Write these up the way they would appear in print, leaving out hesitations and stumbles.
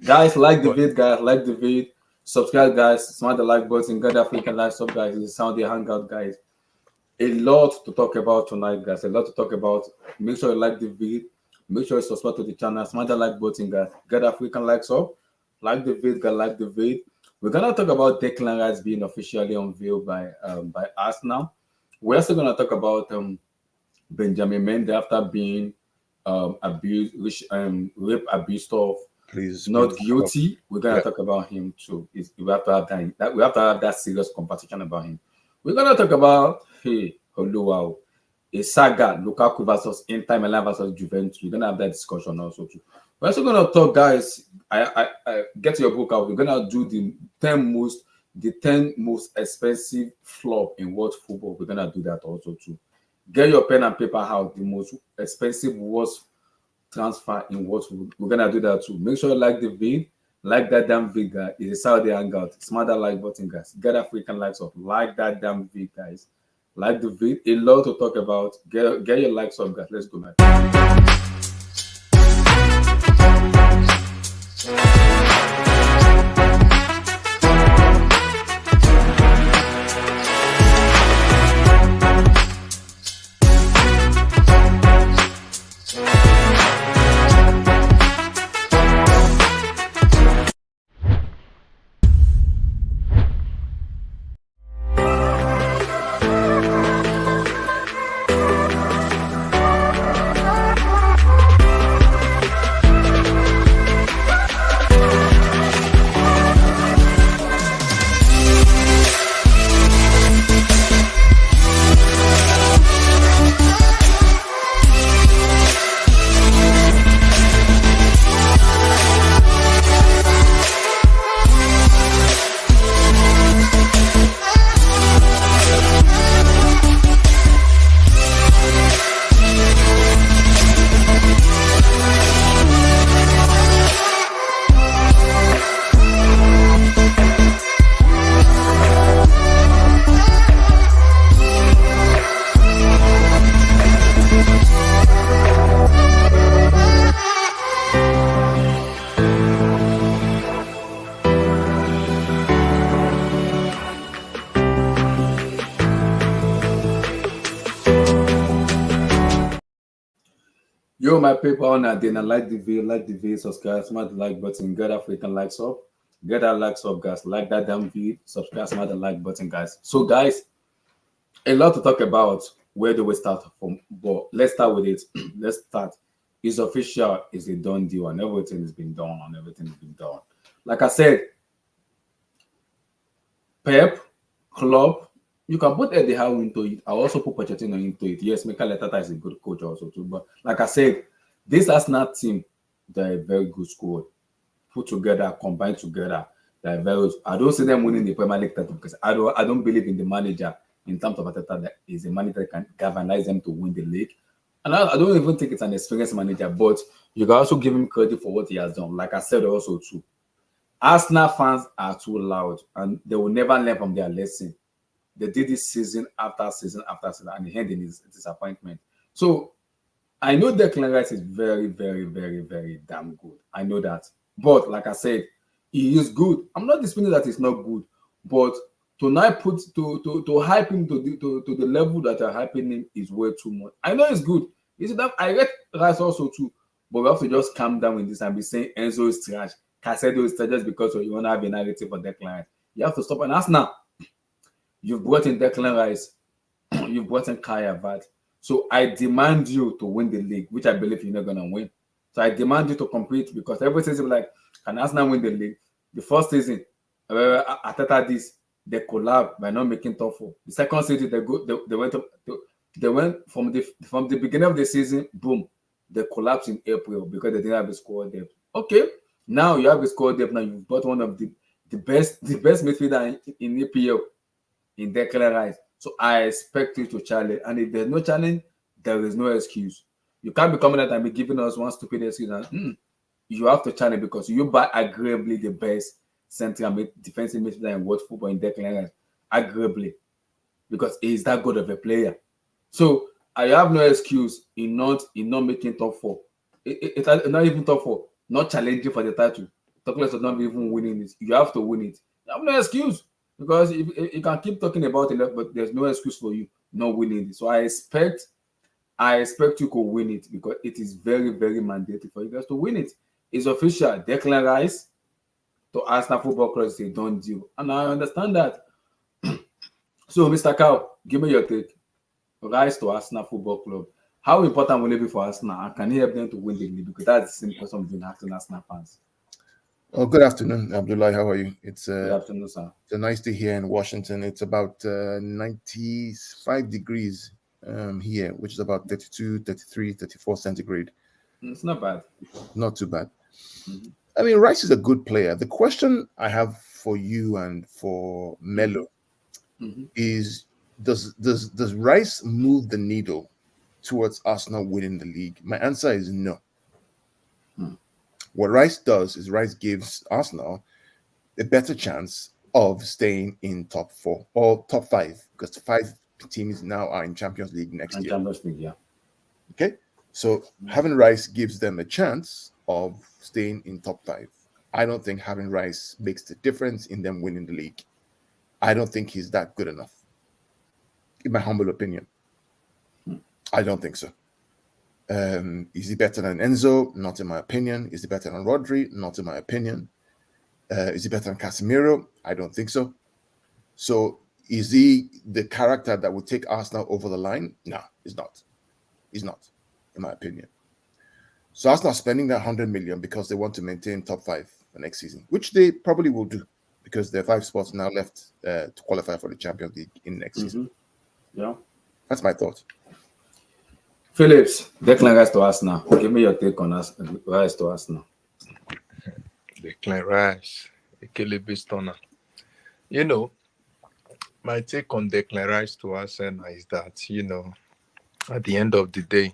Guys, like the vid, guys, like the vid. Subscribe, guys. Smash the like button. Get that freaking like sub, guys. It's Sunday Hangout, guys. A lot to talk about tonight, guys. A lot to talk about. Make sure you like the vid. Make sure you subscribe to the channel. Smash the like button, guys. Get that freaking like sub. Like the vid, guys. Like the vid. We're gonna talk about Declan Rice being officially unveiled by Arsenal. We're also gonna talk about Benjamin Mendy after being abused, rape, abused of not guilty. We're gonna talk about him too. We have to have that. We have to have that serious conversation about him. We're gonna talk about wow, a saga Lukaku versus Inter Milan versus Juventus. We're gonna have that discussion also too. We're also gonna talk, guys. I get your book out. We're gonna do the 10 most expensive flop in world football. We're gonna do that also too. Get your pen and paper out. The most expensive worst transfer in what we're gonna do that too. Make sure you like the vid, like that damn vid, guys. It's a Saturday hangout. Smash that like button, guys. Get that freaking likes up. Like that damn vid, guys. Like the vid. A lot to talk about. Get your likes up, guys. Let's go, man. Yo, my people on that then like the video, subscribe, smash the like button, get that freaking likes up. Get that likes up, guys. Like that damn video, subscribe, smash the like button, guys. So, guys, a lot to talk about. Where do we start from? But let's start with it. Let's start. It's official, it's a done deal, and everything has been done, Like I said, Pep, Club, you can put Eddie Howe into it. I also put Pochettino into it. Yes, Mikel Arteta is a good coach also too. But like I said, this Arsenal team, they're a very good squad. Put together, combined together. They're very. I don't see them winning the Premier League title because I don't believe in the manager in terms of Arteta that is a manager that can galvanize them to win the league. And I don't even think it's an experienced manager, but you can also give him credit for what he has done. Like I said also too, Arsenal fans are too loud and they will never learn from their lesson. They did this season after season after season, and the ending is disappointment. So I know Declan Rice is very, very, very, very damn good. I know that. But like I said, he is good. I'm not disputing that he's not good, but to not put to hype him to the level that are hyping him is way too much. I know it's good. You see that I read Rice also too, but we have to just calm down with this and be saying Enzo is trash, Casedo is trash just because you want to have a narrative for Declan Rice. You have to stop and ask now. You've brought in Declan Rice, you've brought in Kaya Vat. So I demand you to win the league, which I believe you're not gonna win. So I demand you to compete because every season, like, can Arsenal win the league? The first season, Arteta this, they collab by not making top four. The second season, they went from the beginning of the season, boom, they collapsed in April because they didn't have a squad depth. Okay, now you have a squad depth. Now you've got one of the best midfielder in EPL in Declan Rice. So I expect you to challenge. And if there's no challenge, there is no excuse. You can't be coming out and be giving us one stupid excuse. And, you have to challenge because you buy agreeably the best central defensive midfielder in world football in Declan Rice. Agreeably. Because he's that good of a player. So I have no excuse in not making top four. It's not even top four. not challenging for the title, talking less of not even winning it. You have to win it. You have no excuse because if you can keep talking about it, but there's no excuse for you not winning it. So I expect you could win it because it is very, very mandatory for you guys to win it. It's official. Declan Rice to Arsenal Football Club is a done deal, and I understand that. So, Mr. Cow, give me your take. Rise to Arsenal Football Club. How important will it be for Arsenal? And can he help them to win the league? Because that's the same question we've been asking Arsenal fans. Oh, good afternoon, Abdullah. How are you? Good afternoon, sir. It's a nice day here in Washington. It's about 95 degrees here, which is about 32, 33, 34 centigrade. It's not bad. Not too bad. Mm-hmm. I mean, Rice is a good player. The question I have for you and for Melo is, does Rice move the needle towards Arsenal winning the league? My answer is no. What Rice does is Rice gives Arsenal a better chance of staying in top 4 or top 5, because 5 teams now are in Champions League next year. Champions League, yeah. Okay, so having Rice gives them a chance of staying in top 5. I don't think having Rice makes the difference in them winning the league. I don't think he's that good enough, in my humble opinion. I don't think so. Is he better than Enzo? Not in my opinion. Is he better than Rodri? Not in my opinion. Is he better than Casemiro? I don't think so. So is he the character that would take Arsenal over the line? No, he's not. He's not, in my opinion. So Arsenal spending that 100 million because they want to maintain top 5 for next season, which they probably will do because there are 5 spots now left to qualify for the Champions League in next season. Yeah. That's my thought. Phillips, Declan Rice to Arsenal. Give me your take on Rice to Arsenal. Declan Rice, Ekele Stunner. You know, my take on Declan Rice to Arsenal is that, you know, at the end of the day,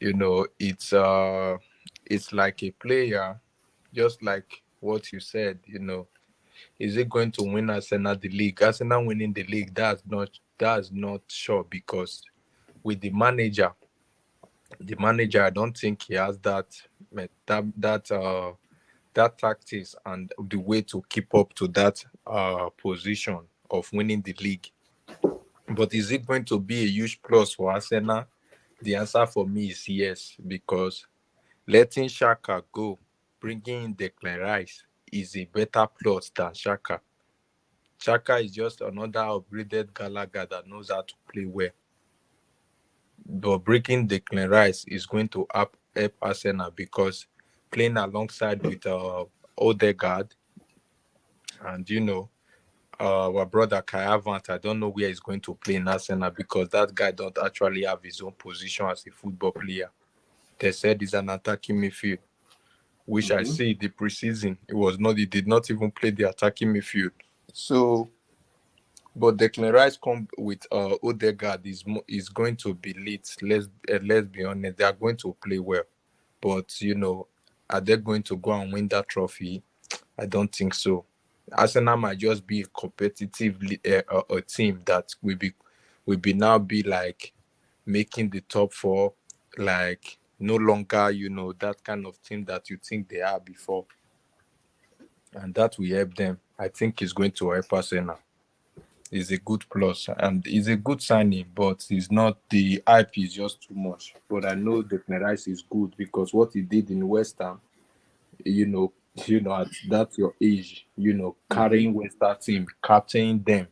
you know, it's like a player, just like what you said, you know, is it going to win Arsenal the league? Arsenal winning the league, that's not sure, because with the manager, I don't think he has that tactics and the way to keep up to that position of winning the league. But is it going to be a huge plus for Arsenal? The answer for me is yes, because letting Xhaka go, bringing in Declan Rice is a better plus than Xhaka. Xhaka is just another upgraded Gallagher that knows how to play well. But breaking Declan Rice is going to help Arsenal, because playing alongside with Odegaard and, you know, our brother Kai Havertz, I don't know where he's going to play in Arsenal, because that guy don't actually have his own position as a football player. They said he's an attacking midfield, which I see the preseason. He did not even play the attacking midfield. So, but Declan Rice come with Odegaard is going to be lit. Let's be honest, they are going to play well. But, you know, are they going to go and win that trophy? I don't think so. Arsenal might just be a competitive a team that will be now be like making the top 4, like no longer, you know, that kind of team that you think they are before, and that will help them. I think it's going to help Arsenal. It's a good plus and it's a good signing, but it's not, the hype is just too much. But I know Declan Rice is good, because what he did in West Ham, you know, at that your age, you know, carrying West Ham team, captaining them,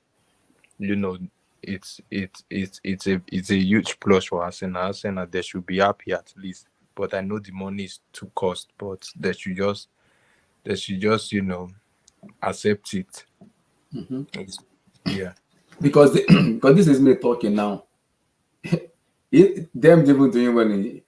you know, it's a huge plus for Arsenal. Arsenal, they should be happy at least. But I know the money is too cost, but they should just, you know, accept it. Yeah. Because this is me talking now. Them even doing well in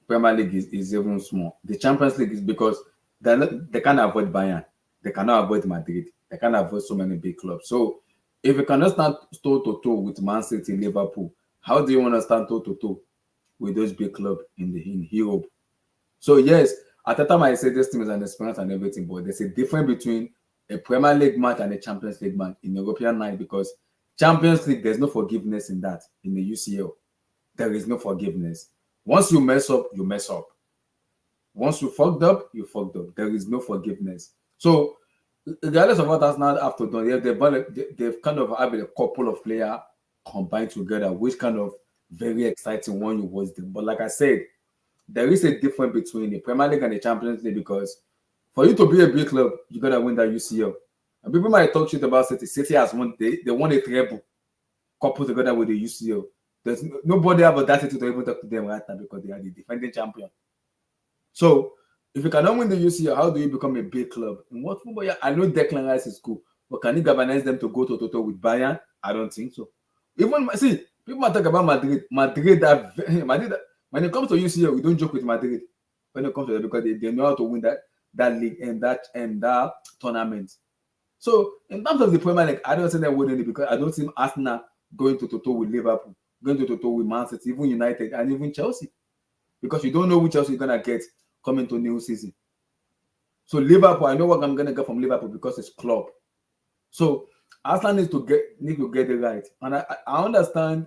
Premier League is even small. The Champions League is because they can't avoid Bayern, they cannot avoid Madrid, they can't avoid so many big clubs. So if you cannot stand toe to toe with Man City, Liverpool, how do you want to stand toe to toe with those big clubs in Europe? So yes, at the time I said this team is an experience and everything, but there's a difference between a Premier League match and a Champions League match in European night, because Champions League, there's no forgiveness in that. In the UCL, there is no forgiveness. Once you mess up, you mess up. Once you fucked up, you fucked up. There is no forgiveness. So, regardless of what Arsenal have to do, they've kind of have a couple of players combined together, which kind of very exciting when you watch them. But like I said, there is a difference between the Premier League and the Champions League because for you to be a big club, you gotta win that UCL. And people might talk shit about City. City has won. They won a treble, coupled together with the UCL. There's nobody have audacity to even talk to them right now because they are the defending champion. So if you cannot win the UCL, how do you become a big club? In what football? Yeah, I know Declan Rice is cool, but can you galvanize them to go to with Bayern? I don't think so. Even see, people might talk about Madrid. Madrid, when it comes to UCL, we don't joke with Madrid. When it comes to that, because they know how to win that league and that tournament. So in terms of the Premier League, I don't see them winning it because I don't see Arsenal going to with Liverpool, going to with Man City, even United, and even Chelsea, because you don't know which Chelsea you're gonna get coming to new season. So Liverpool, I know what I'm gonna get from Liverpool because it's club. So Arsenal needs to get it right, and I understand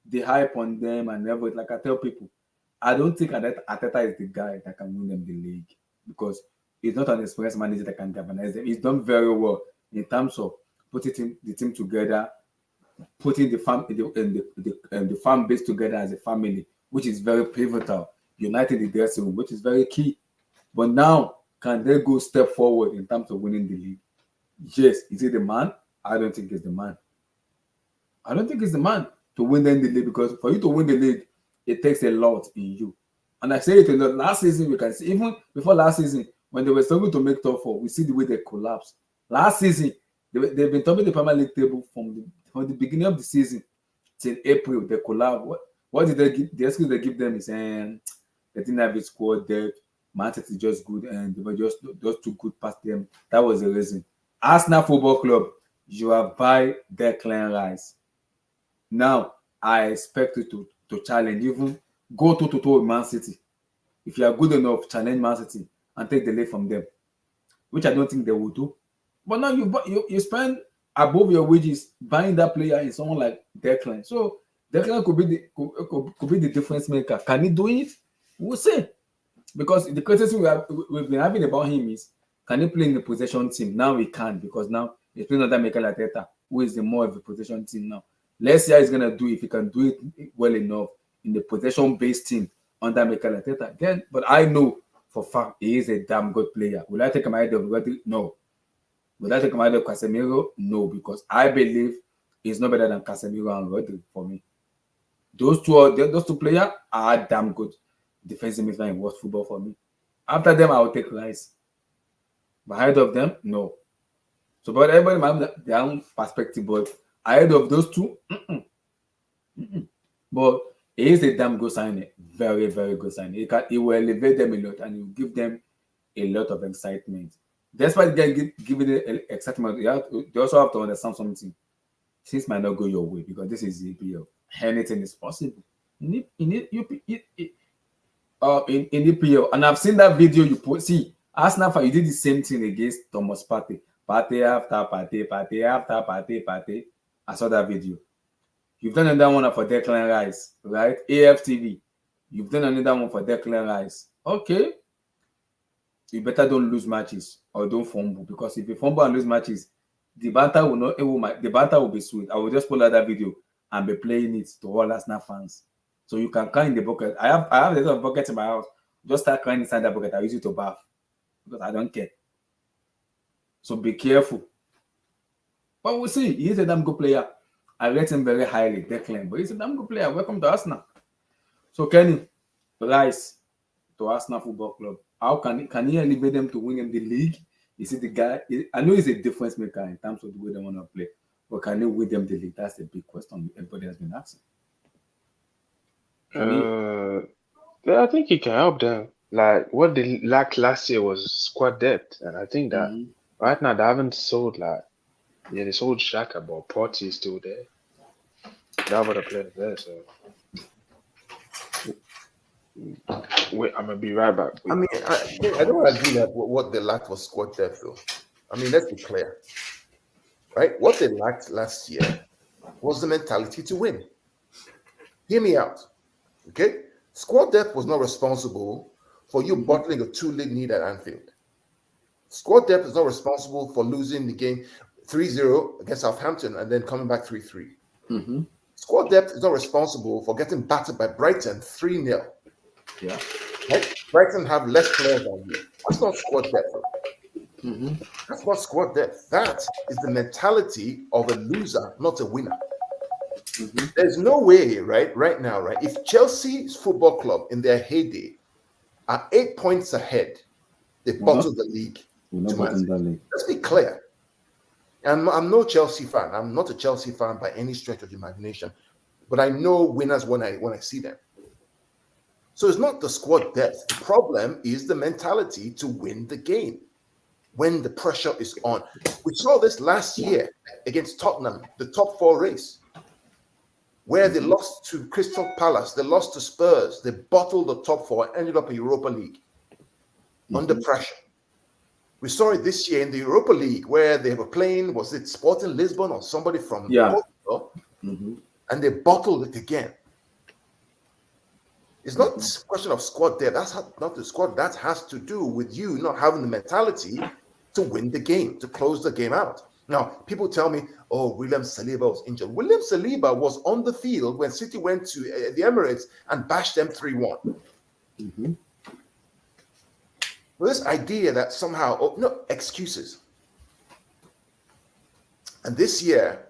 the hype on them and everything. Like I tell people, I don't think Arteta is the guy that can win them the league because he's not an experienced manager that can galvanize them. He's done very well in terms of putting the team together, putting the fan base together as a family, which is very pivotal. United the dressing room, which is very key. But now, can they go step forward in terms of winning the league? Yes. Is he the man? I don't think he's the man. I don't think he's the man to win the league because for you to win the league, it takes a lot in you. And I say it a lot. Last season, we can see, even before last season, when they were struggling to make top four, we see the way they collapsed. Last season, they've been topping the Premier League table from the beginning of the season till April. They collapsed. What did they give? The excuse they give them is they didn't have a squad depth. Man City is just good, and they were just too good past them. That was the reason. Arsenal Football Club, you have buy Declan Rice. Now, I expect you to challenge, even go to with Man City. If you are good enough, challenge Man City and take the lead from them, which I don't think they will do. But now you spend above your wages buying that player in someone like Declan. So Declan could be the difference maker. Can he do it? We'll see. Because the criticism we've been having about him is, can he play in the possession team? Now he can't because now he's playing under Mikel Arteta, who is the more of a possession team now. Let's see how he's gonna do if he can do it well enough in the possession-based team under Mikel Arteta. Then, but I know for fact he is a damn good player. Will I take him ahead of Rodri? No. Will I take him ahead of Casemiro? No, because I believe he's no better than Casemiro and Rodri for me. Those two players are damn good defensive midfield in world football for me. After them, I will take Rice. But ahead of them, no. So, but everybody might have their own perspective, but ahead of those two, But he is a damn good signing. Very, very good signing. He will elevate them a lot and he will give them a lot of excitement. Despite giving the excitement, you also have to understand something. Things might not go your way because this is EPL. Anything is possible. In EPL, and I've seen that video you put. See, Arsenal, you did the same thing against Thomas Partey. Partey after Partey after Partey. I saw that video. You've done another one for Declan Rice, right? AFTV. You've done another one for Declan Rice. Okay. You better don't lose matches or don't fumble, because if you fumble and lose matches, the banter will be sweet. I will just pull out that video and be playing it to all Arsenal fans. So you can cry in the bucket. I have a lot of buckets in my house. Just start crying inside that bucket. I use it to bath because I don't care. So be careful. But we'll see. He's a damn good player. I rate him very highly, Declan, but he's a damn good player. Welcome to Arsenal. So Kenny, Rice to Arsenal Football Club. How can he elevate them to win in the league? Is he the guy? I know he's a difference maker in terms of the way they want to play, but can he win them the league? That's the big question everybody has been asking. I think he can help them. Like what they lacked last year was squad depth, and I think that right now they haven't sold they sold Xhaka, but Partey is still there. They have other players there, so. Wait, I'm gonna be right back. I mean, I don't agree that what they lacked was squad depth, though. I mean, let's be clear, right? What they lacked last year was the mentality to win. Hear me out, okay? Squad depth was not responsible for you bottling a 2-league lead at Anfield. Squad depth is not responsible for losing the game 3-0 against Southampton and then coming back 3-3. Mm-hmm. Squad depth is not responsible for getting battered by Brighton 3-0. Yeah. Right? Brighton have less players than you. That's not squad depth. Mm-hmm. That's not squad depth. That is the mentality of a loser, not a winner. Mm-hmm. There's no way, right now, if Chelsea's football club in their heyday are 8 points ahead, they bottled the league. We're not bottom that league. Let's be clear. And I'm no Chelsea fan. I'm not a Chelsea fan by any stretch of the imagination, but I know winners when I see them. So it's not the squad depth. The problem is the mentality to win the game when the pressure is on. We saw this last year against Tottenham, the top 4 race, where they lost to Crystal Palace, they lost to Spurs, they bottled the top 4, ended up in Europa League under pressure. We saw it this year in the Europa League where they were playing, was it Sporting Lisbon or somebody from Portugal, and they bottled it again. It's not a question of squad there. That's not the squad. That has to do with you not having the mentality to win the game, to close the game out. Now, people tell me, oh, William Saliba was injured. William Saliba was on the field when City went to the Emirates and bashed them 3-1. Mm-hmm. Well, this idea that somehow, no excuses. And this year,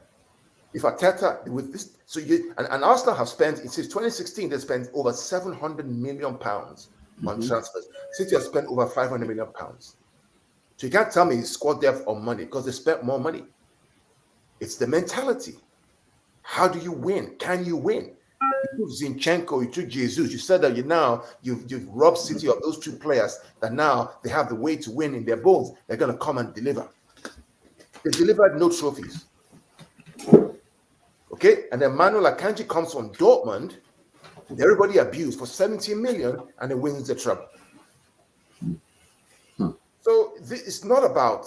if Arteta with this, so you and Arsenal have spent since 2016, they spent over 700 million pounds on transfers. City has spent over 500 million pounds. So you can't tell me squad depth or money because they spent more money. It's the mentality. How do you win? Can you win? You took Zinchenko, you took Jesus. You said that you've robbed City of those 2 players that now they have the way to win in their bones. They're going to come and deliver. They delivered no trophies. Okay, and then Manuel Akanji comes from Dortmund. Everybody abused for 17 million, and he wins the treble. So it's not about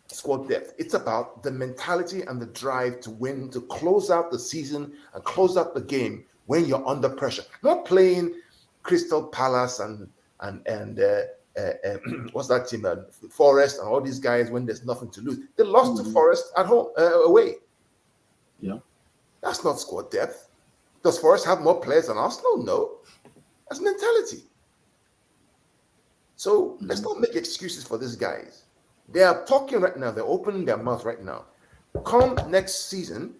squad depth. It's about the mentality and the drive to win, to close out the season and close out the game when you're under pressure. Not playing Crystal Palace and what's that team? Forest and all these guys when there's nothing to lose. They lost to Forest at home, away. Yeah. That's not squad depth. Does Forest have more players than Arsenal? No. That's mentality. So let's not make excuses for these guys. They are talking right now. They're opening their mouth right now. Come next season,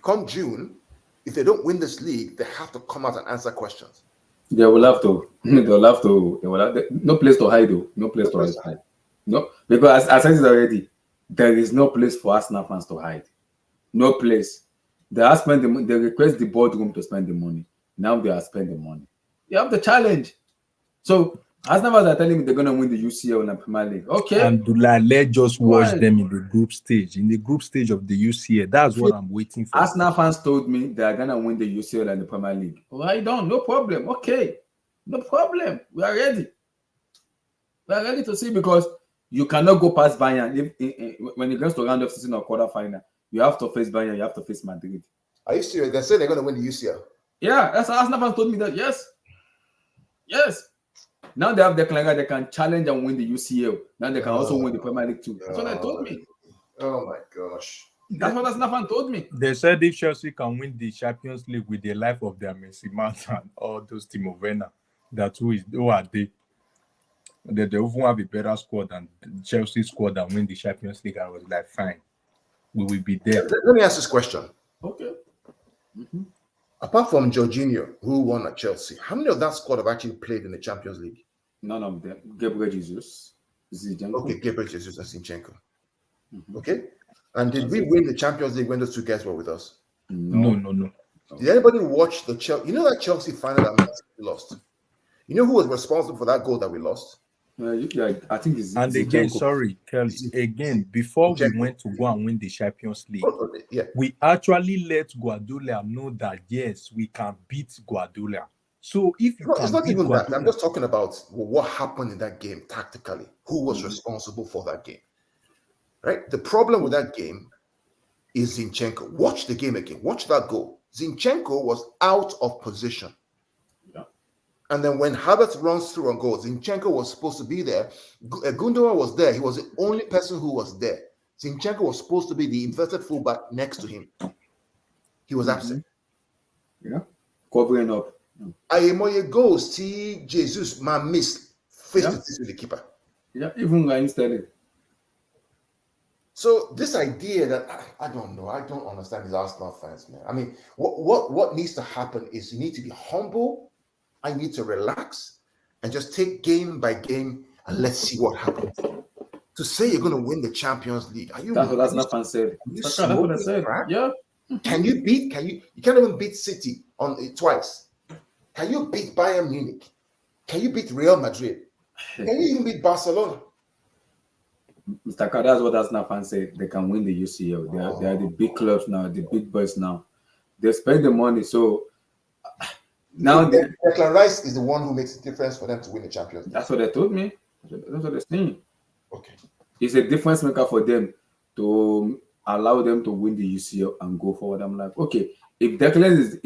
come June, if they don't win this league, they have to come out and answer questions. They will have to. They'll have to. They will have no place to hide, though. No place to hide. No, because as I said it already, there is no place for Arsenal fans to hide. No place. They are spending the money. They request the boardroom to spend the money. Now they are spending money. You have the challenge. So Arsenal fans are telling me they're going to win the UCL and the Premier League. Okay. And let's just watch them in the group stage. In the group stage of the UCL, that's what I'm waiting for. Arsenal fans told me they are going to win the UCL and the Premier League. Right on. No problem. Okay. No problem. We are ready. We are ready to see because you cannot go past Bayern. When it comes to round of season or quarter final, you have to face Bayern, you have to face Madrid. Are you serious? They say they're going to win the UCL. Yeah, that's how Arsenal fans told me that. Yes. Yes. Now they have declared they can challenge and win the UCL. Now they can also win the Premier League too. That's what they told me. Oh my gosh. That's what Arsenal fans told me. They said if Chelsea can win the Champions League with the life of their Messi Mount and all those Timo Werner, who are they? They even have a better squad than Chelsea squad and win the Champions League. I was like, fine, we will be there. Let me ask this question. Okay. Apart from Jorginho, who won at Chelsea, how many of that squad have actually played in the Champions League? None of them. Gabriel Jesus. Zinchenko. Okay, Gabriel Jesus and Zinchenko. Okay. And did we win the Champions League when those 2 guys were with us? No. Did anybody watch the Chelsea? You know that Chelsea final that we lost? You know who was responsible for that goal that we lost? I think it's and again, sorry, Kelly. Again, before we went to go and win the Champions League, we actually let Guardiola know that yes, we can beat Guardiola. So if you it's not even that. I'm just talking about what happened in that game tactically. Who was responsible for that game? Right. The problem with that game is Zinchenko. Watch the game again. Watch that goal. Zinchenko was out of position. And then when Havertz runs through and goes, Zinchenko was supposed to be there. Gundogan was there. He was the only person who was there. Zinchenko was supposed to be the inverted fullback next to him. He was absent. Yeah, covering up. Ayemoye goes, see Jesus, man, miss face to face with the keeper. Yeah, even Ryan Sterling. So this idea that I don't know, I don't understand these Arsenal fans, man. I mean, what needs to happen is you need to be humble. I need to relax and just take game by game and let's see what happens. To say you're going to win the Champions League, are you? That's what Arsenal fans said. That's what I said. Yeah. Can you you can't even beat City on it twice. Can you beat Bayern Munich? Can you beat Real Madrid? Can you even beat Barcelona? Mr. Carr, that's what Arsenal fans say. They can win the UCL. They are the big clubs now, the big boys now. They spend the money. So now Declan Rice is the one who makes a difference for them to win the Champions League. That's what they told me. That's what they're saying. Okay. It's a difference maker for them to allow them to win the UCL and go forward. I'm like, okay, if Declan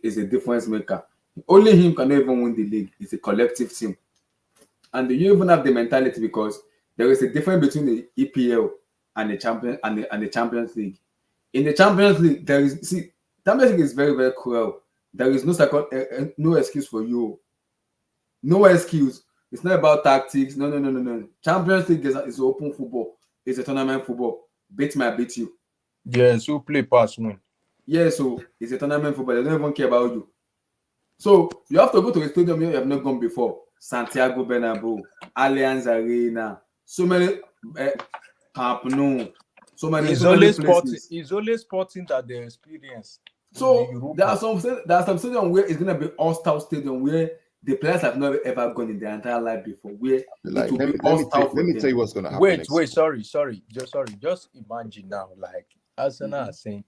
is a difference maker, only him can even win the league. It's a collective team. And you even have the mentality because there is a difference between the EPL and the Champions League. In the Champions League, Champions League is very, very cruel. There is no excuse for you. No excuse. It's not about tactics. No. Champions League is open football. It's a tournament football. Beat me, I beat you. Yes, who play pass win. Yeah, so it's a tournament football. They don't even care about you. So you have to go to a stadium you have not gone before. Santiago Bernabeu, Allianz Arena, so many Camp Nou, so many. It's only sporting that they experience. So there are some stadium where it's gonna be all-star stadium where the players have never ever gone in their entire life before. Where let me tell you what's gonna happen. Wait, sorry. Just imagine now, like Arsenal are saying,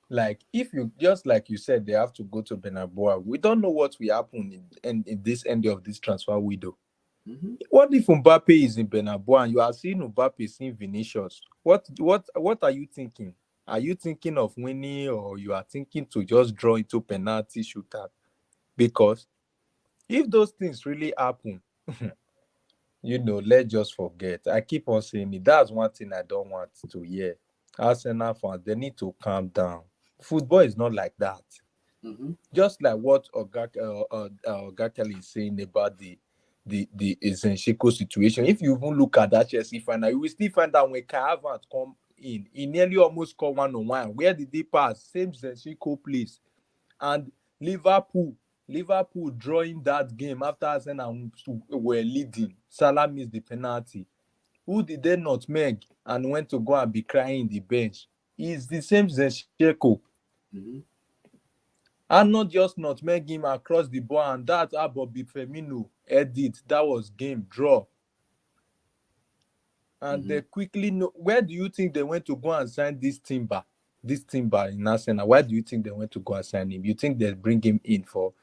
like if you just like you said, they have to go to Bernabeu. We don't know what will happen in this end of this transfer window. What if Mbappe is in Bernabeu and you are seeing Mbappe seeing Vinicius? What are you thinking? Are you thinking of winning or you are thinking to just draw into penalty shootout? Because if those things really happen, let's just forget. I keep on saying it. That's one thing I don't want to hear. Arsenal fans, they need to calm down. Football is not like that. Just like what Oga Kelly is saying about the Zinchenko situation. If you even look at that Chelsea final, you will still find that when Kai Havertz come in, he nearly almost scored 1-on-1. Where did they pass? Same Zinchenko place. And Liverpool drawing that game after Arsenal were leading. Salah missed the penalty. Who did they nutmeg and went to go and be crying in the bench? It's the same Zinchenko. And not just nutmeg him across the ball, and that Bobby Firmino edit. That was game draw. And they quickly know. Where do you think they went to go and sign this Timber? This Timber in Arsenal. Why do you think they went to go and sign him? You think they bring him in for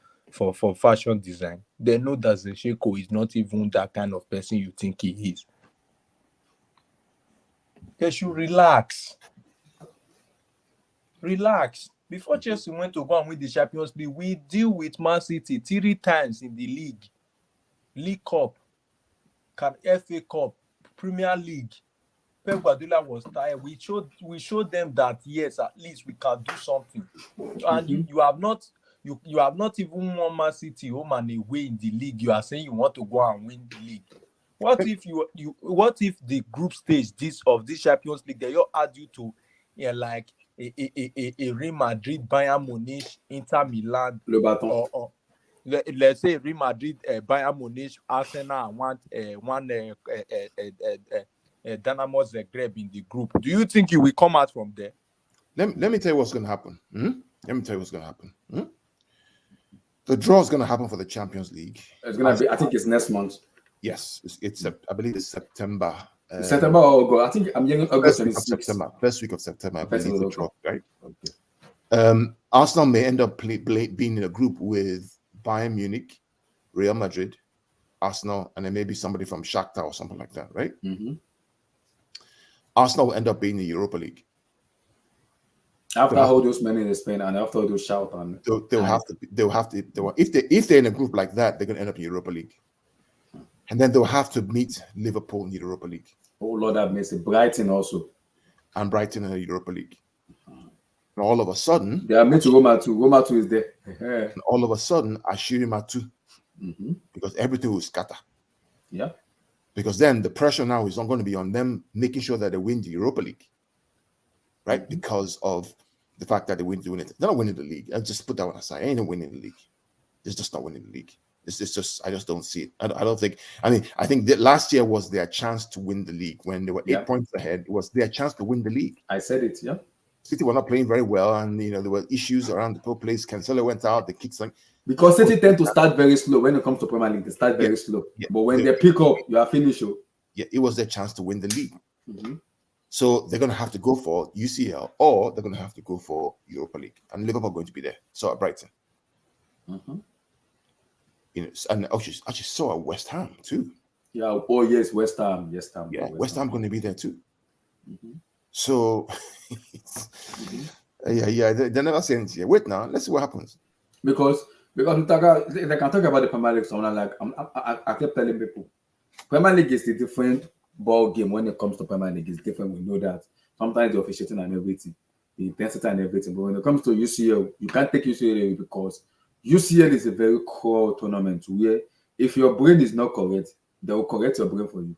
fashion design? They know that Zinchenko is not even that kind of person you think he is. They should relax. Before Chelsea went to go and win the Champions League, we deal with Man City 3 times in the League Cup, FA Cup, Premier League. Pep Guardiola was tired. We showed them that yes, at least we can do something. And you have not even won Man City home and away in the league. You are saying you want to go and win the league. What if the group stage of this Champions League they all add you to like a Real Madrid, Bayern Munich, Inter Milan, or let's say Real Madrid, Bayern Munich, Arsenal, and one Dynamo Zagreb in the group. Do you think you will come out from there? Let me tell you what's going to happen. Let me tell you what's going to happen. The draw is going to happen for the Champions League. It's going to be. I think it's next month. Yes, it's I believe it's September. September or August. I think I'm hearing August. First week of September. I believe the draw, right? Okay. Arsenal may end up being in a group with Bayern Munich, Real Madrid, Arsenal, and then maybe somebody from Shakhtar or something like that, right? Arsenal will end up being in the Europa League. After They'll have all those many they spend and after all those shout and they'll have to if they're in a group like that, they're going to end up in Europa League, and then they'll have to meet Liverpool in the Europa League oh Lord have mercy, Brighton also. and Brighton in the Europa League. And all of a sudden, They are meant to Roma too. Roma too is there. and all of a sudden, Ashirima too, because everything will scatter. Yeah. Because then the pressure now is not going to be on them making sure that they win the Europa League, right? Because of the fact that they win it. They're not winning the league. I'll just put that one aside. Ain't no winning the league. It's just not winning the league. It's just I just don't see it. I don't think. I think that last year was their chance to win the league when they were 8 points ahead. It was their chance to win the league. I said it. Yeah. City were not playing very well, and there were issues around the whole place. Cancelo went out. The kicks like because City tend to start very slow when it comes to Premier League. They start very slow, but when they pick up, you are finished. Yeah, it was their chance to win the league. So they're going to have to go for UCL, or they're going to have to go for Europa League, and Liverpool are going to be there. So at Brighton, and actually saw at West Ham too. Yeah. Oh yes, West Ham. Yes, Ham. Yeah, West Ham going to be there too. So, they're never saying it. Wait now, let's see what happens. Because we can talk about the Premier League. So I kept telling people, Premier League is a different ball game when it comes to Premier League. It's different. We know that. Sometimes the officiating and everything, the intensity and everything. But when it comes to UCL, you can't take UCL away because UCL is a very core tournament where if your brain is not correct, they will correct your brain for you.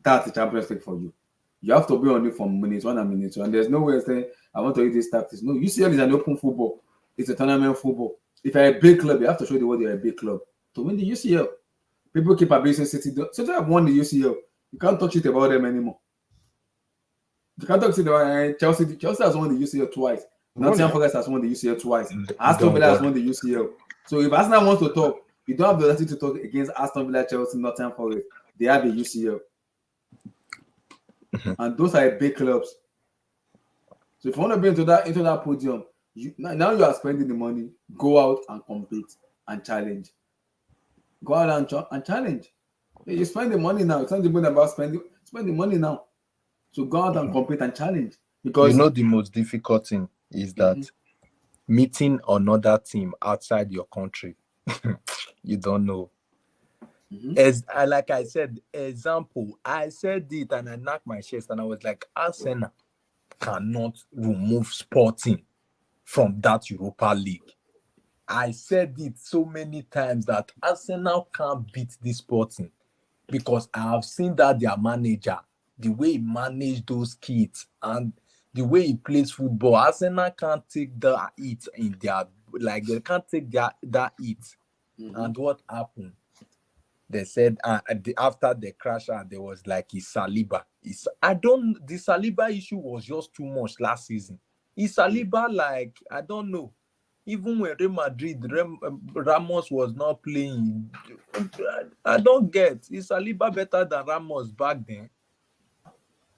That's the Champions League for you. You have to be on it from minute 1 and minute 2. And there's no way saying, I want to eat this tactics. No, UCL is an open football. It's a tournament football. If you're a big club, you have to show the world you're a big club to win the UCL. People keep abusing City. City have won the UCL. You can't talk shit about them anymore. You can't talk shit about Chelsea. Chelsea has won the UCL twice. Nottingham Forest has won the UCL twice. Aston Villa has won the UCL. So if Arsenal wants to talk, you don't have the ability to talk against Aston Villa, Chelsea, Nottingham Forest. They have a UCL. And those are big clubs. So if you want to be into that podium, now you are spending the money. Go out and compete and challenge. Go out and challenge. You spend the money now. It's not even about spend the money now. So go out and compete and challenge. Because the most difficult thing is that meeting another team outside your country, you don't know. As like I said, example, I said it and I knocked my chest and I was like, Arsenal cannot remove Sporting from that Europa League. I said it so many times that Arsenal can't beat this Sporting because I have seen that their manager, the way he managed those kids and the way he plays football, Arsenal can't take the hit in their they can't take that hit. And what happened? They said after the crash, there was like his Saliba. The Saliba issue was just too much last season. His Saliba, I don't know. Even when Real Madrid, Ramos was not playing. I don't get. Is Saliba better than Ramos back then?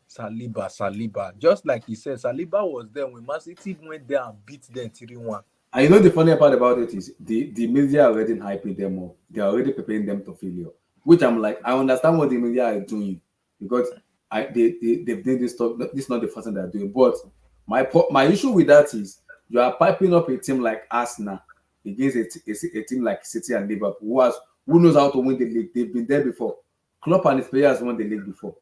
Saliba. Just like he said, Saliba was there when Man City went there and beat them 3-1. And the funny part about it is the media are already hyping them up. They are already preparing them to failure. Which I'm like, I understand what the media are doing because they've done this stuff. This is not the first thing they're doing. But my issue with that is you are piping up a team like Arsenal against a team like City and Liverpool who knows how to win the league. They've been there before. Klopp and his players won the league before.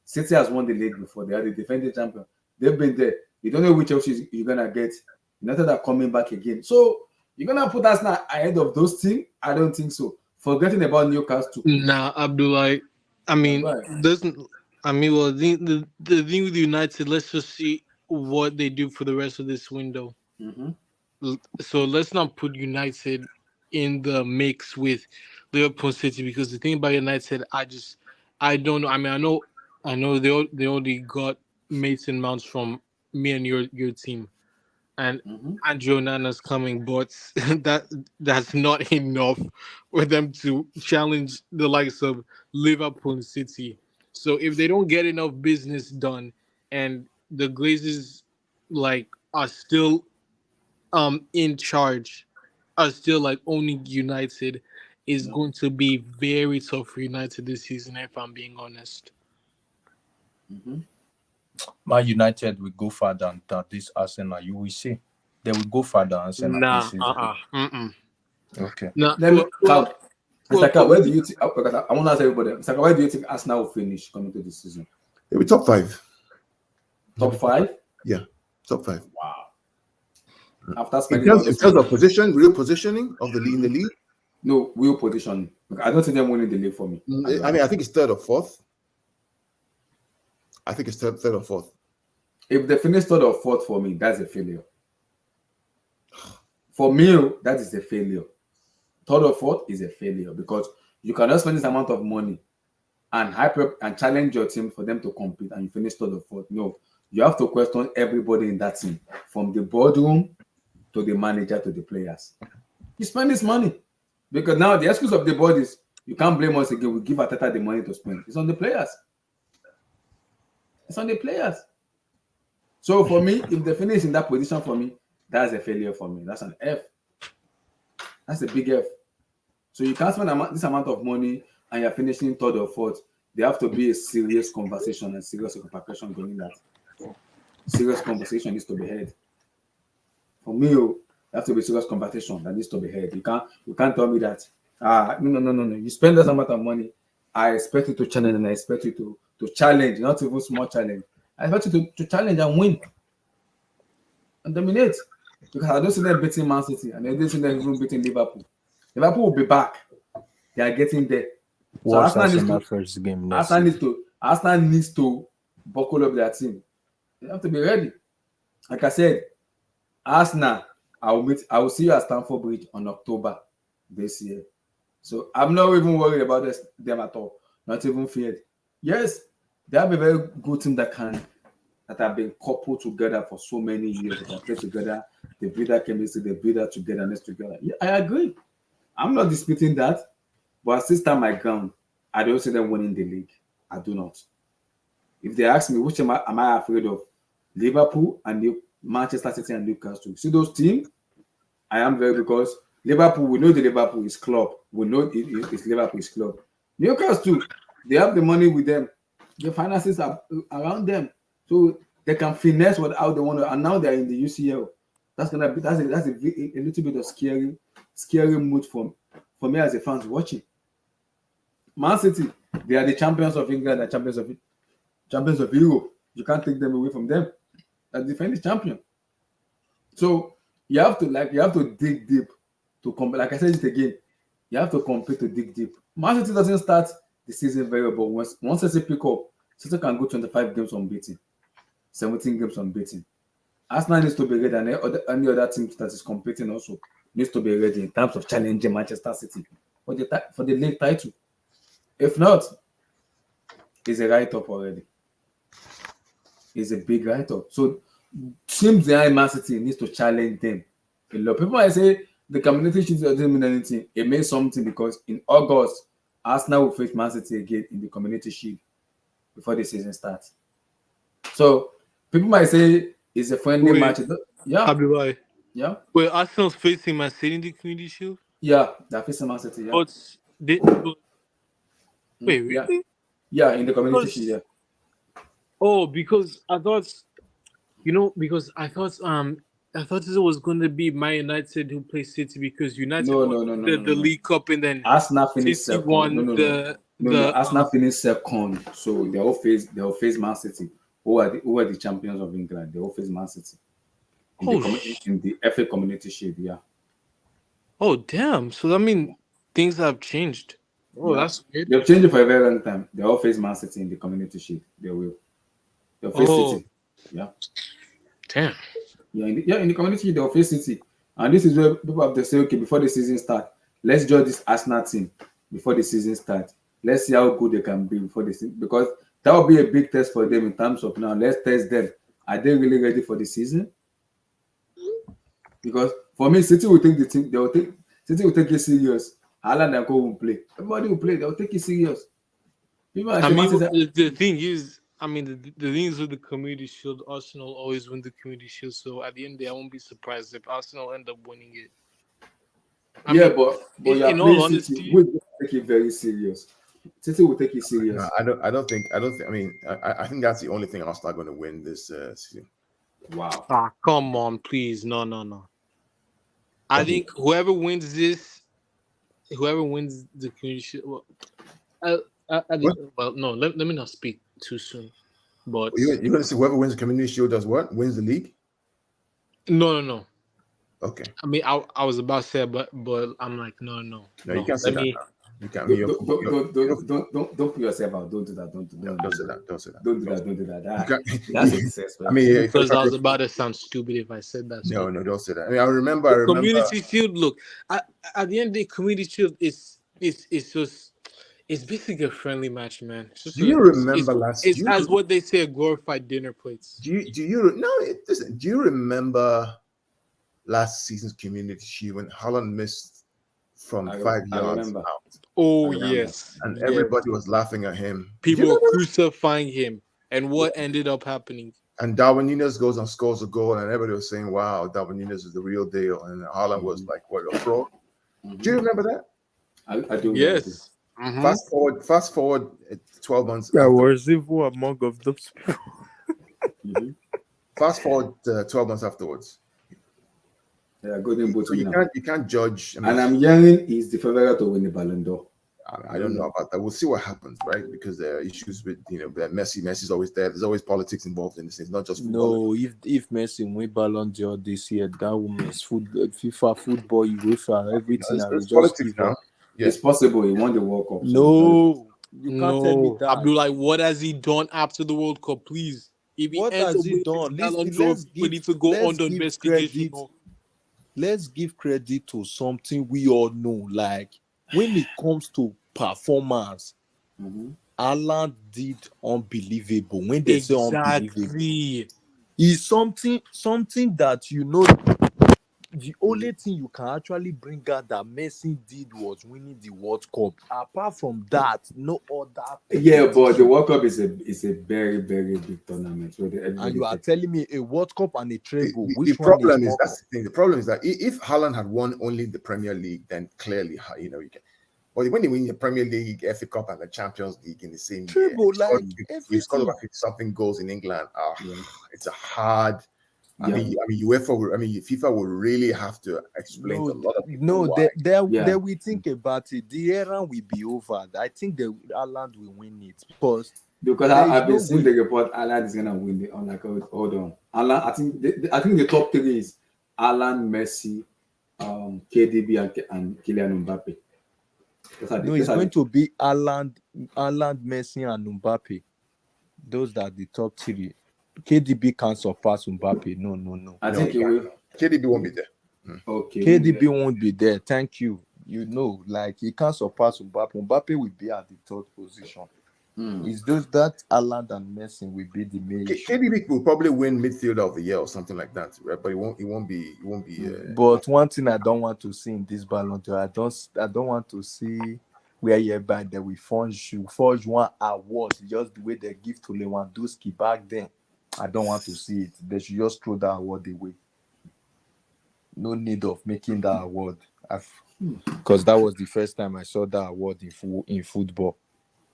City has won the league before. They are the defending champion. They've been there. You don't know which Chelsea you're gonna get. United are coming back again. So you're gonna put Arsenal ahead of those teams? I don't think so. Forgetting about Newcastle. Nah, Abdullah. I mean, the thing with United, let's just see what they do for the rest of this window. So let's not put United in the mix with Liverpool City because the thing about United, I don't know. I mean, I know they only got Mason Mounts from me and your team. And Andrew Nana's coming, but that's not enough for them to challenge the likes of Liverpool and City. So if they don't get enough business done and the Glazers are still in charge, are still owning United, is going to be very tough for United this season, if I'm being honest. Man United will go further than this Arsenal. You will see. They will go further than Arsenal this season. Okay. Nah. Let me Well, Mr. Kat, where do you think? I want to ask everybody. Mr. Kat, where do you think Arsenal will finish coming to this season? They'll be top 5. Top 5? Yeah, top 5. Wow. After In spending all this terms money. of position, real positioning of the league in the league. No, real position. I don't see them winning the league for me. I mean, I think it's third or fourth. I think it's third or fourth. If they finish third or fourth for me, that's a failure. For me, that is a failure. Third or fourth is a failure because you cannot spend this amount of money and hype up and challenge your team for them to compete and you finish third or fourth. No, you have to question everybody in that team, from the boardroom to the manager to the players. You spend this money because now the excuse of the board is you can't blame us again. We give Arteta the money to spend. It's on the players. It's on the players. So for me, if they finish in that position for me, that's a failure for me. That's an F. That's a big F. So you can't spend this amount of money and you're finishing third or fourth. There have to be a serious conversation and serious repercussion going that. Serious conversation needs to be had. For me, there has to be serious conversation that needs to be had. You can't tell me that no. You spend this amount of money. I expect you to challenge and I expect you to challenge, not even small challenge. I expect you to challenge and win and dominate. Because I don't see them beating Man City and I don't see them even beating Liverpool. Liverpool will be back. They are getting there. So Arsenal needs to buckle up their team. They have to be ready. Like I said, Arsenal, I will see you at Stamford Bridge on October this year. So I'm not even worried about them at all. Not even feared. Yes, they have a very good team that have been coupled together for so many years. They can play together. They build that chemistry. They build that togetherness together. Yeah, I agree. I'm not disputing that, but I still stand my ground. I don't see them winning the league. I do not. If they ask me which am I afraid of, Liverpool and Manchester City and Newcastle. See those teams? I am very, because Liverpool, we know the Liverpool is club. We know it's Liverpool's club. Newcastle, they have the money with them. The finances are around them. So they can finesse how they want to, and now they're in the UCL. That's a little bit of scary mood for me as a fan watching. Man City, they are the champions of England and champions of Europe. You can't take them away from them. They're defending champion. So you have to dig deep to compete. Like I said it again, you have to compete to dig deep. Man City doesn't start the season very well, but once City pick up, City can go 25 games unbeaten, 17 games unbeaten. Arsenal needs to be ready, and any other team that is competing also needs to be ready in terms of challenging Manchester City for the league title. If not, it's a write-up already. It's a big write-up. So teams behind Man City needs to challenge them. A lot of people might say the community shield doesn't mean anything. It means something because in August, Arsenal will face Man City again in the community shield before the season starts. So people might say it's a friendly match. Yeah. Habibai. Yeah. Well, Arsenal's facing Man City in the community shield. Yeah, they're facing Man City. Yeah. Wait, really? Yeah, in the community shield. Yeah. Oh, because I thought, I thought it was going to be Man United who plays City because United won the League Cup and then Arsenal finished City second. won Arsenal finished second, so they all face Man City, who are the champions of England. They all face Man City in the FA Community Shield. Yeah. Oh damn! So that means things have changed. Oh, that's weird. They've changed it for a very long time. They all face Man City in the Community Shield. They will. They'll face City. Yeah. Damn. Yeah, in the Community Shield, they'll face City. And this is where people have to say, okay, before the season starts, let's judge this Arsenal team before the season starts. Let's see how good they can be before the season. Because that will be a big test for them in terms of now, let's test them. Are they really ready for the season? Because for me, City will take City will take it serious. Haaland and Co will play. Everybody will play. They'll take it serious. The thing is, the thing is with the Community Shield, Arsenal always win the Community Shield. So at the end of the day, I won't be surprised if Arsenal end up winning it. But in all honesty, we take it very serious. City will take it serious. No, I don't think. I mean, I think that's the only thing Arsenal are going to win this season. Wow. Come on, please. No. I think whoever wins the community shield. Well, no. Let me not speak too soon. But You're going to see whoever wins the Community Shield does what? Wins the league? no. Okay. I mean, I was about to say, but I'm like, no. No, you can't say that. Now. You can't. Don't put yourself out. Don't do that. Don't say that. Don't do that. That's disrespectful. I mean, because I was about to sound stupid if I said that. No, don't say that. I mean, I remember. Community Shield. Look, at the end of the day, Community Shield is just. It's basically a friendly match, man. Do you remember last? It's as what they say, a glorified dinner plates. Do you remember last season's Community Shield when Holland missed from 5 yards out? Oh yes, and everybody was laughing at him. People were crucifying him, and what ended up happening? And Darwin Núñez goes and scores a goal, and everybody was saying, "Wow, Darwin Núñez is the real deal." And Holland was like, "What, a fraud?" Do you remember that? I do. Yes. Fast forward 12 months. Yeah, where's Zivu among of those people? Fast forward 12 months afterwards. Yeah, golden boot. So you can't judge. I mean, and I'm hearing he's the favorite to win the Ballon d'Or. I don't know about that. We'll see what happens, right? Because there are issues with Messi's always there. There's always politics involved in this. It's not just football. No, if Messi win Ballon d'Or this year, that will miss FIFA, football, UEFA, everything. It's politics now. Yeah. It's possible he won the World Cup. No, you can't tell me that. Abdul, like, what has he done after the World Cup? Please, what has he done? Let's give credit to something we all know. Like when it comes to performance, Haaland did unbelievable. When they say unbelievable, it's something that the only thing you can actually bring out that Messi did was winning the World Cup. Apart from that, no other. Yeah, but the World Cup is a very, very big tournament. And you are telling me a World Cup and a treble. The problem is that's the thing. The problem is that if Haaland had won only the Premier League, then clearly, you can. But when you win the Premier League, FA Cup, and the Champions League in the same treble, year, you scored over 50-something goals in England. It's a hard. I mean, FIFA will really have to explain to a lot of people. They will think about it. The era will be over. I think Haaland will win it because I've been seeing the report. Haaland is gonna win it. I'm like, hold on. Haaland, I think the top three is Haaland, Messi, KDB, and Kylian Mbappe. It's going to be Haaland, Messi, and Mbappe. Those are the top three. KDB can't surpass Mbappe. No. I think he will. KDB won't be there. Okay. KDB won't be there. Thank you. Like he can't surpass Mbappe. Mbappe will be at the third position. It's just that Haaland and Messi will be the main. KDB will probably win midfielder of the year or something like that, right? But it won't be. But one thing I don't want to see in this Ballon d'Or, I don't want to see where hereby that we forge one award just the way they give to Lewandowski back then. I don't want to see it. They should just throw that award away. No need of making that award. Because that was the first time I saw that award in football.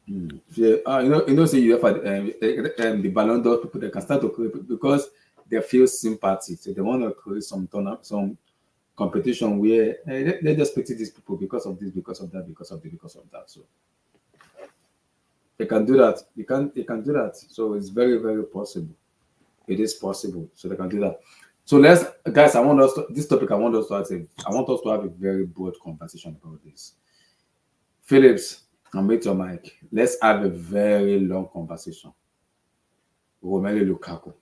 Yeah, say you have the Ballon d'Or people, they can start to create because they feel sympathy. So they want to create some competition where they just pity these people because of this, because of that, because of that. So they can do that. They can do that. So it's very, very possible. It is possible. So they can do that. So guys, I want us to have a very broad conversation about this. Phillips, unmute your mic. Let's have a very long conversation. Romelu Lukaku.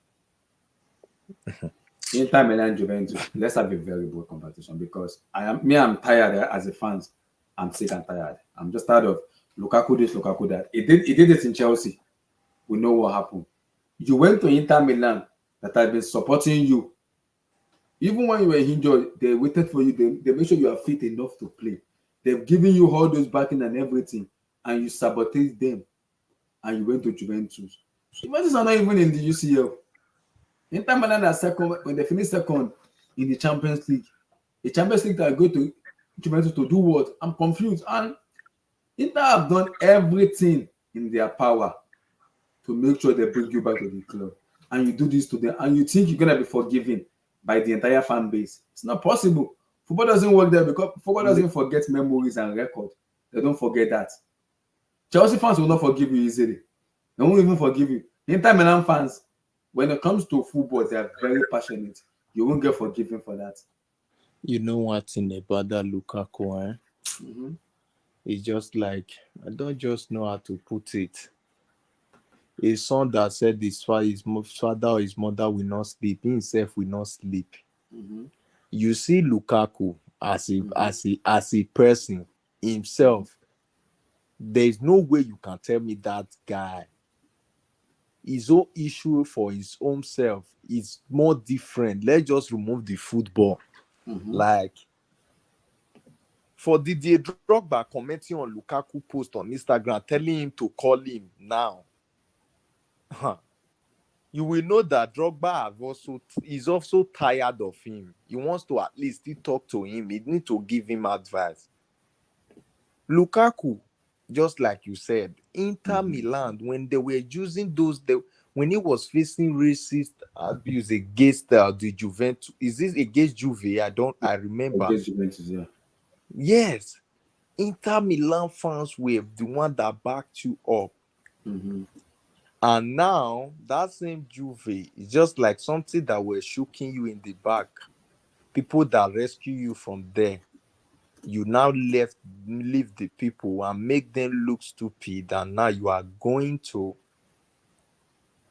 Inter Milan, Juventus. Let's have a very broad conversation because I'm tired as a fan. I'm sick and tired. I'm just tired of Lukaku this, Lukaku that. He did it in Chelsea. We know what happened. You went to Inter Milan that had been supporting you. Even when you were injured, they waited for you. They make sure you are fit enough to play. They've given you all those backing and everything, and you sabotage them, and you went to Juventus. Juventus are not even in the UCL. Inter Milan are second when they finish second in the Champions League. The Champions League that go to Juventus to do what? I'm confused. And Inter have done everything in their power to make sure they bring you back to the club. And you do this to them, and you think you're gonna be forgiven by the entire fan base. It's not possible. Football doesn't work there because football doesn't forget memories and record. They don't forget that. Chelsea fans will not forgive you easily. They won't even forgive you. Inter Milan fans, when it comes to football, they are very passionate. You won't get forgiven for that. You know what's in about that Lukaku, eh? Mm-hmm. It's just like, I don't just know how to put it. A son that said his father or his mother will not sleep, he himself will not sleep. Mm-hmm. You see Lukaku as a Mm-hmm. as a person himself. There is no way you can tell me that guy, his own issue for his own self is more different. Let's just remove the football. Mm-hmm. Like, for Didier Drogba commenting on Lukaku post on Instagram, telling him to call him now, you will know that Drogba is also tired of him. He wants to at least still talk to him. He needs to give him advice. Lukaku, just like you said, Inter Milan, when they were using when he was facing racist abuse against the Juventus, is this against Juve? I remember. Against Juventus, yeah. Yes, Inter Milan fans were the one that backed you up. Mm-hmm. And now that same Juve is just like something that were shooking you in the back. People that rescue you from there, you now leave the people and make them look stupid, and now you are going to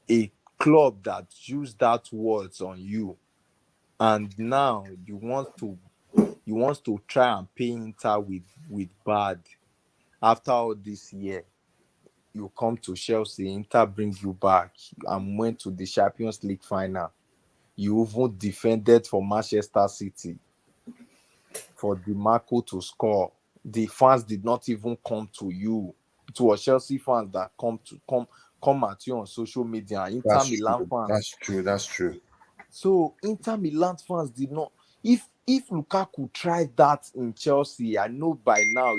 a club that used that words on you, and now you want to try and pay Inter with bad. After all this year, you come to Chelsea, Inter bring you back and went to the Champions League final. You even defended for Manchester City for DiMarco to score. The fans did not even come to you. It was Chelsea fans that come at you on social media. Inter Milan fans. That's true. So Inter Milan fans did not. If Lukaku tried that in Chelsea, I know by now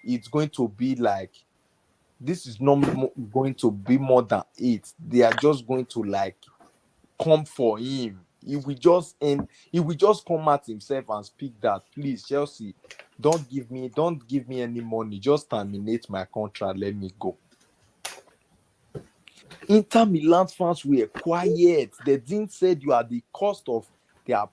it's going to be like, this is not going to be more than 8. They are just going to like come for him. He will just come at himself and speak that, please, Chelsea, don't give me any money. Just terminate my contract. Let me go. Inter Milan fans were quiet. They didn't say you are the cost of their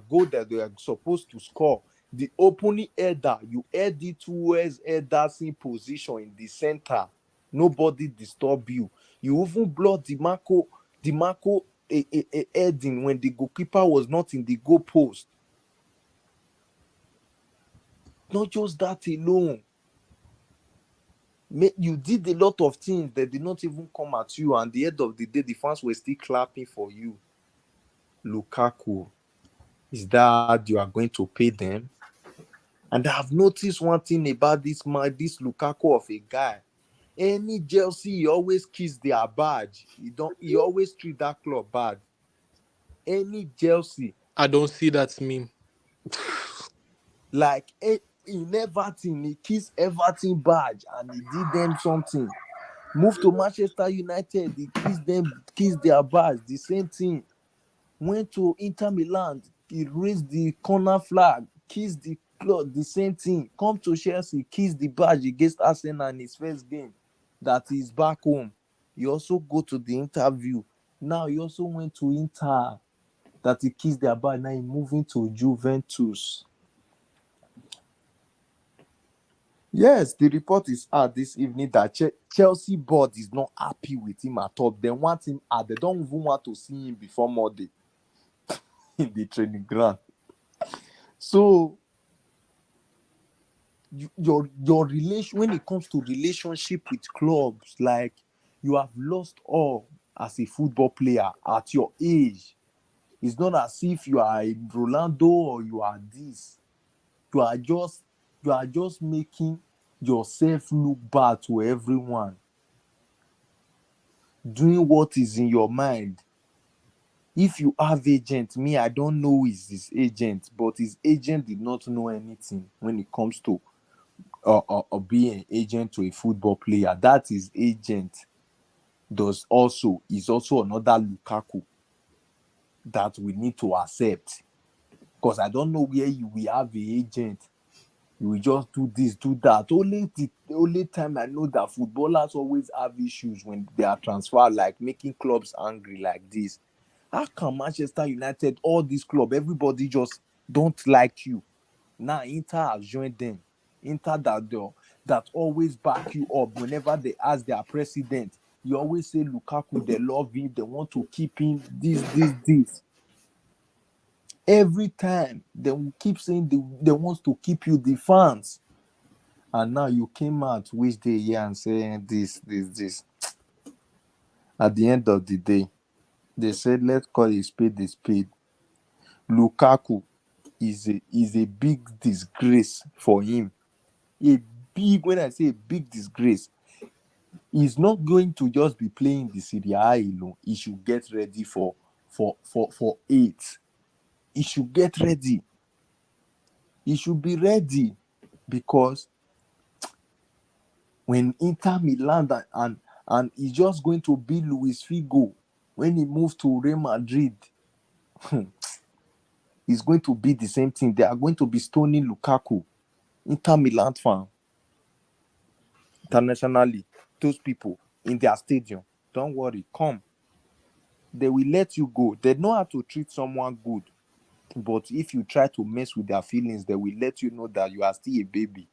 goal that they are supposed to score. The opening header, you head it towards headers in position in the center. Nobody disturb you. You even block DiMarco heading when the goalkeeper was not in the goal post. Not just that alone. You did a lot of things that did not even come at you, and at the end of the day, the fans were still clapping for you. Lukaku, is that you are going to pay them? And I've noticed one thing about this Lukaku of a guy. Any Chelsea, he always kiss their badge. He always treat that club bad. Any Chelsea, I don't see that meme. like in Everton, he kissed Everton badge and he did them something. Moved to Manchester United, he kissed their badge, the same thing. Went to Inter Milan, he raised the corner flag, kissed the club, the same thing. Come to Chelsea, kissed the badge against Arsenal in his first game. That is back home. He also go to the interview. Now he also went to Inter, that he kissed their badge. Now he's moving to Juventus. Yes, the report is out this evening that Chelsea board is not happy with him at all. They want him out. They don't even want to see him before Monday in the training ground. So your relation, when it comes to relationship with clubs, like, you have lost all as a football player at your age. It's not as if you are a Rolando or you are this. You are just making yourself look bad to everyone. Doing what is in your mind. If you have agent, me, I don't know who is his agent, but his agent did not know anything when it comes to or be an agent to a football player, that is agent is also another Lukaku that we need to accept. Because I don't know where you will have an agent. You will just do this, do that. The only time I know that footballers always have issues when they are transferred, like making clubs angry like this. How can Manchester United, all this club, everybody just don't like you? Now Inter has joined them. Inter that always back you up whenever they ask their president. You always say Lukaku, they love him, they want to keep him, this. Every time they will keep saying they want to keep you, the fans. And now you came out which day here and saying this. At the end of the day, they said let's call a spade a spade. Lukaku is a big disgrace for him. When I say a big disgrace, he's not going to just be playing the Serie A alone. He should get ready for 8. He should get ready. He should be ready, because when Inter Milan and he's just going to be Luis Figo when he moves to Real Madrid, it's going to be the same thing. They are going to be stoning Lukaku. Inter Milan fan, internationally, those people in their stadium, don't worry, come. They will let you go. They know how to treat someone good. But if you try to mess with their feelings, they will let you know that you are still a baby.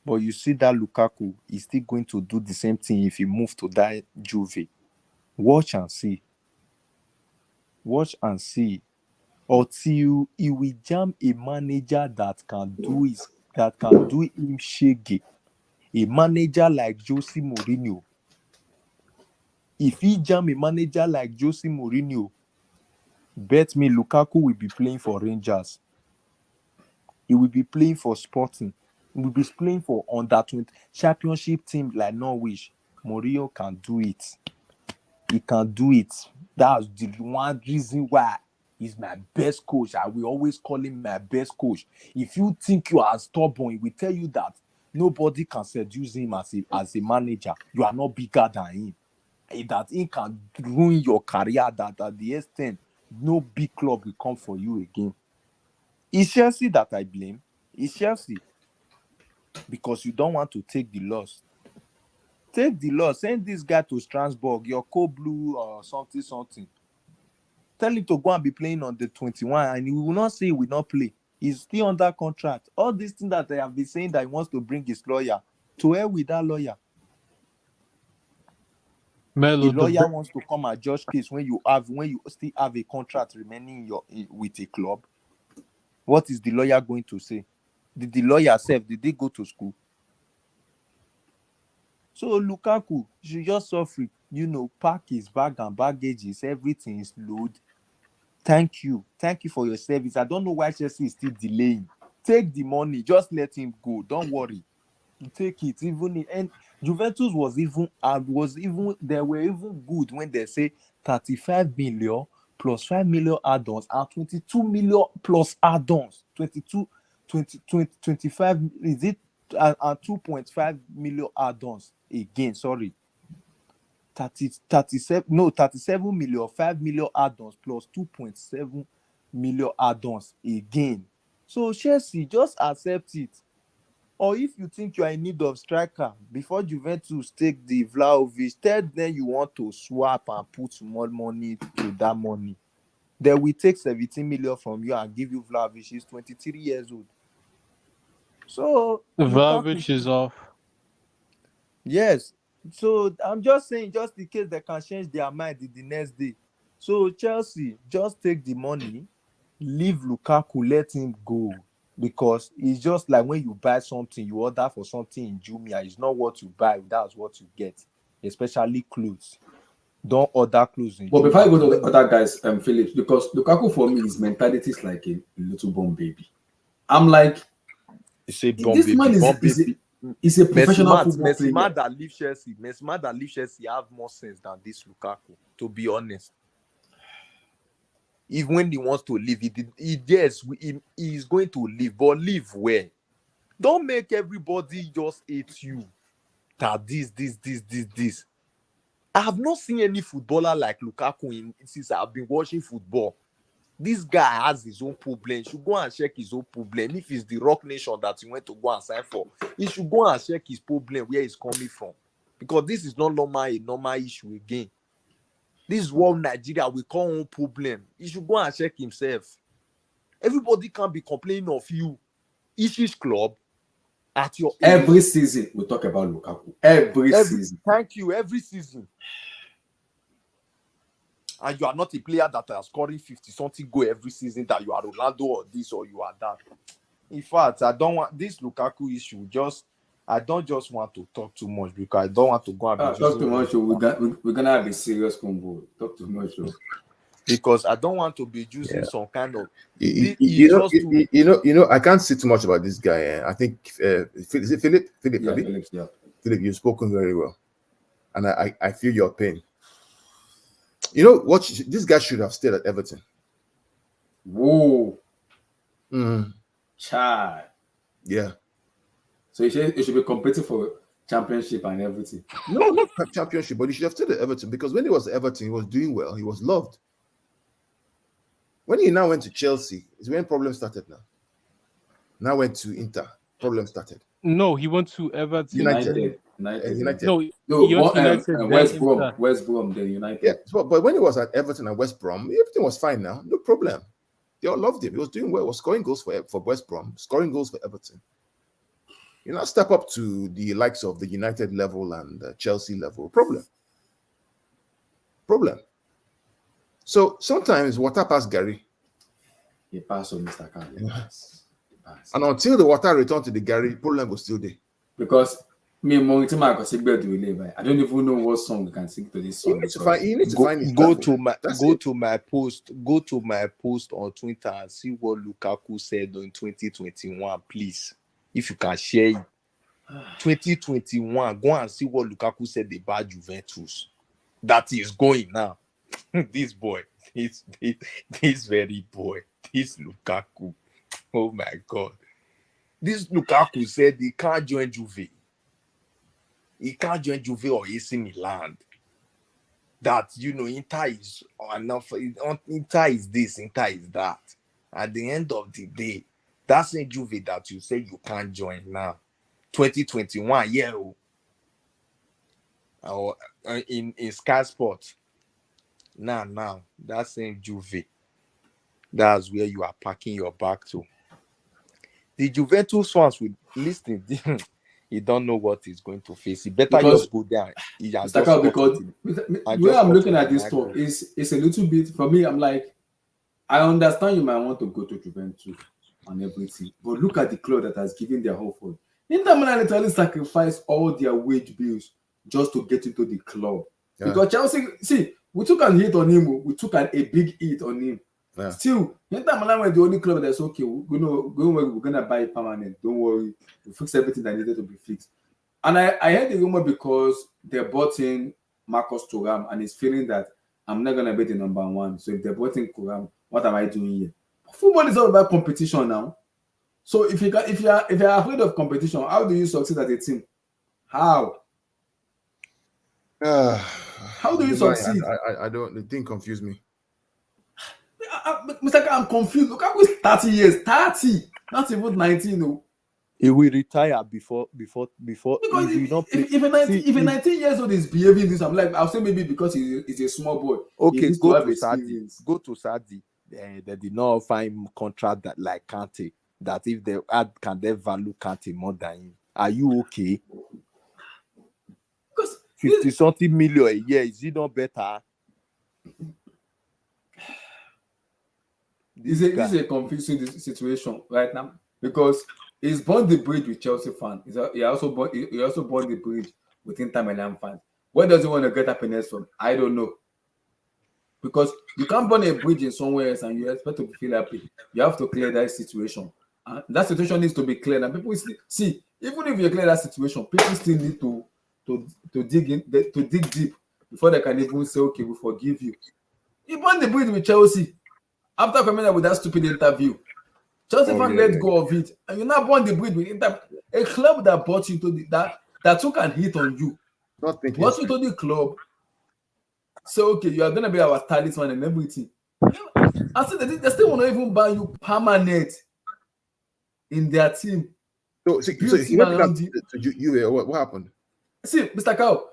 But you see that Lukaku is still going to do the same thing if he moves to that Juve. Watch and see. Watch and see. Until he will jam a manager that can do him shaggy. A manager like Jose Mourinho. If he jam a manager like Jose Mourinho, bet me Lukaku will be playing for Rangers. He will be playing for Sporting. He will be playing for under 20 championship team like Norwich. Mourinho can do it. He can do it. That's the one reason why he's my best coach. I will always call him my best coach. If you think you are stubborn, he will tell you that nobody can seduce him as a manager. You are not bigger than him. That he can ruin your career, that at the extent, no big club will come for you again. It's Chelsea that I blame. It's Chelsea. Because you don't want to take the loss. Take the loss. Send this guy to Strasbourg, your co-blue or something. Tell him to go and be playing on the 21, and he will not say he will not play. He's still under contract. All these things that I have been saying that he wants to bring his lawyer, to hell with that lawyer. Melo, The lawyer wants to come and judge case when you still have a contract remaining with a club. What is the lawyer going to say? Did the lawyer self, did they go to school? So Lukaku should just suffer, pack his bag and baggages, everything is load. Thank you for your service. I don't know why Chelsea is still delaying. Take the money, just let him go. Don't worry, take it. And Juventus they were even good when they say 35 million plus 5 million add-ons and 22 million plus add-ons. 25 is it, and 2.5 million add-ons again. Sorry, 37 million, 5 million add-ons plus 2.7 million add-ons again. So Chelsea, just accept it. Or if you think you are in need of striker before Juventus take the Vlahovic, tell them you want to swap and put more money to that money. They will take 17 million from you and give you Vlahovic. He's 23 years old. So Vlahovic is off. Yes. So I'm just saying, just in case they can change their mind the next day. So Chelsea, just take the money, leave Lukaku, let him go. Because it's just like when you buy something, you order for something in Jumia, it's not what you buy, that's what you get. Especially clothes. Don't order clothes in But Jumia. before I go to the other guys, Phillips, because Lukaku for me, his mentality is like a little born baby. I'm like, It's a this man is a professional football player. Messi that leaves Chelsea have more sense than this Lukaku, to be honest. Even when he wants to leave, he is going to leave, but leave where? Don't make everybody just hate you. That this. I have not seen any footballer like Lukaku since I've been watching football. This guy has his own problem. He should go and check his own problem. If it's the Rock Nation that he went to go and sign for, he should go and check his problem, where he's coming from. Because this is not a normal issue again. This is what Nigeria we call own problem. He should go and check himself. Everybody can't be complaining of you. Each club at your every season we talk about Lukaku. Every season. Thank you. Every season. And you are not a player that are scoring 50-something goal every season, that you are Ronaldo or this or you are that. In fact, I don't want this Lukaku issue. I don't just want to talk too much because I don't want to go and talk too much. We're gonna have a serious combo. Talk too much. Because I don't want to be using some kind of. You know, I can't say too much about this guy. I think is it Philip? Philip, yeah. Philip, you've spoken very well, and I feel your pain. You know what? This guy should have stayed at Everton. Whoa. Mm. Chai. Yeah. So it should be competing for championship and everything. No, not championship, but he should have stayed at Everton, because when he was at Everton, he was doing well. He was loved. When he now went to Chelsea, is when problems started now. Now went to Inter, problems started. No, he went to Everton. United. No, West Brom, then United. Yeah, but when he was at Everton and West Brom, everything was fine now. No problem. They all loved him. He was doing well. He was scoring goals for West Brom, scoring goals for Everton. You know, step up to the likes of the United level and Chelsea level. Problem. So sometimes water pass Gary. He passed on Mr. Khan. And until the water returned to the Gary, problem was still there. Because me, I don't even know what song we can sing to this song. You need to find his go level. to my post on Twitter and see what Lukaku said in 2021, please. If you can share it. 2021, go and see what Lukaku said about Juventus. That is going now. This boy, this very boy, this Lukaku. Oh my God. This Lukaku said he can't join Juve. He can't join Juve or AC Milan. That, you know, Inter is enough. Inter is this, Inter is that. At the end of the day, that's in Juve that you say you can't join now. 2021, yeah. Or in Sky Sports. Now, that's in Juve. That's where you are parking your bag to. The Juventus fans will listen. He don't know what he's going to face. He better just go there. Because the way I'm looking at this talk is a little bit, for me, I'm like, I understand you might want to go to Juventus and everything, but look at the club that has given their whole for. Inter Milan literally sacrificed all their wage bills just to get into the club. Yeah. Because Chelsea, see, we took an hit on him. We took a big hit on him. Yeah. Still, Inter Milan were the only club that's okay. We're gonna buy it permanent. Don't worry, we fix everything that needed to be fixed. And I heard the rumor because they bought in Marcus Thuram and he's feeling that I'm not gonna be the number one. So if they bought in Thuram, what am I doing here? Football is all about competition now. So if you're afraid of competition, how do you succeed as a team? How? How do you succeed? I don't. The thing confused me. Mr. I'm confused. Look, I was 30 years. 30, not even 19. No. He will retire before. Because if a 19 years old is behaving this, I'm like, I'll say maybe because he's a small boy. Okay, go to Sadi. They did not find contract that like Kante. That if they add, can they value Kante more than him? Are you okay? Because 50-something million a year, is it not better? This is a confusing situation right now because he's burned the bridge with Chelsea fans. He also burned the bridge with Inter Milan fans. Where does he want to get happiness from? I don't know. Because you can't burn a bridge in somewhere else and you expect to feel happy. You have to clear that situation. And that situation needs to be cleared. And people see, even if you clear that situation, people still need to dig deep before they can even say, okay, we forgive you. He burned the bridge with Chelsea after coming up with that stupid interview. Chelsea fan let go of it, and you now burn the bridge with Inter. A club that brought you to that took an hit on you, brought you to the club. So okay, you are gonna be our talisman and everything. I said they still want to even buy you permanent in their team. So he went to you. What happened? See, Mr. Cow,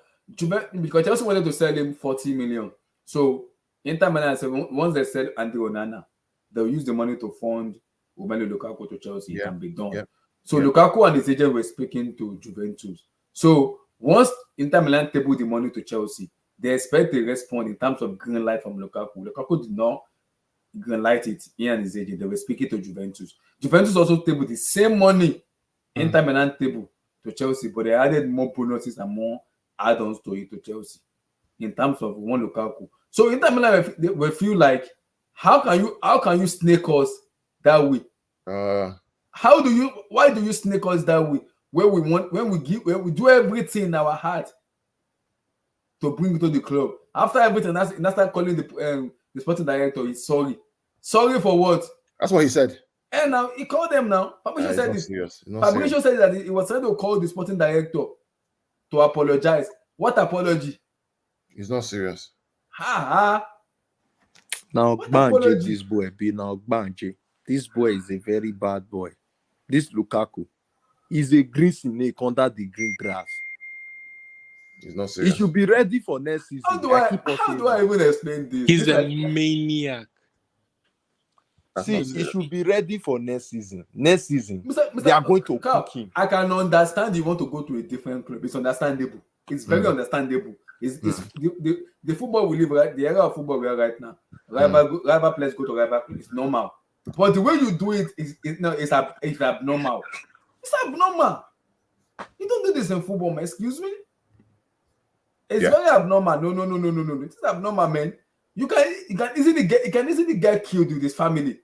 because Chelsea wanted to sell him 40 million. So Inter Milan said once they sell Andy Onana, they'll use the money to fund Romelu Lukaku to Chelsea. It can be done. Yeah. So Lukaku and his agent were speaking to Juvuntus. So once Inter Milan tabled the money to Chelsea, they expect a response in terms of green light from Lukaku. Lukaku did not green light it. He and his agent, they were speaking to Juvuntus. Juvuntus also tabled the same money Inter Milan table to Chelsea, but they added more bonuses and more add-ons to it to Chelsea in terms of one Lukaku. So Inter Milan will feel like, how can you snake us that way? Why do you snake us that way? When we do everything in our heart to bring it to the club. After everything, that's start calling the sporting director. He's sorry. Sorry for what? That's what he said. And now he called them now. Fabrizio said this. Fabrizio said that he was trying to call the sporting director to apologize. What apology? He's not serious. Now Banje, this boy be now Banje. This boy is a very bad boy. This Lukaku is a green snake under the green grass. He's not serious. He should be ready for next season. How do I even explain this? He's a maniac. See, he should be ready for next season. Next season, they are going to cook him. I can understand you want to go to a different club. It's understandable. It's very understandable. It's the football we live right, the era of football we are right now. Rival players go to rival players. It's normal. But the way you do it is abnormal. It's abnormal. You don't do this in football, man. Excuse me. It's very abnormal. No. It is abnormal, man. You can easily get killed with this family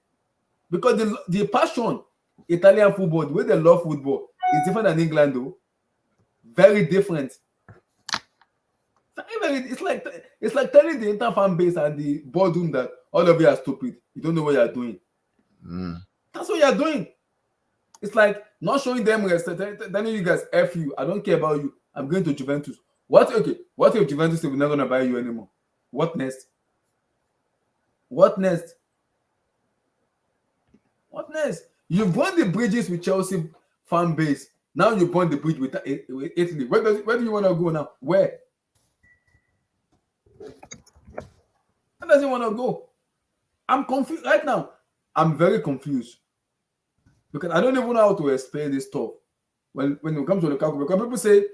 because the passion Italian football, the way they love football, is different than England, though. Very different. It's like telling the Inter fan base and the boardroom that all of you are stupid. You don't know what you are doing. That's what you are doing. It's like not showing them respect. Telling you guys, F you. I don't care about you. I'm going to Juventus. What if Juventus is not going to buy you anymore? What next? You burn the bridges with Chelsea fan base. Now you burn the bridge with Italy. Where do you want to go now? Where does he want to go? I'm confused right now. I'm very confused because I don't even know how to explain this stuff. When it comes to Lukaku, because people say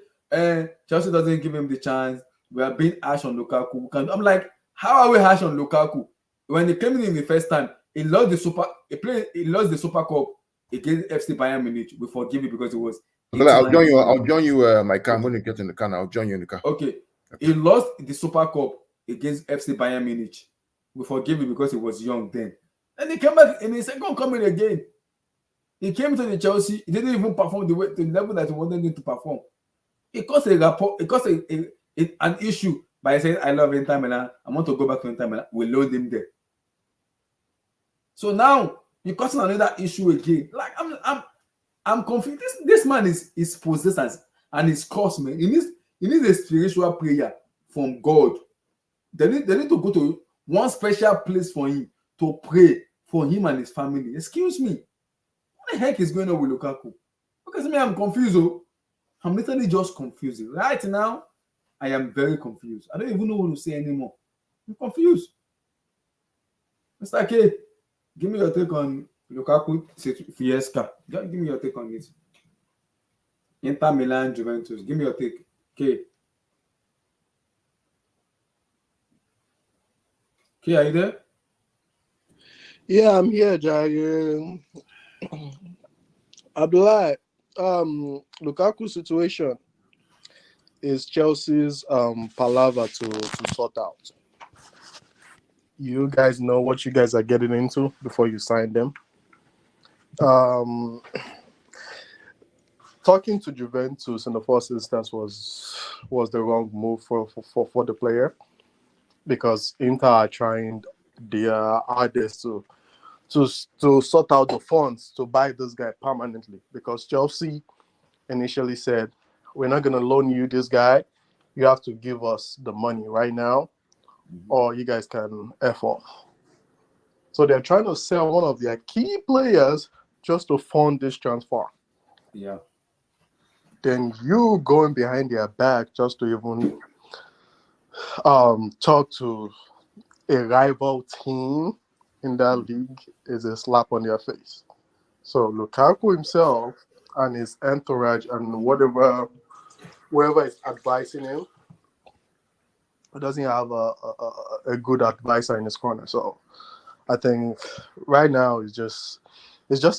Chelsea doesn't give him the chance. We are being harsh on Lukaku. I'm like, how are we harsh on Lukaku? When he came in the first time, he lost the Super Cup against FC Bayern Munich. We forgive it because it was. I'll join you. My car. I'm going to get in the car now. I'll join you in the car. Okay. He lost the Super Cup against FC Bayern Munich. We forgive it because he was young then. And he came back in his second coming again. He came to the Chelsea. He didn't even perform to the level that he wanted him to perform. It caused an issue by saying, "I love Inter Milan. I want to go back to Inter Milan." We load him there. So now you're causing another issue again. Like I'm confused. This man is possessed and is cursed, man. He needs a spiritual prayer from God. They need to go to one special place for him to pray for him and his family. Excuse me. What the heck is going on with Lukaku? Because I'm confused. I'm literally just confused. Right now, I am very confused. I don't even know what to say anymore. I'm confused. Mr. K, give me your take on Lukaku Fiesca. Just give me your take on it. Inter Milan, Juventus. Give me your take. K, are you there? Yeah, I'm here, Jai. Abdullah, Lukaku situation is Chelsea's palaver to sort out. You guys know what you guys are getting into before you sign them. Talking to Juventus in the first instance was the wrong move for the player, because Inter are trying their hardest to to sort out the funds to buy this guy permanently, because Chelsea initially said, we're not going to loan you this guy. You have to give us the money right now, or you guys can F off. So they're trying to sell one of their key players just to fund this transfer. Yeah. Then you going behind their back just to even talk to a rival team in that league is a slap on their face. So Lukaku himself and his entourage and whoever is advising him doesn't have a good advisor in his corner. So I think right now it's just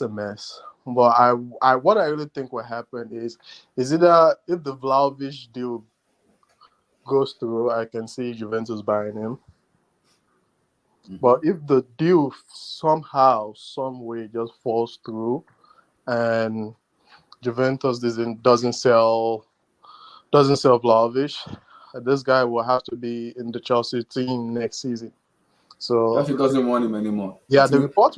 a mess. But what I really think will happen is either if the Vlahovic deal goes through, I can see Juventus buying him. But if the deal somehow, some way just falls through, and Juventus doesn't sell Vlahovic, this guy will have to be in the Chelsea team next season. So Chelsea doesn't want him anymore. Yeah, the report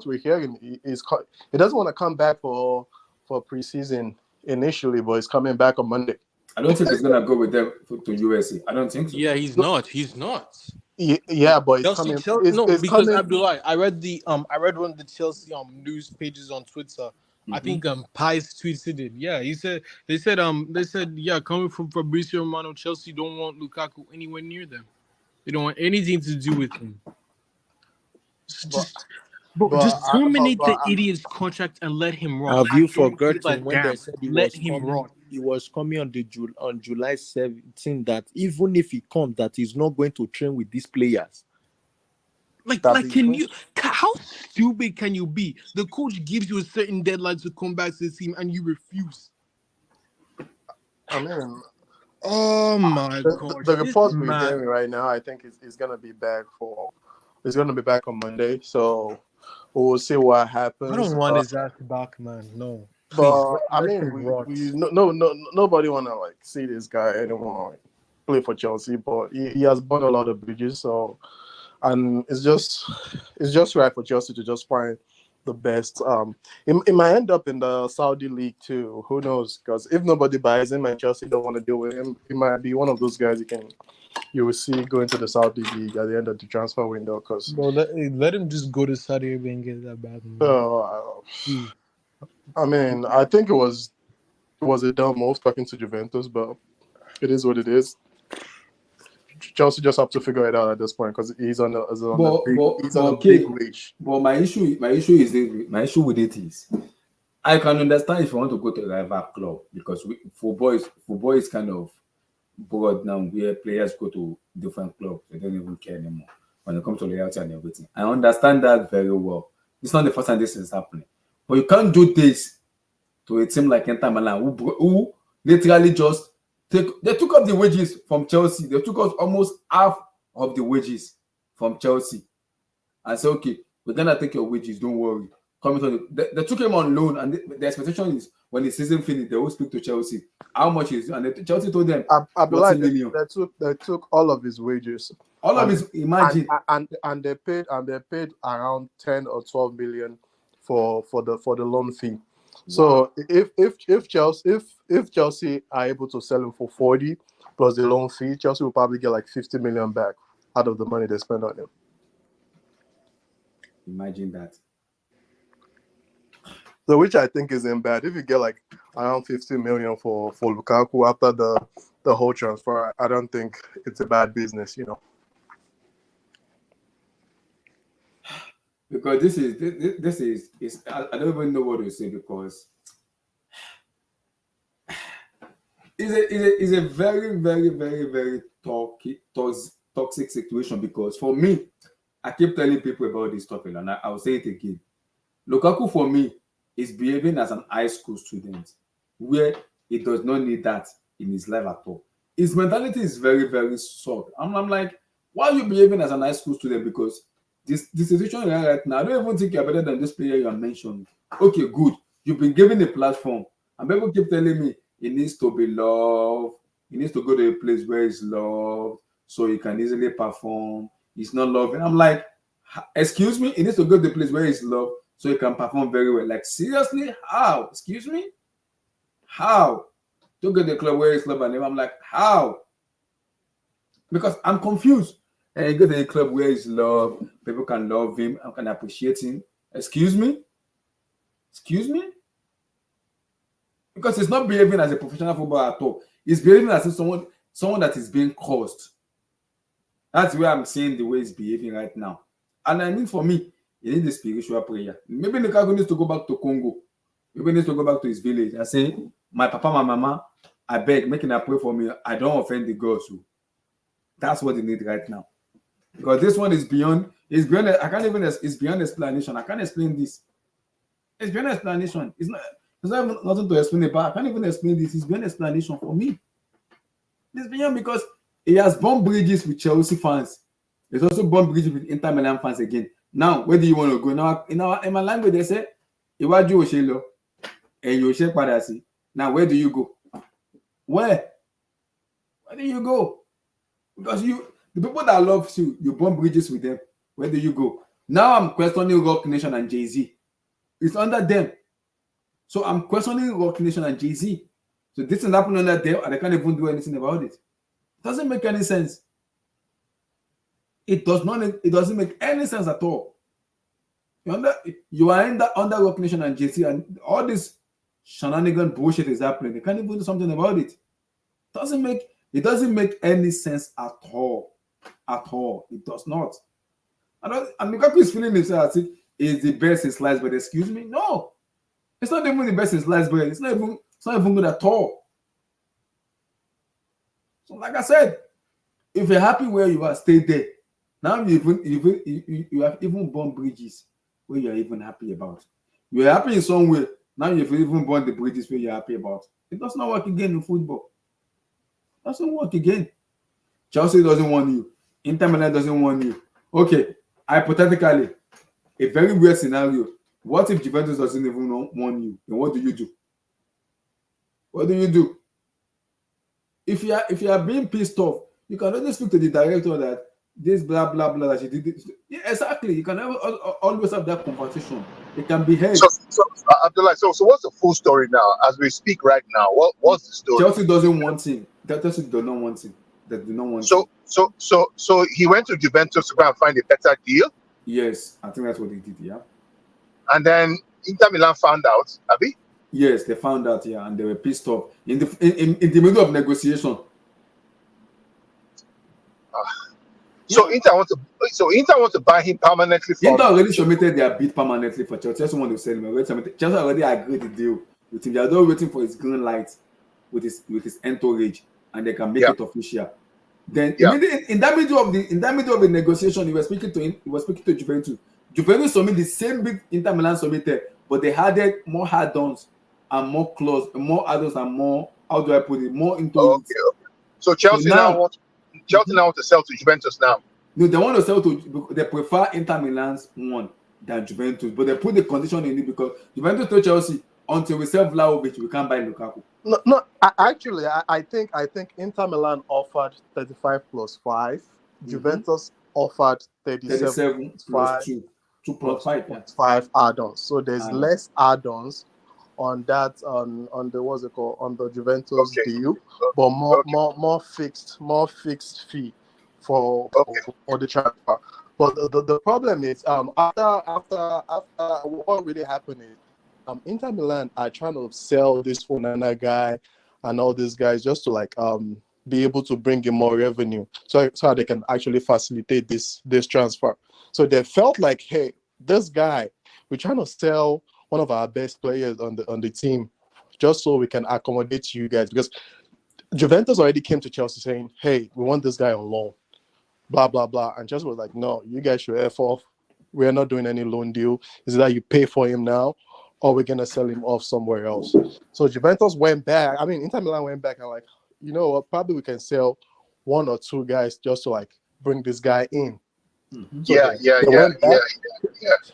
we're hearing is he doesn't want to come back for preseason initially, but he's coming back on Monday. I don't think he's gonna go with them to USA. I don't think so. Yeah, he's not. He's not. Yeah, but it's coming. It's because coming. Abdullah, I read one of the Chelsea news pages on Twitter. I think Pies tweeted it. Yeah, they said yeah, coming from Fabrizio Romano, Chelsea don't want Lukaku anywhere near them. They don't want anything to do with him. Just terminate the idiot's contract and let him run. Have you forgotten when they said run? He was coming on July 17th, that even if he comes, that he's not going to train with these players. How stupid can you be? The coach gives you a certain deadline to come back to the team and you refuse. I mean, oh my god! The reports we're hearing right now, I think is gonna be back on Monday. So we'll see what happens. I don't want his ass back, man. No. But I mean, nobody wanna see this guy anymore. Play for Chelsea, but he has burned a lot of bridges. So, and it's just right for Chelsea to just find the best. It might end up in the Saudi league too. Who knows? Because if nobody buys him and Chelsea don't want to deal with him, he might be one of those guys you will see going to the Saudi league at the end of the transfer window. Because let him just go to Saudi Arabia and get that bad. I mean, I think it was a dumb move talking to Juventus, but it is what it is. Chelsea just have to figure it out at this point because he's on a big leash. But my issue with it is, I can understand if you want to go to a rival club because football is kind of broad now where players go to different clubs. They don't even care anymore when it comes to loyalty and everything. I understand that very well. It's not the first time this is happening. But you can't do this to a team like Inter Milan who literally just they took up the wages from Chelsea. They took up almost half of the wages from Chelsea. And said, okay, we're going to take your wages, don't worry. They took him on loan, and the expectation is when the season finished, they will speak to Chelsea. How much is it? And Chelsea told them, they took all of his wages. All of his, imagine. And they paid around 10 or 12 million for the loan fee. So if Chelsea are able to sell him for 40 plus the loan fee, Chelsea will probably get like 50 million back out of the money they spent on him. Imagine that. So which I think isn't bad. If you get like around 50 million for Lukaku after the whole transfer, I don't think it's a bad business, Because this is I don't even know what to say because it's a very, very, very, very toxic situation. Because for me, I keep telling people about this topic, and I'll say it again. Lukaku for me is behaving as an high school student, where he does not need that in his life at all. His mentality is very, very soft. I'm like, why are you behaving as an high school student? Because the situation you're in right now, I don't even think you're better than this player you are mentioning. Okay, good. You've been given a platform. And people keep telling me he needs to be loved. He needs to go to a place where he's loved so he can easily perform. He's not loving. I'm like, Excuse me, he needs to go to the place where he's loved so he can perform very well. Like, seriously? How? Excuse me? How? To go to the club where he's loved and I'm like, how? Because I'm confused. And you go to the club where he's loved, people can love him and can appreciate him. Excuse me? Excuse me? Because he's not behaving as a professional footballer at all. He's behaving as if someone that is being caused. That's where I'm seeing the way he's behaving right now. And I mean, for me, he needs a spiritual prayer. Maybe Lukaku needs to go back to Congo. Maybe he needs to go back to his village and say, my papa, my mama, I beg, making a pray for me. I don't offend the gods. That's what he needs right now. Because this one is beyond, it's beyond explanation. I can't explain this. It's beyond explanation. It's not nothing to explain about. I can't even explain this. It's beyond explanation for me. It's beyond because he has burned bridges with Chelsea fans. He's also burned bridges with Inter Milan fans again. Now, where do you want to go? Now, in my language, they say, Iwaju Oshelo, and Yoshe Padasi. Now, where do you go? Where do you go? Because the people that love you, you burn bridges with them. Where do you go? Now I'm questioning Rock Nation and Jay-Z. It's under them. So I'm questioning Rock Nation and Jay-Z. So this is happening under them and I can't even do anything about it. It doesn't make any sense. It doesn't make any sense at all. You are under Rock Nation and Jay-Z and all this shenanigan bullshit is happening. They can't even do something about it. It doesn't make any sense at all. At all. It does not. And Lukaku is feeling himself as if he's the best in sliced bread. Excuse me? No. It's not even the best in sliced bread. It's not even good at all. So like I said, if you're happy where you are, stay there. Now you have even burned bridges where you're even happy about. You're happy in some way. Now you've even burned the bridges where you're happy about. It does not work again in football. It doesn't work again. Chelsea doesn't want you. Inter Milan doesn't want you. Okay, hypothetically, a very weird scenario. What if Juventus doesn't even want you? Then what do you do? What do you do? If you are being pissed off, you can only speak to the director that this blah blah blah that she did this. Yeah, exactly. You can always have that conversation. It can be heard. So Abdullah, so what's the full story now? As we speak right now, what's the story? Chelsea doesn't want him. Chelsea does not want him. They do not want him. So he went to Juventus to go and find a better deal. Yes, I think that's what he did. Yeah. And then Inter Milan found out, Abi? Yes, they found out. Yeah, and they were pissed off in the middle of negotiation. So Inter want to buy him permanently. Inter already submitted their bid permanently for Chelsea. Chelsea want to sell him. Chelsea already agreed the deal with him. They are not waiting for his green light with his entourage, and they can make it official. Then in that middle of the negotiation, he was speaking to Juventus. Juventus submitted the same bid Inter Milan submitted, but they added more add-ons and more clauses, more add-ons and more. How do I put it? More into it. Okay. So Chelsea now want to sell to Juventus now. No, they want to sell to. They prefer Inter Milan's one than Juventus, but they put the condition in it because Juventus told Chelsea, until we sell Vlahovic, we can't buy Lukaku. No. I think Inter Milan offered 35 plus 5. Juventus offered 37 plus 2 plus 5. Yeah. 5 add-ons. So there's less add-ons on that on the what's it called on the Juventus deal, but more fixed fee for the transfer. But the problem is after what really happened is Inter Milan are trying to sell this Onana guy and all these guys just to be able to bring in more revenue, so they can actually facilitate this transfer. So they felt like, hey, this guy, we're trying to sell one of our best players on the team, just so we can accommodate you guys, because Juventus already came to Chelsea saying, hey, we want this guy on loan, blah blah blah, and Chelsea was like, no, you guys should F off. We're not doing any loan deal. Is that you pay for him now, or we're gonna sell him off somewhere else? So Juventus went back. I mean, Inter Milan went back and you know what? Probably we can sell 1 or 2 guys just to bring this guy in. Mm-hmm.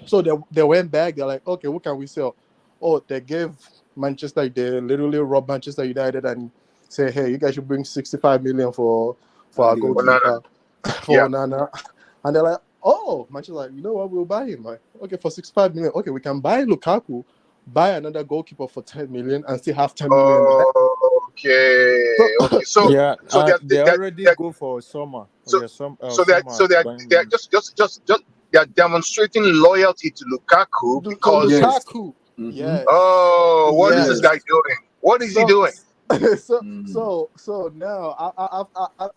So So they went back. They're like, okay, what can we sell? Oh, they gave Manchester. They literally robbed Manchester United and say, hey, you guys should bring 65 million for our goalkeeper, for Onana. And they're like, oh, Manchester like, you know what, we'll buy him. Like, okay, for 65 million. Okay, we can buy Lukaku, buy another goalkeeper for 10 million, and still have 10 million there. Okay. So Yeah, they they're, already they're, go for summer. so Yeah, so they're summer so at they're Bayern they're Munich. just they're demonstrating loyalty to Lukaku because Yes. Lukaku. Mhm. Yes. oh, what is this Yes. guy doing? What is he doing? So now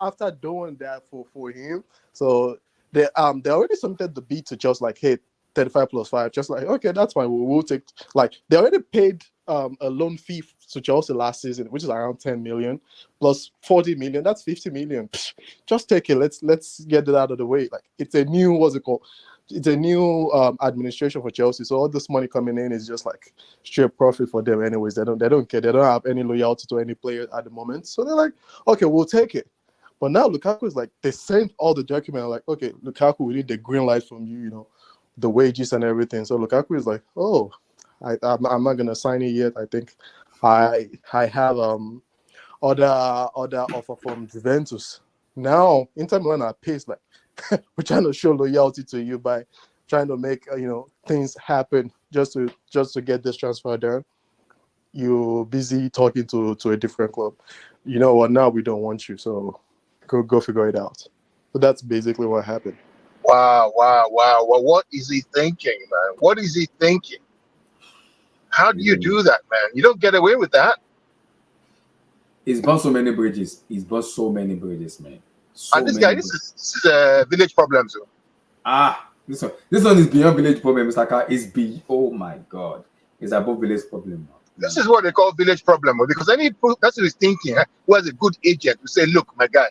after doing that for him, so they already submitted the bid to just like, hey, 35 plus 5, just like, okay, that's fine, we'll take, like, they already paid a loan fee to Chelsea last season, which is around 10 million plus 40 million, that's 50 million. Psh, just take it, let's get it out of the way. Like, it's a new, what's it called, it's a new administration for Chelsea, so all this money coming in is just like straight profit for them anyways. They don't care, they don't have any loyalty to any player at the moment, so they're like, okay, we'll take it. But now Lukaku is like, they sent all the documents, like, okay, Lukaku, we need the green light from you, you know, the wages and everything. So Lukaku is like, oh, I'm not gonna sign it yet. I think I have other offer from Juventus. Now Inter Milan are pissed, like, we're trying to show loyalty to you by trying to make things happen just to get this transfer done. You're busy talking to a different club. You know what? Now we don't want you, so go figure it out. So that's basically what happened. Wow. Well, what is he thinking, man? What is he thinking? How do you do that, man? You don't get away with that. He's burnt so many bridges. He's burnt so many bridges, man. And this guy, this is a village problem, so. This one is beyond village problem, Mr. Carr. Oh my God, it's above village problem now. This is what they call village problem, because any person who is thinking, who has a good agent, will say, look, my guy,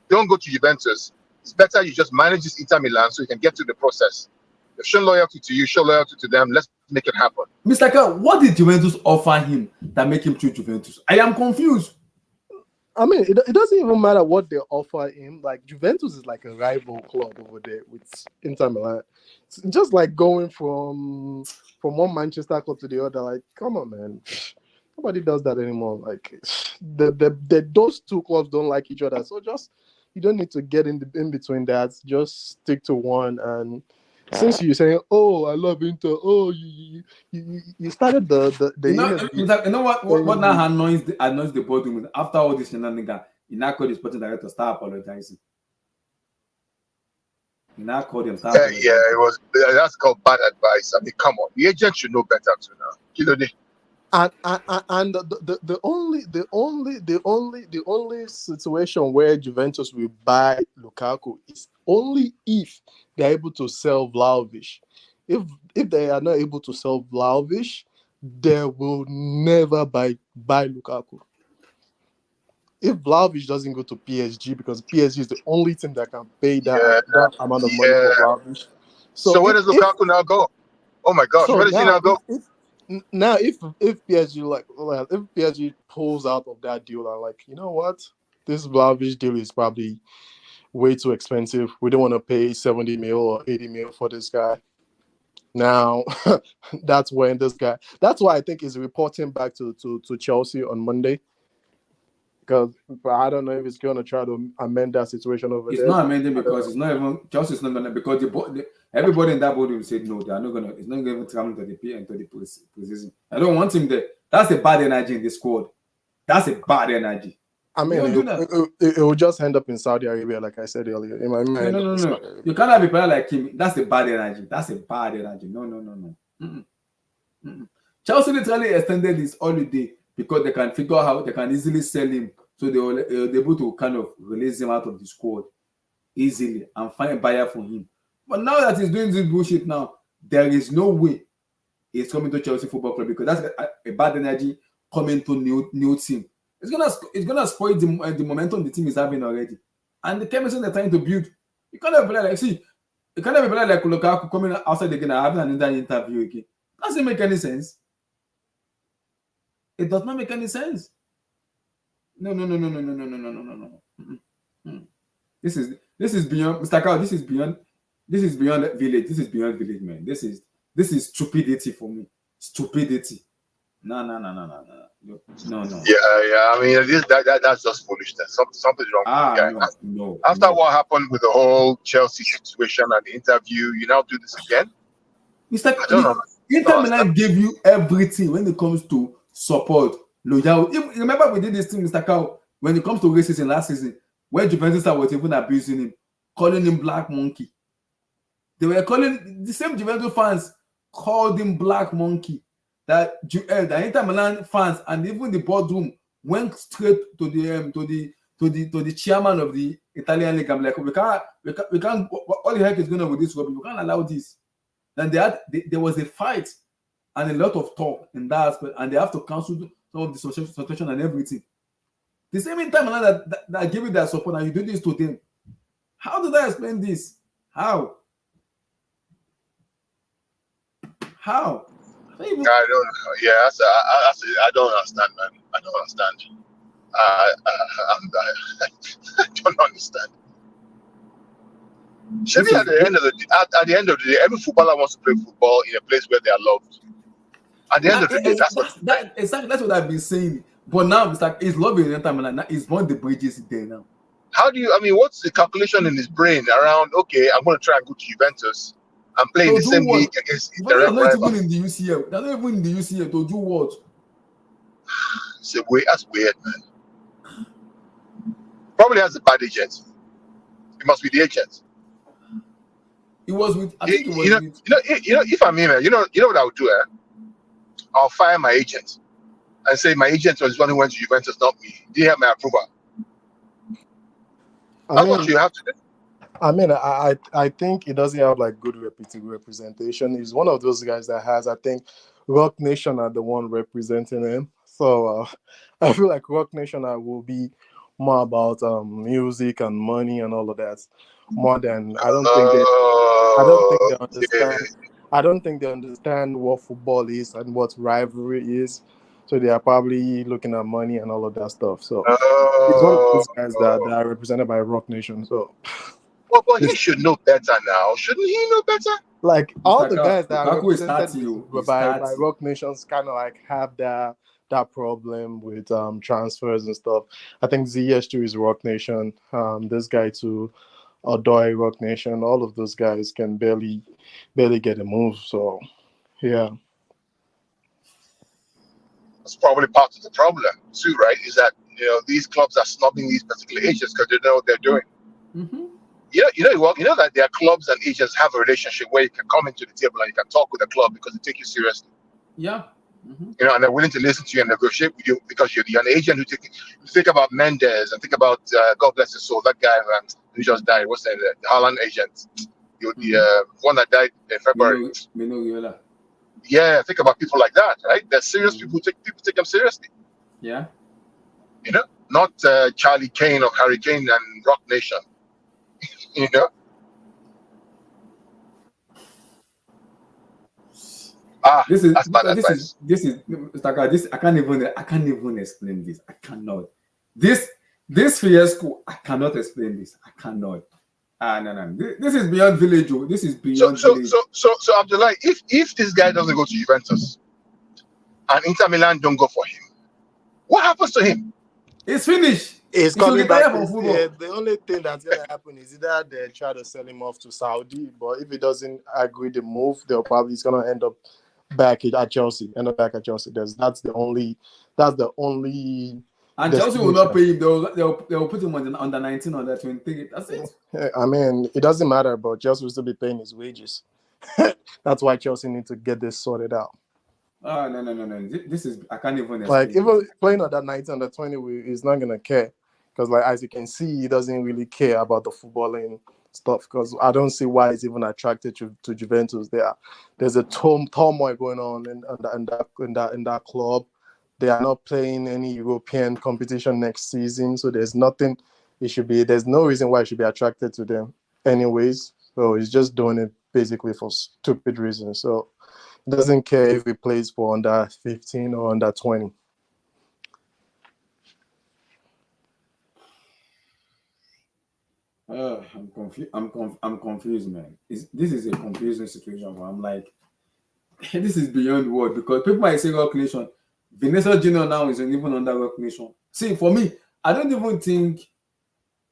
don't go to Juventus. It's better you just manage this Inter Milan so you can get through the process. They've shown loyalty to you, show loyalty to them. Let's make it happen. Mr. Carr, what did Juventus offer him that make him choose Juventus? I am confused. I mean, it doesn't even matter what they offer him. Like, Juventus is like a rival club over there with Inter Milan. It's just like going from one Manchester club to the other. Like, come on, man. Nobody does that anymore. Like, those two clubs don't like each other. So just, you don't need to get in between that. Just stick to one. And since you're saying, oh, I love Inter, oh, you started the you know what now annoys the boardroom after all this shenanigans, you now call the sporting director, start apologizing. You now call them, start apologizing. That's called bad advice. I mean, come on, the agent should know better too now. You know, and the only situation where Juventus will buy Lukaku is only if they're able to sell Vlahovic. If they are not able to sell Vlahovic, they will never buy Lukaku. If Vlahovic doesn't go to PSG, because PSG is the only team that can pay that amount of money for Vlahovic. So where does Lukaku now go? Oh my gosh, where does he now go? If PSG if PSG pulls out of that deal and like, you know what, this Vlahovic deal is probably way too expensive. We don't want to pay 70 mil or 80 mil for this guy. Now, that's why I think he's reporting back to Chelsea on Monday. Because I don't know if it's going to try to amend that situation over there. It's not amending because it's not even Chelsea's not gonna, because everybody in that boardroom said no, they are not gonna. It's not going to come to the P and to the position. I don't want him there. That's a bad energy in the squad. That's a bad energy. I mean, it will just end up in Saudi Arabia, like I said earlier. In my mind, no. You can't have a player like him. That's a bad energy. No. Chelsea literally extended his holiday because they can figure out how they can easily sell him. So they're able to kind of release him out of the squad easily and find a buyer for him. But now that he's doing this bullshit now, there is no way he's coming to Chelsea Football Club, because that's a bad energy coming to new team. It's gonna spoil the momentum the team is having already, and the chemistry they're trying to build. You can't have a player like Lukaku coming outside again and having another interview again. Doesn't make any sense. It does not make any sense. No. This is beyond, Mr. Carl. This is beyond village. This is beyond village, man. This is stupidity for me. Stupidity. No. No. Yeah. I mean, that's just foolishness. Something's wrong with the guy. No. After what happened with the whole Chelsea situation and the interview, you now do this again? Mr. I don't know. Inter Milan gave you everything when it comes to support, loyalty. Remember we did this thing, Mr. Cow, when it comes to racism last season, when Juventus was even abusing him, calling him Black Monkey. They were calling the same Juventus fans called him Black Monkey. That the Inter Milan fans and even the boardroom went straight to the chairman of the Italian league. I'm like, we can't. What the heck is going on with this rubbish? We can't allow this. And there was a fight and a lot of talk in that aspect, and they have to cancel some of the situation and everything. The same Inter Milan that gave you their support, and you do this to them. How did I explain this? How? I don't know. Yeah, I don't understand, man. I don't understand. I don't understand. Maybe at the end of the day, every footballer wants to play football in a place where they are loved. At the end of the day, that's what I've been saying. But now it's like it's loving Inter Milan. Now it's one of the bridges there now. How do you? I mean, what's the calculation in his brain around? Okay, I'm going to try and go to Juventus. I'm playing the same league against direct rivals. They're not even in the UCL. They're not even in the UCL to do what? That's weird, man. Probably has a bad agent. It must be the agent. It was with. I think it was with. If I'm him, you know what I would do? I'll fire my agent and say my agent was the one who went to Juventus, not me. Did he have my approval? That's what you have to do. I mean, I think he doesn't have like good representation. He's one of those guys that has, I think, Rock Nation are the one representing him. So I feel like Rock Nation will be more about music and money and all of that, more than I don't think they understand what football is and what rivalry is. So they are probably looking at money and all of that stuff. So it's one of those guys that are represented by Rock Nation. So. Well, but he should know better now. Shouldn't he know better? Like all the guys that are represented by Rock Nations kind of like have that problem with transfers and stuff. I think ZS2 is Rock Nation. This guy too, Odoi Rock Nation. All of those guys can barely get a move. So, yeah. That's probably part of the problem too, right? Is that these clubs are snubbing these particular agents because they know what they're doing. Mm-hmm. You know that there are clubs and agents have a relationship where you can come into the table and you can talk with the club because they take you seriously. Yeah. Mm-hmm. And they're willing to listen to you and negotiate with you because you're an agent who think about Mendes and think about God bless his soul, that guy who just died. What's that? The Haaland agent, the one that died in February. Yeah, think about people like that, right? They're serious people. People take them seriously. Yeah. Not Charlie Kane or Harry Kane and Rock Nation. This is I can't even explain this. I cannot. This fiasco, I cannot explain this. I cannot. No. This is beyond village. This is beyond village. So Abdullah, if this guy doesn't go to Juventus and Inter Milan don't go for him, what happens to him? It's finished. He's coming back. The only thing that's going to happen is either they try to sell him off to Saudi, but if he doesn't agree to move, he's going to end up back at Chelsea. That's the only. And Chelsea will not pay him. They'll put him on the 19 or the 20. That's it. I mean, it doesn't matter, but Chelsea will still be paying his wages. That's why Chelsea need to get this sorted out. No. This is I can't even like even playing on that 19 under 20, he's not gonna care because, like, as you can see, he doesn't really care about the footballing stuff. Because I don't see why he's even attracted to Juventus. There's a turmoil going on in that club. They are not playing any European competition next season, so there's nothing. There's no reason why he should be attracted to them, anyways. So he's just doing it basically for stupid reasons. So. Doesn't care if he plays for under 15 or under 20. I'm confused. I'm confused, man. This is a confusing situation where I'm like, this is beyond word because people might say Rock Nation. Vinicius Junior now is even under Rock Nation. See, for me, I don't even think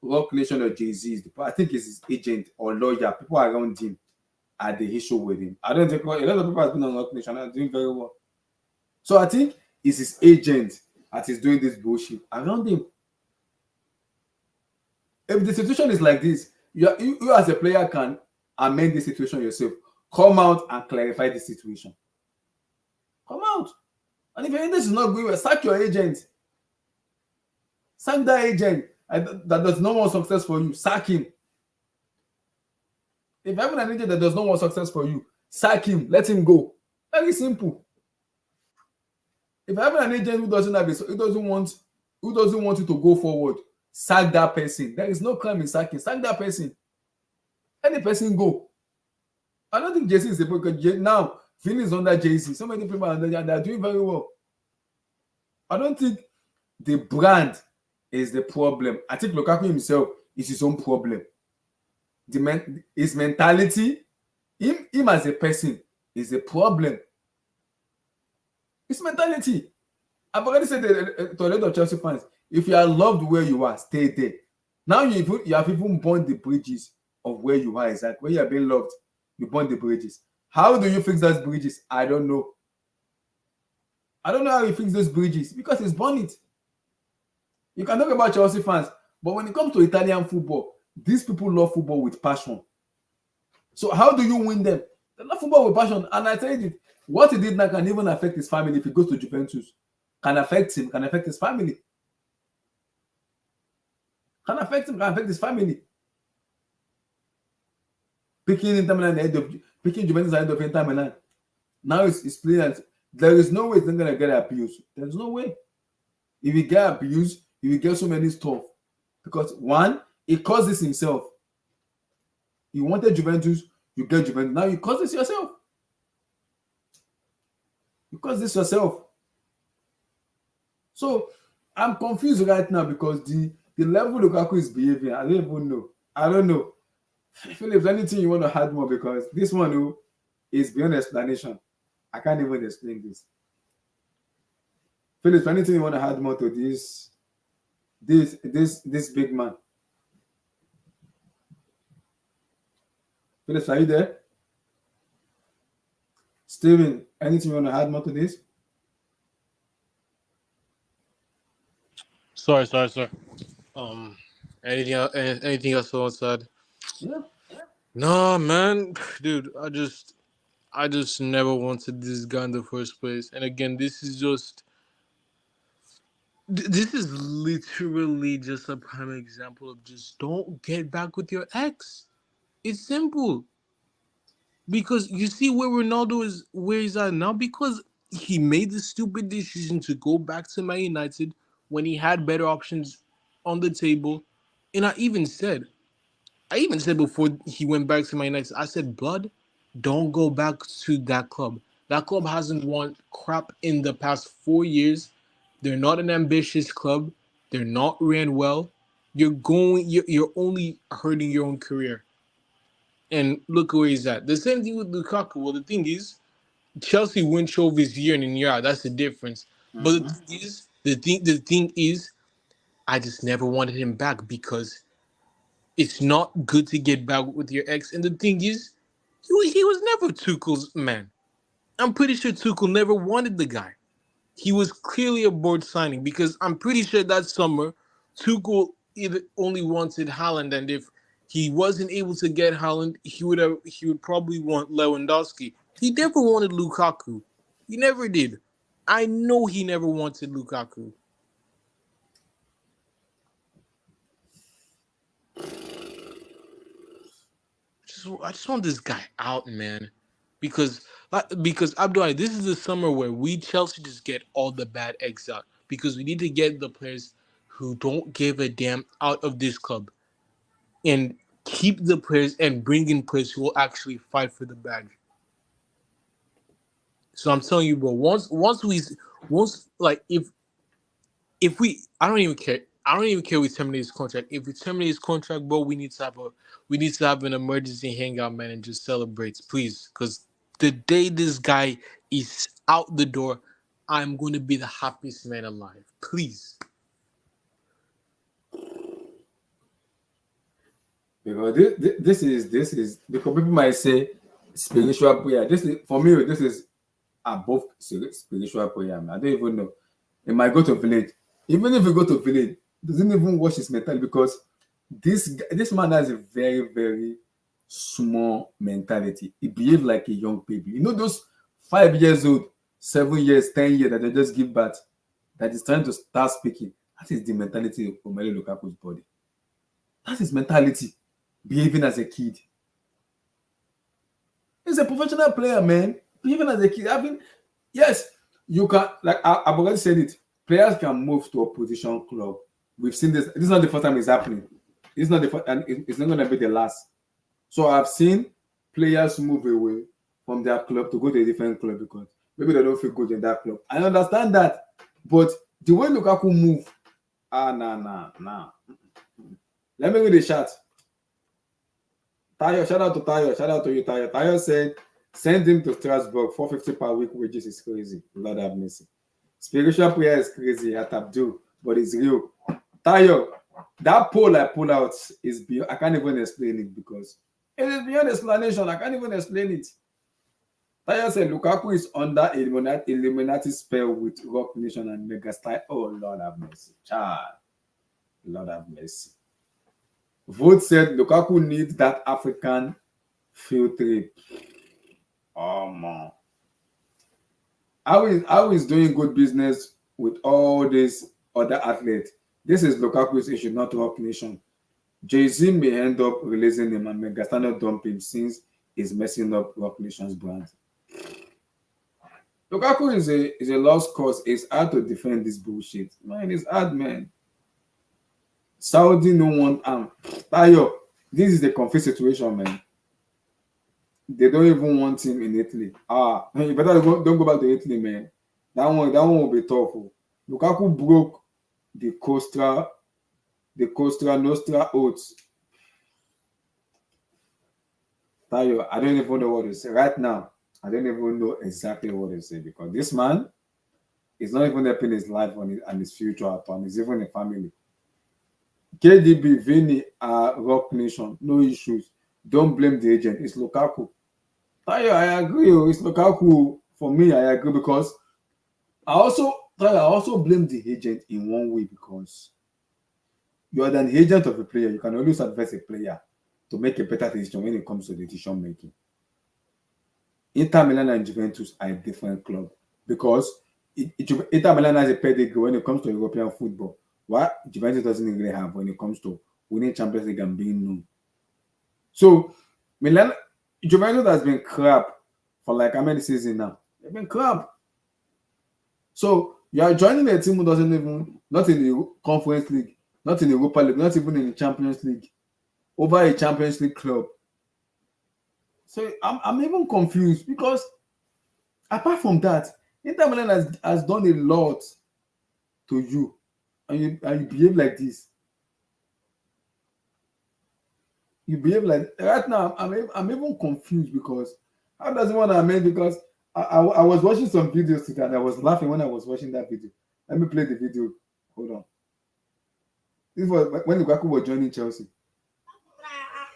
Rock Nation or Jay-Z is I think it's his agent or lawyer, people around him are the issue with him. I don't think a lot of people have been on Rock Nation and are doing very well. So I think it's his agent that is doing this bullshit around him. If the situation is like this, you as a player can amend the situation yourself. Come out and clarify the situation. Come out. And if this is not going well, sack your agent. Sack that agent that does not want success for you. Sack him. If you have an agent that does not want success for you, sack him. Let him go. Very simple. If you have an agent who doesn't want you to go forward, sack that person. There is no crime in sacking. Sack that person. Let the person go. I don't think JC is the because now Vin is under JC. So many people are under there and they're doing very well. I don't think the brand is the problem. I think Lukaku himself is his own problem. His mentality, him as a person is the problem. His mentality. I've already said to a lot of Chelsea fans, if you are loved where you are, stay there. Now you have even burned the bridges of where you are. Exactly. Where you are being loved, you burn the bridges. How do you fix those bridges? I don't know. I don't know how you fix those bridges because it's burn it. You can talk about Chelsea fans, but when it comes to Italian football, these people love football with passion. So how do you win them? They love football with passion. And I tell you, what he did now can even affect his family if he goes to Juvuntus. Can affect him, can affect his family. Can affect him, can affect his family. Picking Juventus ahead of Inter Milan. Now it's playing and there is no way he's not going to get abused. There's no way. If he get abused, he will get so many stuff. Because one, he caused this himself. You wanted Juventus, you get Juventus. Now you cause this yourself. You cause this yourself. So I'm confused right now because the level Lukaku is behaving, I don't even know. I don't know. Philip, anything you want to add more because this one is beyond explanation. I can't even explain this. Philip, anything you want to add more to this big man? Philip, are you there? Steven, anything you want to add more to this? Sorry. Anything else on side? Yeah. No, man, dude. I just never wanted this guy in the first place. And again, this is literally just a prime example of just don't get back with your ex. It's simple. Because you see where he's at now because he made the stupid decision to go back to Man United when he had better options on the table. And I even said before he went back to Man United, I said, "Blood, don't go back to that club. That club hasn't won crap in the past 4 years. They're not an ambitious club. They're not ran well. You're only hurting your own career." And look where he's at. The same thing with Lukaku. Well, the thing is, Chelsea win trophies year in and year out. That's the difference. Mm-hmm. But the thing is, I just never wanted him back because it's not good to get back with your ex. And the thing is, he was never Tuchel's man. I'm pretty sure Tuchel never wanted the guy. He was clearly a board signing because I'm pretty sure that summer, Tuchel either only wanted Haaland, and if he wasn't able to get Haaland, he would probably want Lewandowski. He never wanted Lukaku. He never did. I know he never wanted Lukaku. I just want this guy out, man. Because Abdul, this is the summer where we Chelsea just get all the bad eggs out. Because we need to get the players who don't give a damn out of this club. And keep the players and bring in players who will actually fight for the bag. So I'm telling you, bro, if we I don't even care. I don't even care we terminate his contract. If we terminate his contract, bro, we need to have an emergency hangout, man, and just celebrate, please. Because the day this guy is out the door, I'm going to be the happiest man alive. Please. Because this is because people might say spiritual prayer. This is for me. This is above spiritual prayer. Man. I don't even know. It might go to village. Even if you go to village, doesn't even watch his mentality because this man has a very very small mentality. He behaves like a young baby. You know those 5 years old, 7 years, 10 years that they just give birth, that is trying to start speaking. That is the mentality of Romelu Lukaku's body. That's his mentality, behaving as a kid. He's a professional player, man. Behaving as a kid. Yes, you can, like I've already said it, players can move to opposition club. We've seen this. This is not the first time it's happening. It's not the first, and it's not going to be the last. So I've seen players move away from their club to go to a different club because maybe they don't feel good in that club. I understand that, but the way Lukaku move, nah. Let me read the chat. Tayo, shout out to Tayo. Shout out to you, Tayo. Tayo said, send him to Strasbourg. 450 per week wages is crazy. Lord have mercy. Spiritual prayer is crazy at Abdul, but it's real. Tayo, that poll I pull out is beyond, I can't even explain it because it is beyond explanation. I can't even explain it. Tayo said Lukaku is under Illuminati spell with Rock Nation and Mega Style. Oh, Lord have mercy. Child. Lord have mercy. Vote said Lukaku needs that African field trip. Oh, man. How is doing good business with all these other athletes? This is Lukaku's issue, not Rock Nation. Jay-Z may end up releasing him and Megastano dump him since he's messing up Rock Nation's brand. Lukaku is a lost cause. It's hard to defend this bullshit. Man, it's hard, man. Saudi no want Tayo, this is the confused situation, man. They don't even want him in Italy. You better don't go back to Italy, man. That one will be tough. Lukaku broke the Costa Nostra oath. Tayo, I don't even know what to say. Right now, I don't even know exactly what to say because this man is not even helping his life and his future upon. He's even a family. KDB, Vini, Rock Nation, no issues. Don't blame the agent. It's Lukaku. Tayo, I agree. It's Lukaku. For me, I agree because I also blame the agent in one way because you are an agent of a player. You can always advise a player to make a better decision when it comes to decision making. Inter Milan and Juventus are a different club because Inter Milan has a pedigree when it comes to European football. What Juventus doesn't really have when it comes to winning Champions League and being known. So Juventus has been crap for like how many seasons now? They've been crap. So you are joining a team who doesn't even, not in the Conference League, not in the Europa League, not even in the Champions League, over a Champions League club. So I'm even confused because apart from that, Inter Milan has done a lot to you. And you behave like this. You behave like right now. I'm even confused because how does it want to amend? Because I was watching some videos today and I was laughing when I was watching that video. Let me play the video. Hold on. This was when Lukaku was joining Chelsea.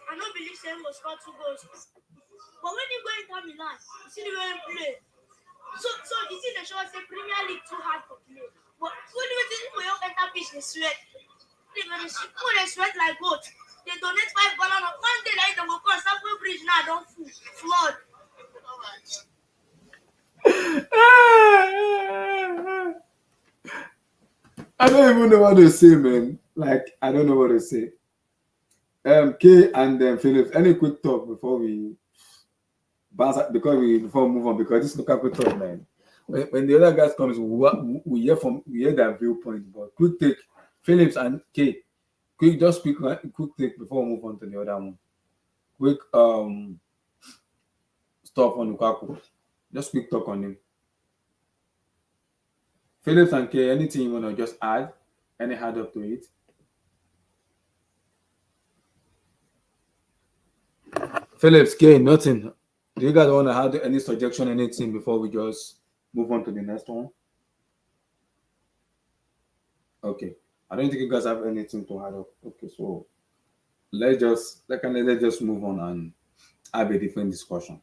I don't believe Sam will score 2 goals. But when you go into Milan, you see the way he play. So you see the show say Premier League too hard to play. But when you see for your enter pitch, they sweat. They sweat like goat. They donate $5 one day like they will come Stamford Bridge now don't flood. I don't even know what to say, man. Like I don't know what to say. K and Phillips, any quick talk before we bounce before we move on because this Lukaku talk, man. When the other guys comes, we hear their viewpoint. But quick take, Phillips and K. Quick take before we move on to the other one. Quick stuff on Lukaku. Just quick talk on him. Phillips and K, anything you wanna just add? Any add up to it? Phillips, K, nothing. Do you guys want to add any suggestion, anything before we just move on to the next one? Okay. I don't think you guys have anything to add up. Okay, so let's just move on and have a different discussion.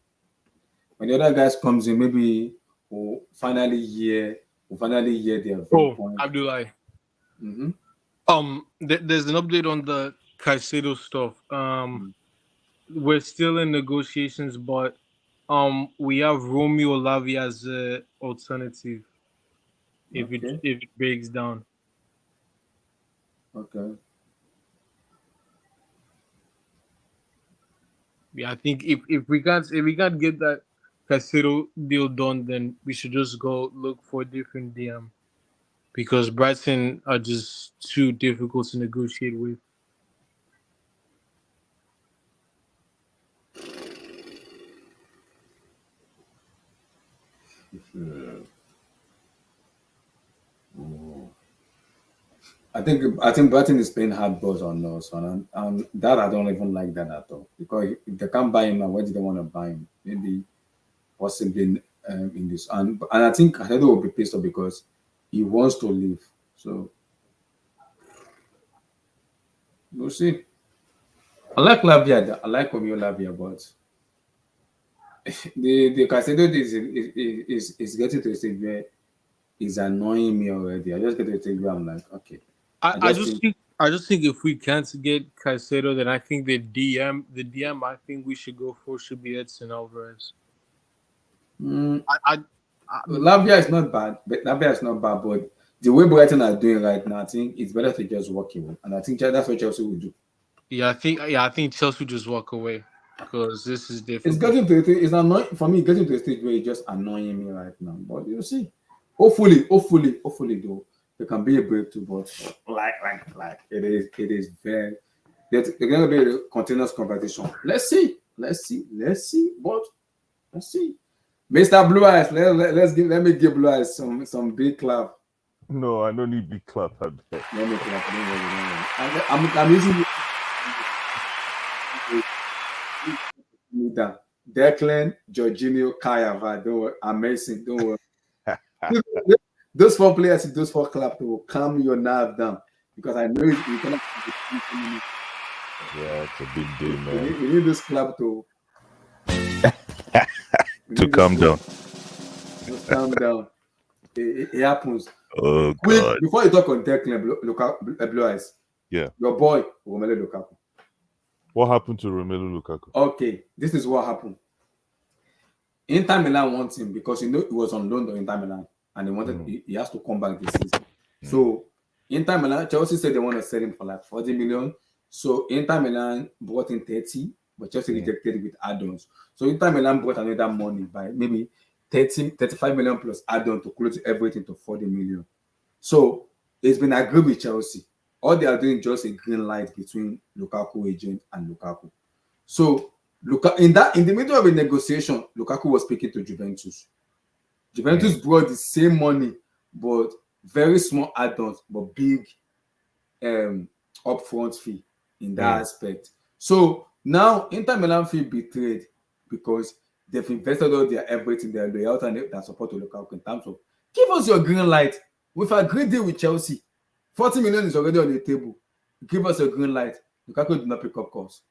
When the other guys comes in, maybe we'll finally hear their Oh, viewpoint. Abdullah. Mm-hmm. There's an update on the Caicedo stuff. We're still in negotiations, but we have Romeo Lavia as an alternative if it Okay. if it breaks down. Okay. Yeah, I think if we can't get that Caicedo deal done, then we should just go look for a different DM because Brighton are just too difficult to negotiate with. I think Brighton is playing hard balls on us, and that I don't even like that at all. Because if they can't buy him now, why do they want to buy him? Maybe possibly in this, and I think Caicedo will be pissed off because he wants to leave. So we'll see. I like Lavia. I like Romeo Lavia, but the Caicedo is getting to a stage where it's annoying me already. I just get to a stage where I'm like, okay, I, I I just just think think I just think if we can't get Caicedo, then I think the DM I think we should go for should be Edson Alvarez. mm, I Lavia is not bad, but the way Brighton are doing right now, I think it's better to just walk away, and I think that's what Chelsea will do. I think Chelsea just walk away because this is It's difficult. getting to a stage, it's annoying for me. Getting to a stage where it's just annoying me right now. But you see, hopefully, though, there can be a breakthrough. But like it is very. There's going to be a continuous competition. Let's see. But let's see. Mr. Blue Eyes, let me give Blue Eyes some big clap. No, I don't need big clap. I beg. Let me clap. Don't worry. I'm using that. Declan, Jorginho, Kaya, don't worry. Amazing. Don't worry. Those four players, those four clap will calm your nerve down because I know you cannot. Yeah, it's a big day, We man. need this clap to we To need calm this down. to calm down. It happens. Oh Quick, God. before you talk on Declan, Blue Eyes, Yeah. your boy, Romelu Lukaku. What happened to Romelu Lukaku? Okay, this is what happened. Inter Milan wants him because he was on loan to Inter Milan and he wanted he has to come back this season. So Inter Milan, Chelsea said they want to sell him for like 40 million. So Inter Milan brought in 30, but Chelsea rejected it with add-ons. So Inter Milan brought another money by maybe 35 million plus add-on to close everything to 40 million. So it's been agreed with Chelsea. All they are doing is just a green light between Lukaku agent and Lukaku. So in the middle of a negotiation, Lukaku was speaking to Juventus. Juventus brought the same money, but very small add-ons, but big upfront fee in that aspect. So now Inter Milan feel betrayed because they've invested all their everything, their loyalty and their support to Lukaku in terms of give us your green light. We've agreed deal with Chelsea. 40 million is already on the table. Give us a green light. Lukaku did not pick up calls.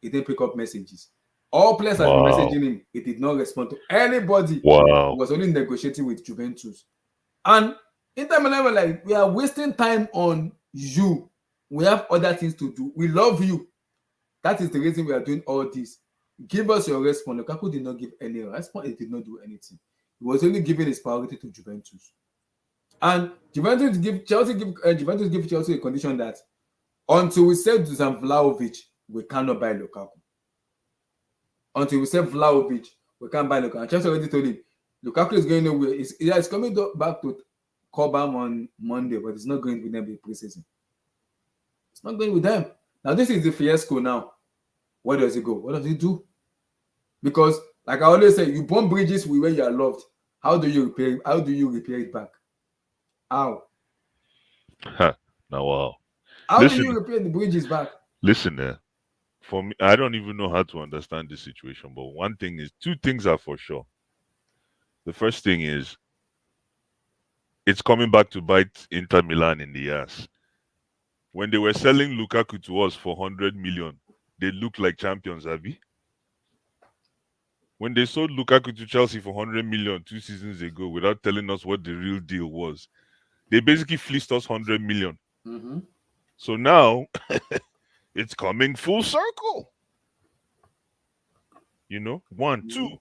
He didn't pick up messages. All players have been messaging him. He did not respond to anybody. Wow. He was only negotiating with Juventus. And Inter Milan were like, we are wasting time on you. We have other things to do. We love you. That is the reason we are doing all this. Give us your response. Lukaku did not give any response. He did not do anything. He was only giving his priority to Juventus. And Juventus give Chelsea a condition that until we sell Dusan Vlahovic, we cannot buy Lukaku. Until we sell Vlahovic, we can't buy Lukaku. And Chelsea already told him Lukaku is going nowhere. It's coming back to Cobham on Monday, but it's not going with them in preseason. It's not going with them. Now, this is the fiasco now. Where does he go? What does he do? Because, like I always say, you burn bridges with where you are loved. How do you repair it back? How? Now, wow. How do Listen, you repair the bridges back? listen, for me, I don't even know how to understand this situation. But two things are for sure. The first thing is it's coming back to bite Inter Milan in the ass. When they were selling Lukaku to us for 100 million, they looked like champions, Abby. When they sold Lukaku to Chelsea for 100 million 2 seasons ago without telling us what the real deal was, they basically fleeced us 100 million. Mm-hmm. So now it's coming full circle. You know, one, two.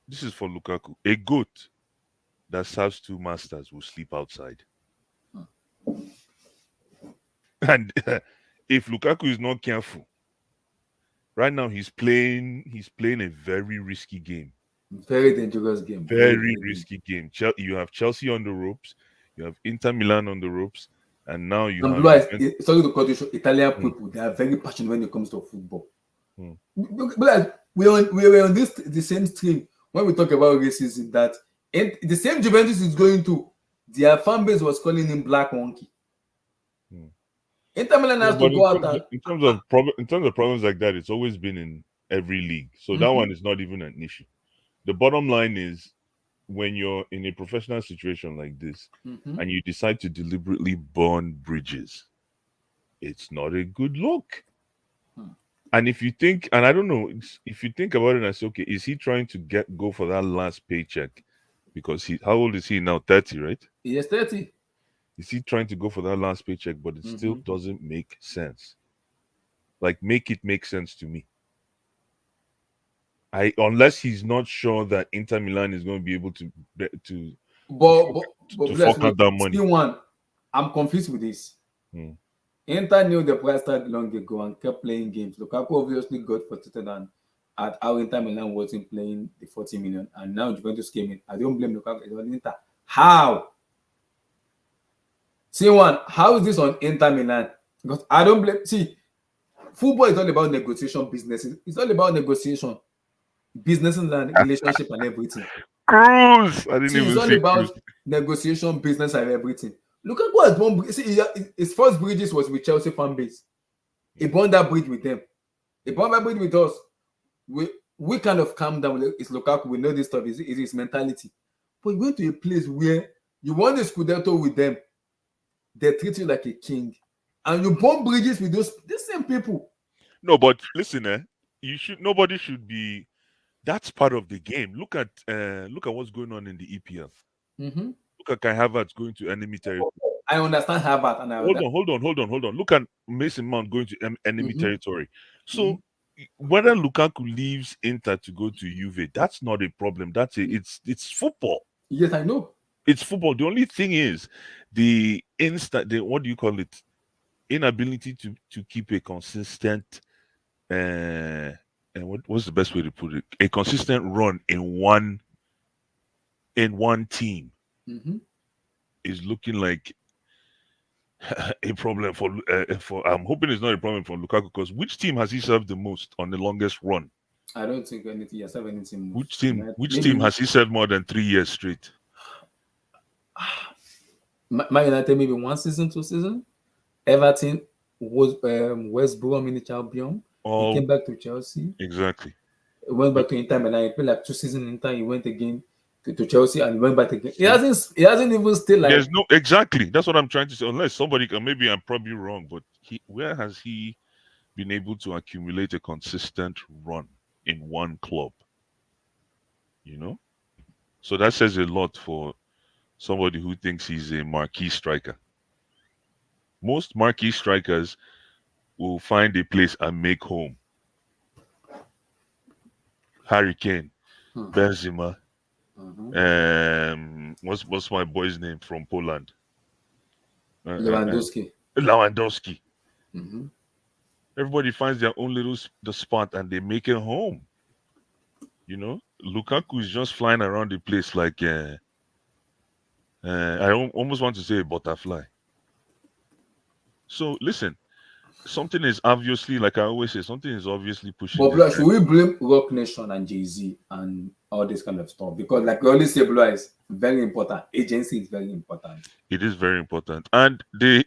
This is for Lukaku. A goat that serves two masters will sleep outside. And if Lukaku is not careful, right now he's playing a very risky game. Very dangerous game. Very risky game. You have Chelsea on the ropes, you have Inter Milan on the ropes, and now you have. Blue Eyes, sorry to cut you short, Italian people, they are very passionate when it comes to football. But we were on the same stream when we talk about racism, that the same Juventus is going to, their fan base was calling him Black Monkey. Inter Milan has to go out in terms of problems like that, it's always been in every league. So that one is not even an issue. The bottom line is, when you're in a professional situation like this and you decide to deliberately burn bridges, it's not a good look. And if you think, and I don't know, if you think about it and say, okay, is he trying to go for that last paycheck? Because how old is he now? 30, right? He is 30. Is he trying to go for that last paycheck? But it still doesn't make sense. Like, make it make sense to me. Unless he's not sure that Inter Milan is going to be able to fork out that money. One, I'm confused with this. Inter knew the price tag long ago and kept playing games. Lukaku obviously got frustrated at how Inter Milan wasn't playing the 40 million, and now Juventus came in. I don't blame Lukaku, it's on Inter. How? See one, how is this on Inter Milan? Because I don't blame. See, football is all about negotiation, business. It's all about negotiation, businesses and relationship and everything. Cruz! I didn't even it's all see about Cruz. negotiation, business, and everything. Lukaku has won. See, his first bridges was with Chelsea fan base. He won that bridge with them. He won that bridge with us. We kind of calm down. It's Lukaku. We know this stuff. It's his mentality. But you went to a place where you won the Scudetto with them. They treat you like a king, and you burn bridges with the same people. No, but listen, nobody should be. That's part of the game. Look at what's going on in the EPL. Look at Kai Havertz going to enemy territory. I understand Havertz, and hold on. Look at Mason Mount going to enemy territory. So whether Lukaku leaves Inter to go to Juve, that's not a problem. It's football. Yes, I know. It's football. The only thing is what do you call it? Inability to keep a consistent and what's the best way to put it? A consistent run in one team is looking like a problem for. I'm hoping it's not a problem for Lukaku, because which team has he served the most on the longest run? I don't think he has served anything. Which team has he served more than 3 years straight? Man United maybe 1 season, 2 seasons. Everton was West Brom in the champion. He came back to Chelsea. Exactly. He went back to Inter Milan. He played like 2 seasons in Inter. He went again to Chelsea and he went back again. He hasn't even still like. There's no exactly. That's what I'm trying to say. Unless somebody can, maybe I'm probably wrong, but where has he been able to accumulate a consistent run in one club? You know, so that says a lot for somebody who thinks he's a marquee striker. Most marquee strikers will find a place and make home. Harry Kane, Benzema, what's my boy's name from Poland? Lewandowski. Everybody finds their own little spot and they make it home. You know, Lukaku is just flying around the place like I almost want to say a butterfly. So listen, something is obviously, like I always say, something is obviously pushing. But should we blame Rock Nation and Jay-Z and all this kind of stuff? Because like we always say, Blue is very important. Agency is very important. It is very important. And the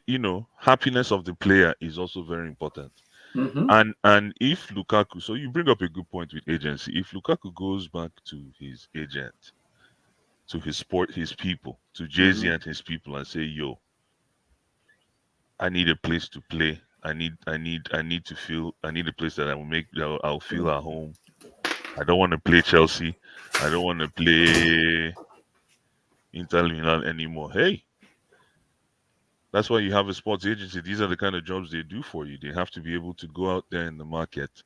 happiness of the player is also very important. And if Lukaku, so you bring up a good point with agency. If Lukaku goes back to his agent, to his people, to Jay-Z and his people, and say, yo, I need a place to play. I need to feel. I need a place that I'll feel at home. I don't want to play Chelsea. I don't want to play Inter Milan anymore. Hey, that's why you have a sports agency. These are the kind of jobs they do for you. They have to be able to go out there in the market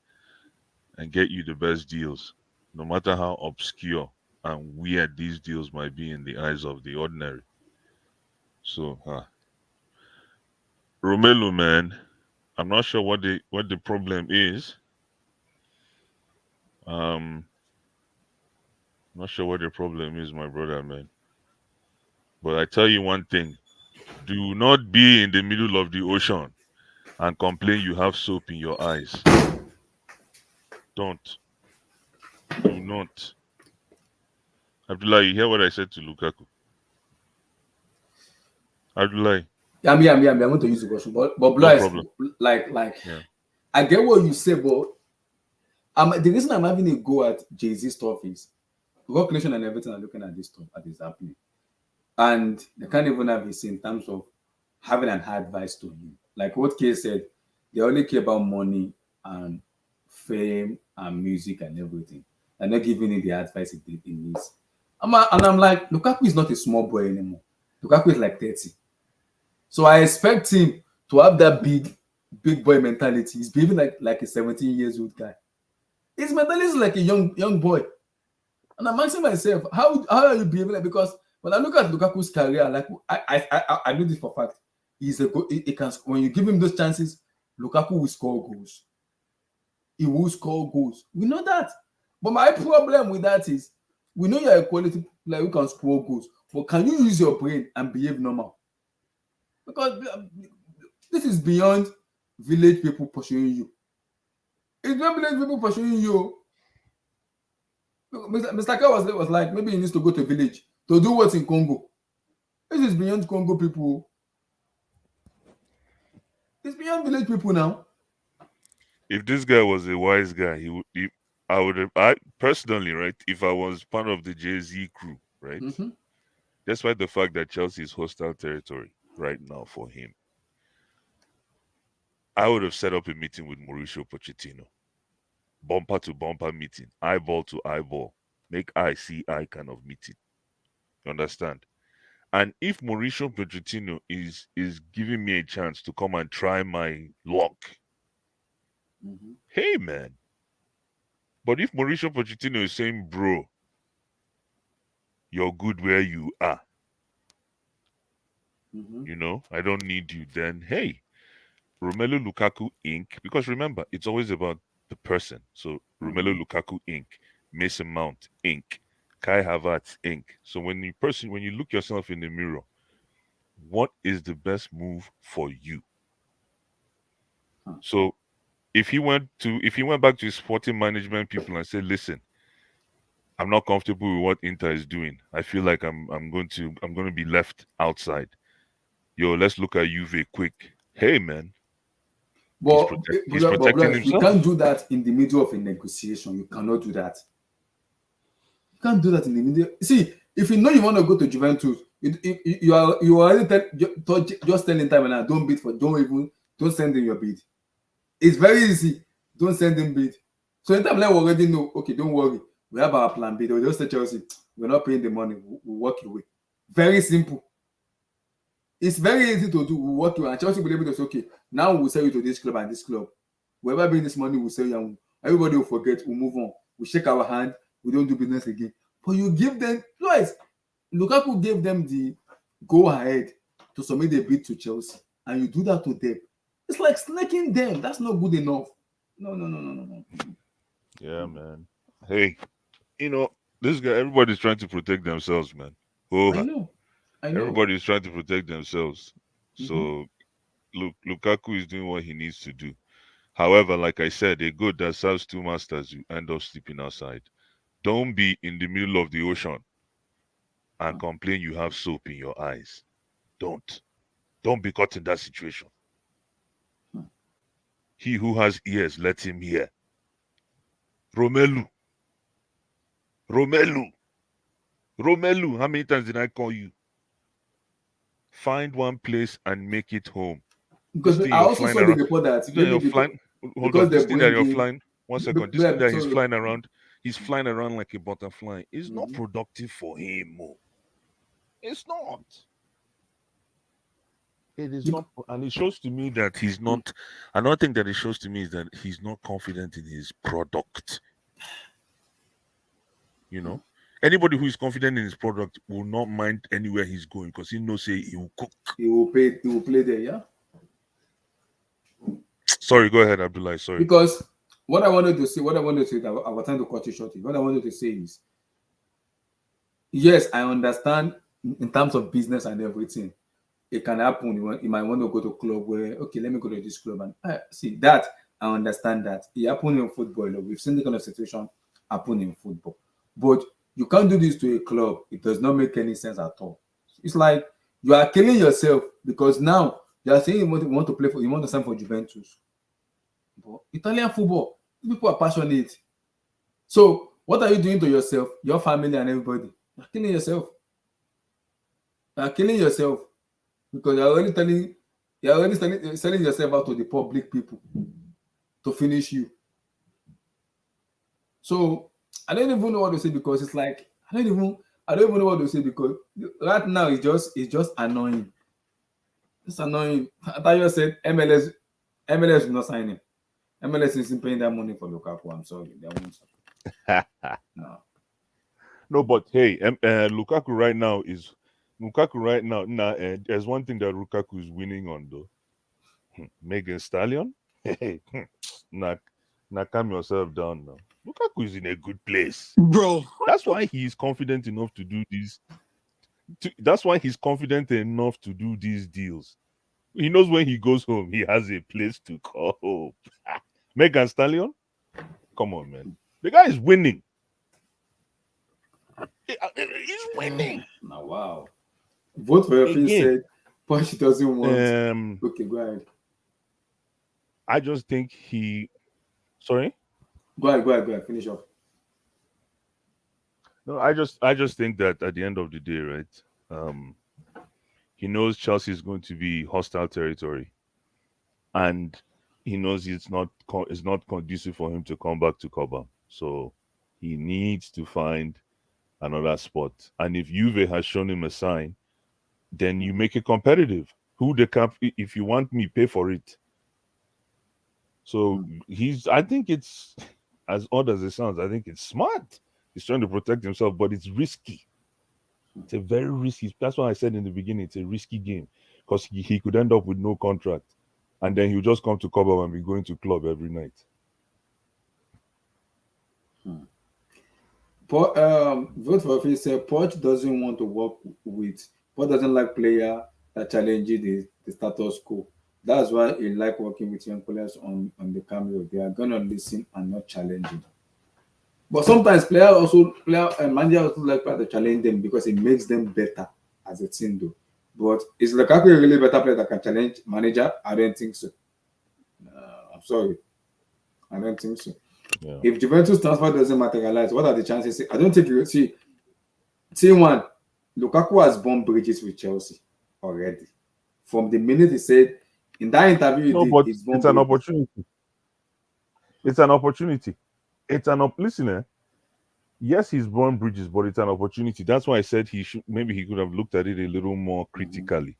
and get you the best deals, no matter how obscure and weird these deals might be in the eyes of the ordinary. So, Romelu, man, I'm not sure what the problem is. Not sure what the problem is, my brother, man. But I tell you one thing: do not be in the middle of the ocean and complain you have soap in your eyes. Don't. Do not. Abdullah, you hear what I said to Lukaku? Abdullah. Yeah, I'm going to use the question, but No Blah is problem. like Yeah. I get what you say, but the reason I'm having a go at Jay-Z stuff is Rock Nation and everything are looking at this stuff that is happening, and they can't even have this in terms of having an advice to him. Like what Kay said, they only care about money and fame and music and everything. They're not giving him the advice he needs. And I'm like, Lukaku is not a small boy anymore. Lukaku is like 30. So I expect him to have that big boy mentality. He's behaving like a 17 years old guy. His mentality is like a young boy. And I'm asking myself, how are you behaving like? Because when I look at Lukaku's career, like I know this for a fact. He can, when you give him those chances, Lukaku will score goals. He will score goals. We know that. But my problem with that is, we know you're a quality player who can score goals, but can you use your brain and behave normal? Because this is beyond village people pursuing you. It's not village people pursuing you. Mr. K was like, maybe he needs to go to village to do what's in Congo. This is beyond Congo people. It's beyond village people now. If this guy was a wise guy, I personally, right, if I was part of the Jay-Z crew, right, despite the fact that Chelsea is hostile territory right now for him, I would have set up a meeting with Mauricio Pochettino. Bumper to bumper meeting, eyeball to eyeball, make eye see eye kind of meeting. You understand? And if Mauricio Pochettino is giving me a chance to come and try my luck, hey man. But if Mauricio Pochettino is saying, bro, you're good where you are, you know, I don't need you, then hey, Romelu Lukaku Inc. Because remember, it's always about the person. So Romelu Lukaku Inc., Mason Mount Inc., Kai Havertz Inc. So when you look yourself in the mirror, what is the best move for you? So if he went back to his sporting management people and said, listen, I'm not comfortable with what Inter is doing. I feel like I'm going to be left outside. Yo, let's look at Juve quick. Hey man. But He's protecting himself. You can't do that in the middle of a negotiation. You cannot do that. You can't do that in the middle. See, if you know you want to go to Juventus, you already just telling time and don't send in your bid. It's very easy. Don't send in bid. So in time we already know. Okay, don't worry. We have our plan B. They'll just say Chelsea, we're not paying the money. We'll walk away. Very simple. It's very easy to do. We'll walk away, and Chelsea will be able to say, okay, now we'll sell you to this club and this club. Whoever bring this money, we'll sell you. And everybody will forget. We'll move on. We'll shake our hand. We don't do business again. But you give them twice. Lukaku gave them the go ahead to submit a bid to Chelsea, and you do that to them. It's like snaking them. That's not good enough. No. Yeah, man. Hey, you know, this guy, everybody's trying to protect themselves, man. Oh, I know. Everybody's trying to protect themselves. So, Lukaku is doing what he needs to do. However, like I said, a goat that serves two masters, you end up sleeping outside. Don't be in the middle of the ocean and complain you have soap in your eyes. Don't be caught in that situation. He who has ears, let him hear. Romelu. Romelu, how many times did I call you? Find one place and make it home. Because This thing I you're also flying saw the around. report that This thing maybe you're flying. Hold because on. they This thing that bring you're in. flying. 1 second. This thing that he's Sorry. flying around. He's flying around like a butterfly. It's not productive for him. Oh. It's not. It is not, and it shows to me that he's not. Another thing that it shows to me is that he's not confident in his product. You know, anybody who is confident in his product will not mind anywhere he's going because he knows he will cook. He will play there, yeah. Sorry, go ahead, Abdullah. Sorry. Because what I wanted to say, I was trying to cut you short. What I wanted to say is, yes, I understand in terms of business and everything. It can happen. You might want to go to a club where, okay, let me go to this club and see that. I understand that. It happened in football. We've seen the kind of situation happen in football. But you can't do this to a club. It does not make any sense at all. It's like you are killing yourself because now you are saying you want to sign for Juventus. But Italian football, people are passionate. So what are you doing to yourself, your family, and everybody? You're killing yourself. You're killing yourself because you're already selling yourself out to the public people to finish you. So I don't even know what to say because it's like I don't even know what to say because right now it's just annoying. It's annoying. I thought you said MLS will not sign him. MLS isn't paying that money for Lukaku. I'm sorry, they won't. No. No, but hey, Lukaku right now. Nah, there's one thing that Lukaku is winning on though. Megan Stallion. Hey, nah, calm yourself down now. Lukaku is in a good place, Bro. That's why he's confident enough to do this. That's why he's confident enough to do these deals. He knows when he goes home, he has a place to call home. Megan Stallion, come on, man. The guy is winning. He's winning. Now, wow. Vote for your face said Poch doesn't want. Okay, go ahead. I just think he. Sorry. Go ahead. Finish up. No, I just think that at the end of the day, right? He knows Chelsea is going to be hostile territory, and he knows it's not conducive for him to come back to Cobham. So he needs to find another spot. And if Juve has shown him a sign, then you make it competitive. If you want me, pay for it. So I think it's, as odd as it sounds, I think it's smart. He's trying to protect himself, but it's risky. It's a very risky. That's why I said in the beginning, it's a risky game because he could end up with no contract, and then he'll just come to Cobham and be going to club every night. Vote for face said Poch doesn't want to work with. Poch doesn't like player that challenges the status quo. That's why he like working with young players on the cameo. They are gonna listen and not challenging. But sometimes manager also like to challenge them because it makes them better as a team though. But is Lukaku a really better player that can challenge manager? I don't think so. I'm sorry. I don't think so. Yeah. If Juventus transfer doesn't materialize, what are the chances? I don't think you see. Team one, Lukaku has burned bridges with Chelsea already. From the minute he said in that interview, it's an opportunity. It's an opportunity. Listen, yes, he's burned bridges, but it's an opportunity. That's why I said he could have looked at it a little more critically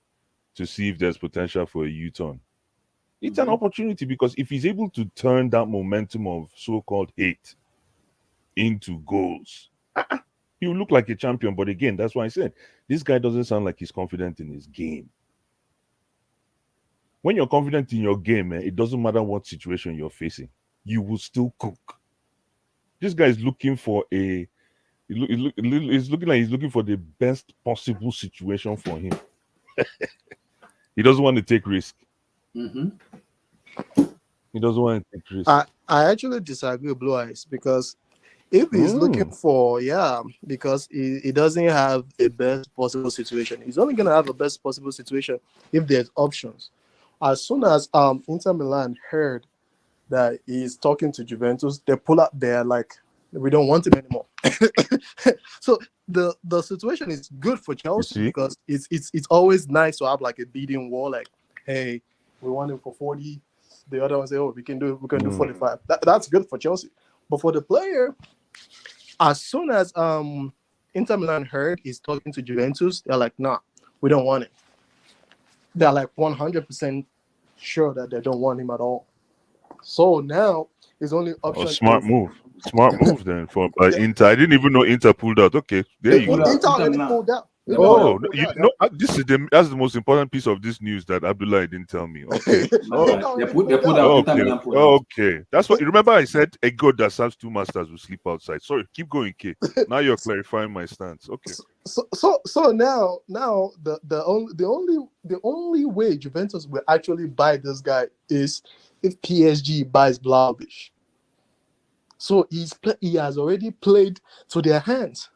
to see if there's potential for a U-turn. It's an opportunity because if he's able to turn that momentum of so-called hate into goals, he'll look like a champion. But again, that's why I said this guy doesn't sound like he's confident in his game. When you're confident in your game, it doesn't matter what situation you're facing, you will still cook. This guy is looking for it's looking like he's looking for the best possible situation for him. He doesn't want to take risk. He doesn't want to take risk. I actually disagree with Blue Eyes because if he's looking for, because he doesn't have the best possible situation. He's only going to have the best possible situation if there's options. As soon as Inter Milan heard that he's talking to Juventus, they pull up there like, We don't want him anymore. So the situation is good for Chelsea see? because it's always nice to have like a bidding war. Like, hey, we want him for 40. The other one say, oh, we can do 45. That's good for Chelsea. But for the player, as soon as Inter Milan heard he's talking to Juventus, they're like, nah, we don't want him. They're like 100% sure that they don't want him at all. So now his only option Smart is move. Smart move then for Inter. I didn't even know Inter pulled out. Okay, there you go. Inter already pulled out. Oh, this is that's the most important piece of this news that Abdullah didn't tell me. Okay. They put out. Okay. That's what. Remember, I said a god that serves two masters will sleep outside. Sorry, keep going, K. Now you're clarifying my stance. Okay. So now the only way Juventus will actually buy this guy is if PSG buys Vlahovic. So he has already played to their hands.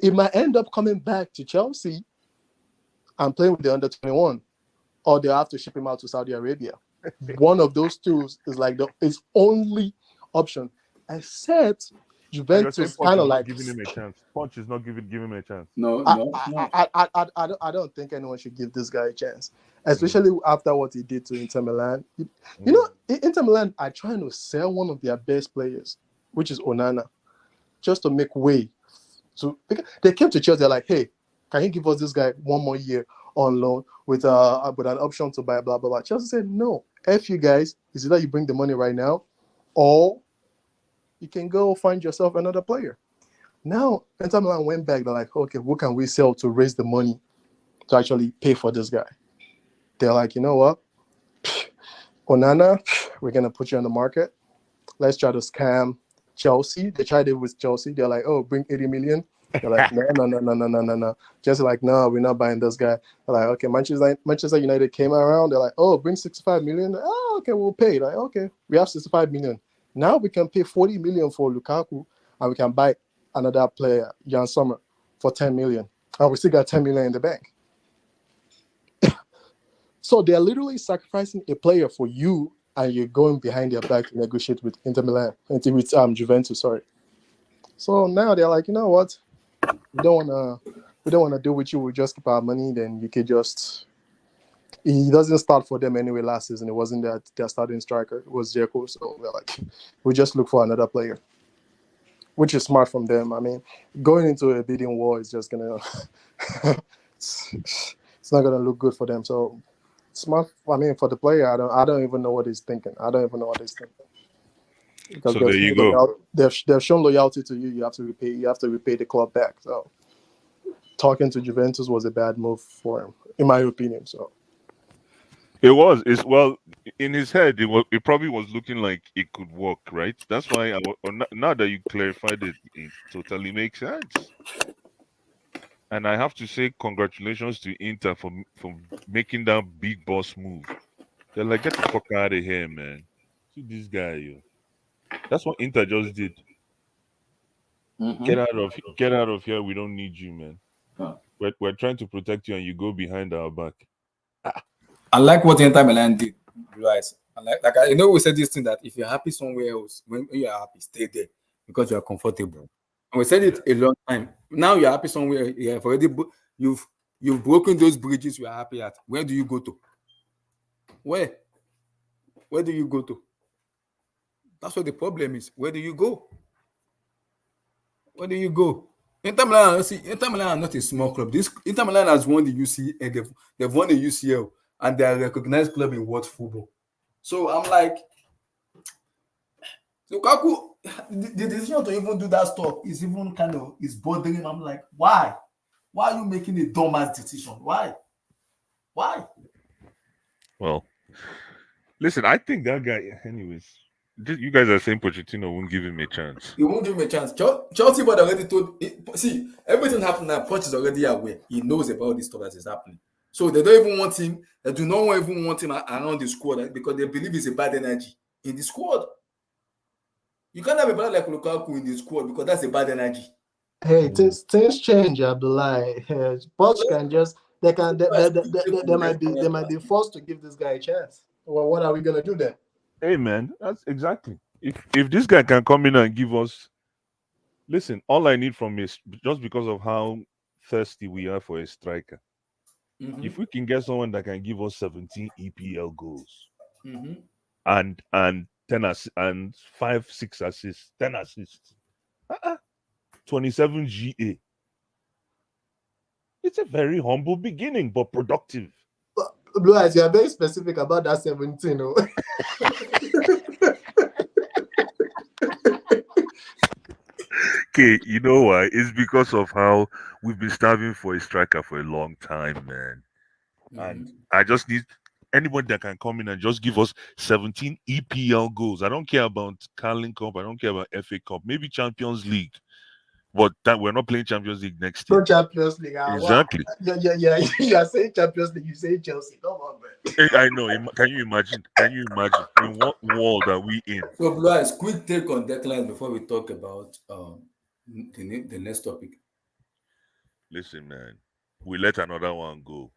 It might end up coming back to Chelsea and playing with the under-21, or they'll have to ship him out to Saudi Arabia. One of those two is like his only option, except Juventus kind of like giving him a chance. Punch is not giving him a chance. No. I don't think anyone should give this guy a chance, especially after what he did to Inter Milan. You know, Inter Milan are trying to sell one of their best players, which is Onana, just to make way. So they came to Chelsea. They're like, hey, can you give us this guy one more year on loan with an option to buy blah blah blah? Chelsea said no. F you guys. Is either you bring the money right now, or you can go find yourself another player. Now Inter Milan went back. They're like, okay, what can we sell to raise the money to actually pay for this guy? They're like, you know what, Onana, we're gonna put you on the market. Let's try to scam Chelsea. They tried it with Chelsea. They're like, oh, bring 80 million. They're like, no. Just like, no, we're not buying this guy. They're like, okay, Manchester United came around. They're like, oh, bring 65 million. Oh, okay, we'll pay. Like, okay, we have 65 million. Now we can pay 40 million for Lukaku, and we can buy another player, Jan Sommer, for 10 million. And we still got 10 million in the bank. So they're literally sacrificing a player for you, and you're going behind their back to negotiate with Inter Milan, with Juventus, sorry. So now they're like, you know what? We don't wanna do with you. We just keep our money. Then you could just. He doesn't start for them anyway. Last season, it wasn't their starting striker. It was Dzeko. So we're like, we just look for another player, which is smart from them. I mean, going into a bidding war is just gonna. It's not gonna look good for them. So. Smart. I mean, for the player, I don't even know what he's thinking. Because so there you go. They've shown loyalty to you. You have to repay the club back. So talking to Juventus was a bad move for him, in my opinion. So well in his head. It probably was looking like it could work, right? That's why. Now that you clarified it totally makes sense. And I have to say congratulations to Inter for making that big boss move. They're like, get the fuck out of here, man. See this guy, yo. That's what Inter just did. Mm-hmm. Get out of here. We don't need you, man. Huh. We're trying to protect you, and you go behind our back. I like what Inter Milan did, guys. We said this thing that if you're happy somewhere else, when you're happy, stay there because you're comfortable. And we said it a long time. Now you're happy somewhere. You've broken those bridges you are happy at. Where do you go to? Where do you go to? That's what the problem is. Where do you go? Inter Milan are not a small club. This Inter Milan has won the UCL. They've won the UCL, and they are a recognized club in world football. So I'm like, Lukaku, the decision to even do that stuff is even is bothering him. I'm like, why? Why are you making a dumbass decision? Why? Well, listen, I think that guy, anyways. You guys are saying Pochettino won't give him a chance. He won't give him a chance. Chelsea board already told. See, everything happened now. Poch is already aware. He knows about this stuff that is happening. So they don't even want him. They do not even want him around the squad because they believe it's a bad energy in the squad. You can't have a player like Lukaku in the squad because that's a bad energy. Hey, things change, Abdullah. Poch can just they might be forced to give this guy a chance. Well, what are we gonna do then? Hey man, that's exactly. If this guy can come in and give us, listen, all I need from is just because of how thirsty we are for a striker. If we can get someone that can give us 17 EPL goals and 10 and 5-6 assists, 10 assists, 27 GA. It's a very humble beginning, but productive. Blue Eyes, you are very specific about that 17. Oh. Okay, you know why? It's because of how we've been starving for a striker for a long time, man. And I just need anybody that can come in and just give us 17 EPL goals. I don't care about Carling Cup. I don't care about FA Cup. Maybe Champions League. But that we're not playing Champions League next year. No Champions League. Exactly. Wow. Yeah. You are saying Champions League. You say Chelsea. Come on, man. I know. Can you imagine? In what world are we in? So, guys, quick take on Declan before we talk about the next topic. Listen, man, we let another one go.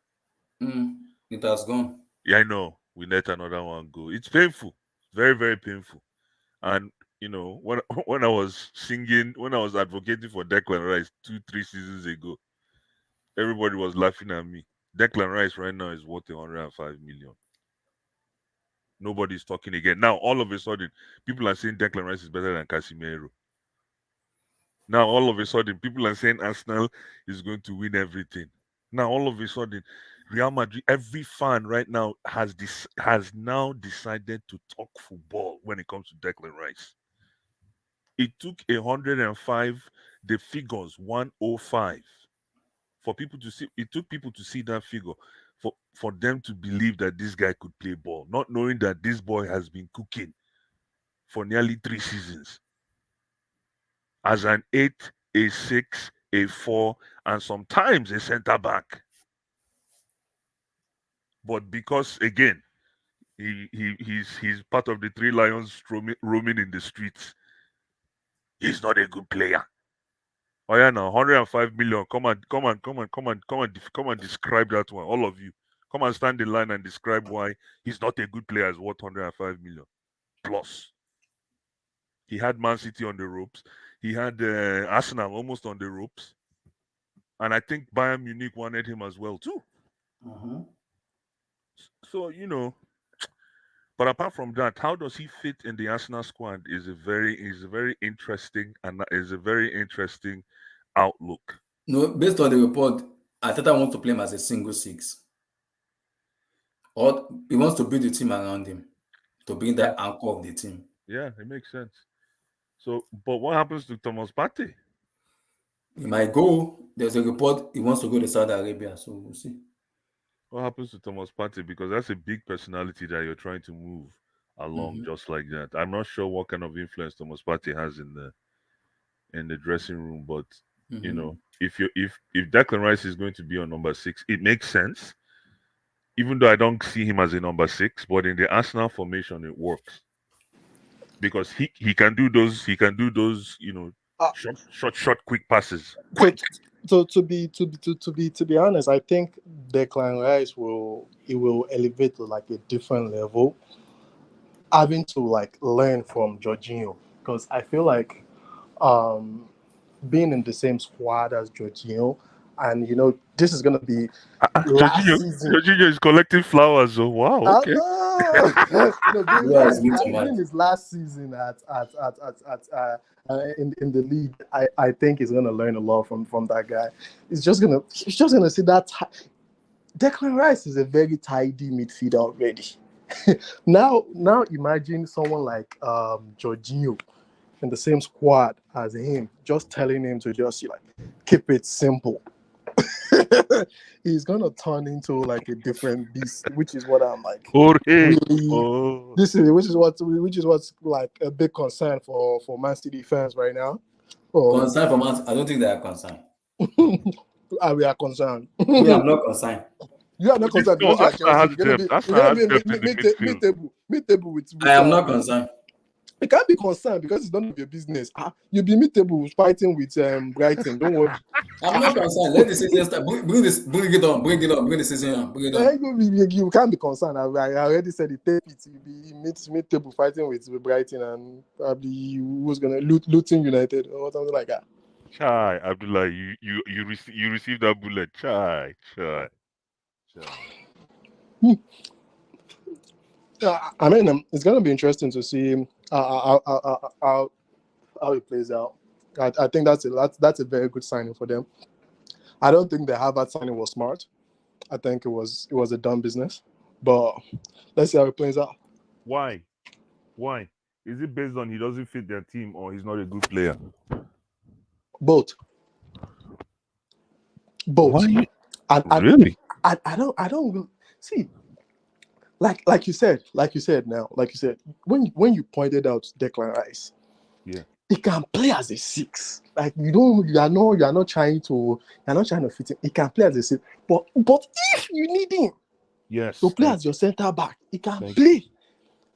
It has gone. Yeah, I know. We let another one go. It's painful. Very, very painful. And you know, when I was advocating for Declan Rice 2-3 seasons ago, everybody was laughing at me. Declan Rice right now is worth 105 million. Nobody's talking again. Now, all of a sudden, people are saying Declan Rice is better than Casemiro. Now, all of a sudden, people are saying Arsenal is going to win everything. Now, all of a sudden, Real Madrid, every fan right now has now decided to talk football when it comes to Declan Rice. It took 105, the figures 105 for people to see. It took people to see that figure for them to believe that this guy could play ball, not knowing that this boy has been cooking for nearly 3 seasons as an 8, a 6, a 4, and sometimes a center back. But because again, he's part of the 3 lions roaming in the streets, he's not a good player. Oh yeah, now 105 million. Come and describe that one. All of you, come and stand in line and describe why he's not a good player. Is worth 105 million plus. He had Man City on the ropes. He had Arsenal almost on the ropes, and I think Bayern Munich wanted him as well too. So you know, but apart from that, how does he fit in the Arsenal squad? Is a very interesting outlook. No, based on the report, Arteta wants to play him as a single 6, or he wants to build the team around him to be the anchor of the team. Yeah, it makes sense. So, but what happens to Thomas Partey? He might go. There's a report he wants to go to Saudi Arabia, so we'll see. What happens to Thomas Partey? Because that's a big personality that you're trying to move along just like that. I'm not sure what kind of influence Thomas Partey has in the dressing room, but you know, if Declan Rice is going to be on number 6, it makes sense. Even though I don't see him as a number 6, but in the Arsenal formation, it works because he can do those. You know, short, quick passes. Quick. So to be honest, I think Declan Rice will elevate to like a different level, having to like learn from Jorginho, because I feel like being in the same squad as Jorginho, and you know this is gonna be last season. Jorginho is collecting flowers. Oh wow! Okay. Being his last season in the league, I think he's gonna learn a lot from that guy. He's just gonna see that. Declan Rice is a very tidy midfielder already. now imagine someone like Jorginho in the same squad as him, just telling him to just like keep it simple. He's gonna turn into like a different beast, which is what I'm like. Which is what's like a big concern for Man City fans right now. Concern for Man? I don't think they are concerned. We are concerned. We are not concerned. You are not concerned because you are Chelsea. You're gonna be mid-table with. I am not concerned. You can't be concerned because it's none of your business. You'll be mid-table fighting with Brighton. Don't worry. I'm not concerned. Let the season start. Bring it on. Bring the season on. Bring it on. You can't be concerned. I already said it. Take it. You'll be mid-table fighting with Brighton and probably who's gonna Luton United or something like that. Chai, Abdullah, you received that bullet. Chai. I mean, it's gonna be interesting to see how it plays out. I think that's a very good signing for them. I don't think the Harvard signing was smart. I think it was a dumb business. But let's see how it plays out. Why? Is it based on he doesn't fit their team or he's not a good player? Both. Why? Really? I don't see. Like you said, when you pointed out Declan Rice, yeah, he can play as a 6. Like you're not trying to fit him. He can play as a 6, but if you need him, yes, to play as your center back, he can play.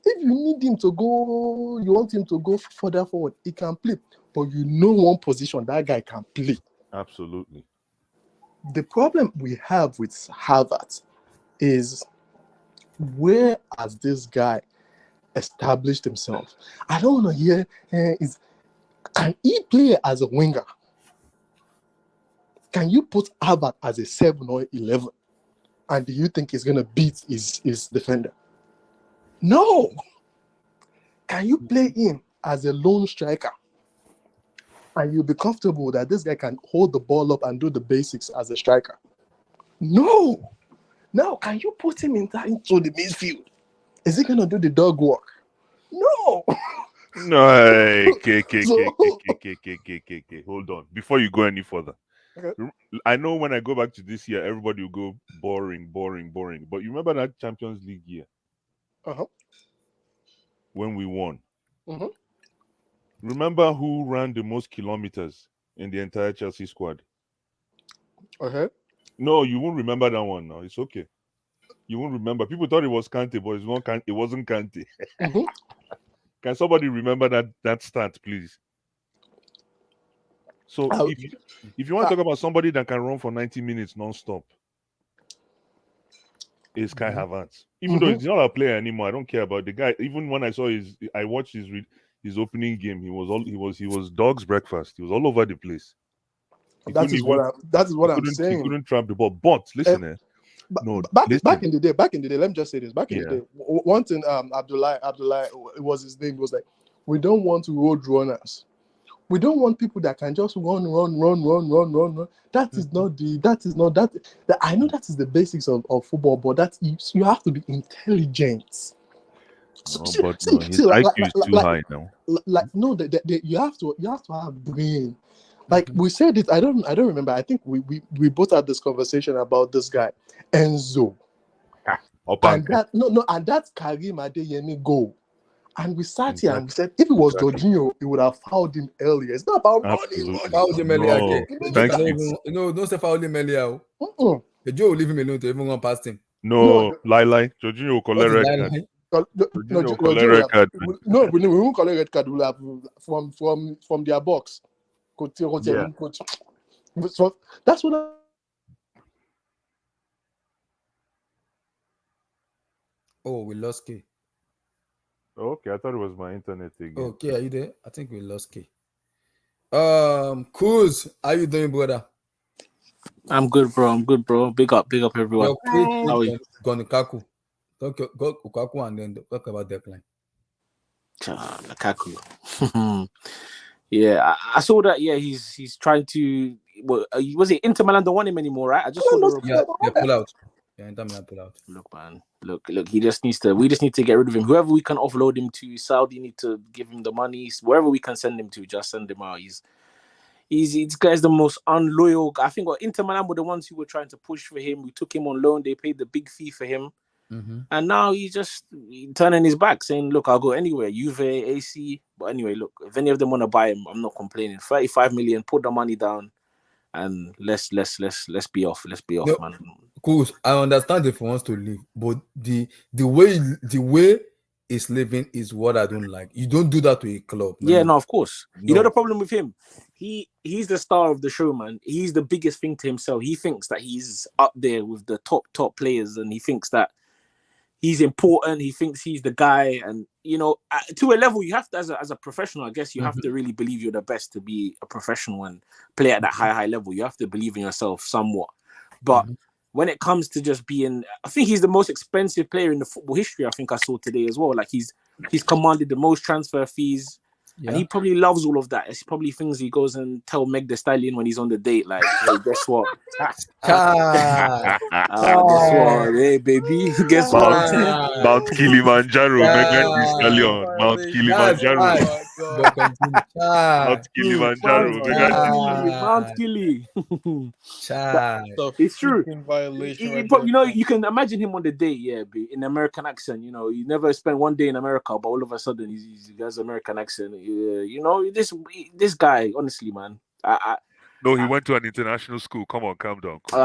If you need him to go, you want him to go further forward, he can play. But one position that guy can play. Absolutely. The problem we have with Havertz is, where has this guy established himself? I don't want to hear can he play as a winger? Can you put Havertz as a 7 or 11? And do you think he's going to beat his defender? No. Can you play him as a lone striker? And you'll be comfortable that this guy can hold the ball up and do the basics as a striker? No. Now, can you put him into the midfield? Is he going to do the dog work? No. No. Okay. Hold on. Before you go any further. Okay. I know when I go back to this year, everybody will go boring. But you remember that Champions League year? Uh-huh. When we won. Mm-hmm. Remember who ran the most kilometers in the entire Chelsea squad? Okay. No, you won't remember that one now. It's okay. You won't remember. People thought it was Kante, but it wasn't Kante. Mm-hmm. Can somebody remember that stat, please? So if you want to talk about somebody that can run for 90 minutes non-stop, it's Kai Havertz. Even though he's not a player anymore, I don't care about the guy. Even when I watched his opening game, he was dog's breakfast. He was all over the place. That is what I'm saying. He couldn't trap the ball. But listen, back in the day, let me just say this. Back in the day, one thing Abdullah, it was his name, was like, we don't want road runners. We don't want people that can just run. That is not. I know that is the basics of football, but you have to be intelligent. His IQ is too high now. You have to have brain. Like we said it, I don't remember. I think we both had this conversation about this guy, Enzo. And that's Karim Adeyemi goal. And we sat here and we said, if it was Jorginho, he would have fouled him earlier. It's not about running. Fouled him earlier. Don't say fouled him earlier. The Joe will leave him alone to even run past him. No, lie. Jorginho will collect red card. No, we won't collect red card. We'll have from their box. Yeah. So that's what we lost K. Okay, I thought it was my internet again. Okay, are you there? I think we lost K. Cruz, how you doing, brother? I'm good, bro. Big up, everyone. How are you? Go Lukaku. Go Lukaku and then talk about Declan. Lukaku. Yeah, I saw that. Yeah, he's trying to. Was it Inter Milan don't want him anymore, right? I just saw the report. Yeah, pull out. Yeah, Inter Milan pull out. Look, man. Look. He just needs to. We just need to get rid of him. Whoever we can offload him to, Saudi need to give him the money. Wherever we can send him to, just send him out. This guy's the most unloyal. I think Inter Milan were the ones who were trying to push for him. We took him on loan. They paid the big fee for him. Mm-hmm. And now he's turning his back, saying, "Look, I'll go anywhere, Juve, AC." But anyway, look, if any of them want to buy him, I'm not complaining. 35 million, put the money down, and let's be off. Let's be off, man. Cool. I understand if he wants to leave, but the way is leaving is what I don't like. You don't do that to a club. Yeah, man. no, of course. No. You know the problem with him? He's the star of the show, man. He's the biggest thing to himself. He thinks that he's up there with the top players, and he thinks that he's important. He thinks he's the guy, and to a level, you have to, as a professional, I guess, you have to really believe you're the best to be a professional and play at that high level. You have to believe in yourself somewhat. But when it comes to just being, I think he's the most expensive player in the football history. I think I saw today as well. Like he's commanded the most transfer fees. Yeah. And he probably loves all of that. It's probably things he goes and tell Meg the Stallion when he's on the date, like, hey, guess what? Guess what? Hey, baby, guess what? Mount Kilimanjaro, Megan Thee Stallion. Mount Kilimanjaro. Mount Kilimanjaro, Mount Kili. It's true. You can imagine him on the date, in American accent. You never spent one day in America, but all of a sudden he has American accent. This guy, honestly, man. No, he went to an international school. Come on, calm down. He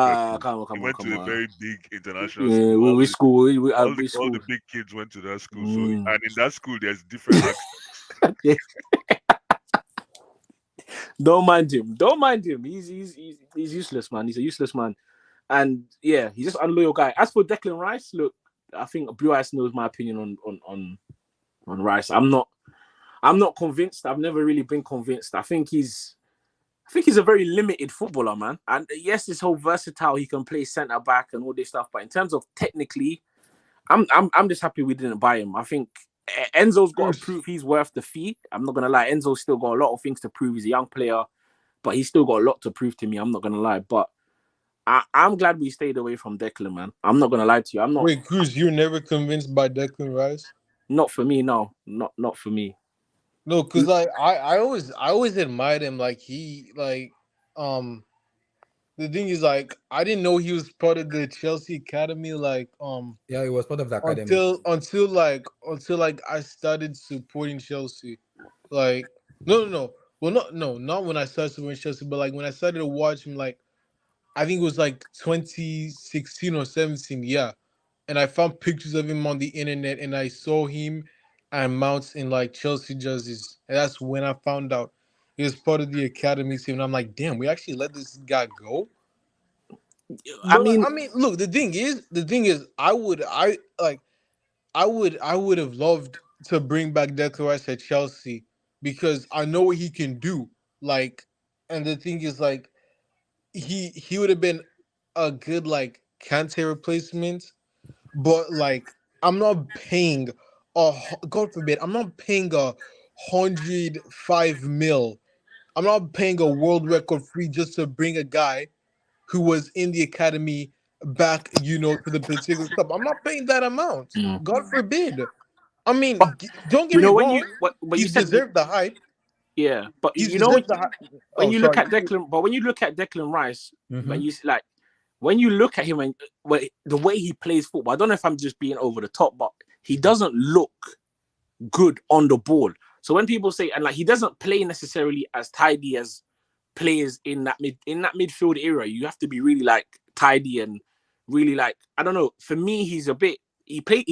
went to a very big international school. All the big kids went to that school. So, and in that school, there's different accents. Don't mind him. He's useless, man. He's a useless man. And yeah, he's just an unloyal guy. As for Declan Rice, look, I think Blue Ice knows my opinion on Rice. I'm not convinced. I've never really been convinced. I think he's a very limited footballer, man. And yes, this whole versatile, he can play centre back and all this stuff. But in terms of technically, I'm just happy we didn't buy him. I think Enzo's got to prove he's worth the fee. I'm not gonna lie. Enzo's still got a lot of things to prove. He's a young player, but he's still got a lot to prove to me. I'm not gonna lie. But I'm glad we stayed away from Declan, man. I'm not gonna lie to you. I'm not. Wait, Cruz, you're never convinced by Declan Rice? Not for me, no. Not for me. No, because I always admired him. Like the thing is, like, I didn't know he was part of the Chelsea academy. Like yeah, he was part of the academy until I started supporting Chelsea. Like no. Well, not when I started supporting Chelsea, but like when I started to watch him. Like I think it was like 2016 or 17. Yeah. And I found pictures of him on the internet, and I saw him and Mounts in like Chelsea jerseys. And that's when I found out he was part of the academy team. And I'm like, damn, we actually let this guy go. I mean, look, the thing is, I would have loved to bring back Declan Rice at Chelsea because I know what he can do. Like, and the thing is, like, he would have been a good like Kante replacement. But like, I'm not paying God forbid, I'm not paying 105 mil. I'm not paying a world record fee just to bring a guy who was in the academy back, to the particular club. I'm not paying that amount. God forbid. I mean, don't get me wrong. He deserved the hype. Yeah, but when you look at Declan Rice, when you look at him and the way he plays football, I don't know if I'm just being over the top, but he doesn't look good on the ball. So when people say, and like he doesn't play necessarily as tidy as players in that midfield area, you have to be really like tidy and really like, I don't know. For me, he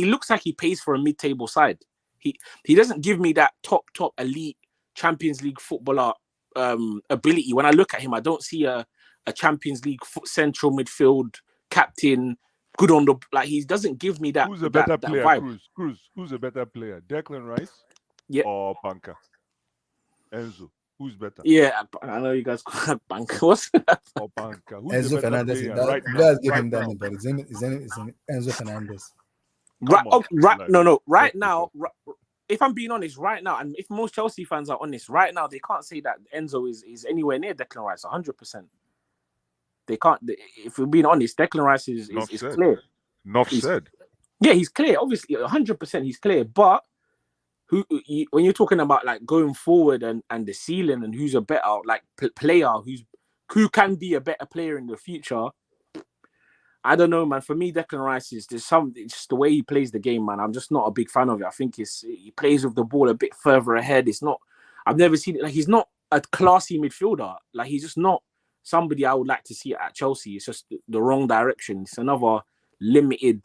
looks like he plays for a mid-table side. He doesn't give me that top elite Champions League footballer ability. When I look at him, I don't see a Champions League central midfield captain, good on the like. He doesn't give me that. Who's a better player, vibe. Cruz? Who's a better player, Declan Rice? Yeah. Or Banca? Enzo? Who's better? Yeah, I know you guys call it Banca. What's that? Or Banca? Who's Enzo the better Fernandez. player That, right you now? guys give Right him that now. name, but it's Enzo Fernandez. Right now. If I'm being honest, right now, and if most Chelsea fans are honest, right now they can't say that Enzo is anywhere near Declan Rice 100%. They can't. If we're being honest, Declan Rice is clear. Enough said. Yeah, he's clear. Obviously, 100% he's clear. But when you're talking about like going forward and the ceiling and who's a better like player, who can be a better player in the future, I don't know, man. For me, Declan Rice is just the way he plays the game, man. I'm just not a big fan of it. I think he plays with the ball a bit further ahead. It's not. I've never seen it. Like he's not a classy midfielder. Like he's just not somebody I would like to see at Chelsea. It's just the wrong direction. It's another limited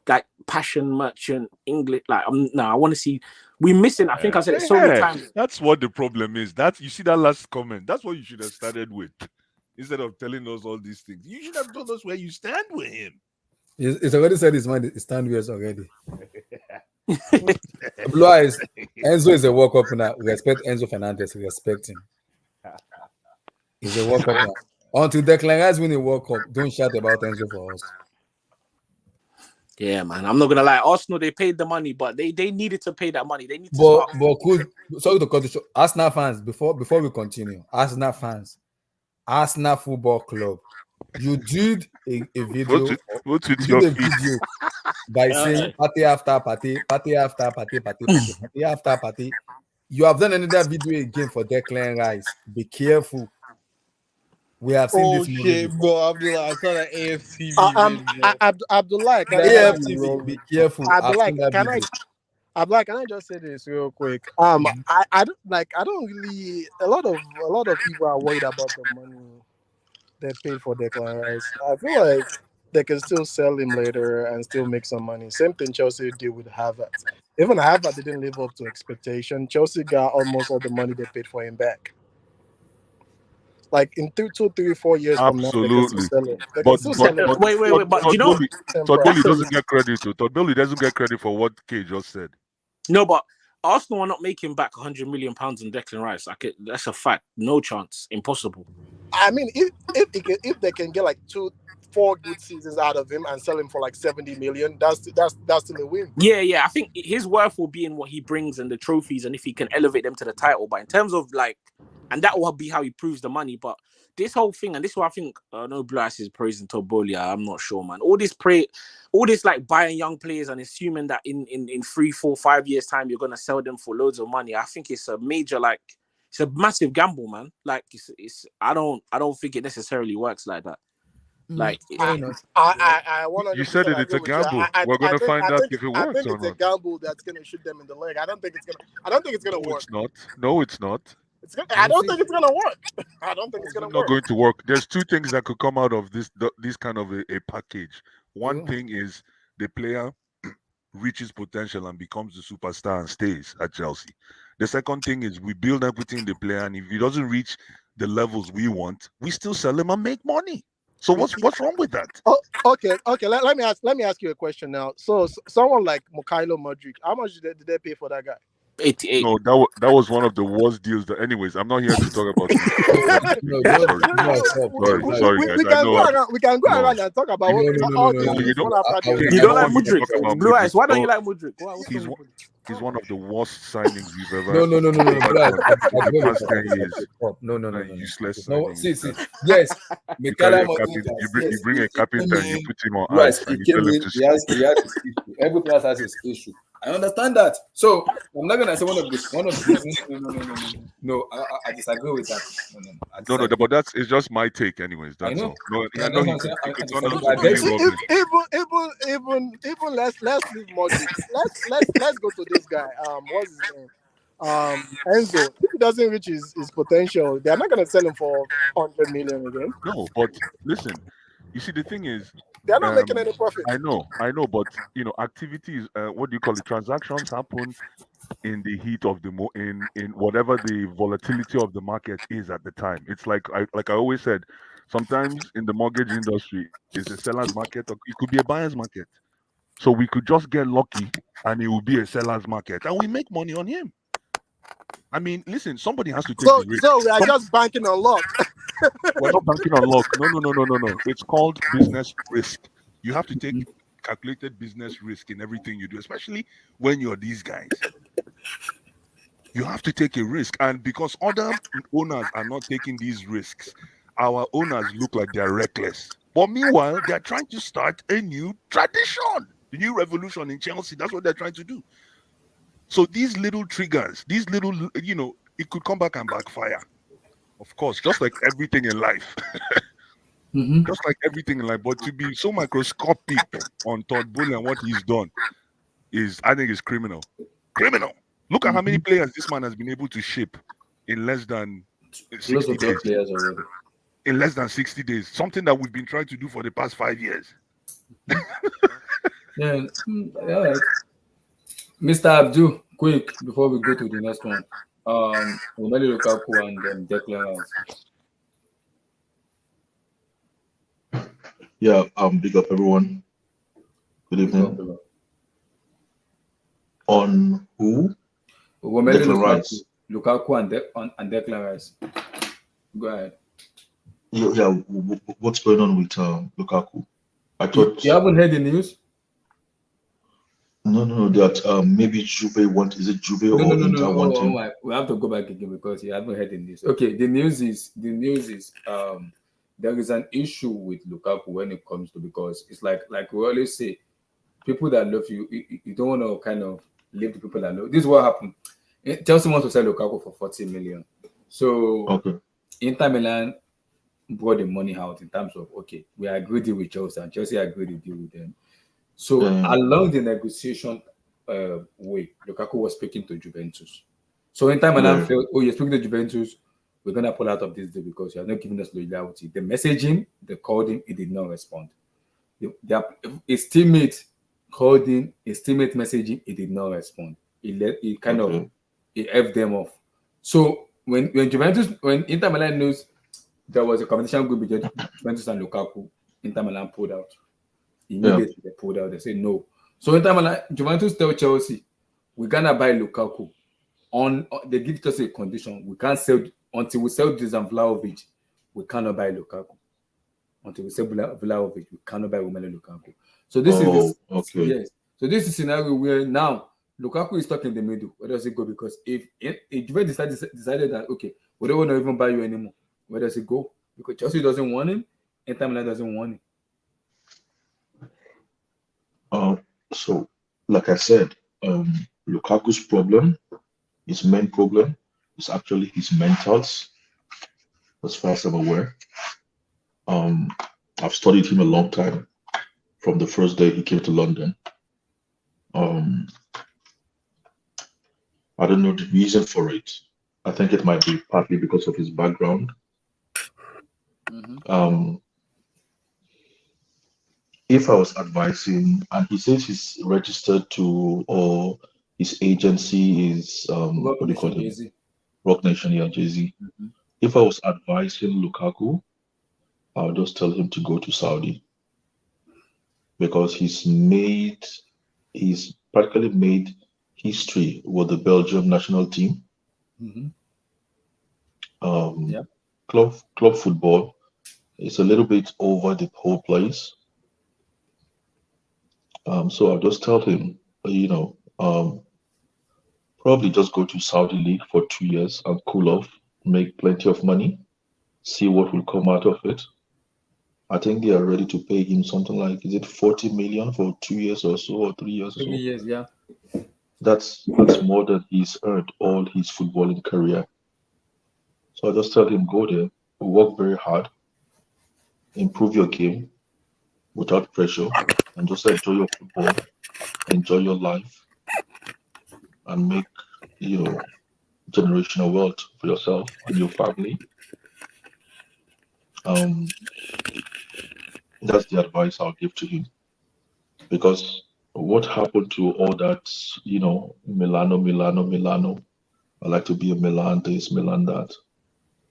like passion merchant English. Like, no, I want to see. We missing. I think I said it so many times. That's what the problem is. That you see that last comment. That's what you should have started with, instead of telling us all these things. You should have told us where you stand with him. He's already said his mind. His stand with us already. Blue Eyes. Enzo is a World Cup now. We respect Enzo Fernandez. We respect him. He's a World Cup now. Until Declan Rice win a World Cup, don't shout about Enzo for us. Yeah, man. I'm not gonna lie. Arsenal, they paid the money, but they needed to pay that money. They need to sorry to cut the show. Arsenal fans, before we continue, Arsenal fans, Arsenal Football Club, you did a video, video by saying party after party, party after party, party after party. You have done another video again for Declan Rice. Be careful. We have seen this movie. Bro, Abdullah, I saw that AFTV. Abdullah, AFTV, be careful. Abdullah, can I just say this real quick? I don't really. A lot of people are worried about the money they paid for Declan Rice. I feel like they can still sell him later and still make some money. Same thing Chelsea did with Havertz. Even Havertz didn't live up to expectation. Chelsea got almost all the money they paid for him back. Like in 2, 3, 4 years from now, they can still sell it. Wait, but you know, Todd Bowley doesn't get credit. Todd Bowley doesn't get credit for what Kay just said. No, but Arsenal are not making back £100 million on Declan Rice. That's a fact. No chance. Impossible. I mean, if they can get like 2-4 good seasons out of him and sell him for like 70 million, that's still a win. Yeah. I think his worth will be in what he brings and the trophies, and if he can elevate them to the title. But in terms of like, and that will be how he proves the money. But this whole thing, and this is what I think, no Blue Eyes is praising Todd Bowley. I'm not sure, man. All this like buying young players and assuming that in 3, 4, 5 years time you're gonna sell them for loads of money. I think it's a major it's a massive gamble, man. Like it's I don't think it necessarily works like that. Like I want to. You said it's a gamble. We're gonna find out if it works or not. I think it's a gamble that's gonna shoot them in the leg. I don't think it's gonna work. It's not. No, it's not. I don't think it's gonna work. I don't think it's gonna work. Not going to work. There's two things that could come out of this kind of a package. One thing is the player reaches potential and becomes the superstar and stays at Chelsea. The second thing is we build equity in the player, and if he doesn't reach the levels we want, we still sell him and make money. So what's wrong with that? Oh, okay. Let me ask you a question now. So someone like Mikhailo Modric, how much did they pay for that guy? 88. No, that was one of the worst deals. Anyways, I'm not here to talk about it. Sorry, guys. We can go around and talk about all this. You don't like Mudryk? Blue Eyes, why don't you like Mudryk? He's one of the worst signings we've ever. No. The past 10 years. No. Useless. See. Yes. You bring a carpenter and you put him on ice and you tell him to sleep. Every player has his issue. I understand that. So I'm not gonna say one of these. No. I disagree with that. No. But it's just my take, anyways. That's all. No, even let's leave Modric. Let's go to this guy. What's his name? Enzo. If he doesn't reach his potential, they're not gonna sell him for 100 million again. No, but listen. You see, the thing is, they're not making any profit. I know, but activities, what do you call it? Transactions happen in the heat of the in whatever the volatility of the market is at the time. It's like I always said, sometimes in the mortgage industry, it's a seller's market, or it could be a buyer's market. So we could just get lucky, and it will be a seller's market, and we make money on him. I mean, listen, somebody has to take the risk. So we are just banking on luck. We're not banking on luck. No. It's called business risk. You have to take calculated business risk in everything you do, especially when you're these guys. You have to take a risk. And because other owners are not taking these risks, our owners look like they're reckless. But meanwhile, they're trying to start a new tradition, a new revolution in Chelsea. That's what they're trying to do. So these little triggers, it could come back and backfire. Of course, just like everything in life. Just like everything in life. But to be so microscopic on Todd Bowley and what he's done I think is criminal. Criminal. Look at how many players this man has been able to ship in less than 60 days. In less than 60 days. Something that we've been trying to do for the past 5 years. Yeah. All right. Mr. Abdul, quick before we go to the next one. Romelu Lukaku and Declan Rice. Yeah, big up everyone. Good Big up, evening. big up. On who? Romelu Declan Rice. Lukaku and Declan Rice. Go ahead. Yeah, what's going on with Lukaku? I thought You haven't heard the news? no, that maybe Juve want, is it Juve No. or Inter Oh wanting? my, we have to go back again because you haven't heard the news. Okay, the news is there is an issue with Lukaku when it comes to, because it's like we always say, people that love you, you don't want to kind of leave the people that love. This is what happened. Chelsea wants to sell Lukaku for 40 million. So Okay. Inter Milan brought the money out in terms of, okay, we agreed with Chelsea and Chelsea agreed to deal with them. So along the negotiation way, Lukaku was speaking to Juventus. So Inter Milan felt, oh, you're speaking to Juventus, we're gonna pull out of this deal because you're not giving us loyalty. They messaged him, they called him, he did not respond. His teammate called him, his teammate messaged him, he did not respond. He F'd them off. So when Inter Milan knows there was a competition group between Juventus and Lukaku, Inter Milan pulled out. Immediately they pulled out. They said no. So Inter Milan, Juventus tell Chelsea, we're gonna buy Lukaku. They give us a condition. We can't sell until we sell Dusan Vlahovic. We cannot buy Lukaku. Until we sell Vlahovic, we cannot buy Romelu Lukaku. So this is yes. So this is a scenario where now Lukaku is stuck in the middle. Where does it go? Because if Juventus decided that, okay, we don't want to even buy you anymore, where does it go? Because Chelsea doesn't want him, Inter Milan doesn't want him. So like I said, Lukaku's problem, his main problem, is actually his mentals, as far as I'm aware. I've studied him a long time from the first day he came to London. I don't know the reason for it. I think it might be partly because of his background. If I was advising, and he says he's registered to, or his agency is what do you call it? Rock Nation, yeah, Jay-Z. If I was advising Lukaku, I would just tell him to go to Saudi, because he's practically made history with the Belgium national team. Club football is a little bit over the whole place. So I'll just tell him, probably just go to Saudi League for 2 years and cool off, make plenty of money, see what will come out of it. I think they are ready to pay him something like, is it 40 million for 2 years or so, or 3 years or so? 3 years, yeah. That's more than he's earned all his footballing career. So I just tell him, go there, work very hard, improve your game without pressure, and just enjoy your football, enjoy your life, and make, generational wealth for yourself and your family. That's the advice I'll give to him. Because what happened to all that, Milano, I like to be a Milan this, Milan that.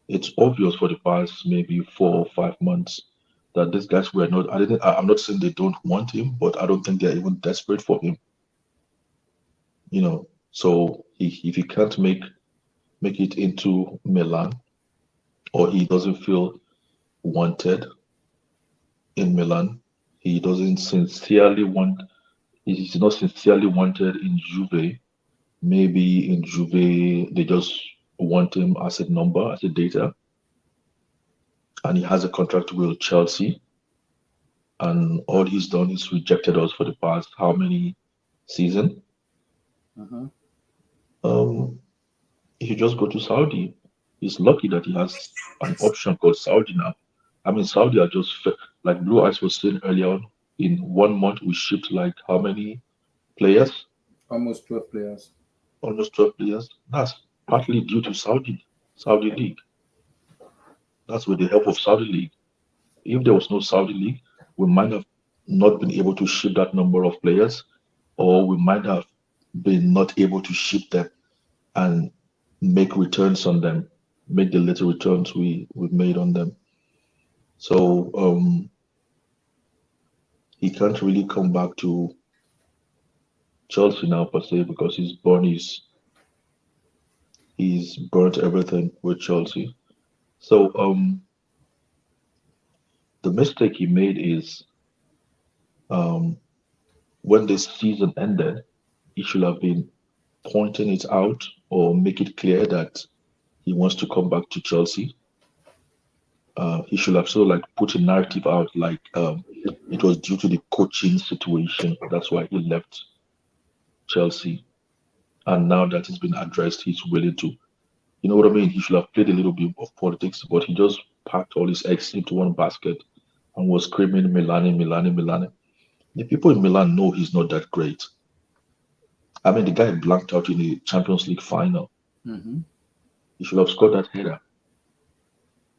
It's obvious for the past maybe 4 or 5 months that these guys were not, I'm not saying they don't want him, but I don't think they're even desperate for him. So if he can't make it into Milan, or he doesn't feel wanted in Milan, he's not sincerely wanted in Juve. Maybe in Juve they just want him as a number, as a data, and he has a contract with Chelsea, and all he's done is rejected us for the past how many seasons? He should just go to Saudi. He's lucky that he has an option called Saudi now. I mean, Saudi are just, like Blue Eyes was saying earlier on, in 1 month we shipped like how many players? Almost 12 players. Almost 12 players. That's partly due to Saudi League. That's with the help of Saudi League. If there was no Saudi League, we might have not been able to ship that number of players, or we might have been not able to ship them and make returns on them, make the little returns we made on them. So he can't really come back to Chelsea now per se because he's burnt everything with Chelsea. So the mistake he made is when this season ended, he should have been pointing it out or make it clear that he wants to come back to Chelsea. He should have sort of like put a narrative out like it was due to the coaching situation. That's why he left Chelsea. And now that it's been addressed, he's willing to, you know what I mean? He should have played a little bit of politics, but he just packed all his eggs into one basket and was screaming Milani. The people in Milan know he's not that great. I mean, the guy blanked out in the Champions League final. He should have scored that header.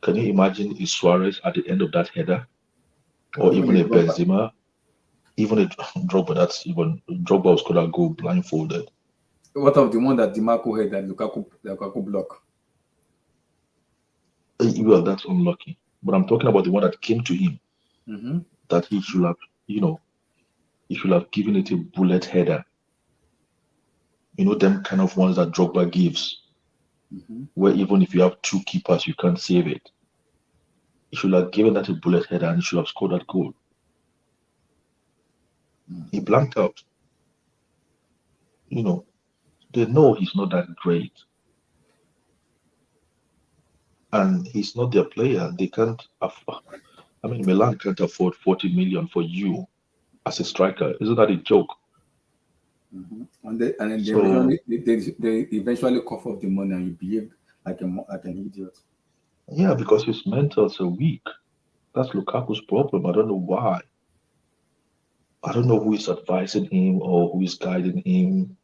Can you imagine a Suarez at the end of that header? Or even a Benzema? Even a Drogba was could have go blindfolded. What of the one that DiMarco had that Lukaku block? Well, that's unlucky. But I'm talking about the one that came to him. That he should have, he should have given it a bullet header. You know, them kind of ones that Drogba gives. Where even if you have two keepers, you can't save it. He should have given that a bullet header and he should have scored that goal. He blanked out. You know, they know he's not that great. And he's not their player. They can't afford, I mean, Milan can't afford 40 million for you as a striker. Isn't that a joke? And then they eventually cough up the money and you behave like an idiot. Yeah, because his mentals are weak. That's Lukaku's problem. I don't know why. I don't know who is advising him or who is guiding him.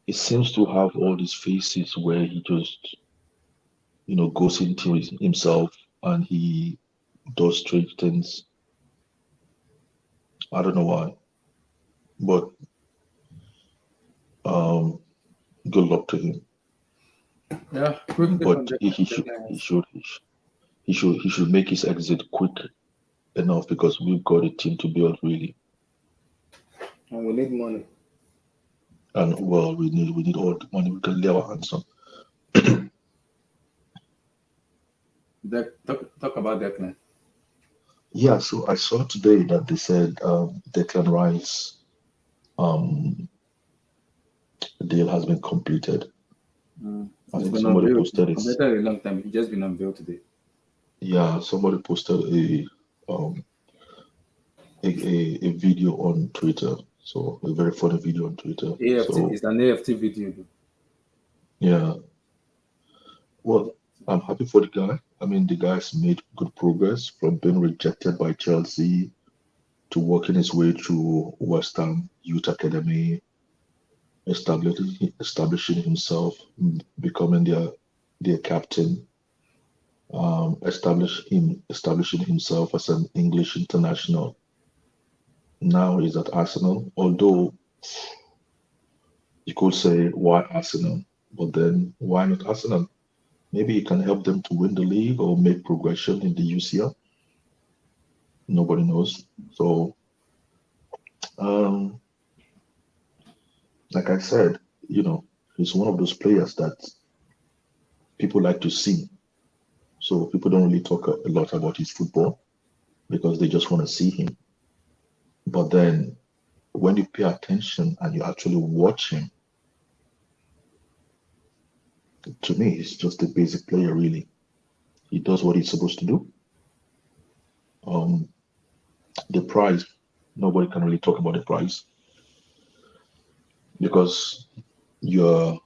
He seems to have all these faces where he just, goes into himself and he does strange things. I don't know why. But good luck to him. Yeah, but he should make his exit quick enough because we've got a team to build really. And we need money. And well, we need all the money we can lay our hands on. Talk about Declan. Yeah, so I saw today that they said Declan Rice deal has been completed. I think somebody posted it. A long time. It's just been unveiled today. Yeah, somebody posted a video on Twitter. So a very funny video on Twitter. It's an AFT video. Yeah. Well, I'm happy for the guy. I mean, the guy's made good progress from being rejected by Chelsea to working his way through West Ham Youth Academy, establishing himself, becoming their captain, establishing himself as an English international. Now he's at Arsenal, although you could say why Arsenal, but then why not Arsenal? Maybe he can help them to win the league or make progression in the UCL. Nobody knows. So, like I said, he's one of those players that people like to see. So people don't really talk a lot about his football because they just want to see him. But then when you pay attention and you actually watch him, to me, he's just a basic player, really. He does what he's supposed to do. The price, nobody can really talk about the price because you're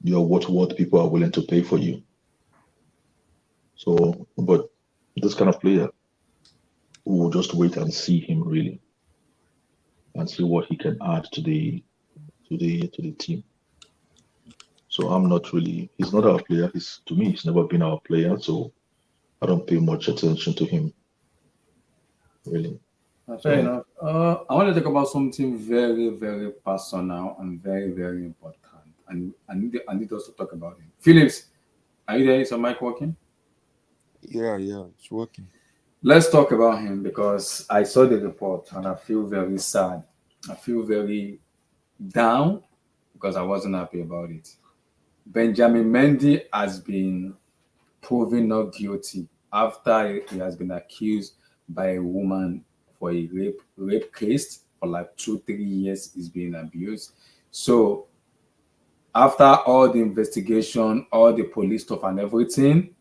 what people are willing to pay for you. So, but this kind of player, we'll just wait and see him really, and see what he can add to the team. So I'm not really. He's not our player. To me, he's never been our player. So I don't pay much attention to him, really. Fair enough. I want to talk about something very, very personal and very, very important. And I need us to talk about it. Phillips, are you there? Is your mic working? Yeah, it's working. Let's talk about him because I saw the report and I feel very sad. I feel very down because I wasn't happy about it. Benjamin Mendy has been proven not guilty after he has been accused by a woman for a rape case for like 2 3 years. He's being abused. So after all the investigation, all the police stuff and everything,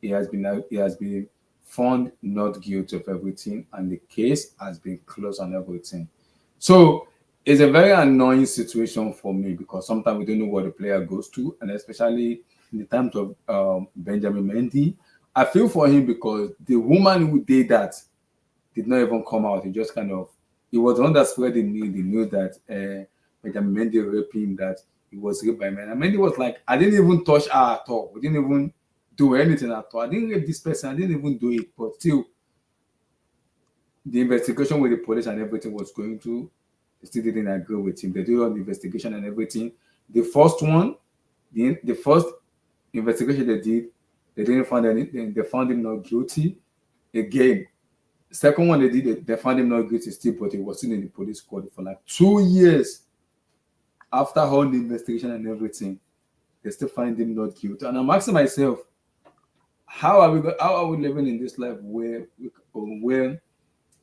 he has been found not guilty of everything, and the case has been closed and everything. So it's a very annoying situation for me because sometimes we don't know what the player goes through, and especially in the times of Benjamin Mendy, I feel for him because the woman who did that did not even come out. He just kind of he was the one that spread the news that Benjamin Mendy raped him, that he was raped by men. And Mendy was like, I didn't even touch her at all. We didn't even do anything at all. I didn't rape this person. I didn't even do it. But still, the investigation with the police and everything was going through. They still didn't agree with him. They did all the investigation and everything. The first one, the first investigation they did, they didn't find anything. They found him not guilty. Again, second one they did, they found him not guilty still, but he was still in the police court for like 2 years. After all the investigation and everything, they still find him not guilty. And I'm asking myself, how are we living in this life where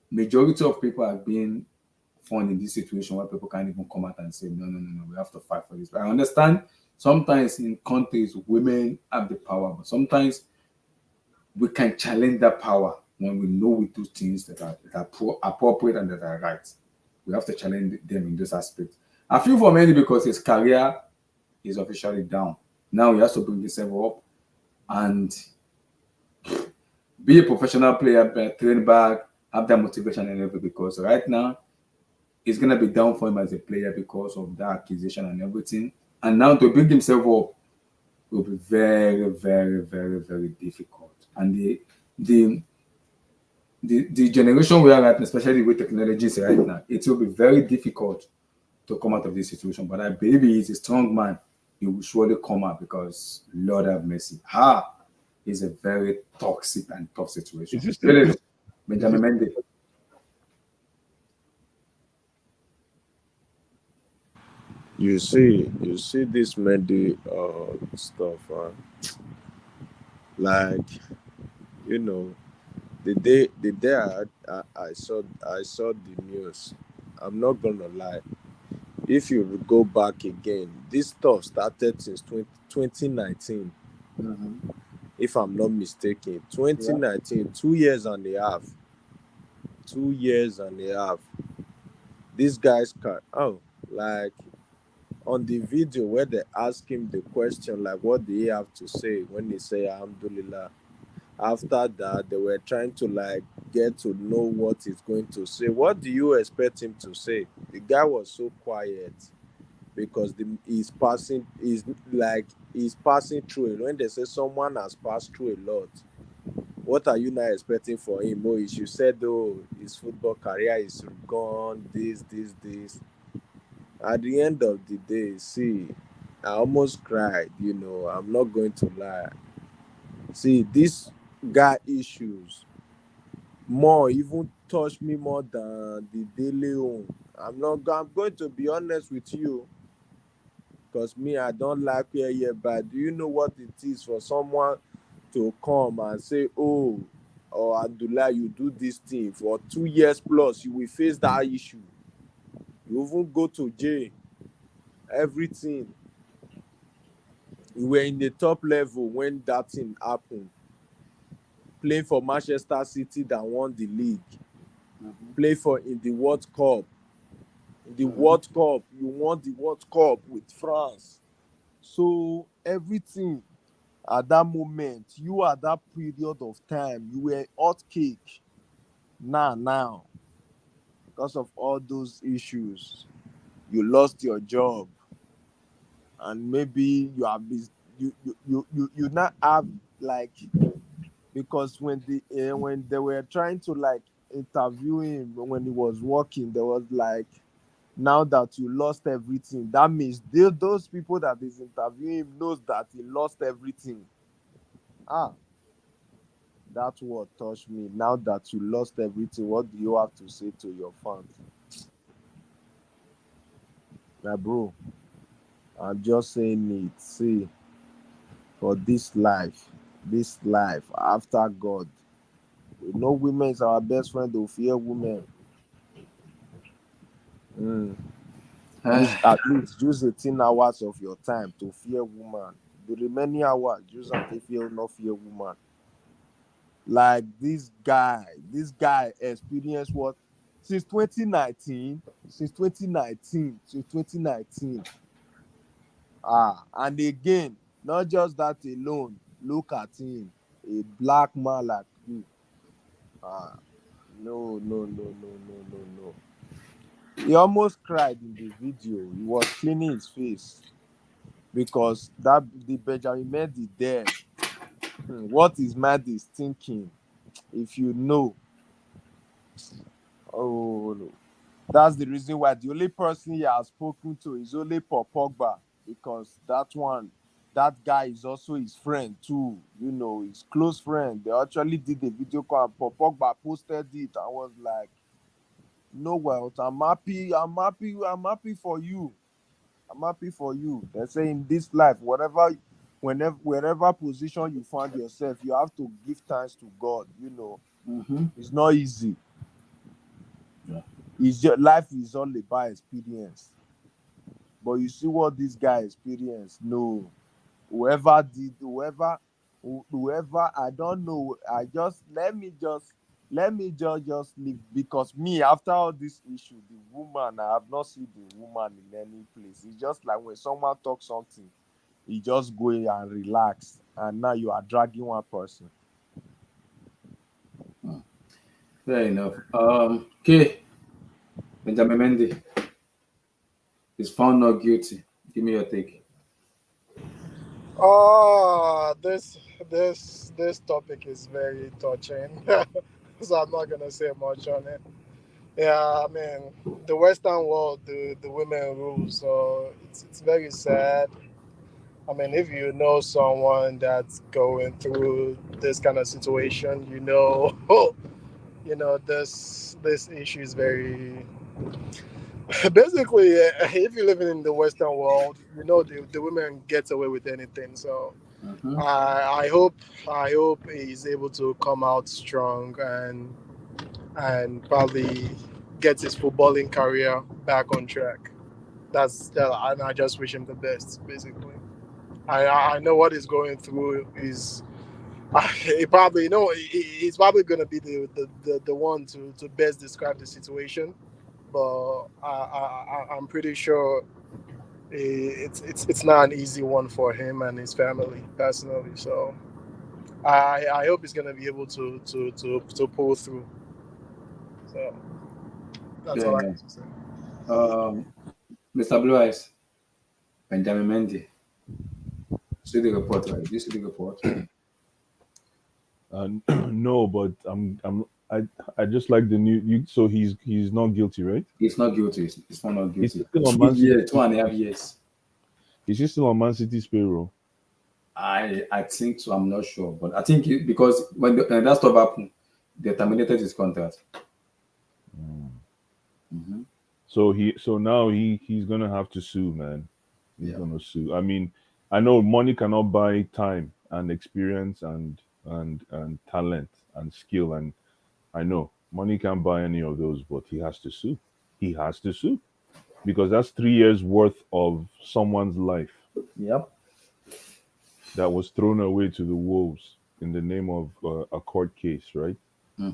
majority of people are being found in this situation where people can't even come out and say no, we have to fight for this. But I understand sometimes in countries women have the power, but sometimes we can challenge that power when we know we do things that are appropriate and that are right. We have to challenge them in this aspect. I feel for many because his career is officially down. Now he has to bring himself up and be a professional player, train back, have that motivation and everything. Because right now it's gonna be down for him as a player because of that accusation and everything. And now to bring himself up will be very, very, very, very difficult. And the generation we are at, especially with technologies right now, it will be very difficult to come out of this situation. But I believe he's a strong man. He will surely come out because Lord have mercy. It's a very toxic and tough situation. Really, Benjamin Mendy. You see this Mendy stuff, like you know, the day I saw the news. I'm not gonna lie. If you go back again, this stuff started since 2019. Mm-hmm. If I'm not mistaken, 2019, 2 years and a half. 2 years and a half. This guy's car. Oh, like on the video where they ask him the question, like, what do he have to say when he say Alhamdulillah? After that, they were trying to like get to know what he's going to say. What do you expect him to say? The guy was so quiet because he's passing through it. When they say someone has passed through a lot, what are you now expecting for him? Oh, you said, oh, his football career is gone, this. At the end of the day, see, I almost cried, I'm not going to lie. See, this guy issues more even touch me more than the daily own. I'm going to be honest with you, because me, I don't like here, but do you know what it is for someone to come and say, oh, Abdullah, you do this thing for 2 years plus, you will face that issue. You even go to jail, everything. You were in the top level when that thing happened. Playing for Manchester City that won the league. Play in the World Cup. In the World Cup, you won the World Cup with France. So everything at that moment, you at that period of time, you were hot cake. Now, because of all those issues, you lost your job, and maybe you have you not have like, because when they were trying to like interview him when he was walking, there was like, now that you lost everything, that means those people that is interviewing him knows that he lost everything. That word touched me. Now that you lost everything, what do you have to say to your fans? My bro, I'm just saying it. See, for this life, after God, we know women is our best friend. Who fear women. At least use 18 hours of your time to fear woman. The remaining hours, use and to fear not fear woman. Like this guy experienced what since 2019. And again, not just that alone. Look at him, a black man like you. No. He almost cried in the video. He was cleaning his face because the Benjamin Mendy there. What is Mendy thinking? If you know, oh no. That's the reason why the only person he has spoken to is only Paul Pogba, because that guy is also his friend too. His close friend. They actually did a video call and Paul Pogba posted it and was like, "No, well, I'm happy for you. I'm happy for you." They say in this life, wherever position you find yourself, you have to give thanks to God. It's not easy. Life is all about experience. But you see what this guy experienced? No. Whoever, I don't know. Let me just leave, because me, after all this issue, the woman, I have not seen the woman in any place. It's just like when someone talks something, you just go in and relax, and now you are dragging one person. Fair enough. Okay. Benjamin Mendy is found not guilty. Give me your take. This topic is very touching, so I'm not gonna say much on it. Yeah, I mean, the Western world, the women rule, so it's very sad. I mean, if you know someone that's going through this kind of situation, this issue is very. Basically, if you're living in the Western world, the women get away with anything. So I hope he's able to come out strong and probably get his footballing career back on track. And I just wish him the best. Basically, I know what he's going through is. He probably he's probably gonna be the one to best describe the situation, but I'm pretty sure it's not an easy one for him and his family personally. So I hope he's gonna be able to pull through. So that's all I have to say. Mr. Blue Eyes, Benjamin Mendy. See the report, right? Did you see the report? No, but I just like the new. So he's not guilty, right? He's not guilty. He's found not guilty. He's still on Man City. 2.5 years. Is he still on Man City's payroll? I think so. I'm not sure, but I think because when that stuff happened, they terminated his contract. So now he's gonna have to sue, man. He's gonna sue. I mean, I know money cannot buy time and experience and talent and skill, and I know money can't buy any of those, but he has to sue. He has to sue because that's 3 years worth of someone's life. Yep. That was thrown away to the wolves in the name of a court case, right?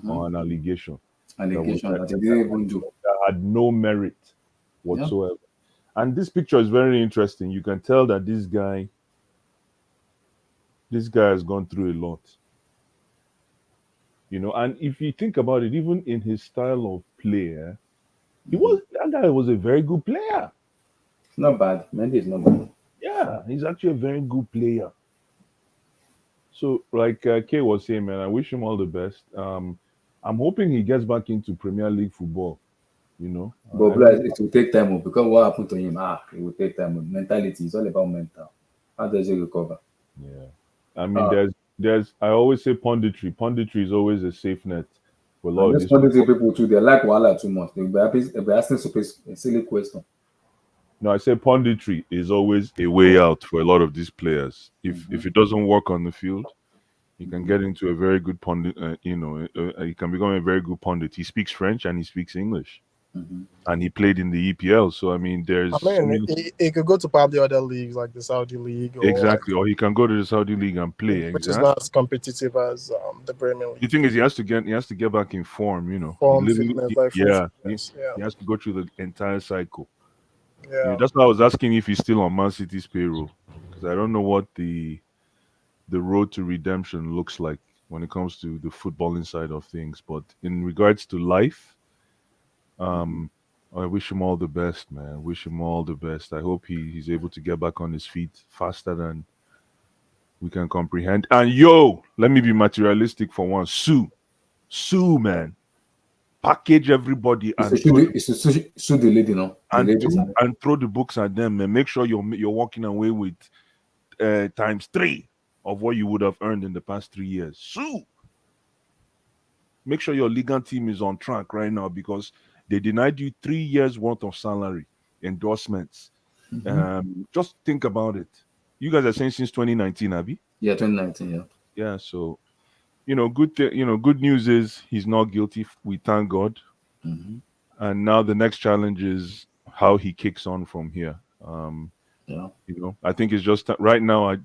Or an allegation. That they didn't even do. That had no merit whatsoever. Yep. And this picture is very interesting. You can tell that this guy has gone through a lot. And if you think about it, even in his style of play, that guy was a very good player. It's not bad. Mendy is not bad. Yeah, he's actually a very good player. So, like Kay was saying, man, I wish him all the best. I'm hoping he gets back into Premier League football. You know, But like, it will take time because what happened to him? It will take time. Mentality is all about mental. How does he recover? yeah. I mean, there's. I always say punditry. Punditry is always a safe net for a lot And of this these punditry people. people too, they like Wala too much. They'll be asking a silly question. No, I say punditry is always a way out for a lot of these players. If it doesn't work on the field, you can get into a very good pundit. You can become a very good pundit. He speaks French and he speaks English, and he played in the EPL. So I mean, I there's so mean, many. he could go to probably other leagues like the Saudi league, Exactly, or he can go to the Saudi league and play. which is Exactly. not as competitive as the Premier The League. thing is, he has to get back in form. You know, Form, fitness, like full he fitness. Yeah, has to go through the entire cycle. yeah. That's why I was asking if he's still on Man City's payroll because I don't know what the road to redemption looks like when it comes to the footballing side of things. But in regards to life, I wish him all the best, man. Wish him all the best. I hope he's able to get back on his feet faster than we can comprehend. And yo, let me be materialistic for once. Sue, man. Package everybody and Sue the lady, no? The ladies and throw the books at them and make sure you're walking away with times 3 of what you would have earned in the past 3 years. Sue. Make sure your legal team is on track right now because they denied you 3 years worth of salary, endorsements. Just think about it. You guys are saying since 2019, Abby? Yeah, 2019, yeah. Yeah, so good news is he's not guilty. We thank God. And now the next challenge is how he kicks on from here. Yeah. I think it's just right now. I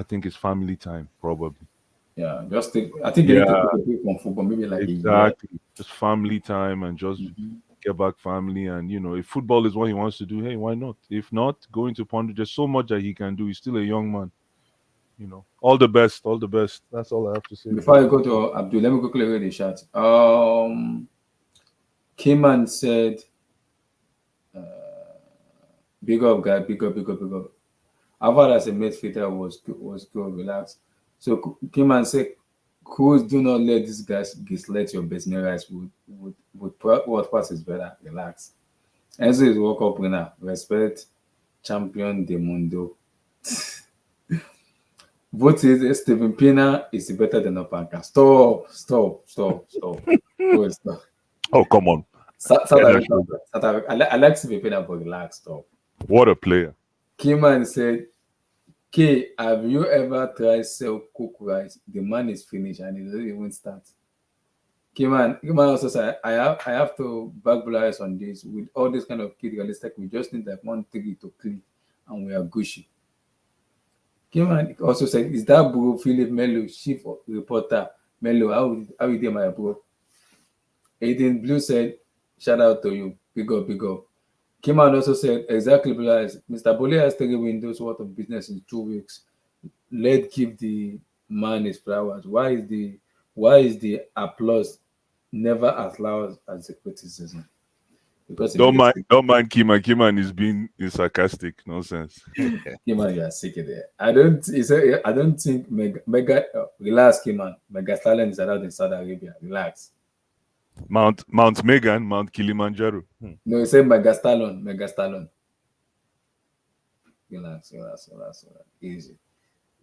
think it's family time, probably. Yeah, I think they need to take a break from football, maybe like a year. Just family time and just get back family. And if football is what he wants to do, hey, why not? If not, go into ponder. There's so much that he can do. He's still a young man. All the best, all the best. That's all I have to say. Before I go to Abdul, let me quickly read the chat. Kayman said, big up, guy, big up, big up, big up. Avad as a midfielder was good, relax. So Kayman said, Cruz, do not let these guys gaslight your business rights. What pass is better, relax. Enzo is World Cup winner, respect, champion de mundo. Vote is Steven Pina is better than Opanka. Stop. Oh, come on. South Africa. I like Steven Pina, but relax, stop. What a player. Keyman said, K, have you ever tried sell cook rice? The man is finished and he doesn't even start. Keyman also said, I have to back Blaise on this. With all this kind of kid realistic, we just need like 1-3 to click and we are gushy. Keyman also said, is that bro Philip Melo, chief reporter? Melo, how you doing, my bro? Aiden Blue said, shout out to you. Big up. Keyman also said, exactly, Blaise. Mr. Bole has 3 windows worth of business in 2 weeks. Let's give the man his flowers. Why is the applause never as loud as the criticism? Because don't mind Keyman. Keyman is being sarcastic nonsense. Keyman, you are sick of it. I don't think Mega relax, Keyman. Mega Stallion is allowed in Saudi Arabia. Relax. Mount Megan, Mount Kilimanjaro. No, he said Mega Stallion. Relax. Easy.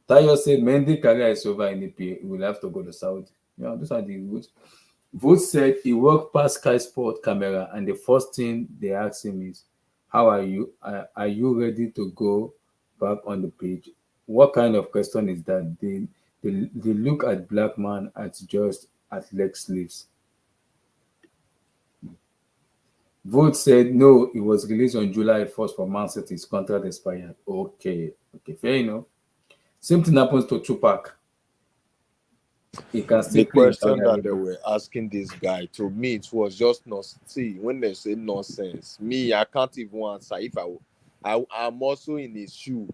Tayo said Mendy career is over in EPA. He will have to go to Saudi. Those are the rules. Vote said he walked past Sky Sport camera and the first thing they asked him is, how are you? Are you ready to go back on the pitch? What kind of question is that? They look at black man as just at leg sleeves. Vote said no, it was released on July 1st for Man City. His contract expired. Okay, fair enough. Same thing happens to Tupac. He can still The play in question Saudi that they Arabia. were asking this guy, to me, it was just nonsense. See, when they say nonsense, me, I can't even answer. If I'm also in his shoe,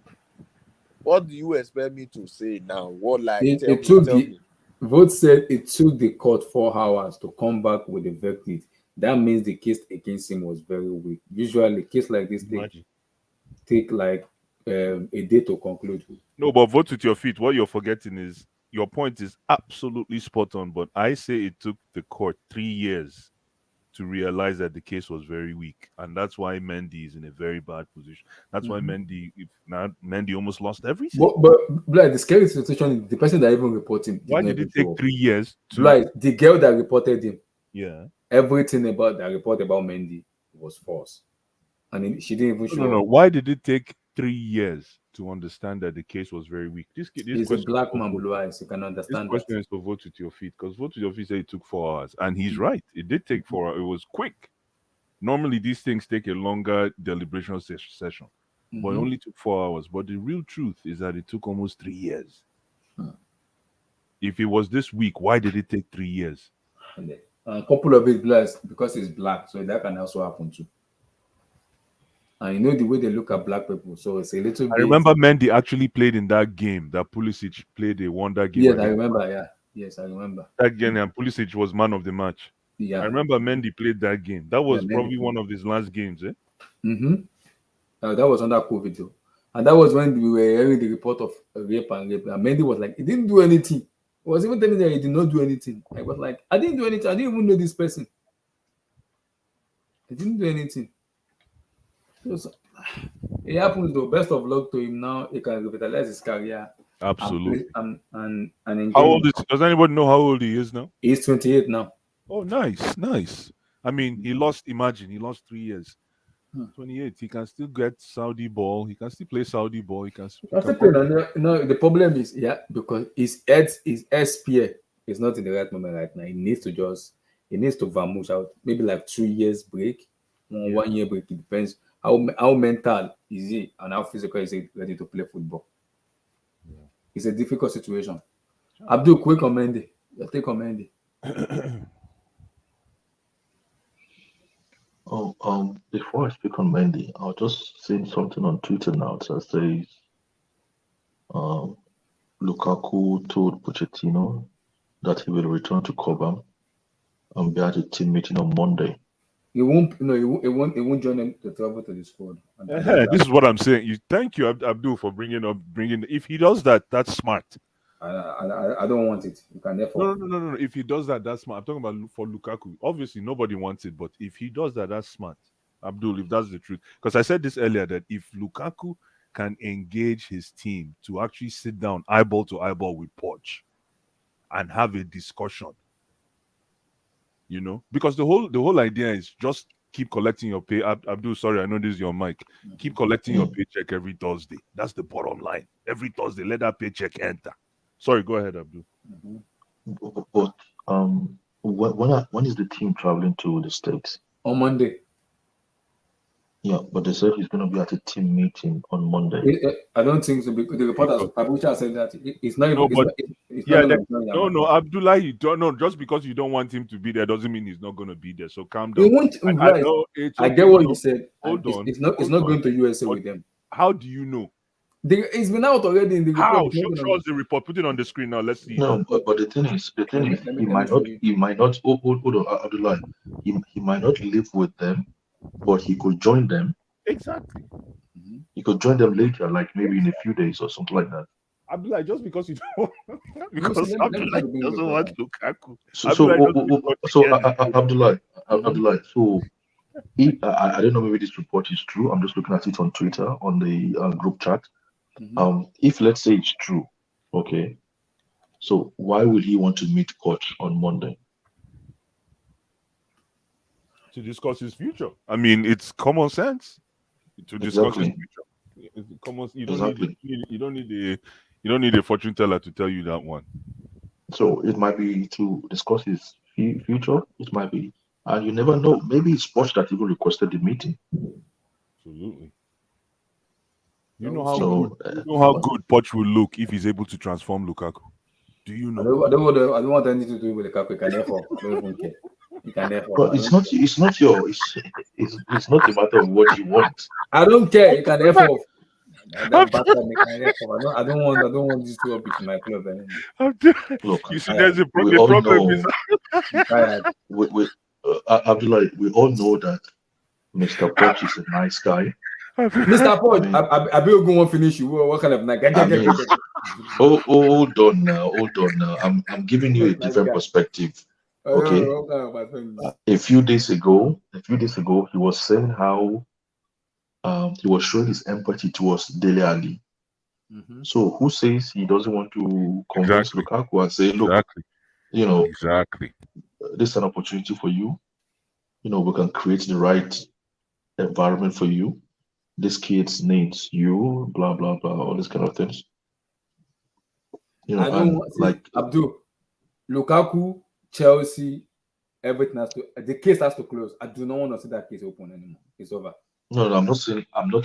what do you expect me to say now? What, like, tell me. Vote said it took the court 4 hours to come back with a verdict. That means the case against him was very weak. Usually, a case like this take like a day to conclude. No, but vote with your feet. What you're forgetting is your point is absolutely spot on, but I say it took the court 3 years to realize that the case was very weak, and that's why Mendy is in a very bad position. That's why Mendy almost lost everything. But like, the scary situation is the person that even reported him. Why did it take 3 years? Like the girl that reported him. Yeah. Everything about that report about Mendy was false, and she didn't even show. No. Why did it take 3 years to understand that the case was very weak? This He's a black man, blue eyes. You can understand. This question is to vote with your feet, because vote with your feet say it took 4 hours, and he's right. It did take 4 hours. It was quick. Normally, these things take a longer deliberation session, but it only took 4 hours. But the real truth is that it took almost 3 years. If it was this week, why did it take 3 years? A couple of it blessed because he's black, so that can also happen too. And you know the way they look at black people, so it's a little bit. I remember Mendy actually played in that game that Pulisic played a wonder game. Yes, I remember. Yeah, yes, I remember that game, and Pulisic was man of the match. Yeah, I remember Mendy played that game. That was probably one of his last games, eh? That was under COVID though, and that was when we were hearing the report of rape. And Mendy was like, he didn't do anything. He was even telling that he did not do anything. I was like, I didn't do anything. I didn't even know this person. I didn't do anything. So, it happens though. Best of luck to him now. He can revitalize his career. Absolutely. And how old is? Does anybody know how old he is now? He's 28 now. Oh, nice. I mean, he lost 3 years. 28. He can still get Saudi ball. He can still play Saudi ball. He can still play. No, the problem is, because his SPA is not in the right moment right now. He needs to vamoose out. Maybe like 2 years break, 1 year break. It depends how mental is he and how physical is he ready to play football. Yeah. It's a difficult situation. Abdul, quick on Mendy. Take on Mendy. Before I speak on Mendy, I'll just say something on Twitter now that says Lukaku told Pochettino that he will return to Cobham and be at a team meeting on Monday. He won't join them to travel to the squad. This is what I'm saying. Thank you, Abdul, for bringing. If he does that, that's smart. I don't want it. You can therefore. No. If he does that, that's smart. I'm talking about for Lukaku. Obviously, nobody wants it, but if he does that, that's smart. Abdul, if that's the truth, because I said this earlier that if Lukaku can engage his team to actually sit down eyeball to eyeball with Poch and have a discussion, because the whole idea is just keep collecting your pay. Abdul, sorry, I know this is your mic. Keep collecting your paycheck every Thursday. That's the bottom line. Every Thursday, let that paycheck enter. Sorry, go ahead, Abdul. But when is the team traveling to the States? On Monday. Yeah, but they said he's going to be at a team meeting on Monday. I don't think so, because the reporters, Abuja said that it's not. No, Abdullah, you don't know. Just because you don't want him to be there doesn't mean he's not going to be there. So calm down. I get what you said. Hold on. It's not going to USA with them. How do you know? It's been out already in the report. How? Show us the report. Put it on the screen now. Let's see. No, but the thing is, he might not. Hold on, Abdullah. He might not live with them, but he could join them. Exactly. He could join them later, like maybe in a few days or something like that. Abdullah, just because you don't, because Abdullah doesn't want Lukaku. Abdullah. So I don't know, maybe this report is true. I'm just looking at it on Twitter on the group chat. If let's say it's true, okay, so why would he want to meet Coach on Monday? To discuss his future. I mean, it's common sense to discuss his future. You don't need a fortune teller to tell you that one. So it might be to discuss his future. It might be, and you never know. Maybe it's Poch that even requested the meeting. Absolutely. You know how good Poch will look if he's able to transform Lukaku. Do you know? I don't want anything to do with Lukaku. You can therefore. I don't even care. You can therefore. But it's not a matter of what you want. I don't care. You can therefore. I don't want this to be to my club anymore. Look, you see, there's a problem. Abdullah, we all know that Mr. Poch is a nice guy. Mr. Poch, I will go and finish you. What kind of nice? Oh, hold on now, hold on now. I'm giving you a Nice different guy. perspective. I don't Okay. know what kind of my friend is. A few days ago, he was saying how he was showing his empathy towards Dele Ali. So who says he doesn't want to convince Exactly. Lukaku and say, look, Exactly. you know, Exactly. this is an opportunity for you. You know, we can create the right environment for you. This kid needs you, blah blah blah, all these kind of things. You know, I don't and want see, like Abdul, Lukaku, Chelsea, everything has to the case has to close. I do not want to see that case open anymore. It's over. no, I'm not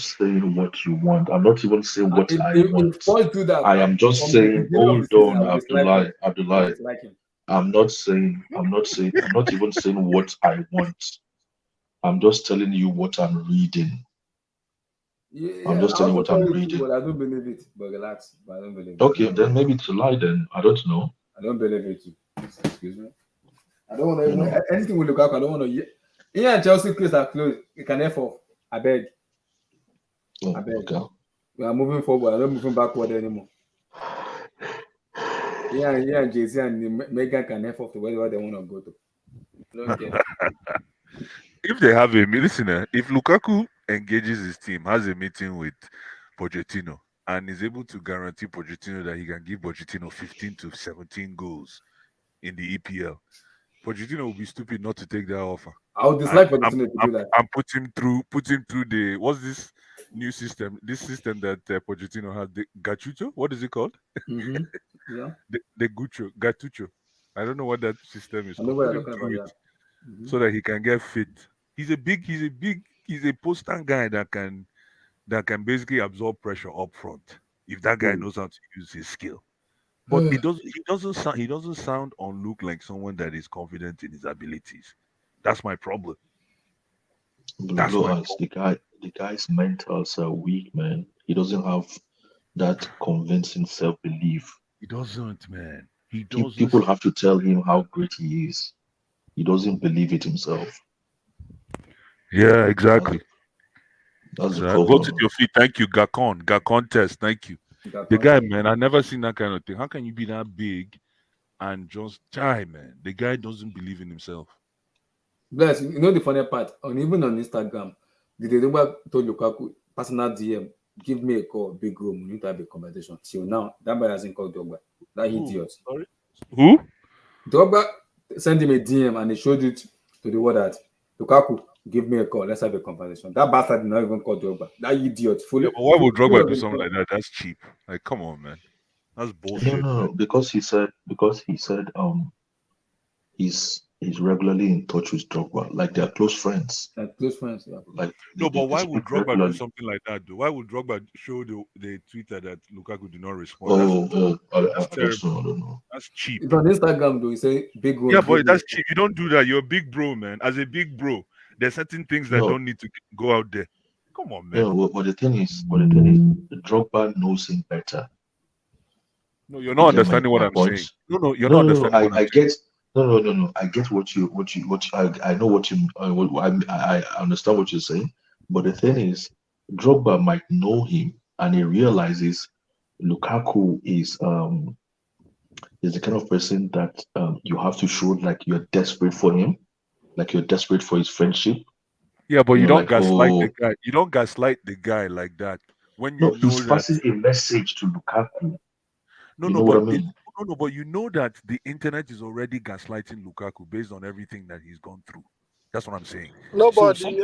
saying what you want. I'm not even saying what I If want. Spurs do that I am just from the saying, beginning of the hold season, on, I will dislike him. I will Abdullah. dislike him. I'm not even saying what I want. I'm just telling you what I'm reading. I'm Yeah, just I telling you also what saw I'm it too, reading. but I don't believe it. But relax, but I don't believe it. Okay, then maybe it's a lie then. I don't know. I don't believe it too. Excuse me. I don't want to You even know. anything with Lukaku. I don't want to. Yeah, and Chelsea case are closed. You can F off. I beg. Oh, I beg. okay. We are moving forward. I'm not moving backward anymore. Yeah, and Jay-Z and Megan can F off to wherever they want to go to. I don't care. If they have a listener, if Lukaku engages his team, has a meeting with Pochettino, and is able to guarantee Pochettino that he can give Pochettino 15 to 17 goals in the EPL, Pochettino will be stupid not to take that offer. I would dislike Pochettino to do that. And put him through the what's this new system? This system that Pochettino has, the Gatucho. What is it called? Yeah. The Gatucho. I don't know what that system is I know called. what Put you're him talking through about. it Yeah. so that he can get fit. He's a postant guy that can basically absorb pressure up front if that guy knows how to use his skill. But he doesn't sound or look like someone that is confident in his abilities. That's my problem. That's my problem. The guy's mentals are weak, man. He doesn't have that convincing self-belief. He doesn't, man. He doesn't. People have to tell him how great he is. He doesn't believe it himself. Yeah, exactly. That's the Vote problem. with your feet. Thank you, Gakon test. Thank you. The guy, man, I never seen that kind of thing. How can you be that big and just die, man? The guy doesn't believe in himself. Bless, you know the funny part, even on Instagram, the Yoruba told Lukaku, personal DM, give me a call, big room, we need to have a conversation. Till now, that boy hasn't called Drogba. That idiot. Sorry? Who? Drogba sent him a DM and he showed it to the world that Lukaku, give me a call, let's have a conversation. That bastard did not even call Drogba. That idiot. Yeah, but why would Drogba do something like that? That's cheap. Like, come on, man. That's bullshit. No, because he said he's regularly in touch with Drogba, like they're close friends. Like close friends, yeah. Like no, but why would Drogba regularly do something like that, though? Why would Drogba show the Twitter that Lukaku did not respond? I don't know. That's cheap. It's on Instagram, though. You say big room. Yeah, but that's cheap. You don't do that. You're a big bro, man. As a big bro, there's certain things that don't need to go out there. Come on, man. No, but the thing is, Drogba knows him better. No, you're not understanding what I'm saying. No, you're not understanding what I'm saying. No. I get I know what you. I understand what you're saying, but the thing is, Drogba might know him, and he realizes Lukaku is the kind of person that you have to show like you're desperate for him, like you're desperate for his friendship. Yeah, but you don't gaslight the guy. You don't gaslight the guy like that when you know he's passing a message to Lukaku. But you know that the internet is already gaslighting Lukaku based on everything that he's gone through. That's what I'm saying. Nobody,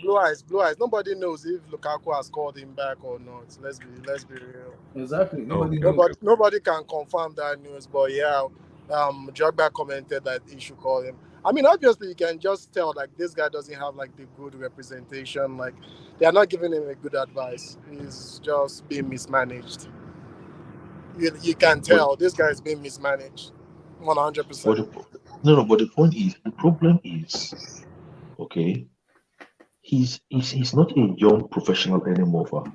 blue eyes. Nobody knows if Lukaku has called him back or not. Let's be real. Exactly. Nobody can confirm that news. But yeah, Drogba commented that he should call him. I mean, obviously, you can just tell like this guy doesn't have like the good representation. Like they are not giving him a good advice. He's just being mismanaged. You can tell this guy is being mismanaged, 100%. But the point is, the problem is, okay, he's not a young professional anymore.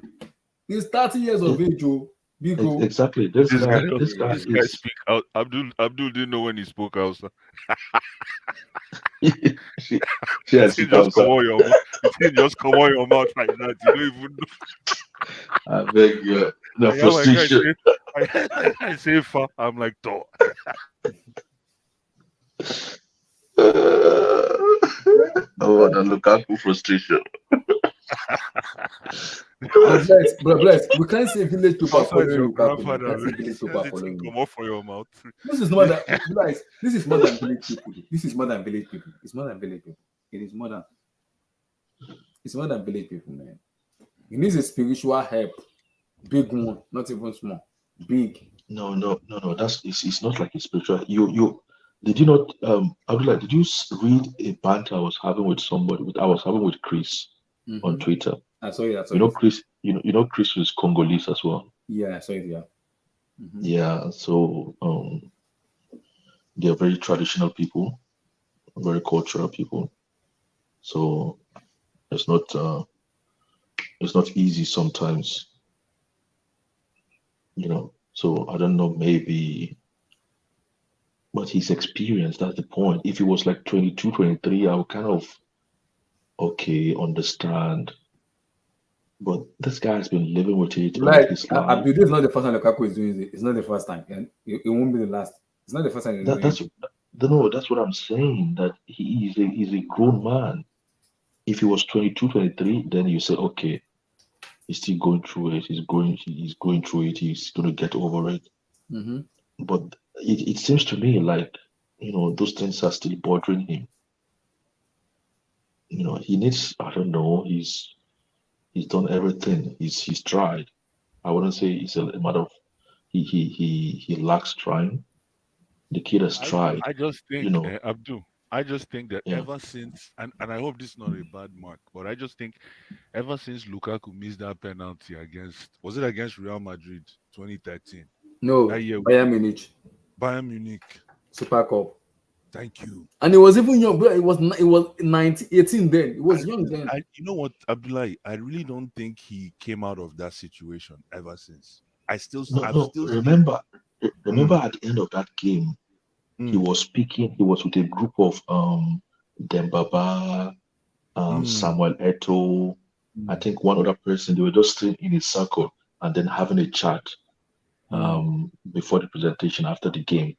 He's 30 years of age, Joe. Exactly. This guy speak out. Abdul didn't know when he spoke out. she has It just come on your mouth. It just come on your mouth like that. You don't even know. I beg you. The I hear my guy frustration. I say far. I'm like, Thor. Oh, the Lukaku frustration. Bless. We can't say village people are Outside your following Lukaku. Man. We grandfather, can't say village people are anything following come him. off for your mouth. This is more than guys. This is more than village people. This is more than village people. It's more than village people. It is more than. It's more than village people, man. It needs a spiritual help, big one, not even small, big. No. That's it's not like a spiritual. You did you not Abdullah, did you read a banter I was having with somebody I was having with Chris on Twitter? I saw it. You know Chris, you know Chris is Congolese as well. Yeah, I saw it. Yeah. Yeah, so they're very traditional people, very cultural people. So it's not easy sometimes, you know. So I don't know, maybe, but his experience, that's the point. If he was like 22, 23, I would kind of understand. But this guy has been living with it all his life. I believe it's not the first time Lukaku is doing it. It's not the first time, and it won't be the last. It's not the first time. That's what I'm saying. That he's a grown man. If he was 22, 23, then you say, okay, he's still going through it. He's going through it. He's going to get over it. But it seems to me like, you know, those things are still bothering him. You know, he needs, I don't know, he's done everything. He's tried. I wouldn't say it's a matter of he lacks trying. The kid has tried. I just think, you know, Abdul, I just think that Yeah. ever since, and I hope this is not a bad mark, but I just think ever since Lukaku missed that penalty was it against Real Madrid 2013? No, That year Bayern Munich. Bayern Munich. Super Cup. Thank you. And it was even young, bro. It was 18 then. It was young then. You know what, Abdullah? I really don't think he came out of that situation ever since. Remember at the end of that game, he was speaking. He was with a group of Dembaba, Samuel Eto'o, I think one other person. They were just sitting in a circle and then having a chat before the presentation after the game.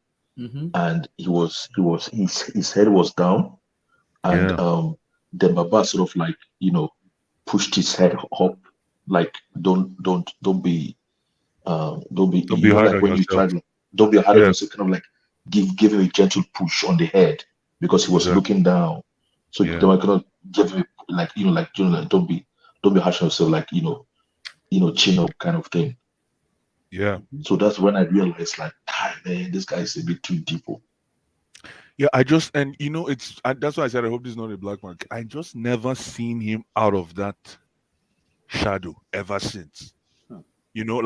And his head was down, and Dembaba sort of like, you know, pushed his head up, like don't be hard on when you try to don't be hard on yourself, kind of like give him a gentle push on the head because he was looking down. So they were gonna give him like don't be harsh on yourself, like chin up kind of thing. Yeah. So that's when I realized, like, man, this guy is a bit too deep. Yeah, that's why I said I hope this is not a black mark. I just never seen him out of that shadow ever since. You know,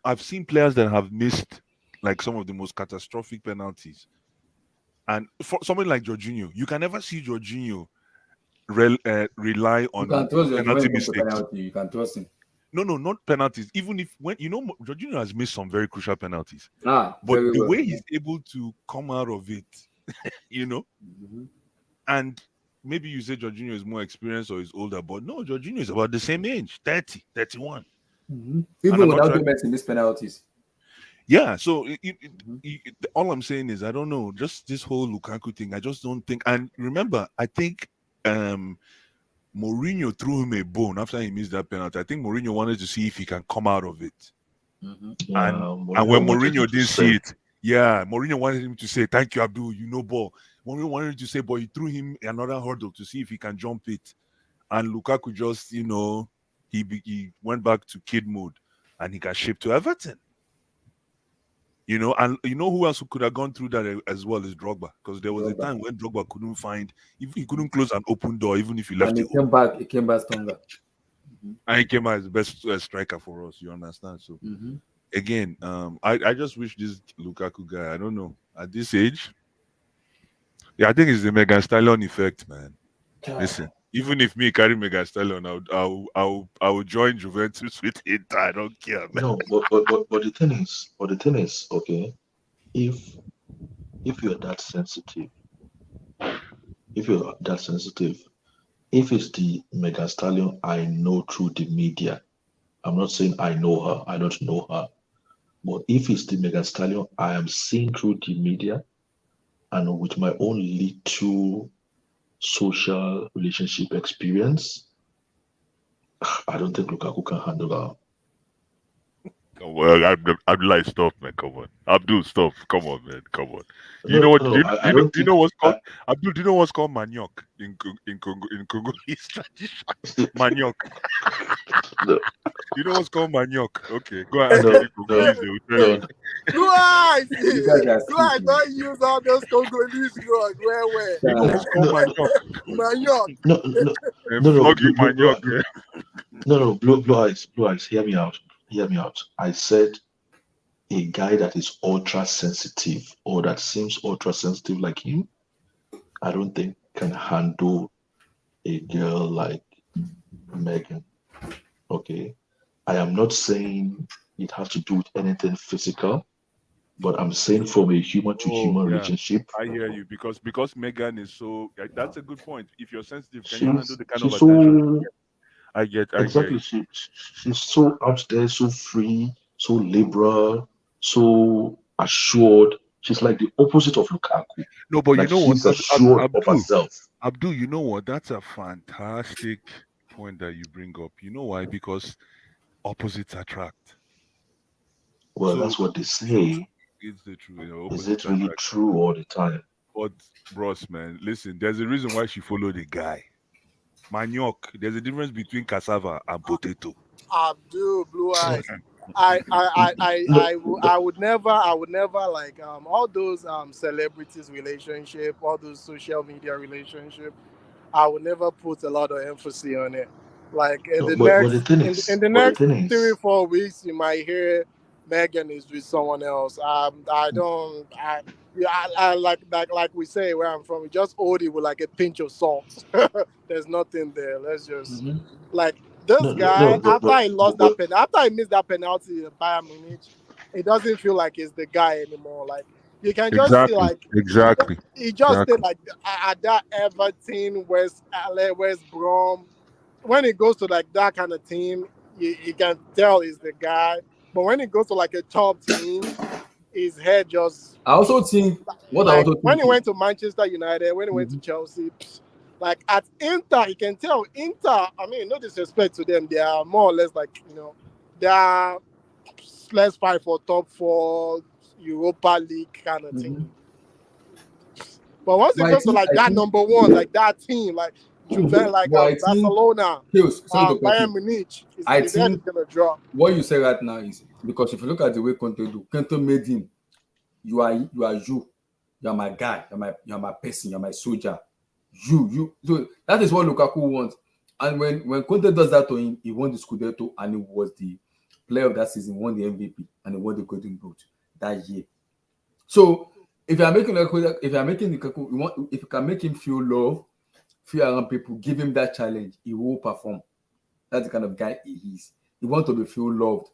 I've seen players that have missed like some of the most catastrophic penalties, and for someone like Jorginho, you can never see Jorginho rely on penalty mistakes. You can trust him. No, not penalties. Even if Jorginho has missed some very crucial penalties, but the way he's able to come out of it, you know, and maybe you say Jorginho is more experienced or is older, but no, Jorginho is about the same age, 30, 31. Even without the missing these penalties. Yeah, so all I'm saying is I don't know, just this whole Lukaku thing. I just don't think. And remember, I think Mourinho threw him a bone after he missed that penalty. I think Mourinho wanted to see if he can come out of it. And when Mourinho didn't see it, Mourinho wanted him to say, "Thank you, Abdul. You know ball." Mourinho wanted him to say, but he threw him another hurdle to see if he can jump it. And Lukaku just, he went back to kid mode and he got shipped to Everton. You know, and you know who else who could have gone through that as well is Drogba, because there was a time when Drogba couldn't he couldn't close an open door, even if he left it. He came back stronger. And he came out as the best striker for us. You understand? So again, I just wish this Lukaku guy, I don't know, at this age, I think it's the Megan Stallion effect, man. Listen, even if me carry Megan Stallion, I will join Juventus with it. I don't care, man. No, but the thing is, okay, if you're that sensitive, if you're that sensitive, if it's the Megan Stallion I know through the media, I'm not saying I know her, I don't know her, but if it's the Megan Stallion I am seeing through the media and with my own little social relationship experience, I don't think Lukaku can handle her. Well, I'm like, stop, man. Come on, Abdul, stop. Come on, man. Come on. You know No, what? no, I don't Do you think. know what's called Abdul? Do you know what's called maniok in Congolese tradition? Maniok. No, You know what's called maniok? Okay, go ahead. Ask no, any no, Congolese. They will tell no, you. Do I? You guys are Do I sick, man. not use all those Congolese drugs? Where? You know what's called no, maniok? Manioc. no, no, And no, flogging blue, maniok. Yeah. no, blue eyes. Hear me out. Hear me out. I said a guy that is ultra sensitive or that seems ultra sensitive like him, I don't think can handle a girl like Megan. Okay. I am not saying it has to do with anything physical, but I'm saying from a human to Oh human yeah, relationship, I hear you because Megan is so. That's a good point. If you're sensitive, can you handle she's the kind of she's attention? so I hear exactly you. she's so out there, so free, so liberal, so assured. She's like the opposite of Lukaku. No, but you Like know what, she's assured of herself. Abdul, you know what? That's a fantastic point that you bring up. You know why? Because opposites attract. Well, So that's what they say. it's the truth. Is Opposites it really attract. true all the time? But bros, man, listen. There's a reason why she followed the guy. Maniok. There's a difference between cassava and potato. Abdul Blue No, Eyes. no, I would never like all those celebrities relationship, all those social media relationship. I would never put a lot of emphasis on it. Like in no, the but the next thing in is, the but the next thing is, 3 4 weeks, you might hear Megan is with someone else. I don't. Yeah, like we say where I'm from, we just hold it with like a pinch of salt. There's nothing there. Let's just like this guy no, after he lost that but pen after he missed that penalty in Bayern Munich, it doesn't feel like it's the guy anymore. Like you can just see Exactly. like Exactly. he just stayed Exactly. like at that Everton, West Brom. When it goes to like that kind of team, you can tell he's the guy. But when it goes to like a top team, his head just I also think what I like also when think he went to Manchester United, when he went to Chelsea, like at Inter, you can tell Inter. I mean, no disrespect to them, they are more or less like they are let's fight for top four Europa League kind of team. But once it but goes to like that number one, like that team, like Juventus, like but I think Barcelona, sorry to cut Bayern you. Munich, I his head is think gonna drop. what you say right now is because if you look at the way Conte do, Conte made him, you are you are my guy, you're my person, you're my soldier. You so that is what Lukaku wants. And when Conte does that to him, he won the Scudetto and he was the player of that season, won the MVP and he won the Golden Boot that year. So if you are making Lukaku, if you can make him feel love, feel around people, give him that challenge, he will perform. That's the kind of guy he is. He wants to be feel loved.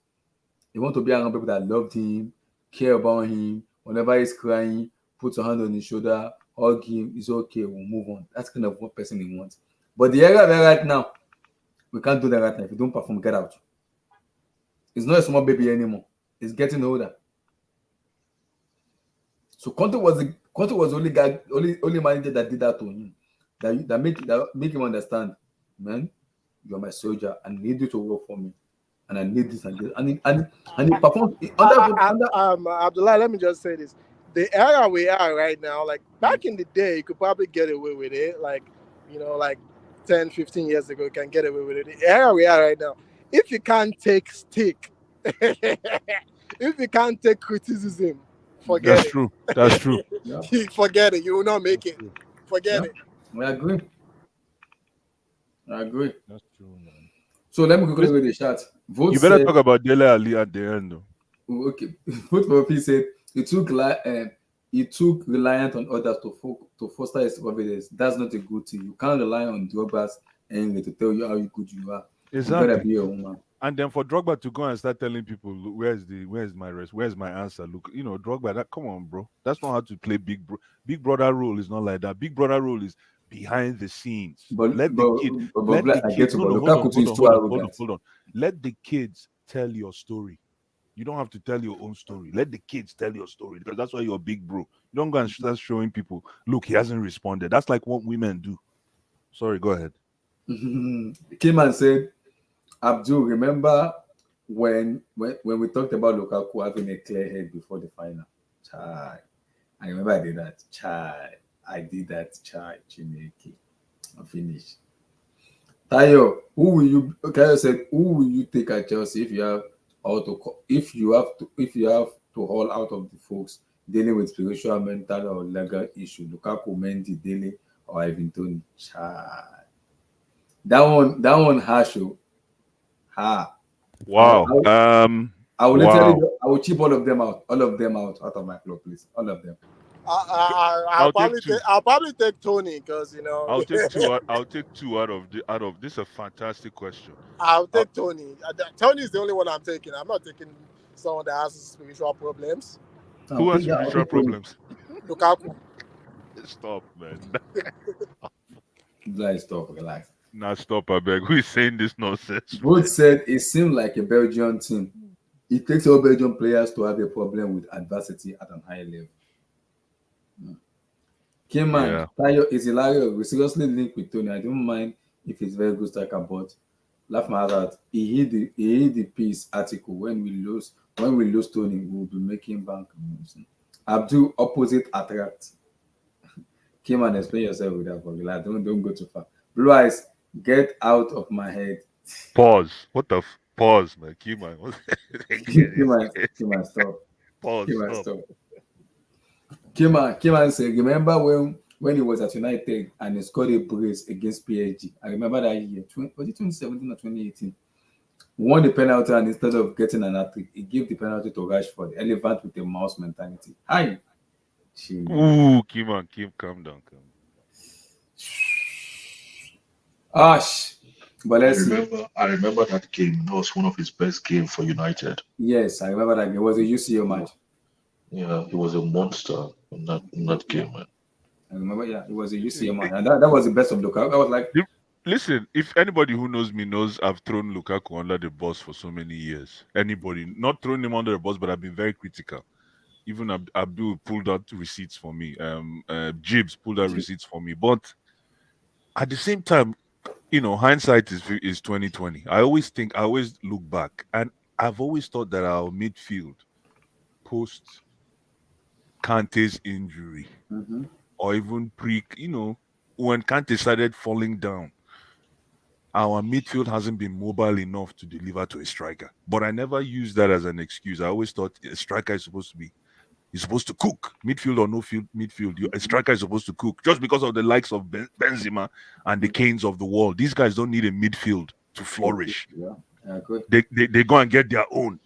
He wants to be around people that loved him, care about him. Whenever he's crying, put your hand on his shoulder, hug him. It's okay. We'll move on. That's kind of what person he wants. But the era we're right now, we can't do that right now. If you don't perform, get out. It's not a small baby anymore. It's getting older. So Conte was the only guy, only manager that did that to him. That make him understand, man, you're my soldier. I need you to work for me. And I need this and this. And he performed under Abdullah, let me just say this. The era we are right now, like back in the day, you could probably get away with it. Like, like 10, 15 years ago, you can get away with it. The era we are right now, if you can't take stick, if you can't take criticism, forget That's it. true. That's true. Yeah. Forget it. You will not make it. Forget it. I agree. That's true, man. So let me quickly read the chat. Vote You better said, talk about Dele Ali at the end, though. okay. Vote for P said it took reliant on others to foster his confidence. That's not a good thing. You can't rely on Drogba's anger to tell you how good you are. Exactly. You gotta be a woman. And then for Drogba to go and start telling people, "Look, where's my rest? Where's my answer?" Look, Drogba, come on, bro. That's not how to play big brother role is not like that. Big brother role is behind the scenes. But Let the kid, let Black, the I get kid. to, No, but no, hold on, Lukaku too hold is on, too hold on, hold on, arrogant. hold on. Let the kids tell your story. You don't have to tell your own story. Let the kids tell your story because that's why you're a big bro. You don't go and start showing people, look, he hasn't responded. That's like what women do. Sorry, go ahead. Came and said, Abdul, remember when we talked about Lukaku having a clear head before the final? Chai. I remember I did that. Chai. I did that. Chai. Chineke. I'm finished. Tayo, Tayo said, who will you take at Chelsea if you have to haul out of the folks dealing with spiritual, mental, or legal issue? Lukaku, Mendy, Dele, or Ivan Toney? Chai. That one harsh. Ha. Wow. I will Wow. literally I will chip all of them out out of my club, please. All of them. I'll probably take Tony because I'll take two. I'll take two out of this. Is a fantastic question. I'll take Tony. Tony is the only one I'm taking. I'm not taking someone that has spiritual problems. Who has spiritual problems? Lukaku. Stop, man. Stop, relax. Nah, stop, I beg. Who is saying this nonsense? Both said it seemed like a Belgian team. It takes all Belgian players to have a problem with adversity at an high level. Kingman, Tayo is hilarious. We seriously link with Tony. I don't mind if he's very good striker, but laugh my heart out. He hit the piece article when we lose Tony, we'll be making bank. Abdul opposite attract. Kingman, explain yourself with that, but like, don't go too far. Blue eyes, get out of my head. Pause. What the pause, man? Kingman. Kingman, stop. Pause. Stop. Kingman said, remember when he was at United and he scored a brace against PSG? I remember that year. Was it 2017 or 2018? Won the penalty, and instead of getting an hat-trick, he gave the penalty to Rashford, elephant with a mouse mentality. Hi. Ooh, Kingman, calm down. Ash. But I remember that game. That was one of his best games for United. Yes, I remember that game. It was a UCL match. Yeah, he was a monster in that game, man. I remember, it was a UCL match. And that was the best of Lukaku. I was like, listen, if anybody who knows me knows I've thrown Lukaku under the bus for so many years. Anybody, not throwing him under the bus, but I've been very critical. Even Abdul pulled out receipts for me. Jibs pulled out receipts for me. But at the same time, hindsight is 2020. I always look back, and I've always thought that our midfield post Kante's injury, or even when Kante started falling down, our midfield hasn't been mobile enough to deliver to a striker. But I never used that as an excuse. I always thought a striker is supposed to cook, midfield or no midfield. A striker is supposed to cook just because of the likes of Benzema and the Kanes of the world. These guys don't need a midfield to flourish. Good. They go and get their own.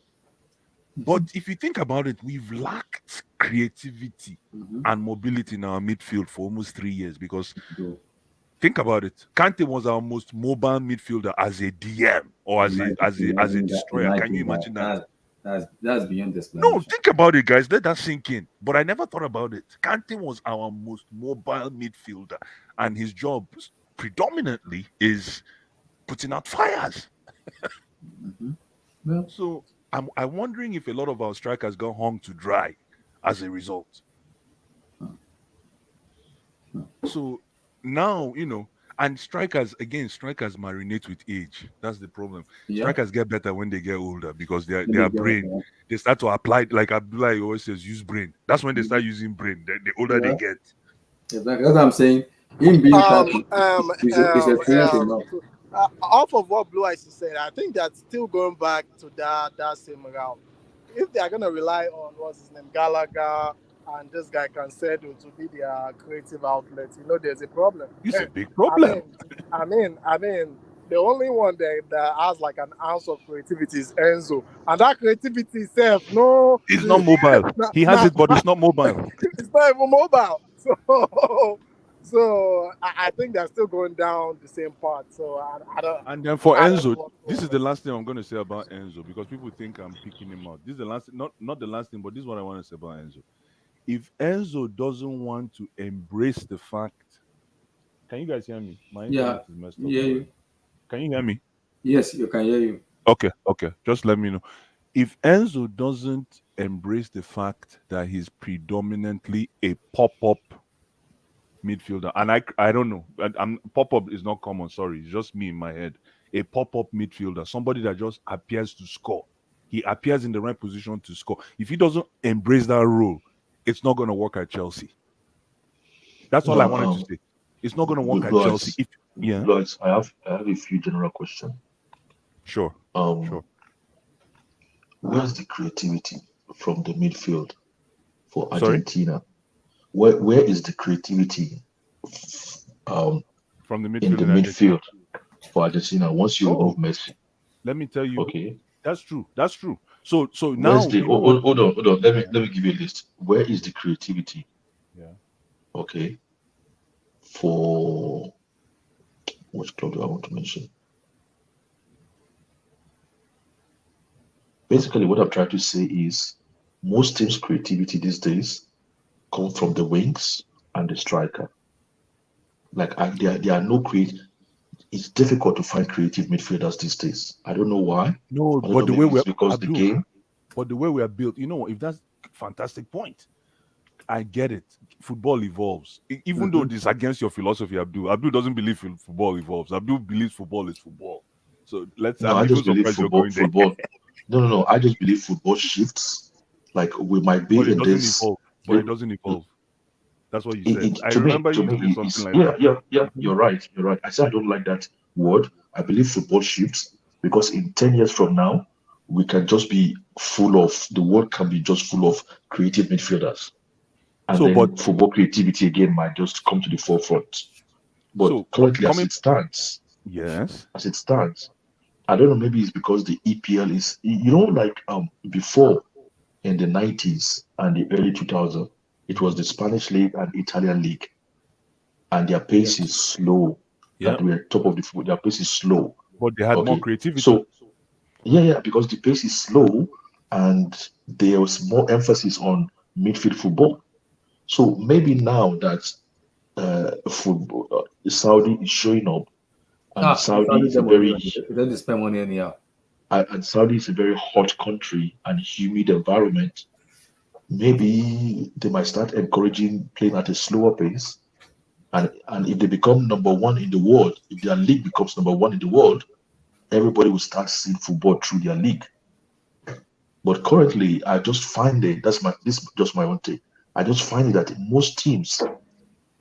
But if you think about it, we've lacked creativity and mobility in our midfield for almost 3 years because think about it. Kante was our most mobile midfielder as a DM or as a destroyer. Can you imagine that? That's beyond this. No, think about it, guys. Let that sink in. But I never thought about it. Kante was our most mobile midfielder, and his job predominantly is putting out fires. So I'm wondering if a lot of our strikers got hung to dry as a result. So now, and strikers marinate with age. That's the problem. Strikers get better when they get older because their brain, they start to apply, like Abdullah always says, use brain. That's when they start using brain. The older they get. Exactly. That's what I'm saying. Him being is experienced enough. Off of what Blue Eyes is saying, I think that's still going back to that same route. If they are going to rely on what's his name, Gallagher, and this guy Cancelo to be their creative outlet, there's a problem. It's a big problem. I mean, the only one that has like an ounce of creativity is Enzo, and that creativity itself, it's not mobile. He has it, but it's not mobile. It's not even mobile. So I think they're still going down the same path. So I don't. And then for Enzo, this is the last thing I'm going to say about Enzo because people think I'm picking him out. This is the last, not the last thing, but this is what I want to say about Enzo. If Enzo doesn't want to embrace the fact Can you guys hear me? My Yeah, internet is messed up. yeah. Can you hear me? Yes, you can hear you. Okay. Just let me know. If Enzo doesn't embrace the fact that he's predominantly a pop-up midfielder, and I don't know, I'm pop-up is not common. Sorry, it's just me in my head. A pop-up midfielder, somebody that just appears to score. He appears in the right position to score. If he doesn't embrace that role, it's not going to work at Chelsea. That's all I wanted to say. It's not going to work at Chelsea. Lloyd, I have a few general questions. Sure. Where's the creativity from the midfield for Sorry? Argentina? Where is the creativity from the midfield in the midfield for Argentina once you remove Messi? Let me tell you. Okay. That's true. So now where's the hold on. Let me give you a list. Where is the creativity? Yeah. Okay. For which club do I want to mention? Basically, what I'm trying to say is most teams' creativity these days come from the wings and the striker. Like there are no creative. It's difficult to find creative midfielders these days. I don't know why. No, but the way we're because the game. But the way we are built, if that's a fantastic point, I get it. Football evolves. Even though this is against your philosophy, Abdul. Abdul doesn't believe football evolves. Abdul believes football is football. So I just believe football. No. I just believe football shifts. Like we might be in this. But it doesn't evolve. That's what you said. I remember you saying something like that. Yeah. You're right. I said I don't like that word. I believe football shifts because in 10 years from now, we can just be the world can be just full of creative midfielders. And then football creativity again might just come to the forefront. But currently, as it stands, I don't know, maybe it's because the EPL is, like before in the 90s and the early 2000s, it was the Spanish league and Italian league. And their pace is slow. That we're top of the foot. Their pace is slow. But they had more creativity. So, because the pace is slow and there was more emphasis on midfield football. So maybe now that football, Saudi is showing up, and Saudi is a very they spend money anyhow. And Saudi is a very hot country and humid environment. Maybe they might start encouraging playing at a slower pace, and if they become number one in the world, if their league becomes number one in the world, everybody will start seeing football through their league. But currently, I just find it. This is just my own take. I just find it that in most teams,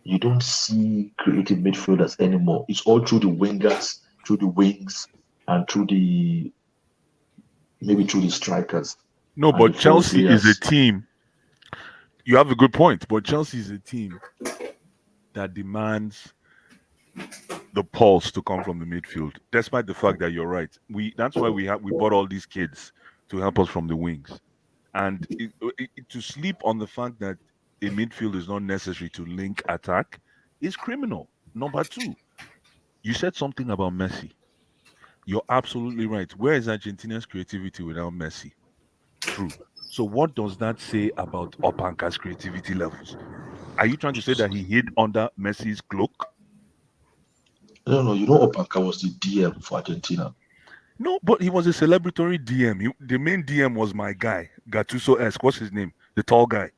you don't see creative midfielders anymore. It's all through the wingers, through the wings, and through the strikers. No, but Chelsea is a team. You have a good point, but Chelsea is a team that demands the pulse to come from the midfield, despite the fact that you're right. That's why we bought all these kids to help us from the wings, and to sleep on the fact that a midfield is not necessary to link attack is criminal. Number two, you said something about Messi. You're absolutely right. Where is Argentina's creativity without Messi? True. So what does that say about Opanka's creativity levels? Are you trying to say that he hid under Messi's cloak? No. Opanka was the DM for Argentina. No, but he was a celebratory DM. The main DM was my guy, Gattuso-esque. What's his name? The tall guy.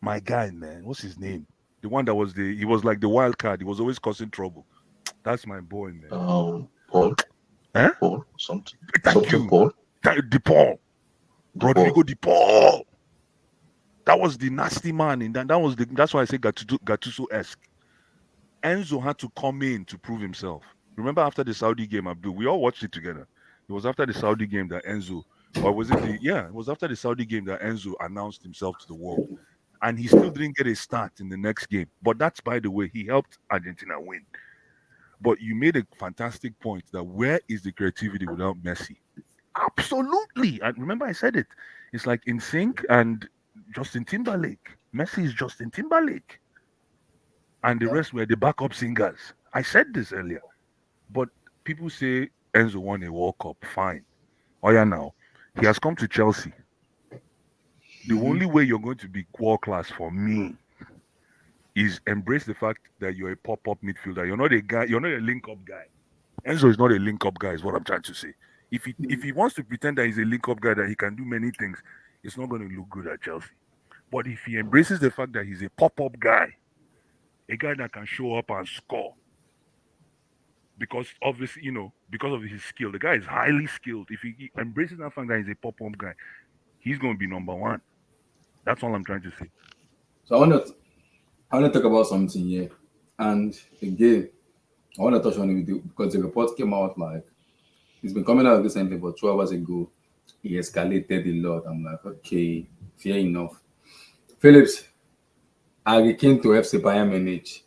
My guy, man. What's his name? The one that was he was like the wild card. He was always causing trouble. That's my boy, man. Paul. Huh? Paul. Something you. Paul. DePaul. Rodrigo DePaul. That was the nasty man. That's why I say Gattuso-esque. Enzo had to come in to prove himself. Remember after the Saudi game, Abdul, we all watched it together. It was after the Saudi game that Enzo, it was after the Saudi game that Enzo announced himself to the world. And he still didn't get a start in the next game. But that's, by the way, he helped Argentina win. But you made a fantastic point that where is the creativity without Messi? Absolutely. And remember I said it. It's like NSYNC and Justin Timberlake. Messi is Justin Timberlake. And the rest were the backup singers. I said this earlier. But people say Enzo won a World Cup. Fine. Oh yeah, now. He has come to Chelsea. The only way you're going to be world class for me is embrace the fact that you're a pop-up midfielder. You're not a guy. You're not a link-up guy. Enzo is not a link-up guy. Is what I'm trying to say. If he wants to pretend that he's a link-up guy, that he can do many things, it's not going to look good at Chelsea. But if he embraces the fact that he's a pop-up guy, a guy that can show up and score, because obviously, because of his skill, the guy is highly skilled. If he embraces that fact that he's a pop-up guy, he's going to be number one. That's all I'm trying to say. So I want to talk about something here, and again, I want to touch on it with you because the report came out like it's been coming out recently, but 2 hours ago, he escalated a lot. I'm like, okay, fair enough. Phillips, Harry Kane to FC Bayern Munich.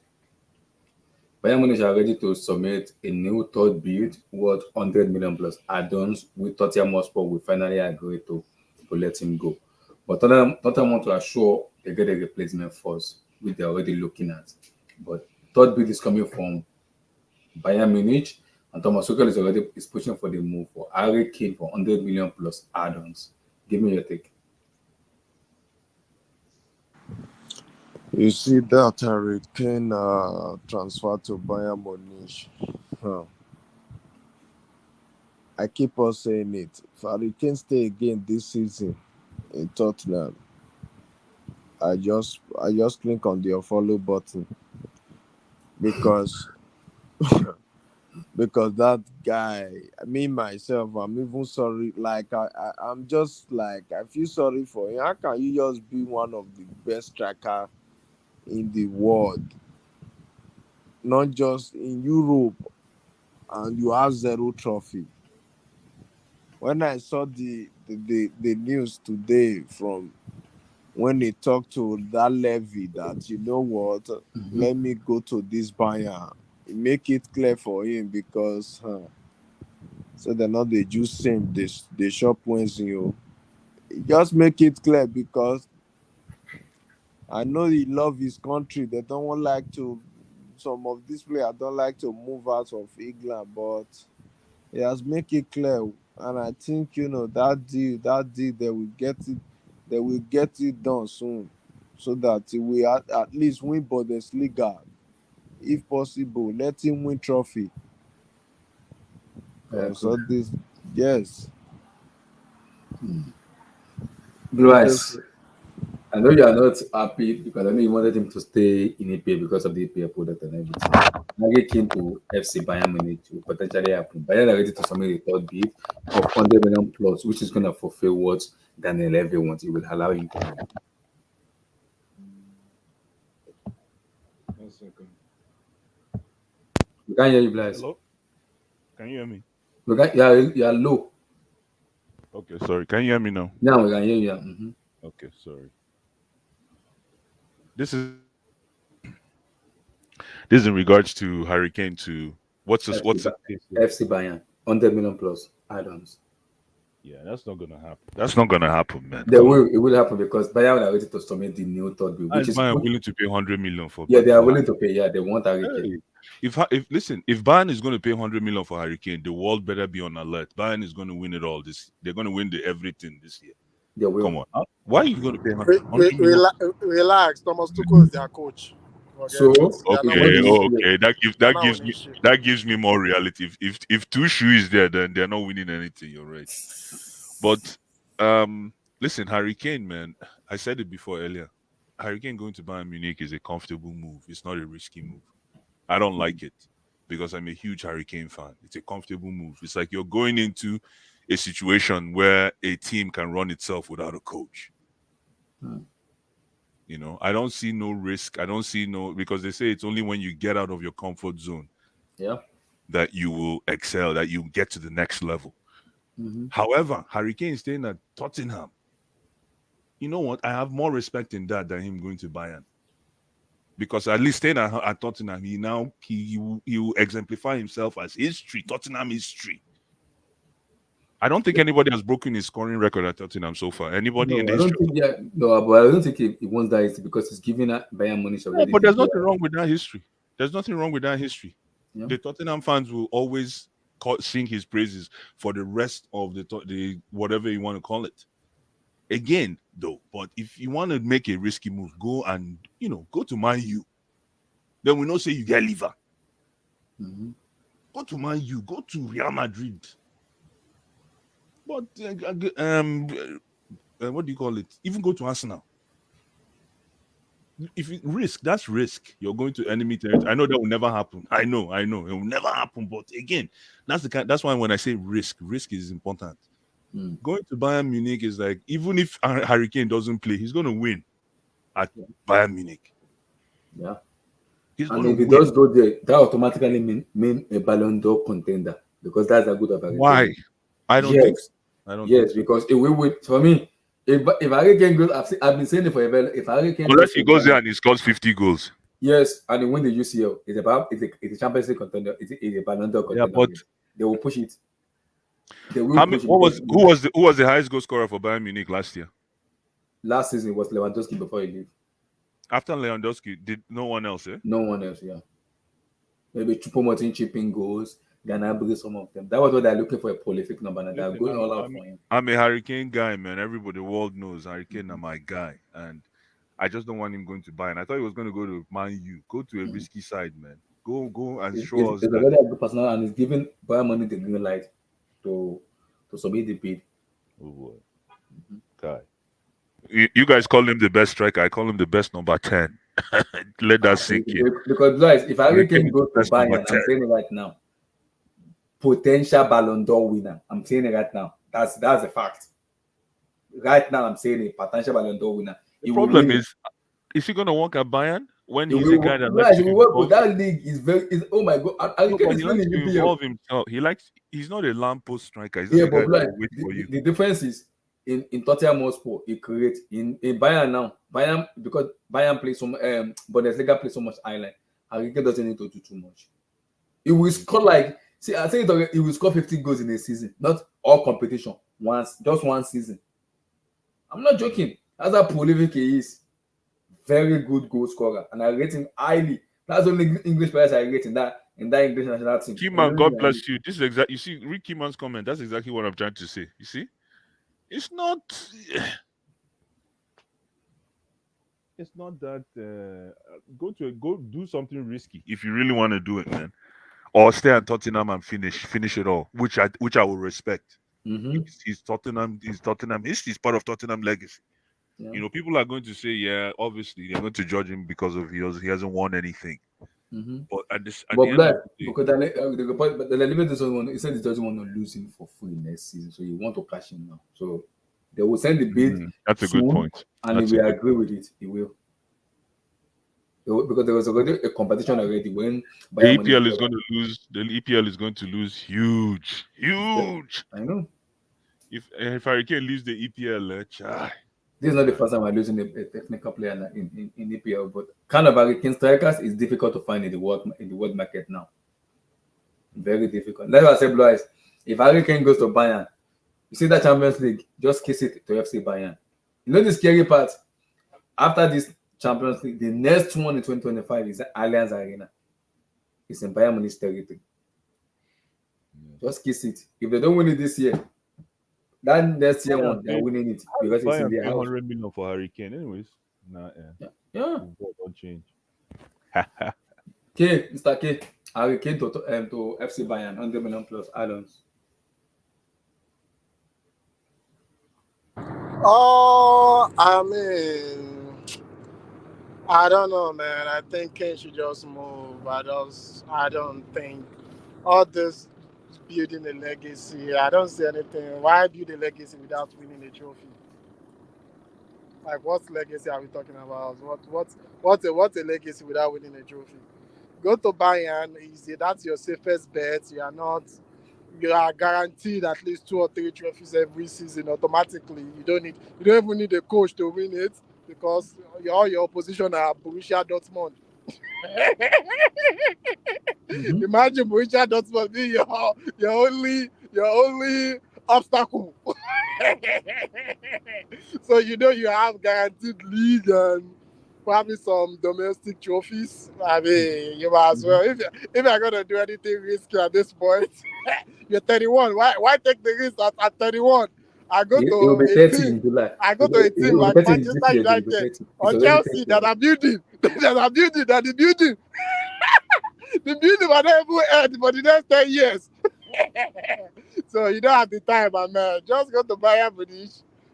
Bayern Munich are ready to submit a new third bid worth 100 million plus add-ons with Tottenham Hotspur will finally agree to let him go. But Tottenham want to assure they get a replacement first, which they're already looking at. But third bid is coming from Bayern Munich, and Thomas Tuchel is pushing for the move for Harry Kane for 100 million plus add-ons. Give me your take. You see that Harry Kane transfer to Bayern Munich. I keep on saying it. If Harry Kane stay again this season in Tottenham, I just click on the unfollow button because because that guy, me myself, I'm even sorry. Like I'm just like I feel sorry for him. How can you just be one of the best striker in the world, not just in Europe, and you have 0 trophy? When I saw the news today from when he talked to that Levy that let me go to this Bayern, make it clear for him because so they're not the juice him, they shop wins you. Just make it clear because I know he love his country. They don't like to. Some of these players don't like to move out of England, but he has make it clear. And I think that deal, they will get it. They will get it done soon, so that he will at least win Bundesliga, if possible. Let him win trophy. So this, yes. Blue Eyes, I know you are not happy because I know you wanted him to stay in EPL because of the EPL product and everything. Harry Kane to FC Bayern Munich will potentially happen. Bayern are ready to submit a third bid of 100 million plus, which is going to fulfill what Daniel Levy wants. It will allow him to move. 1 second. We can't hear you, Blaise. Hello? Can you hear me? You are low. Okay, sorry. Can you hear me now? Now we can hear you. Mm-hmm. Okay, sorry. This is in regards to Harry Kane to what's it? FC Bayern 100 million plus add-ons. Yeah, that's not gonna happen. That's not gonna happen, man. It will happen because Bayern are ready to submit the new third bid, which is Bayern willing to pay 100 million for. Yeah, they are willing to pay. Yeah, they want Harry Kane. If Bayern is going to pay 100 million for Harry Kane, the world better be on alert. Bayern is going to win it all this. They're going to win everything this year. They will. Come on, why are you going to pay 100 million? Relax, Thomas Tuchel is their coach. So okay, that gives me more reality. If Tuchel is there, then they're not winning anything. You're right. But listen, Harry Kane, man, I said it before earlier. Harry Kane going to Bayern Munich is a comfortable move. It's not a risky move. I don't like it because I'm a huge Harry Kane fan. It's a comfortable move. It's like you're going into a situation where a team can run itself without a coach. I don't see no risk. I don't see because they say it's only when you get out of your comfort zone that you will excel, that you get to the next level. Mm-hmm. However, Harry Kane staying at Tottenham, you know what? I have more respect in that than him going to Bayern. Because at least staying at Tottenham, he will exemplify himself as history, Tottenham history. I don't think anybody has broken his scoring record at Tottenham so far. Anybody in the history? But I don't think he wants that history because he's giving Bayern Munich already. But there's nothing wrong with that history. There's nothing wrong with that history. Yeah. The Tottenham fans will always sing his praises for the rest of the whatever you want to call it. Again, though, but if you want to make a risky move, go to Man U. then we know say you get liver. Mm-hmm. Go to Man U, go to Real Madrid. But what do you call it? Even go to Arsenal. If you risk, that's risk. You're going to enemy territory. I know that will never happen. I know, it will never happen. But again, that's why when I say risk is important. Going to Bayern Munich is like, even if Harry Kane doesn't play, he's going to win at Bayern Munich. Yeah. And if he does go there, that automatically mean a Ballon d'Or contender, because that's a good of Harry Kane. Why? I don't think. Yes, because it will win. For me, if Harry Kane goes, I've been saying it forever. If Harry Kane unless he goes there and he scores 50 goals. Yes, and he win the UCL. It's a Champions League contender. It's a Ballon d'Or contender. Yeah, but they will push it. Who was the highest goal scorer for Bayern Munich last year? Last season was Lewandowski before he left. After Lewandowski, did no one else? No one else. Yeah. Maybe Choupo-Moting chipping goals. Gnabry, some of them. That was what they're looking for, a prolific number, and they're going all out for him. I'm a Harry Kane guy, man. Everybody, the world knows Harry Kane is my guy, and I just don't want him going to Bayern. I thought he was going to go to Man U. Go to a risky side, man. Go and show us. It's a very good personal, and it's giving Bayern Munich the green light to submit the bid. Oh boy, guy. You guys call him the best striker. I call him the best number 10. Let that sink in. Because guys, if Harry Kane goes to Bayern, I'm saying it right now, potential Ballon d'Or winner. I'm saying it right now. That's a fact. Right now, I'm saying it, potential Ballon d'Or winner. The problem is he going to work at Bayern when he's a guy that likes to work with that league? Is oh my god! He likes to involve himself. He's not a lamppost striker. He's not a guy that will wait for you. The difference is in Tottenham Hotspur, he creates in Bayern now. Because Bayern plays some Bundesliga plays so much island. Harry Kane doesn't need to do too much. He will score I think he will score 50 goals in a season, not all competition. Just one season. I'm not joking. That's how prolific he is. Very good goal scorer, and I rate him highly. That's the only English players I rate in that English national team. Keyman, God bless you. This is exactly. You see, read Keyman's comment. That's exactly what I'm trying to say. You see, it's not that. Go do something risky if you really want to do it, man. Or stay at Tottenham and finish it all, which I will respect. Mm-hmm. He's Tottenham. He's part of Tottenham legacy. Yeah. You know, people are going to say, yeah, obviously they're going to judge him because of he hasn't won anything. Mm-hmm. But because the Liverpool doesn't want. He said he doesn't want to lose him for free next season, so you want to cash him now. So they will send the bid. That's a good point. And if we agree with it, he will. Because there was already a competition already when the EPL is going to lose. The EPL is going to lose huge. I know. If Harry Kane leaves the EPL, this is not the first time we're losing a technical player in EPL, but kind of Harry Kane strikers is difficult to find in the world market now. Very difficult. That's why I say, boys, if Harry Kane goes to Bayern, you see that Champions League, just kiss it to FC Bayern. You know the scary part? After this Champions League, the next one in 2025 is the Allianz Arena. It's in Bayern Munich territory. Just kiss it. If they don't win it this year, that next year one, they're winning it because it's in their house. 100 million for Harry Kane, anyways. Yeah. Don't change. K, Mr. K, Harry Kane to FC Bayern, 100 million plus add-ons. Oh, I mean, I don't know, man. I think Kane should just move. I don't think all this building a legacy. I don't see anything. Why build a legacy without winning a trophy? Like, what legacy are we talking about? What's a legacy without winning a trophy? Go to Bayern. That's your safest bet. You are guaranteed at least 2 or 3 trophies every season automatically. You don't even need a coach to win it because all your opposition are Borussia Dortmund. Mm-hmm. Imagine Borussia Dortmund being your only obstacle. So you have guaranteed league and probably some domestic trophies. I mean, you might as well. If you're gonna do anything risky at this point, you're 31. Why take the risk at 31? I go to a team like Manchester United or Chelsea that are building. The beauty might not even end for the next 10 years. So you don't have the time, my man. Just go to Bayern Munich,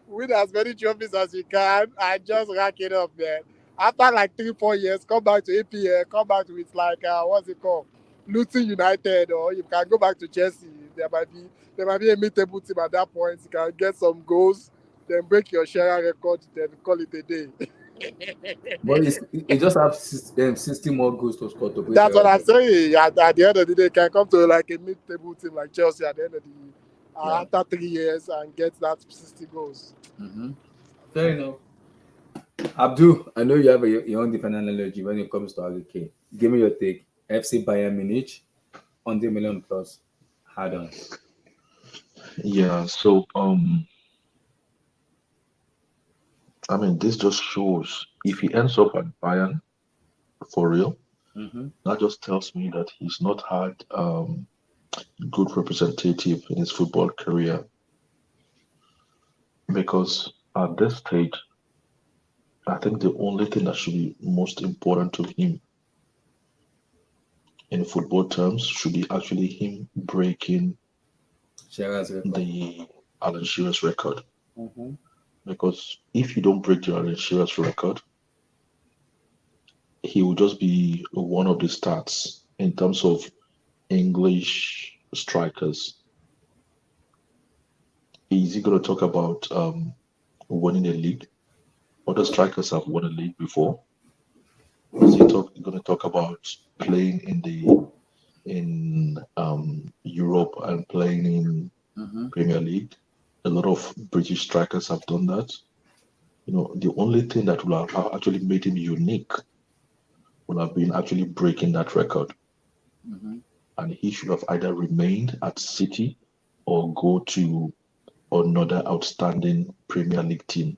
win as many trophies as you can, and just rack it up, man. After like 3-4 years, come back to APL, come back with like what's it called? Luton United, or you can go back to Chelsea. There might be a mid-table team at that point. You can get some goals, then break your share record, then call it a day. But it just have 60 more goals to score to break. That's what I'm saying. At the end of the day, can come to like a mid-table team like Chelsea at the end of the year, after 3 years, and get that 60 goals. Fair enough. Abdul, I know you have your own different analogy when it comes to Harry Kane. Give me your take. FC Bayern Munich, 100 million plus, hard on. Yeah, so I mean, this just shows if he ends up at Bayern for real, that just tells me that he's not had good representative in his football career. Because at this stage, I think the only thing that should be most important to him in football terms should be actually him breaking the Alan Shearer's record. Because if you don't break the Alan Shearer's record, he will just be one of the stats in terms of English strikers. Is he going to talk about winning a league? Other strikers have won a league before. Is he going to talk about playing in Europe and playing in Premier League? A lot of British strikers have done that. You know, the only thing that will have actually made him unique would have been actually breaking that record. And he should have either remained at City or go to another outstanding Premier League team.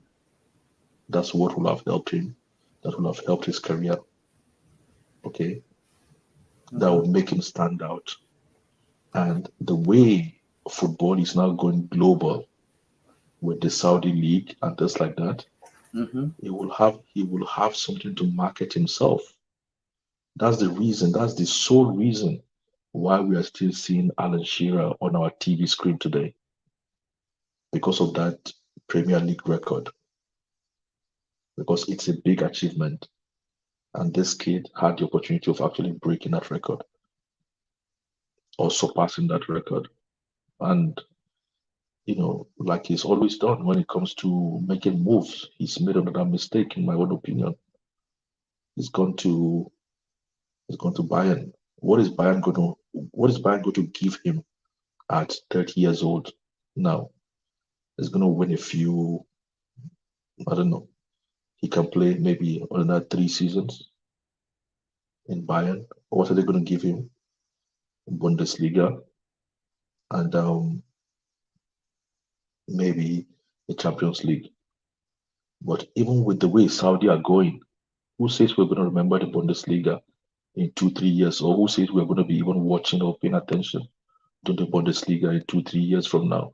That's what will have helped him. That will have helped his career. Okay. That will make him stand out. And the way football is now going global with the Saudi League and things like that, he will have something to market himself. That's the reason, that's the sole reason why we are still seeing Alan Shearer on our TV screen today. Because of that Premier League record. Because it's a big achievement. And this kid had the opportunity of actually breaking that record or surpassing that record. And, you know, like he's always done when it comes to making moves, he's made another mistake, in my own opinion. He's gone to Bayern. What is Bayern going to give him at 30 years old now? He's going to win a few, I don't know. He can play maybe another 3 seasons in Bayern. What are they going to give him? Bundesliga and maybe the Champions League. But even with the way Saudi are going, who says we're going to remember the Bundesliga in 2-3 years? Or who says we're going to be even watching or paying attention to the Bundesliga in 2-3 years from now?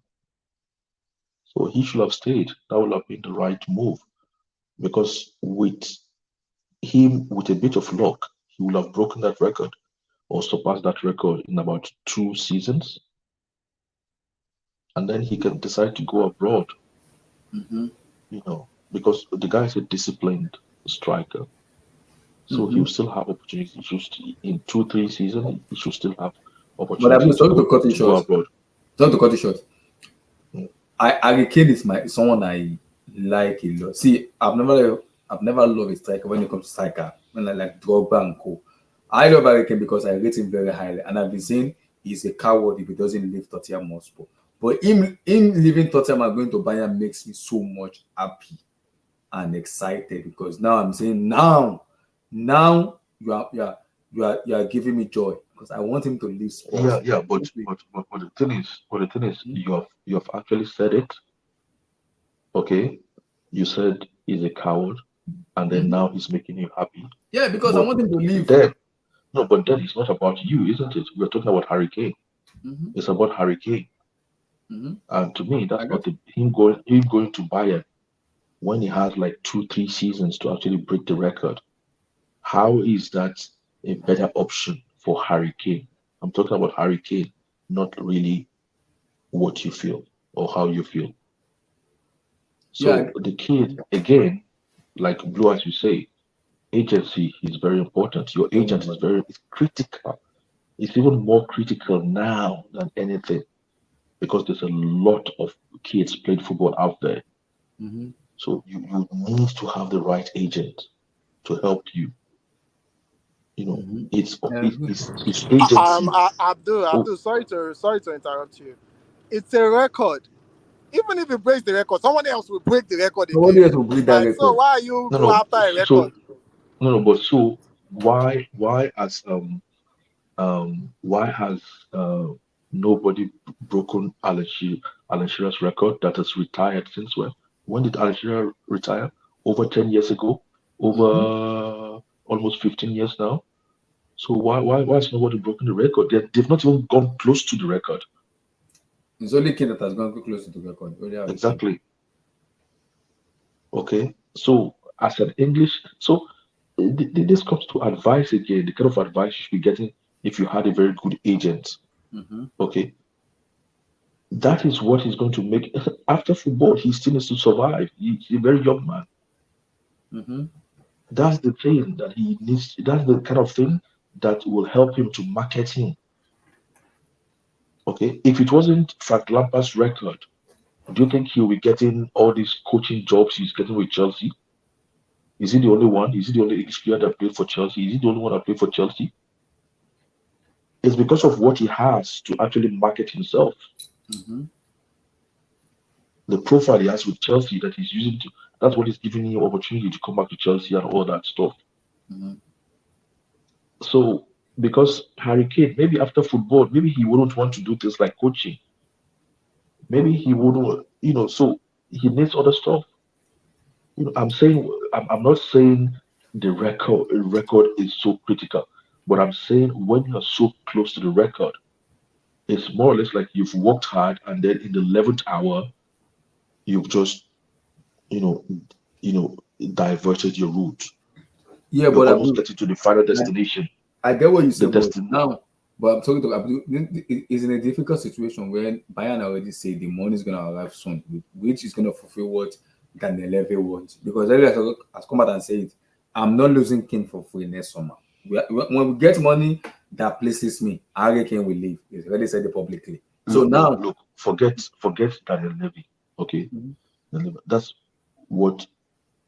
So he should have stayed. That would have been the right move. Because with him, with a bit of luck, he would have broken that record or surpassed that record in about 2 seasons. And then he can decide to go abroad. You know, because the guy is a disciplined striker. So he'll still have opportunities. In 2-3 seasons, he should still have opportunities to go abroad. Not to cut it short. Harry Kane is someone I like a lot. See, I've never loved a striker when it comes to striker. When I like Drogba and co. I love Harry Kane because I rate him very highly, and I've been saying he's a coward if he doesn't leave Tottenham Hotspur. But him leaving Tottenham and going to Bayern makes me so much happy and excited because now I'm saying now you are giving me joy because I want him to leave Spurs. Yeah, but the thing is, you have actually said it. Okay, you said he's a coward, and then now he's making you happy. Yeah, because I want him to leave. But then it's not about you, isn't it? We're talking about Harry Kane. It's about Harry Kane. And to me, that's not him going to Bayern when he has like 2-3 seasons to actually break the record. How is that a better option for Harry Kane. I'm talking about Harry Kane, not really what you feel or how you feel. So the kid, again, like Blue, as you say, agency is very important. Your agent is critical. It's even more critical now than anything because there's a lot of kids playing football out there. So you need to have the right agent to help you. You know, it's agency. Abdul, sorry to interrupt you. It's a record. Even if he breaks the record, someone else will break the record again. Somebody else will break that record. So why are you go after a record? But so why has nobody broken Alan Shearer's record that has retired since when? When did Alan Shearer retire? Over 10 years ago? Over almost 15 years now? So why has nobody broken the record? They've not even gone close to the record. It's only Kane that has gone close to the record. Exactly. Okay. So as an English, so this comes to advice again, the kind of advice you should be getting if you had a very good agent. Okay. That is what he's going to make. After football, he still needs to survive. He's a very young man. That's the thing that he needs. That's the kind of thing that will help him to market him. Okay. If it wasn't Frank Lampard's record, do you think he'll be getting all these coaching jobs he's getting with Chelsea? Is he the only one? Is he the only English player that played for Chelsea? Is he the only one that played for Chelsea? It's because of what he has to actually market himself. The profile he has with Chelsea that he's using that's what is giving him opportunity to come back to Chelsea and all that stuff. So because Harry Kane, maybe after football, maybe he wouldn't want to do things like coaching. Maybe he wouldn't, so he needs other stuff. I'm not saying the record is so critical, but I'm saying when you're so close to the record, it's more or less like you've worked hard and then in the 11th hour, you've just, diverted your route. Yeah, but I'm almost getting to the final destination. I get what you said now, but I'm talking to is in a difficult situation where Bayern already say the money is going to arrive soon, which is going to fulfill what Daniel Levy wants. Because Levy has come out and said, I'm not losing Kane for free next summer. When we get money that places me, Harry Kane will leave. He's already said it publicly. So now, look, forget Daniel Levy. Okay, that's what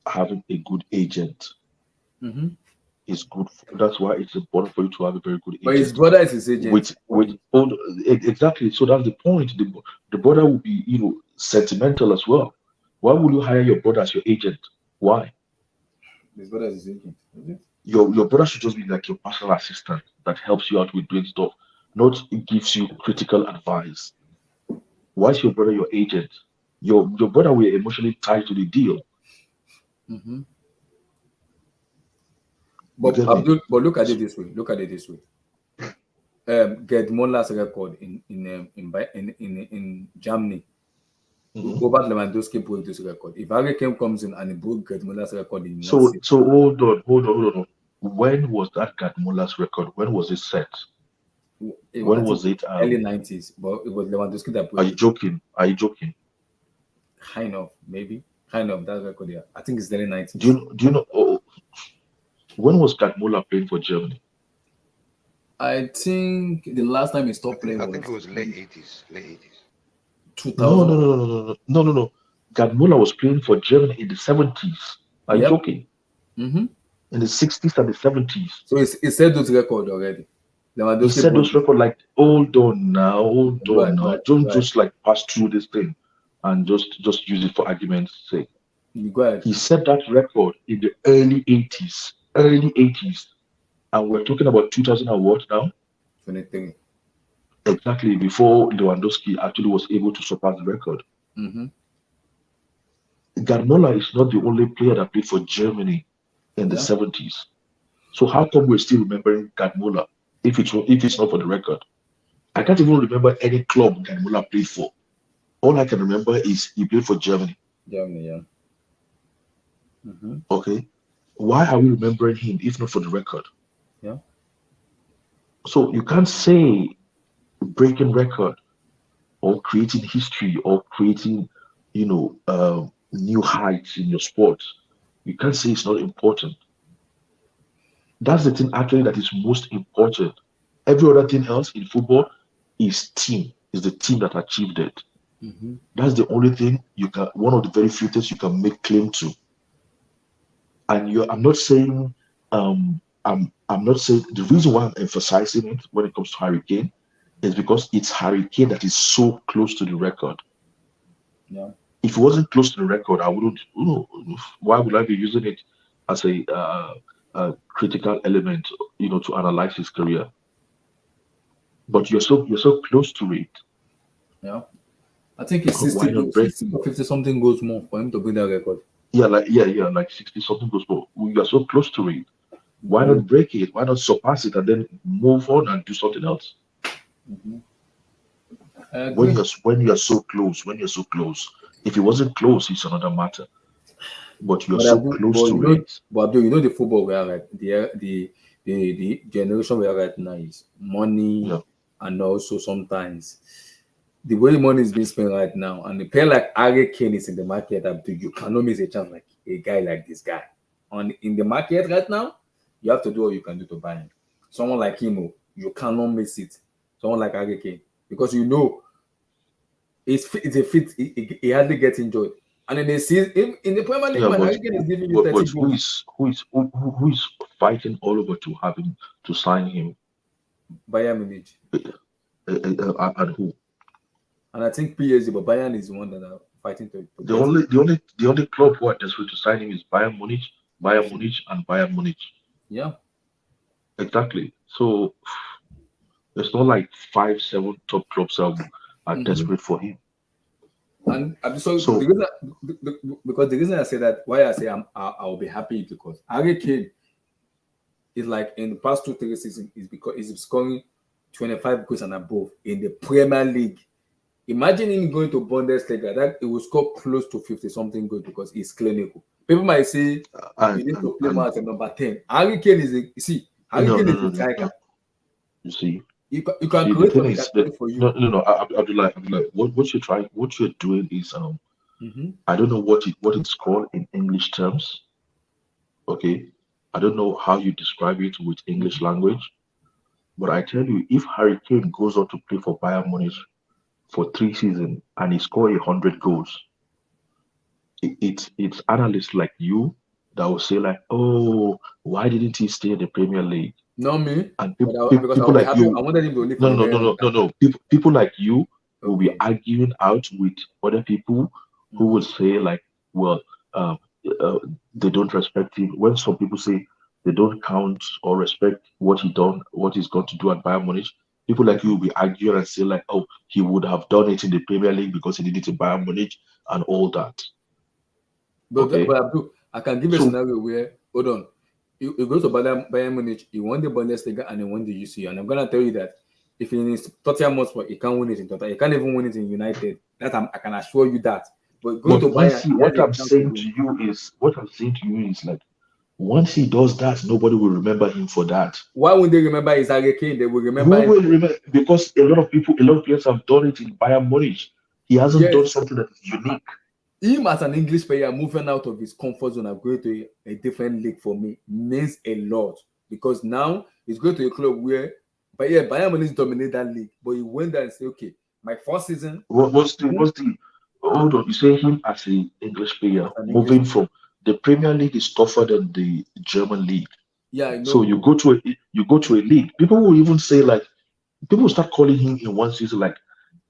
having a good agent is good for. That's why it's important for you to have a very good agent. But his brother is his agent. Exactly. So that's the point. The brother will be, sentimental as well. Why would you hire your brother as your agent? Why? His brother is his agent. Your brother should just be like your personal assistant that helps you out with doing stuff, not gives you critical advice. Why is your brother your agent? Your brother will emotionally tied to the deal. But look at it this way. Gerd Muller's record in Germany. Robert Lewandowski broke this record. If Harry Kane comes in and he broke Gerd Muller's record in so hold on. When was that Gerd Muller's record? When was it set? When was it? Early 90s, but it was Lewandowski that broke. Are you joking? Kind of, maybe. Kind of that record. Yeah, I think it's early 90s. Do you know? When was Gerd Muller playing for Germany? I think the last time he stopped playing I think it was late 80s. 2000. No. Gerd Muller was playing for Germany in the 70s. Are you joking? In the 60s and the 70s. So he set those records already. He set those records like, hold on now. Don't just like pass through this thing and just use it for argument's sake. Go ahead. He set that record in the early 80s. And we're talking about 2000 and what now? 23. Exactly, before Lewandowski actually was able to surpass the record. Gerd Muller is not the only player that played for Germany in the 70s. So how come we're still remembering Gerd Muller if it's not for the record? I can't even remember any club Gerd Muller played for. All I can remember is he played for Germany. Okay. Why are we remembering him if not for the record? So you can't say breaking record or creating history or creating, new heights in your sport. You can't say it's not important. That's the thing actually that is most important. Every other thing else in football is team, is the team that achieved it. Mm-hmm. That's the only thing one of the very few things you can make claim to. And I'm not saying, I'm not saying the reason why I'm emphasizing it when it comes to Harry Kane is because it's Harry Kane that is so close to the record. Yeah. If it wasn't close to the record, I wouldn't. Why would I be using it as a critical element, to analyze his career? But you're so close to it. Yeah. I think it's Why 60, not break? 60 or 50 something goes more for him to break that record. Yeah, like 60 something goes more. We are so close to it. Why Mm-hmm. not break it? Why not surpass it and then move on and do something else? Mm-hmm. When you're so close, if it wasn't close, it's another matter. But you're But so Abdul, close to it. The football we are right, the generation we are right now is money, Yeah. and also sometimes the way money is being spent right now, and the player like Harry Kane is in the market. Abdul, you cannot miss a chance like a guy like this guy. In the market right now, you have to do what you can do to buy him. Someone like him, you cannot miss it. Someone like Harry Kane, because it's a fit. He hardly gets injured. And in the season, in the Premier League, Yeah, man, but Harry Kane is giving you 30 who goals. is fighting all over to have him to sign him? Bayern Munich. And who? And I think PSG, but Bayern is the one that are fighting to The get him. only club who are desperate to sign him is Bayern Munich, and Bayern Munich. Yeah. Exactly. So it's not like 5-7 top clubs are Mhm. desperate for him. And I'm So because the reason I say that, why I say I'll be happy is because Harry Kane is like in the past 2-3 seasons is because he's scoring 25 goals and above in the Premier League. Imagine him going to Bundesliga, that he will score close to 50 something goals because he's clinical. People might say you need to play more as a number 10. Harry Kane is a striker. You see, You can the create thing what he is can that create for you. Abdullah, what you're doing is Mm-hmm. I don't know what it's called in English terms. Okay, I don't know how you describe it with English language, but I tell you, if Harry Kane goes on to play for Bayern Munich for 3 seasons and he scores 100 goals, it's analysts like you that will say like, oh, why didn't he stay in the Premier League? Not me, And because people I'll be like happy. you, I wanted him to leave for no, a no, very no, long no, no, time. no. People like you will be Okay. arguing out with other people who will say like, well, uh, uh, they don't respect him. When some people say they don't count or respect what he's going to do at Bayern Munich, people like you will be arguing and say like, oh, he would have done it in the Premier League because he did it in Bayern Munich and all that. But Okay. Abdul, I can give a scenario where, hold on, you go to Bayern Munich, he won the Bundesliga and he won the UCL. And I'm gonna tell you that if in his Tottenham Hotspur, he can't win it in Tottenham. He can't even win it in United. I can assure you that. But going to Bayern, he what has a I'm chance to saying win. to you is like, once he does that, nobody will remember him for that. Why would they remember his Harry Kane? They will remember him. Who will remember? Because a lot of players have done it in Bayern Munich. He hasn't done something that is unique. Him as an English player moving out of his comfort zone and going to a different league for me means a lot, because now he's going to a club where, Bayern Munich dominate that league, but he went there and said, okay, my first season. What's the hold on? You say him as an English player moving from the Premier League is tougher than the German league. Yeah, I know. So you go to a league. People will even say like, people will start calling him in one season like,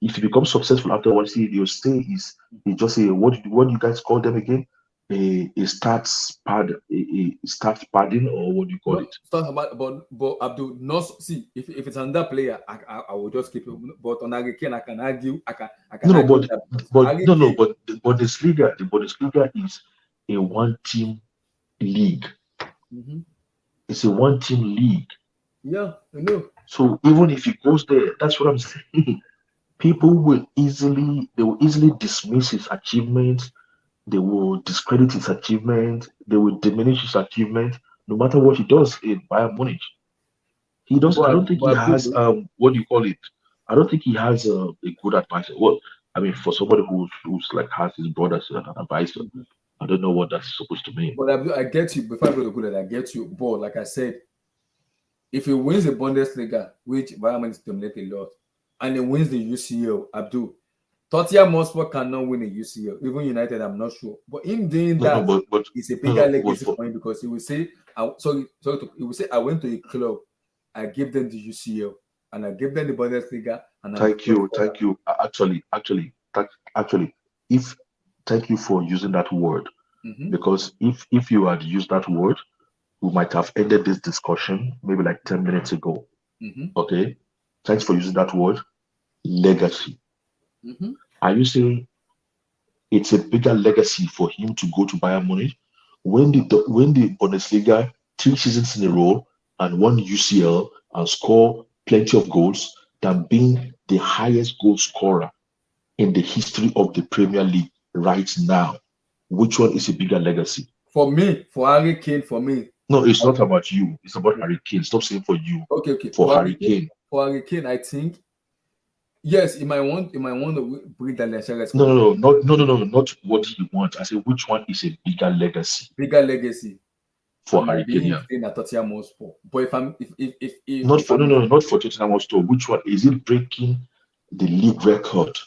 if he becomes successful after one season, he'll stay. He just say what do you guys call them again? A stats padding, or what do you call it? But Abdul, not see if it's another player, I will just keep it. But on Harry Kane, I can argue. I can argue but the Bundesliga is a one-team league. Mm-hmm. It's a one-team league. Yeah, I know. So even if he goes there, that's what I'm saying. People will easily dismiss his achievements. They will discredit his achievement. They will diminish his achievement, no matter what he does in Bayern Munich. He does. I don't think he But has what do you call it? I don't think he has a good advisor. Well, I mean, for somebody who's like has his brother as an advisor, I don't know what that's supposed to mean. But I get you. Before I go to good, I get you. But like I said, if he wins the Bundesliga, which Bayern is dominate a lot, and he wins the UCL, Abdul, Tottenham Hotspur cannot win the UCL. Even United, I'm not sure. But him doing that, but it's a bigger legacy for him because he will say, he will say, I went to a club, I gave them the UCL, and I gave them the Bundesliga. And thank you. Actually, if thank you for using that word, because if you had used that word, we might have ended this discussion maybe like 10 minutes ago. Okay, thanks for using that word, legacy. Are you saying it's a bigger legacy for him to go to Bayern Munich when the Bundesliga 3 seasons in a row and won UCL and score plenty of goals than being the highest goal scorer in the history of the Premier League right now? Which one is a bigger legacy? For me, for Harry Kane, for me. No, it's not about you. It's about Harry Kane. Stop saying for you. Okay. For Harry Kane. For Harry Kane, I think. Yes, he might want to bring that legacy. No, not what he wants. I say which one is a bigger legacy? Bigger legacy for Harry Kane. Yeah. Tottenham Hotspur. But if not for Tottenham Hotspur. Which one is it breaking the league record?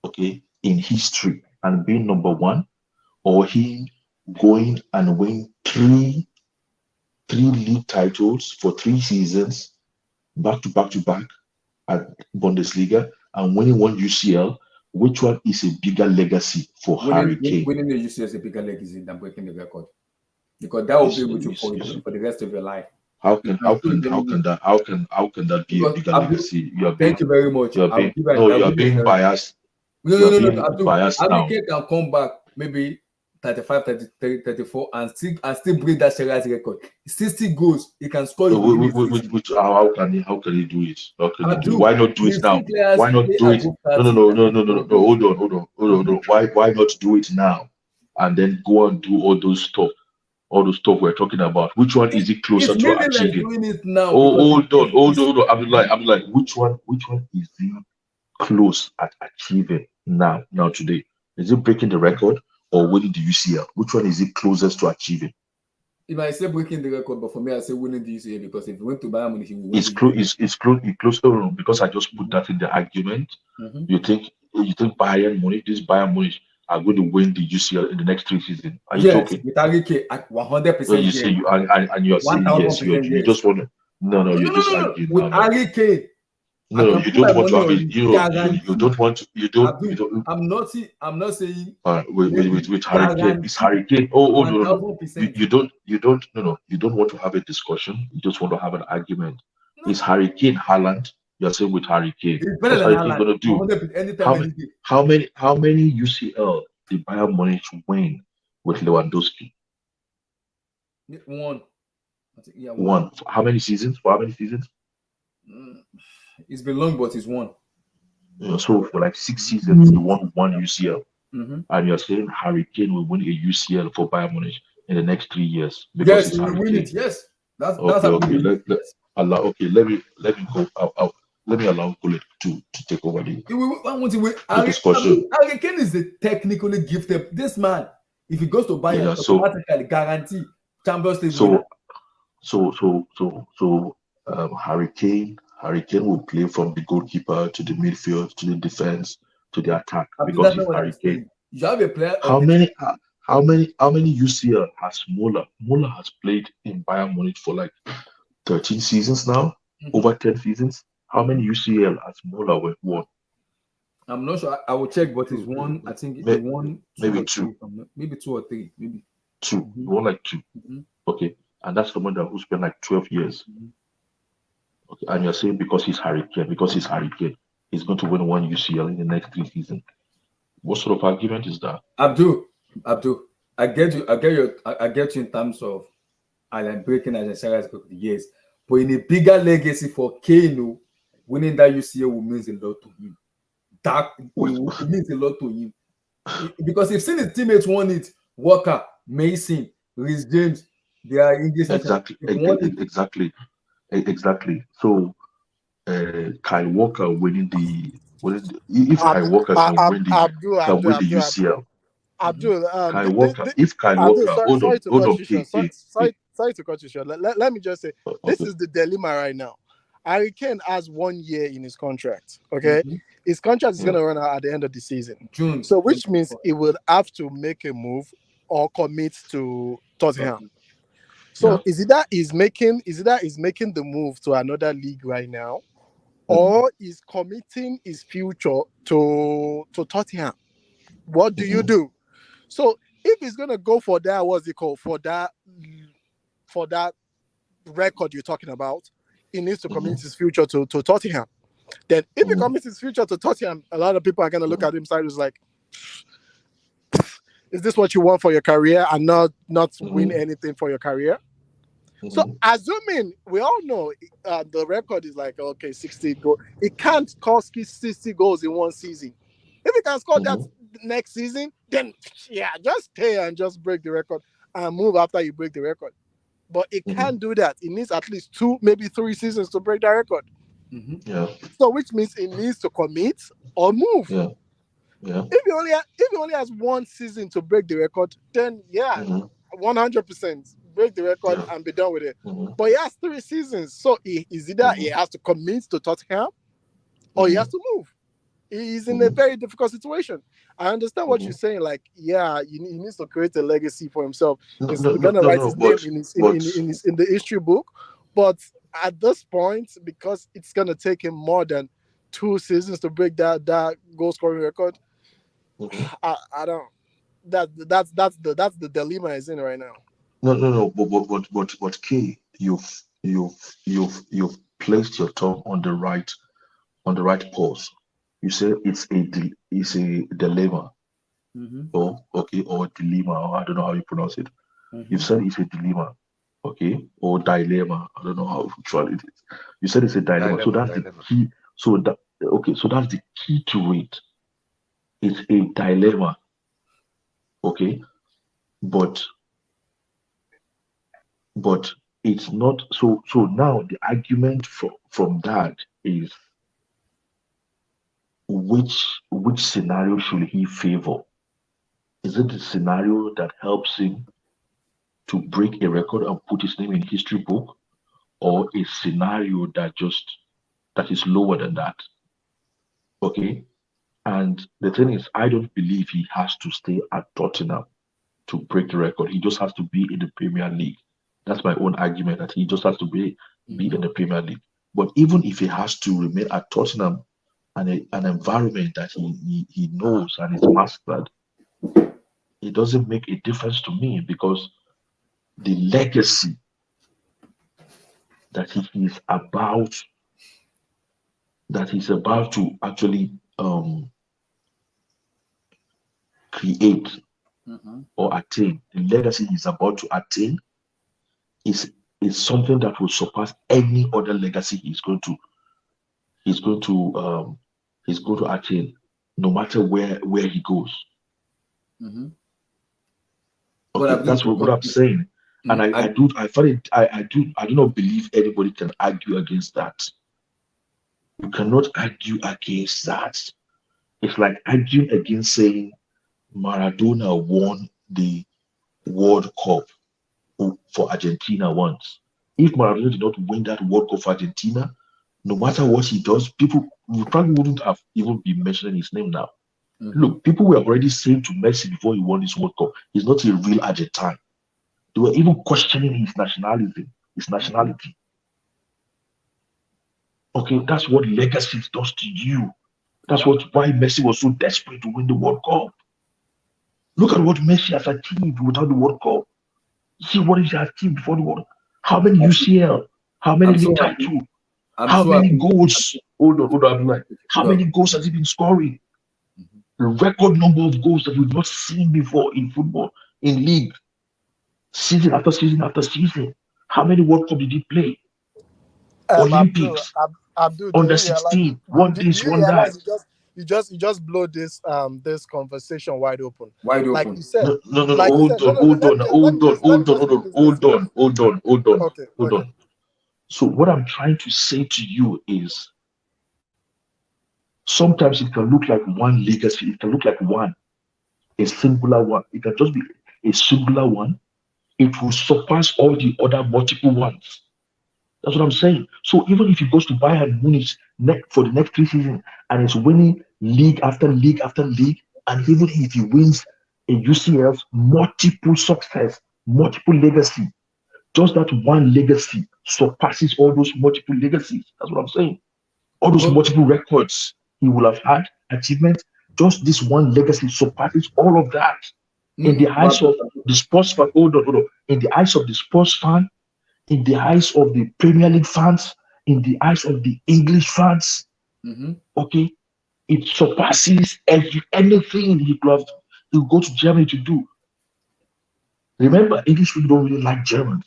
Okay, in history and being number one, or him going and win three league titles for 3 seasons back to back at Bundesliga and winning 1 UCL? Which one is a bigger legacy for Harry Kane? Winning the UCL is a bigger legacy than breaking the record, because that will be with you for the rest of your life. How can that be a bigger legacy? Thank you very much. You are being biased. No. Harry Kane can come back maybe 35, 34 and still break that Shara's record. 60 goals, he can score. How can he do it? Why not do it now? Why not do it? No. Hold on. Why not do it now and then go and do all those stuff we're talking about? Which one is it closer to achieving? Doing it now. Hold on. I'm like, which one is he close at achieving now today? Is it breaking the record or winning the UCL? Which one is it closest to achieving? If I say breaking the record, but for me, I say winning the UCL, because if you went to Bayern Munich, he will win. It's close. Because I just put that in the argument. You think Bayern Munich are going to win the UCL in the next 3 seasons? Are you talking? With Harry Kane at 100%. You say and you're saying yes. You just want to. No. You're just arguing. With Harry Kane. No, you don't want to have it. You don't want to. You don't. I'm not saying. With Harry Kane, it's Harry Kane. No. You don't. No. You don't want to have a discussion. You just want to have an argument. No. It's Harry Kane, Haaland. You're saying with Harry Kane. What's Harry Kane gonna do? How many UCL did Bayern Munich win with Lewandowski? One. One. For how many seasons? It's been long, but it's won. So for like 6 seasons, he won 1 UCL. And you're saying Harry Kane will win a UCL for Bayern Munich in the next 3 years? Yes, he will win it. Yes, that's okay. Let me go. Let me allow Kule to take over the discussion. Harry Kane is a technically gifted. This man, if he goes to Bayern, automatically guarantee Champions League. So Harry Kane will play from the goalkeeper to the midfield to the defense to the attack, because he's Harry Kane. You have a player. How many UCL has Muller? Muller has played in Bayern Munich for like 13 seasons now, over 10 seasons. How many UCL has Muller won? I'm not sure. I will check, but he's won. I think he won maybe 2. Maybe 2 or 3. Maybe 2. He won like 2. Okay, and that's someone who spent like 12 years. Okay, and you're saying because he's Harry Kane, he's going to win 1 UCL in the next 3 seasons. What sort of argument is that? Abdul, I get you in terms of breaking as a series of the years, but in a bigger legacy for Kane, winning that UCL will mean a lot to him. That means a lot to him, because if seen his teammates won it, Walker, Mason, Reece James, they are English. Exactly. Exactly. So Kyle Walker if Kyle Walker can win the UCL. Abdul, Kyle Walker, if Kyle Abdul, Walker, sorry to cut you short. K. Sorry to cut you short. Let me just say, this is the dilemma right now. Harry Kane has 1 year in his contract. Okay, his contract is going to run out at the end of the season. June. So, which means he will have to make a move or commit to Tottenham. So, is it that he's making the move to another league right now, or is committing his future to Tottenham? What do you do? So if he's gonna go for that, what's it called? For that record you're talking about, he needs to commit his future to Tottenham. Then if he commits his future to Tottenham, a lot of people are gonna look at him sideways like, is this what you want for your career and not win anything for your career? So assuming we all know the record is like 60 goals, it can't score 60 goals in one season. If he can score that next season, then just stay and just break the record and move after you break the record. But it can't do that. It needs at least 2, maybe 3 seasons to break that record. So which means it needs to commit or move. If he only has 1 season to break the record, then 100% break the record and be done with it. But he has 3 seasons, so is either he has to commit to Tottenham or he has to move. He's in a very difficult situation. I understand what you're saying. Like, he needs to create a legacy for himself. He's gonna write his name in the history book. But at this point, because it's gonna take him more than 2 seasons to break that goal scoring record, I don't. That's the dilemma he's in right now. No. But K, you've placed your tongue on the right pause. You say it's a dilemma, or dilemma, or I don't know how you pronounce it. You said it's a dilemma, or dilemma. I don't know how actually it is. You said it's a dilemma. So that's the key. So that's the key to it. It's a dilemma, but it's not. So now the argument from that is, which scenario should he favor? Is it the scenario that helps him to break a record and put his name in history book, or a scenario that is lower than that? And the thing is, I don't believe he has to stay at Tottenham to break the record. He just has to be in the Premier League. That's my own argument, that he just has to be in the Premier League. But even if he has to remain at Tottenham, and an environment that he knows and is mastered, it doesn't make a difference to me, because the legacy that he's about to actually create or attain, the legacy he's about to attain is something that will surpass any other legacy he's going to attain, no matter where he goes. That's what I'm saying. And I do not believe anybody can argue against that. You cannot argue against that. It's like arguing against saying Maradona won the World Cup for Argentina once. If Maradona did not win that World Cup for Argentina, no matter what he does, people probably wouldn't have even been mentioning his name now. Look, people were already saying to Messi before he won this World Cup, he's not a real Argentine. They were even questioning his nationality. That's what legacy does to you. That's why Messi was so desperate to win the World Cup. Look at what Messi has achieved without the World Cup. See what he has achieved before the World Cup. How many UCL? How many league titles? How many goals? Hold on. How many goals has he been scoring? A record number of goals that we've not seen before in football, in league, season after season after season. How many World Cup did he play? Olympics, Abdul, under 16, one this, one that. You just blow this conversation wide open. Like you said. No. Hold on. Okay. So what I'm trying to say to you is sometimes it can look like one legacy, it can look like a singular one. It can just be a singular one. It will surpass all the other multiple ones. That's what I'm saying. So even if he goes to Bayern Munich for the next 3 seasons and is winning league after league after league, and even if he wins a UCL, multiple success, multiple legacy, just that one legacy surpasses all those multiple legacies. That's what I'm saying. All those multiple records he will have had, achievements, just this one legacy surpasses all of that. In the eyes of the sports fan, hold on. In the eyes of the sports fan, in the eyes of the Premier League fans, in the eyes of the English fans, okay, it surpasses anything he could have. He'll go to Germany to do. Remember, English people don't really like Germans.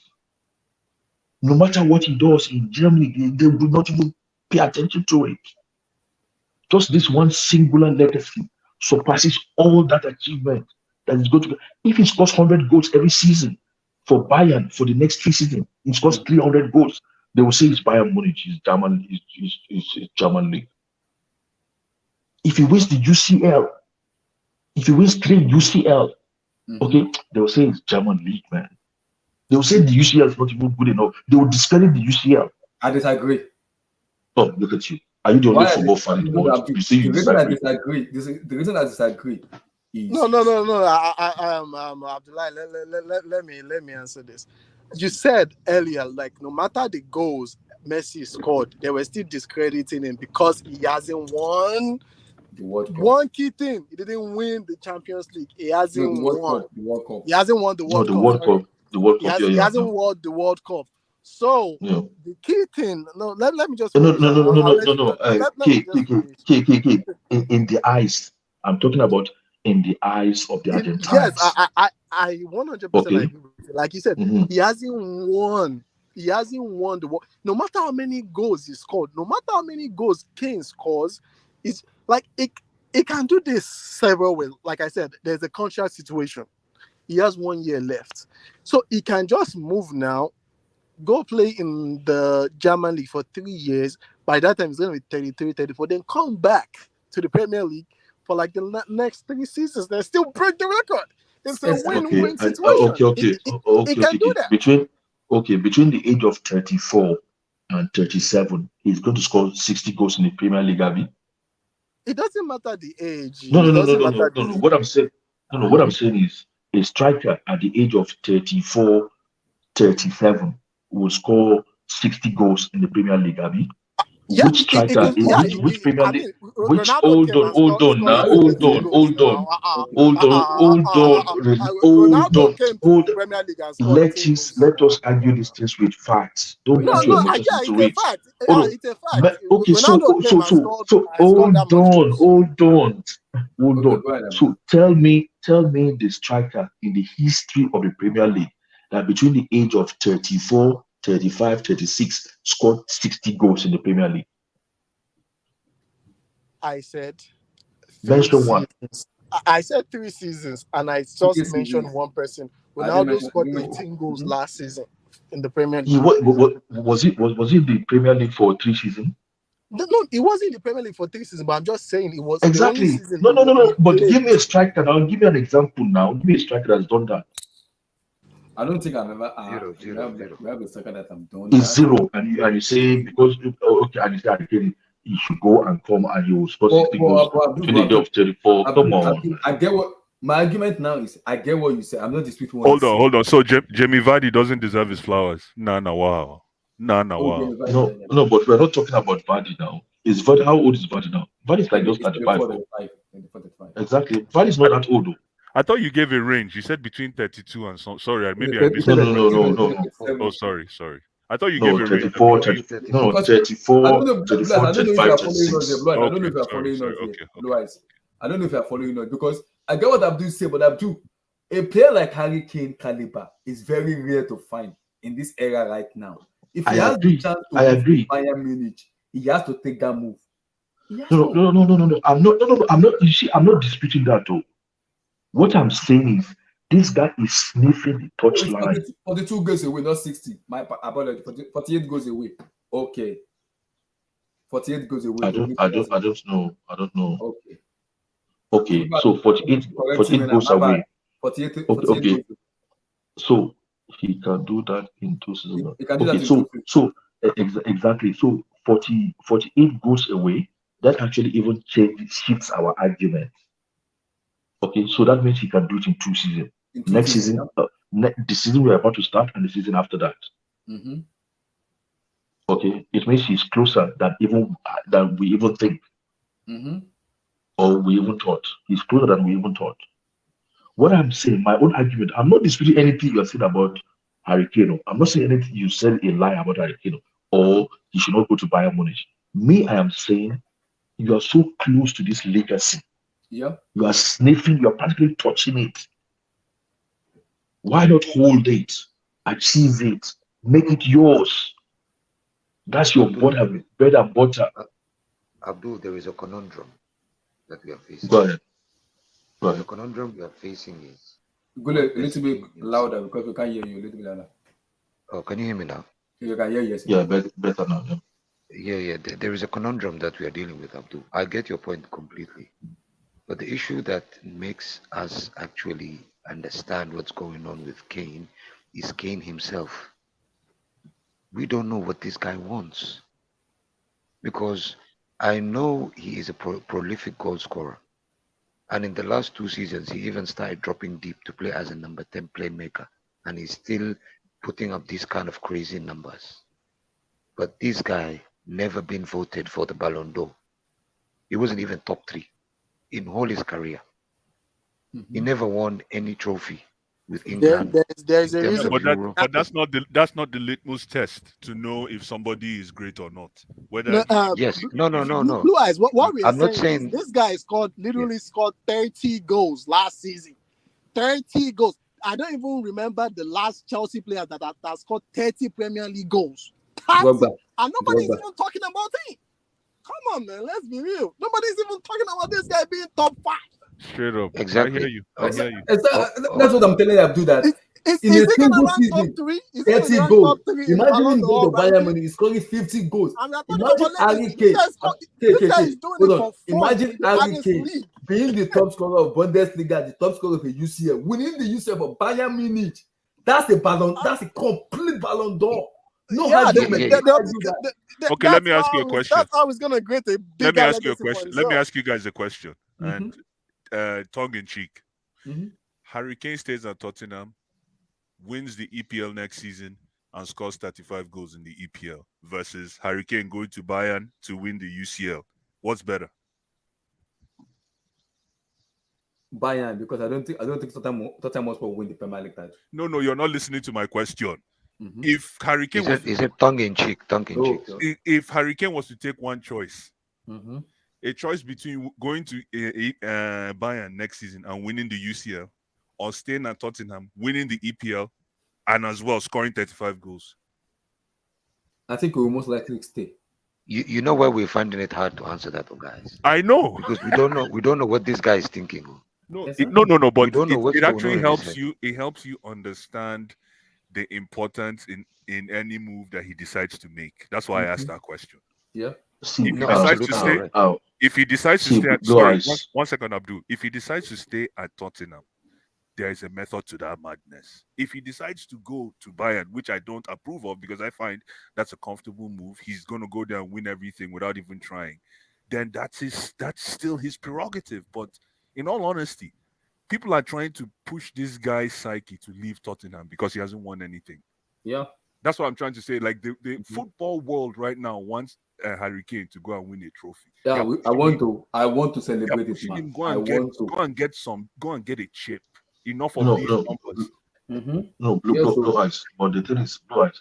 No matter what he does in Germany, they do not even pay attention to it. Just this one singular legacy surpasses all that achievement that is going to. If he scores 100 goals every season for Bayern for the next 3 seasons, he scores 300 goals. They will say it's Bayern Munich, it's German league. If he wins the UCL, if he wins 3 UCL, okay, they will say it's German league, man. They will say the UCL is not even good enough. They will discredit the UCL. I disagree. Oh, look at you. Are you the only football fan in the world? You say you disagree. The reason I disagree is No. Abdullah, let me answer this. You said earlier, like no matter the goals Messi scored, they were still discrediting him because he hasn't won the World Cup. One key thing. He didn't win the Champions League. He hasn't won. The World Cup. He hasn't won the World Cup. The World Cup. The World Cup. He hasn't won the World Cup. So the key thing. No, let me just. No. In the eyes, I'm talking about in the eyes of the Argentines. Yes, I 100% agree with you. Like you said, he hasn't won. He hasn't won the world. No matter how many goals he scored, no matter how many goals Kane scores, it's like it can do this several ways. Like I said, there's a contract situation. He has 1 year left. So he can just move now, go play in the German league for 3 years. By that time, it's going to be 33, 34. Then come back to the Premier League for like the next 3 seasons. Then still break the record. It's a win-win situation. He can do that. Between the age of 34 and 37, he's going to score 60 goals in the Premier League, Abby. It doesn't matter the age. No. What I'm saying is a striker at the age of 34, 37 will score 60 goals in the Premier League, Abby. Yeah, which striker? Which Premier League? Hold on. Let us argue these things with facts. Don't put your emotions into it. It's a fact. Okay, so hold on. So tell me the striker in the history of the Premier League that between the age of 34, 35, 36 scored 60 goals in the Premier League. I said mention one. I said 3 seasons, and I just mentioned one person. Ronaldo scored 18 goals last season in the Premier League. Was it the Premier League for 3 seasons? No, it wasn't the Premier League for 3 seasons, but I'm just saying it was exactly. No. But give me a striker now. Give me an example now. Give me a striker that's done that. I don't think I've ever zero. We have a striker that I've done. It's zero, and you say because and you say he should go and come and he will score 60 goals between the age of 34. Come on. I get what my argument now is. I get what you say. I'm not disputing. Hold on. So Jamie Vardy doesn't deserve his flowers. Wow. Wow. No, but we're not talking about Vardy now. Is Vardy, how old is Vardy now? Vardy's like just 35. Exactly. Vardy's not that old though. I thought you gave a range. You said between 32 and so. Sorry, maybe I missed it. No. Oh, sorry. I thought you gave a range. 34, 35, 36. I don't know if you're following us. Otherwise, I don't know if you're following us because I get what Abdul say, but Abdul, a player like Harry Kane caliber is very rare to find in this era right now. If he has the chance to Bayern Munich, he has to take that move. No. I'm not. You see, I'm not disputing that though. What I'm saying is This guy is sniffing the touchline. It's 42 goes away, not 60. My apology. 48 goes away. Okay. 48 goes away. I don't know. Okay. Okay, so 48 goes away. 48 Okay. goes away. So he can do that in 2 seasons. He can do that in 2 seasons. Exactly. So 48 goes away. That actually even shifts our argument. Okay, so that means he can do it in 2 seasons. Next season, the season we're about to start, and the season after that. Mm-hmm. Okay, it means he's closer than we even think, or we even thought. He's closer than we even thought. What I'm saying, my own argument, I'm not disputing anything you're saying about Harry Kane. I'm not saying anything you said a lie about Harry Kane, or he should not go to Bayern Munich. Me, I am saying you are so close to this legacy. Yeah. You are sniffing, you are practically touching it. Why not hold it, achieve it, make it yours? That's your bread and butter. Abdul, there is a conundrum that we are facing. Go ahead. The conundrum we are facing is... Go a little bit louder because we can't hear you a little bit louder. Oh, can you hear me now? You can hear yes. Yeah, better now. Yeah. There is a conundrum that we are dealing with, Abdul. I get your point completely. But the issue that makes us actually understand what's going on with Kane is Kane himself. We don't know what this guy wants. Because I know he is a prolific goal scorer. And in the last 2 seasons, he even started dropping deep to play as a number 10 playmaker. And he's still putting up these kind of crazy numbers. But this guy never been voted for the Ballon d'Or. He wasn't even top 3 in all his career. He never won any trophy with England. There's a reason. But that's not the litmus test to know if somebody is great or not. Whether yes, no. Blue Eyes. What we are I'm not saying is this guy scored 30 goals last season. 30 goals. I don't even remember the last Chelsea player that scored 30 Premier League goals. And nobody's even talking about him. Come on, man. Let's be real. Nobody's even talking about this guy being top 5. Straight up. Exactly. I hear you. That's what I'm telling you, Abdul. That in a single season, 30 goals. Imagine him go to Bayern Munich, he's scoring 50 goals. Imagine Harry Kane. Imagine Harry Kane being the top scorer of Bundesliga, the top scorer of the UCL, winning the UCL for Bayern Munich. That's a complete Ballon d'Or. No, okay, let me ask you a question. That's how he's gonna create a big. Let me ask you a question. Let me ask you guys a question. And tongue in cheek. Harry Kane stays at Tottenham, wins the EPL next season, and scores 35 goals in the EPL versus Harry Kane going to Bayern to win the UCL. What's better? Bayern, because I don't think Tottenham will win the Premier League title. No, you're not listening to my question. If Harry Kane is it tongue in cheek? If Harry Kane was to take one choice, a choice between going to Bayern next season and winning the UCL, or staying at Tottenham, winning the EPL, and as well scoring 35 goals, I think we will most likely stay. You know why we're finding it hard to answer that, guys? I know, because we don't know what this guy is thinking. No. But it actually helps you. It helps you understand the importance in any move that he decides to make. That's why I asked that question. Yeah. If he decides to stay, one second, Abdul. If he decides to stay at Tottenham, there is a method to that madness. If he decides to go to Bayern, which I don't approve of because I find that's a comfortable move, he's going to go there and win everything without even trying, then that's still his prerogative. But in all honesty, people are trying to push this guy's psyche to leave Tottenham because he hasn't won anything. Yeah. That's what I'm trying to say. Like the football world right now wants Harry Kane to go and win a trophy. Yeah, I want to celebrate it, man. Go and get a chip. Enough of these numbers. No, Blue Eyes. But the thing is, Blue Eyes,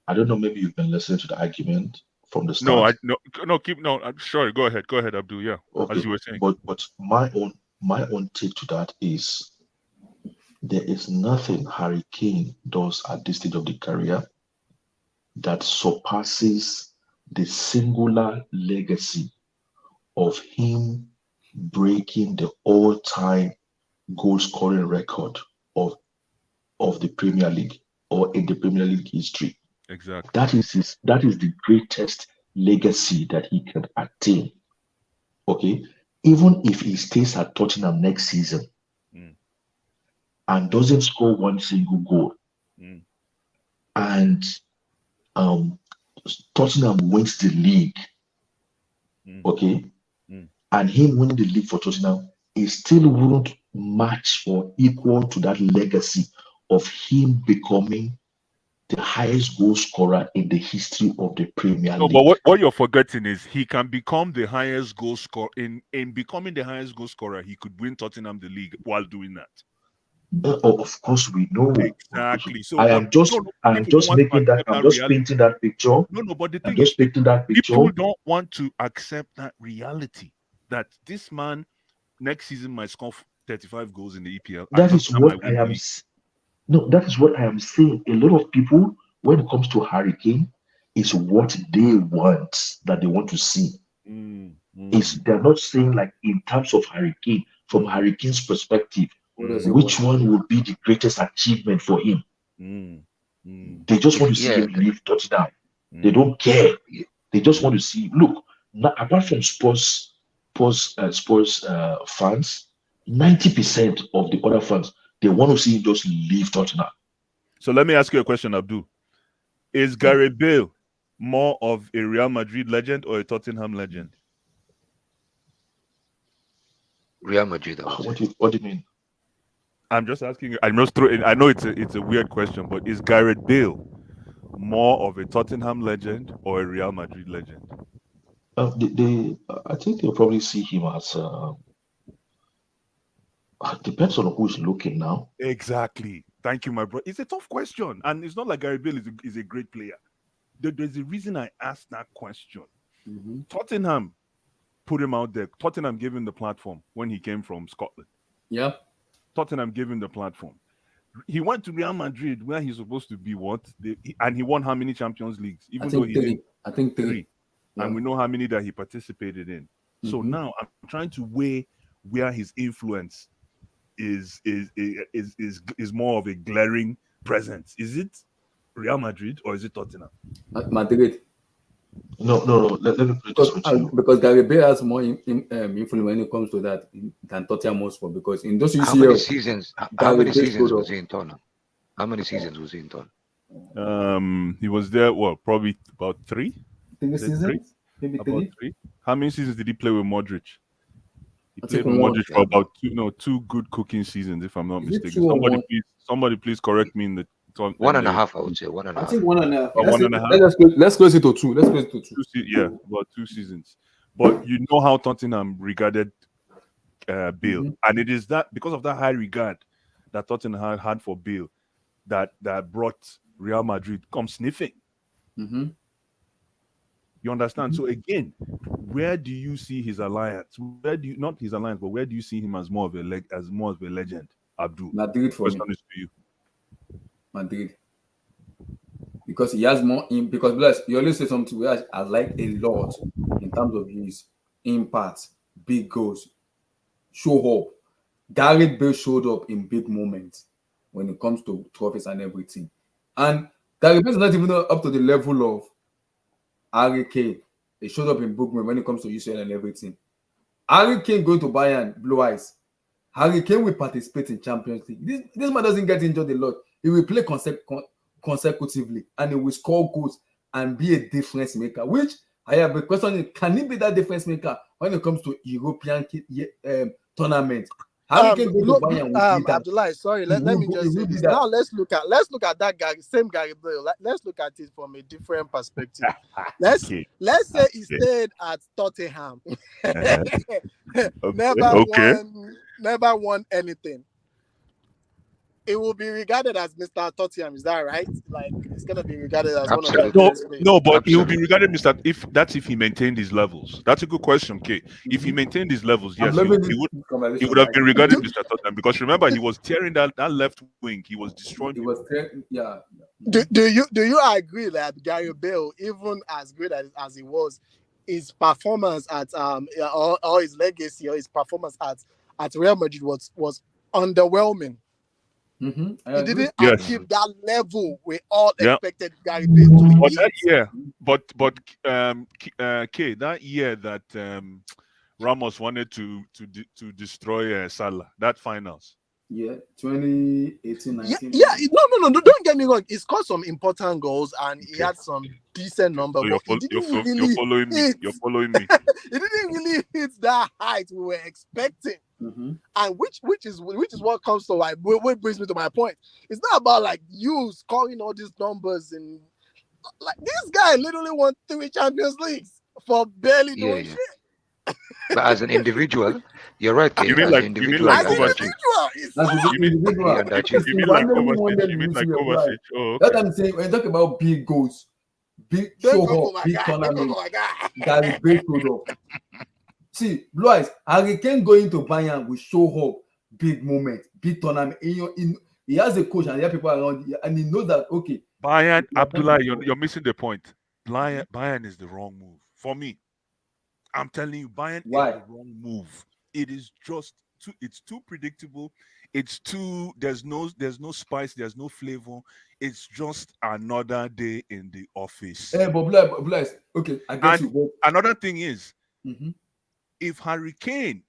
I don't know, maybe you can listen to the argument from the start. I'm sorry, go ahead, Abdul. Yeah. Okay. As you were saying. But my own take to that is there is nothing Harry Kane does at this stage of the career that surpasses the singular legacy of him breaking the all-time goal scoring record of the Premier League or in the Premier League history. Exactly. That is the greatest legacy that he can attain. Okay, even if he stays at Tottenham next season and doesn't score one single goal, and Tottenham wins the league, okay, and him winning the league for Tottenham, he still wouldn't match or equal to that legacy of him becoming the highest goal scorer in the history of the Premier League. But what you're forgetting is he can become the highest goal scorer. In becoming the highest goal scorer, he could win Tottenham the league while doing that. Of course, we know exactly. So I am just making that. I'm just painting that picture. No, but the I'm thing just is, painting that picture. people don't want to accept that reality that this man next season might score 35 goals in the EPL. That is what I am. No, that is what I am saying. A lot of people, when it comes to Harry Kane, is what they want, that they want to see. Is they're not saying like in terms of Harry Kane, from Harry Kane's perspective, which one would be the greatest achievement for him? They just want to see him leave Tottenham. They don't care. They just want to see. Look, now, apart from Spurs fans, 90% of the other fans, they want to see him just leave Tottenham. So let me ask you a question, Abdul. Is Gareth Bale more of a Real Madrid legend or a Tottenham legend? Real Madrid. What do you mean? I'm just asking you. I know it's a weird question, but is Gareth Bale more of a Tottenham legend or a Real Madrid legend? I think they'll probably see him as. Depends on who's looking now. Exactly. Thank you, my bro. It's a tough question, and it's not like Gareth Bale is a great player. There's a reason I asked that question. Tottenham put him out there. Tottenham gave him the platform when he came from Scotland. Yeah. Tottenham gave him the platform. He went to Real Madrid where he's supposed to be and he won how many Champions Leagues? I think three. Yeah. And we know how many that he participated in. So now I'm trying to weigh where his influence is more of a glaring presence. Is it Real Madrid or is it Tottenham? Madrid. No. Let me put it this way to you. Because Gareth Bale has more influence when it comes to that than Tottenham Hotspur. Because in those how many seasons was he in Tottenham? How many seasons was he in Tottenham? He was there. Well, probably about 3. Maybe 3. How many seasons did he play with Modric? He played with Modric for about 2 good cooking seasons, if I'm not mistaken. Somebody please correct me in the. 1.5, I would say 1.5. I think 1.5. About 1.5. Let's close it to 2. About 2 seasons. But you know how Tottenham regarded Bale, and it is that because of that high regard that Tottenham had for Bale that brought Real Madrid come sniffing. You understand? So again, where do you see his alliance? Where do you see him as more of a legend? Abdul, Madrid for me. Is to you. Madrid, because he has more. Because you always say something where I like a lot in terms of his impact, big goals, show up. Gareth Bale showed up in big moments when it comes to trophies and everything, and Gareth Bale is not even up to the level of Harry Kane. He showed up in big moments when it comes to UCL and everything. Harry Kane going to Bayern, blue eyes. Harry Kane will participate in Champions League. This man doesn't get injured a lot. He will play consecutively and he will score goals and be a difference maker. Which I have a question: can he be that difference maker when it comes to European tournament? How can go to Bayern with that? Abdullah, sorry, let me just say this. Now let's look at that guy, same Gary Bale. Let's look at it from a different perspective. Let's say he stayed at Tottenham. Never won anything. It will be regarded as Mr. Tottenham, is that right? Like it's gonna be regarded as one of the best players. No, but he will be regarded Mr. If he maintained his levels. That's a good question, Kay. If he maintained his levels, yes, he would have been regarded Mr. Tottenham because remember he was tearing that left wing. He was destroying. He was tearing, yeah. Do you agree that Gary Bale, even as great as he was, his performance at or his legacy or his performance at Real Madrid was underwhelming? He didn't Yes. achieve that level we all Yeah. expected Gary Payne to But hit. that year, K, that year that Ramos wanted to destroy Salah, that finals. Yeah, 2018, Yeah, 19. no, don't get me wrong. He scored some important goals and he Okay. had some decent number, So but he didn't really following me. hit. You're following me. He didn't really hit that height we were expecting. And which is what comes to what brings me to my point. It's not about like you scoring all these numbers and like this guy literally won 3 Champions Leagues for barely doing shit. But as an individual, you're right, Kate. You mean as like an individual, as he an underachieved. individual, He underachieved. You mean like Kovacic? Oh, okay. That's what I'm saying. When you talk about big goals, big show up, big tournament, that is great product. See, Blue Eyes, Harry Kane going to Bayern will show up big moment, big tournament. He has a coach and he has people around, and he knows that okay. Bayern, Abdullah, you're missing the point. Bayern is the wrong move for me. I'm telling you, Bayern is the wrong move. It is just it's too predictable. It's too there's no spice, there's no flavor. It's just another day in the office. But Blue Eyes, okay, I get you. Another thing is, if Harry Kane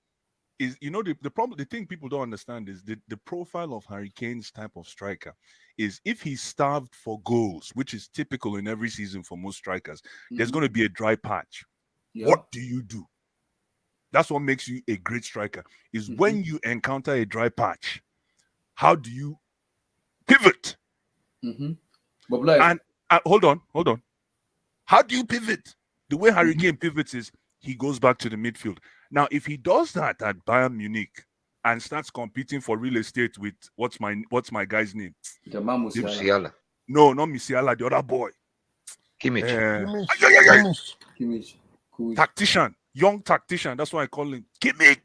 is, the problem, the thing people don't understand is the profile of Harry Kane's type of striker is if he's starved for goals, which is typical in every season for most strikers, there's going to be a dry patch. Yeah. What do you do? That's what makes you a great striker, is when you encounter a dry patch, how do you pivot? But like, and hold on. How do you pivot? The way Harry Kane pivots is he goes back to the midfield. Now, if he does that at Bayern Munich and starts competing for real estate with what's my guy's name? Musiala. No, not Musiala, the other boy. Kimmich. Kimmich. Cool. Tactician, young tactician. That's why I call him Kimmich.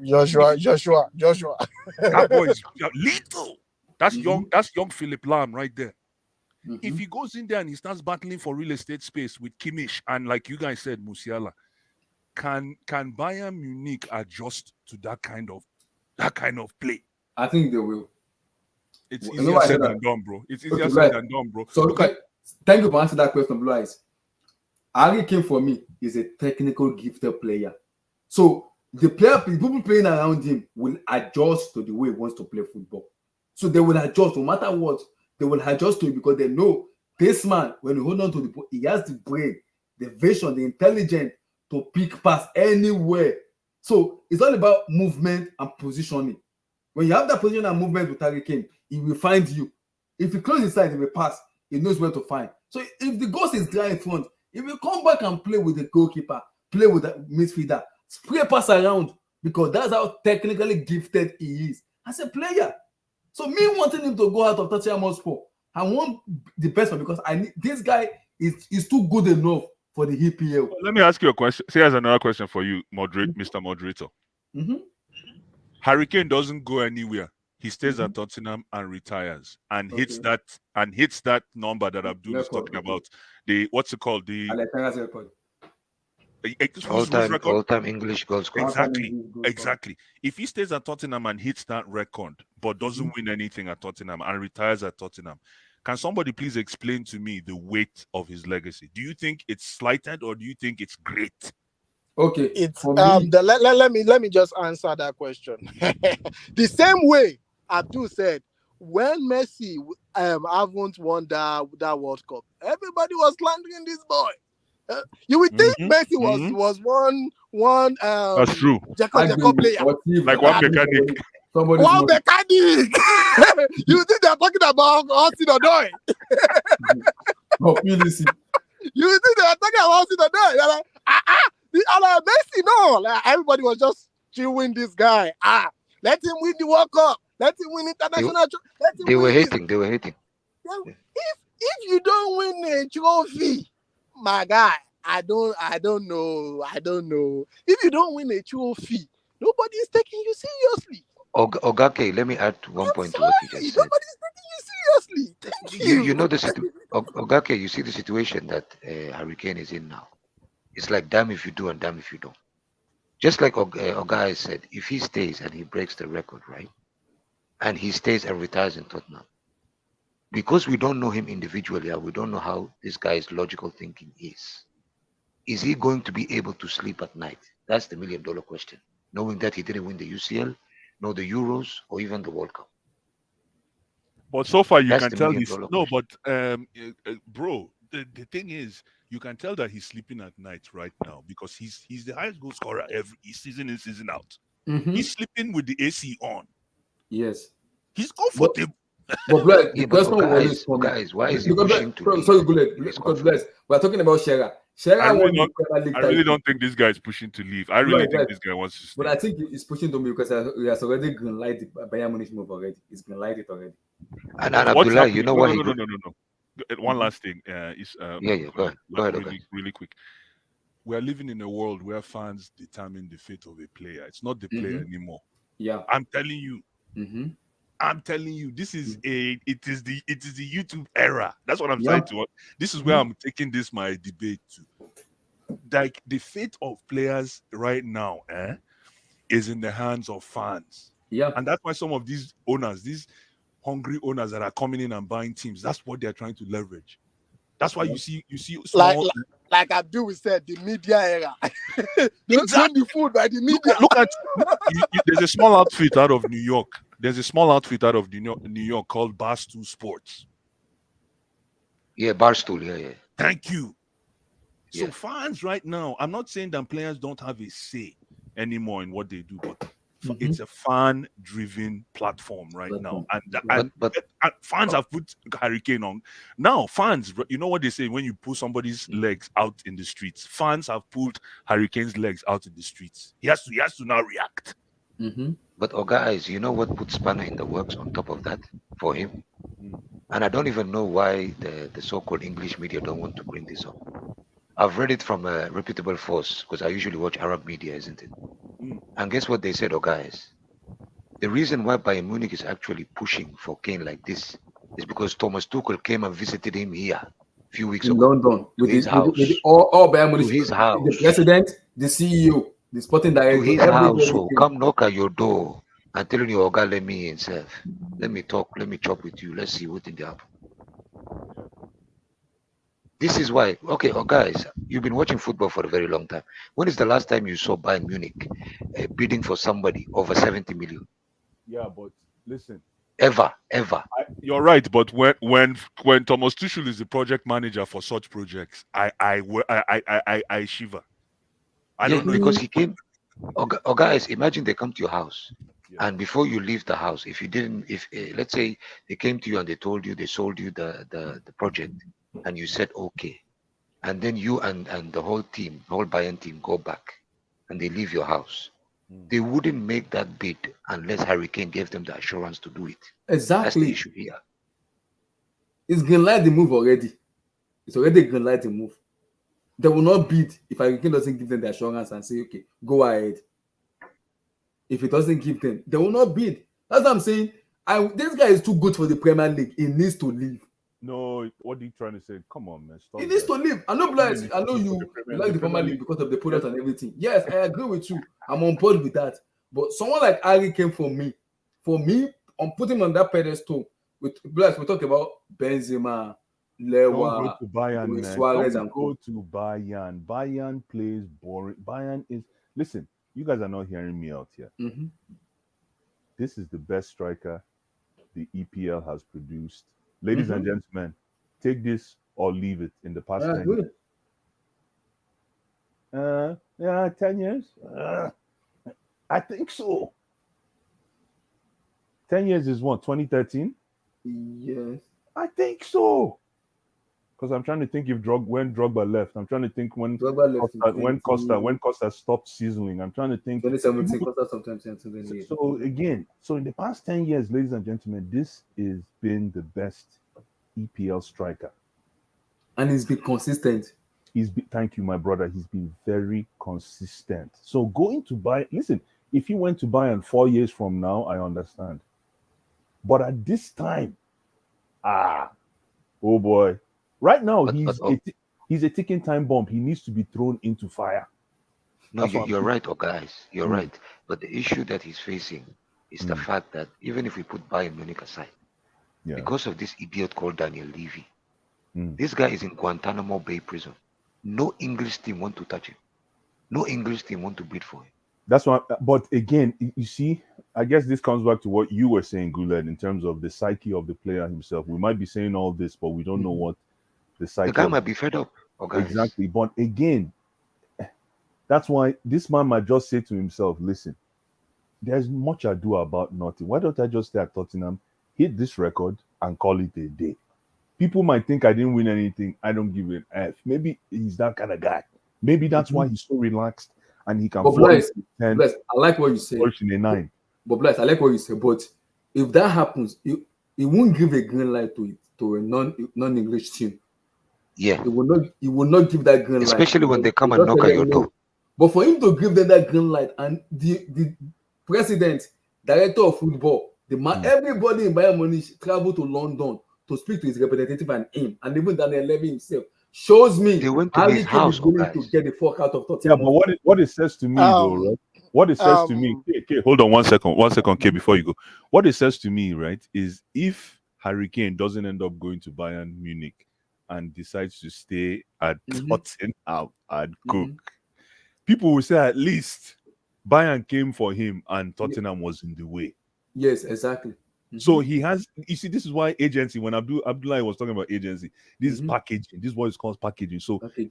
Joshua. That boy is lethal. That's young. That's young Philip Lahm right there. If he goes in there and he starts battling for real estate space with Kimmich and, like you guys said, Musiala, can Bayern Munich adjust to that kind of play? I think they will. It's easier said than done, bro. It's easier said than done, bro. So thank you for answering that question, Blue Eyes. Harry Kane for me is a technical gifted player. So the people playing around him will adjust to the way he wants to play football. So they will adjust no matter what. They will adjust to it because they know this man, when you hold on to the ball, he has the brain, the vision, the intelligence to pick pass anywhere. So it's all about movement and positioning. When you have that position and movement with Harry Kane, he will find you. If you close his side, he will pass. He knows where to find. So if the ghost is dry in front, if you come back and play with the goalkeeper, play with the midfielder, spray pass around, because that's how technically gifted he is as a player. So me wanting him to go out of Tottenham Hotspur, I want the best one because this guy is too good enough for the EPL. Let me ask you a question. Here's another question for you, Mr. Moderator. Harry Kane doesn't go anywhere. He stays at Tottenham and retires and hits that number that Abdul is talking about. The what's it called? The all-time English goal scorer. Exactly. If he stays at Tottenham and hits that record, but doesn't win anything at Tottenham and retires at Tottenham, can somebody please explain to me the weight of his legacy? Do you think it's slighted or do you think it's great? Okay, it's let me just answer that question. The same way Abdul said, when Messi haven't won that World Cup, everybody was slandering this boy. You would think Messi was one that's true. Jacob player, like one mechanic. One mechanic. You think they're talking about Austin Odoi? No, PDC. You think they're talking about Austin Odoi? They're like, Messi, no. Like, everybody was just chewing this guy. Let him win the World Cup. Let him win international. They were hating. If you don't win a trophy, my guy, I don't know. If you don't win a trophy, nobody is taking you seriously. Ogake, let me add one point to what you just said. Nobody's taking you seriously. Thank you. You know Ogake, you see the situation that Harry Kane is in now. It's like damn if you do and damn if you don't. Just like Ogai said, if he stays and he breaks the record, right? and he stays and retires in Tottenham. Because we don't know him individually, and we don't know how this guy's logical thinking is he going to be able to sleep at night? That's the $1 million question. Knowing that he didn't win the UCL, nor the Euros, or even the World Cup. But so far, you That's can the tell $1 he's million no. question. But bro, the thing is, you can tell that he's sleeping at night right now because he's the highest goal scorer every season in, season out. He's sleeping with the AC on. Yes. He's comfortable. But Bless, the Yeah, but question always for me. guys, why is he Because pushing to leave? sorry, because Bless, we're talking about Shearer. Shearer won the Premier League I really title. don't think this guy is pushing to leave. I really think this guy wants to stay. But I think he's pushing to me because he has already green light the Bayern Munich move already. He's green light it already. And Abdullah, you know what? No. One last thing. Go ahead. Really quick. We are living in a world where fans determine the fate of a player. It's not the player anymore. Yeah. I'm telling you. I'm telling you, this is it is the YouTube era. That's what I'm saying to. This is where I'm taking my debate to. Like the fate of players right now, is in the hands of fans. Yeah. And that's why some of these owners, these hungry owners that are coming in and buying teams, that's what they're trying to leverage. That's why you see small, like Abdul said, the media era. Don't be fooled by the media. Look at there's a small outfit out of New York. There's a small outfit out of New York called Barstool Sports. Yeah, Barstool. Yeah. Thank you. Yeah. So fans right now, I'm not saying that players don't have a say anymore in what they do, but it's a fan-driven platform right now, and fans have put Harry Kane on. Now, fans, you know what they say when you pull somebody's legs out in the streets. Fans have pulled Harry Kane's legs out in the streets. He has to now react. But guys, you know what puts spanner in the works on top of that for him? And I don't even know why the so-called English media don't want to bring this up. I've read it from a reputable source because I usually watch Arab media, isn't it? And guess what they said, guys? The reason why Bayern Munich is actually pushing for Kane like this is because Thomas Tuchel came and visited him here a few weeks in ago. London with his house. With all Bayern Munich, his house. The president, the CEO, the sporting director. To his house, so come knock at your door and telling you, Oga, let me himself. Let me talk, let me chop with you. Let's see what in the happen. This is why, guys, you've been watching football for a very long time. When is the last time you saw Bayern Munich bidding for somebody over 70 million? Yeah, but listen. Ever. You're right, but when Thomas Tuchel is the project manager for such projects, I shiver. I don't know because he came. Guys, imagine they come to your house, and before you leave the house, if let's say they came to you and they told you they sold you the project, and you said okay, and then you and the whole Bayern team go back, and they leave your house. They wouldn't make that bid unless Harry Kane gave them the assurance to do it. Exactly. That's the issue here. It's green light the move already. It's already green light the move. They will not bid if Harry Kane doesn't give them the assurance and say, okay, go ahead. If it doesn't give them, they will not bid. That's what I'm saying. This guy is too good for the Premier League. He needs to leave. No, what are you trying to say? Come on, man. Stop he needs to leave. I know, Bless. I know you like the Premier League because of the product and everything. Yes, I agree with you. I'm on board with that. But someone like Harry Kane for me, I'm putting him on that pedestal. With Bless, we talk about Benzema, Lewa, don't go to Bayern, man. Suarez, Don't go to Bayern. Bayern plays boring. Bayern is. Listen, you guys are not hearing me out here. This is the best striker the EPL has produced. Ladies and gentlemen, take this or leave it in the past 10 years. 10 years? I think so. 10 years is what, 2013? Yes. I think so. Because I'm trying to think when Drogba left. I'm trying to think when Costa stopped sizzling. I'm trying to think. 2017, Costa sometimes. So in the past 10 years, ladies and gentlemen, this has been the best EPL striker. And he's been consistent. Thank you, my brother. He's been very consistent. So going to Bayern, listen, if he went to Bayern 4 years from now, I understand. But at this time, oh boy. Right now, he's a ticking time bomb. He needs to be thrown into fire. No, you're right, guys. You're right. But the issue that he's facing is the fact that even if we put Bayern Munich aside, Yeah. because of this idiot called Daniel Levy, Mm. this guy is in Guantanamo Bay prison. No English team want to touch him. No English team want to bid for him. That's why. But again, you see, I guess this comes back to what you were saying, Guled, in terms of the psyche of the player himself. We might be saying all this, but we don't know what the psyche. The guy of might be fed up. Exactly. But again, that's why this man might just say to himself, listen, there's much ado about nothing. Why don't I just stay at Tottenham, hit this record, and call it a day? People might think I didn't win anything. I don't give an F. Maybe he's that kind of guy. Maybe that's why he's so relaxed and he can. But Bless, I like what you say. In a 9. But Bless, I like what you say. But if that happens, he won't give a green light to a non-English team. Yeah. He will not give that green light. Especially when they come and knock at your door. But for him to give them that green light, and the president, director of football, the man, everybody in Bayern Munich traveled to London to speak to his representative and him, and even Daniel Levy himself shows me they went to his house to get the fuck out of Tottenham. Yeah, but what it says to me though, right? What it says to me, okay, hold on 1 second, K, before you go. What it says to me, right, is if Harry Kane doesn't end up going to Bayern Munich and decides to stay at Tottenham and cook, people will say at least Bayern came for him and Tottenham was in the way. Yes, exactly. So he has, you see, this is why agency, when Abdullah was talking about agency, this is packaging. This is what is called packaging. So his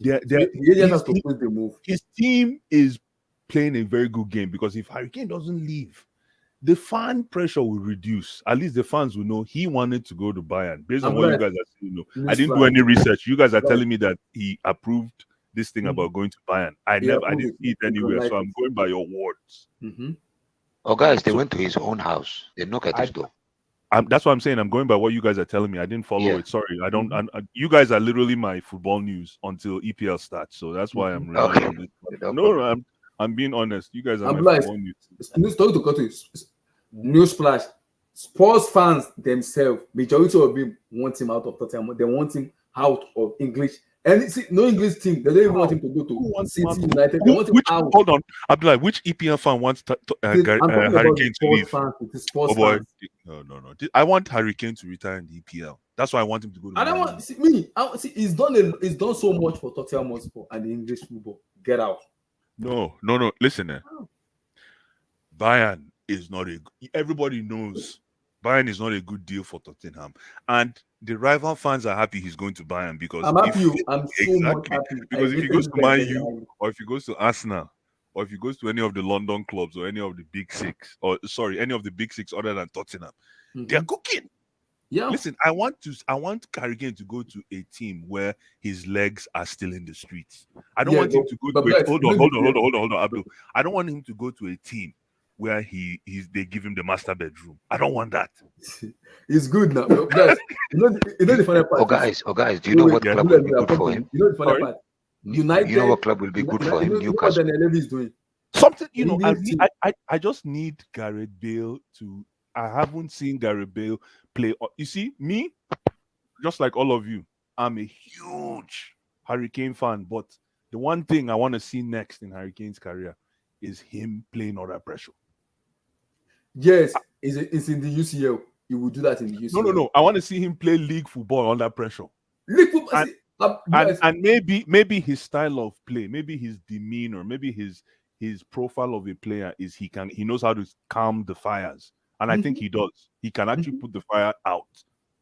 team is playing a very good game, because if Harry Kane doesn't leave, the fan pressure will reduce. At least the fans will know he wanted to go to Bayern. Based on what you guys are saying, I didn't do any research. You guys are telling me that he approved this thing about going to Bayern. I didn't see it anywhere, so I'm going by your words. Oh, guys, they went to his own house. They knocked at his door. That's what I'm saying. I'm going by what you guys are telling me. I didn't follow it. Sorry, I don't. You guys are literally my football news until EPL starts. So that's why I'm relying on this. No, I'm being honest. You guys are my football news. Sorry to cut you. Newsflash: Spurs fans themselves, majority of them want him out of Tottenham. They want him out of English. And see, no English team. They don't even want him to go to City United. They want him out. Hold on, Abdullah. Which EPL fan wants Harry Kane to leave? No. I want Harry Kane to retire in the EPL. That's why I want him to go. I don't want see. He's done so much for Tottenham Hotspur and the English football. Get out. No. Listen, Bayern is not everybody knows Bayern is not a good deal for Tottenham, and the rival fans are happy he's going to Bayern because I'm happy. I'm so much happy. Because if he goes to Man U, or if he goes to Arsenal, or if he goes to any of the London clubs or any of the big six, any of the big six other than Tottenham, they're cooking. Yeah. Listen, I want Harry Kane to go to a team where his legs are still in the streets. I don't want him to go to hold on, Abdul. I don't want him to go to a team where they give him the master bedroom. I don't want that. It's good now. Guys, you know the funny part. Oh guys, do you know what club will be good for him? You know the funny part. United. You know what club will be good for him? Newcastle. What Daniel Levy is doing. Something, I just need Gareth Bale to. I haven't seen Gareth Bale play. You see, me, just like all of you, I'm a huge Harry Kane fan. But the one thing I want to see next in Harry Kane's career is him playing under pressure. Yes, it's in the UCL. He will do that in the UCL. No. I want to see him play league football under pressure. League football, and maybe his style of play, maybe his demeanor, maybe his profile of a player is he knows how to calm the fires, and I think he does. He can actually put the fire out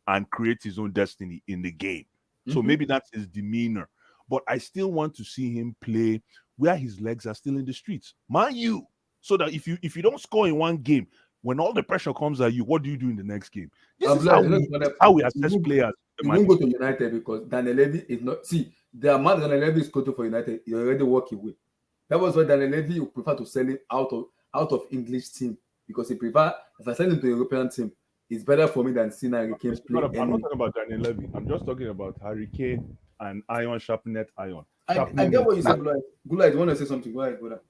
and create his own destiny in the game. So maybe that's his demeanor. But I still want to see him play where his legs are still in the streets. Man you, so that if you don't score in one game, when all the pressure comes at you, what do you do in the next game? This is how we assess players. He won't go to United because Daniel Levy is not. See, the amount Daniel Levy is going for United, he already walking away. That was why Daniel Levy would prefer to sell him out of English team, because he prefer, if I send him to European team, it's better for me than seeing Harry Kane play. I'm not talking about Daniel Levy. I'm just talking about Harry Kane and Iron Sharpnet Iron. I get what you said, Gulai. Gulai, do you want to say something? Go ahead, brother.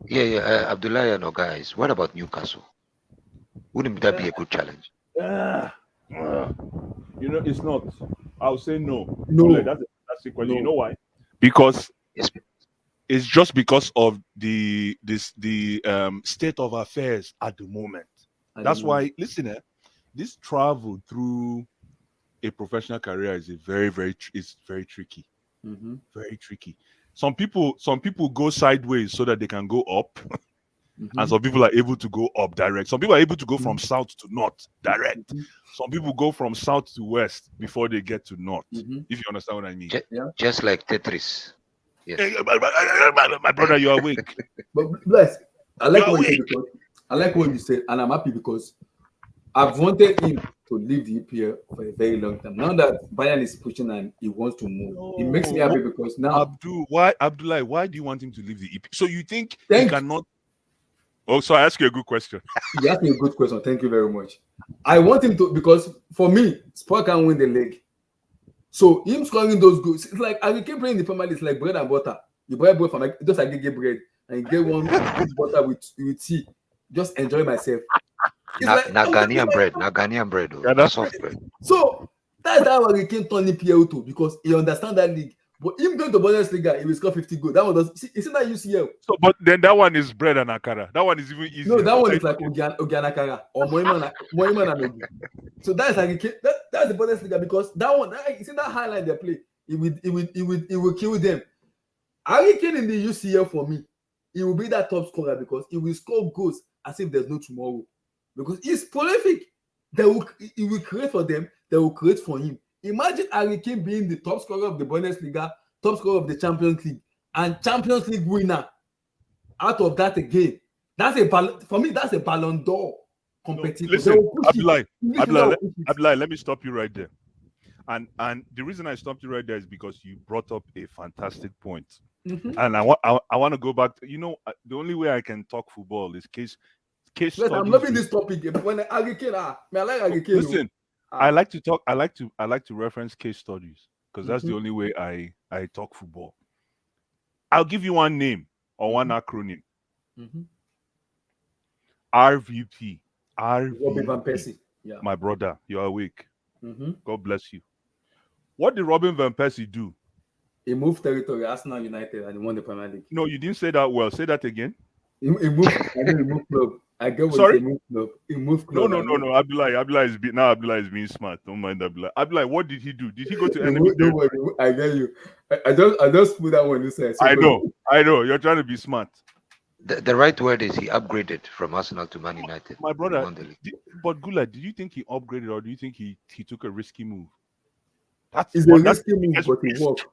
Yeah. Abdullah, no guys. What about Newcastle? Wouldn't that be a good challenge? It's not. I'll say no. No, that's the question. You know why? Because is just because of the state of affairs at the moment. That's why, listen, this travel through a professional career is very tricky. Very tricky. Some people go sideways so that they can go up, and some people are able to go up direct. Some people are able to go from south to north direct. Some people go from south to west before they get to north. If you understand what I mean. Just like Tetris. Yes. Hey, my brother, you're awake. But bless, I like what you said, and I'm happy because I've wanted him to leave the EPL for a very long time. Now that Bayern is pushing and he wants to move, it makes me happy because now Abdullah, why do you want him to leave the EPL? So you think he cannot? Oh, so I ask you a good question. You asked me a good question. Thank you very much. I want him to, because for me, Spurs can win the league. So him scoring those goals, it's like I keep playing the Premier League, it's like bread and butter. You buy bread from like just like get bread and you get one butter with tea. Just enjoy myself. Ghanaian bread. Yeah, that's soft bread. So that's how I came turning PL to, because he understands that league. But him going to Bundesliga, he will score 50 goals. That one does. Isn't that UCL? So, but then that one is bread and akara. That one is even easier. No, that one is like Ogianakara or Moiman and Ogi. So that's like that's the Bundesliga, because that one, you see that highlight they play, it will kill them. Harry Kane in the UCL for me, he will be that top scorer because he will score goals as if there's no tomorrow. Because he's prolific. He will create for them, they will create for him. Imagine Harry Kane being the top scorer of the Bundesliga, top scorer of the Champions League, and Champions League winner out of that again. That's a Ballon d'Or competition. Listen, Abdullah, let me stop you right there. And the reason I stopped you right there is because you brought up a fantastic point. And I want to go back to, the only way I can talk football is case studies. I'm loving this topic. When Harry Kane, I like Harry Kane. Listen, I like to talk. I like to reference case studies because that's the only way I talk football. I'll give you one name or one acronym. RVP. Robin Van Persie. Yeah. My brother, you're awake. God bless you. What did Robin Van Persie do? He moved territory, Arsenal United, and he won the Premier League. No, you didn't say that well. Say that again. He moved. I didn't move club. I get what Sorry? He moved club. No. Abdullah is being smart. Don't mind Abdullah. Abdullah, what did he do? Did he go to enemy territory? I get you. I just put that one you said. I know. You're trying to be smart. The right word is he upgraded from Arsenal to Man United. My brother, but Gula, did you think he upgraded or do you think he took a risky move? It's a risky move, but it worked.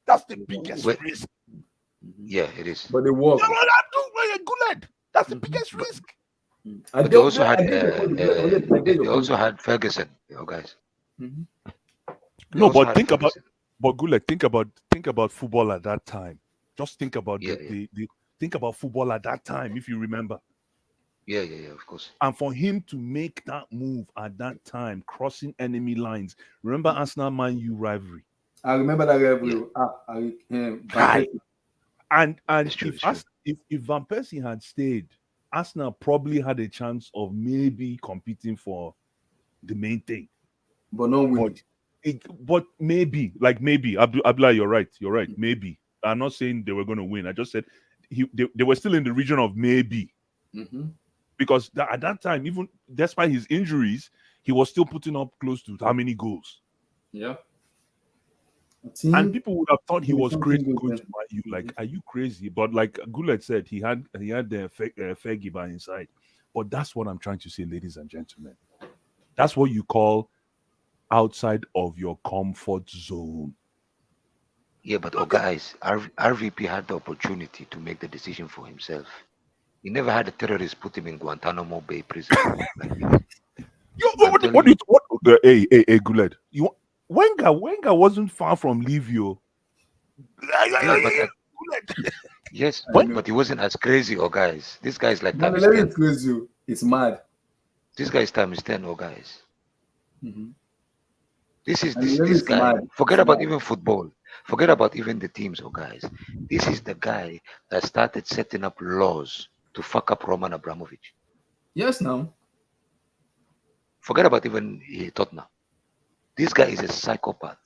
That's the biggest risk. Yeah, it is. But it worked. That's the biggest risk. But they also had Ferguson, guys. No, but think about football at that time. Just think about think about football at that time, if you remember. Yeah, of course. And for him to make that move at that time, crossing enemy lines. Remember Arsenal Man U rivalry? I remember that rivalry. Yeah. And if Van Persie had stayed, Arsenal probably had a chance of maybe competing for the main thing. But not winning. But maybe, Abdullah, you're right. Maybe. I'm not saying they were going to win. I just said they were still in the region of maybe. Because at that time, even despite his injuries, he was still putting up close to how many goals? Yeah. And people would have thought he was great going to Man U. Like, are you crazy? But like Gullet said, he had the Fergie by his side. But that's what I'm trying to say, ladies and gentlemen. That's what you call outside of your comfort zone. Yeah, but guys, RVP had the opportunity to make the decision for himself. He never had a terrorist put him in Guantanamo Bay prison. Hey, Gullet. Wenger wasn't far from Livio. Yes, but he wasn't as crazy, guys. This guy is like time is 10. Crazy. It's mad. This guy's time is 10, guys. This guy. Forget about even football. Forget about even the teams, guys. This is the guy that started setting up laws to fuck up Roman Abramovich. Yes, now. Forget about even Tottenham. This guy is a psychopath.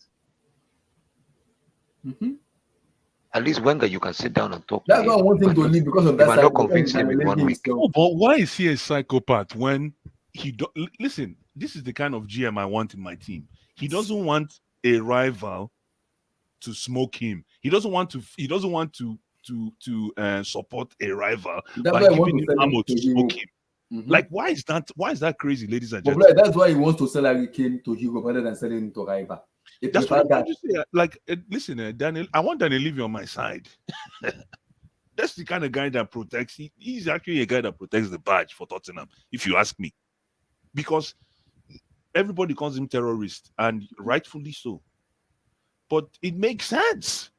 At least Wenger, you can sit down and talk to That's why I him. want him to leave because of You that might side. not convince him in 1 week. No, but why is he a psychopath when he don't listen? This is the kind of GM I want in my team. He doesn't want a rival to smoke him. He doesn't want to. He doesn't want to support a rival by giving him ammo to smoke him. Like, why is that? Why is that crazy, ladies and gentlemen? That's why he wants to sell Harry Kane to Europe rather than selling him to rival. That's what I'm trying to say. Like, listen, Daniel, I want Daniel Levy on my side. That's the kind of guy that protects. He's actually a guy that protects the badge for Tottenham, if you ask me, because everybody calls him terrorist, and rightfully so. But it makes sense.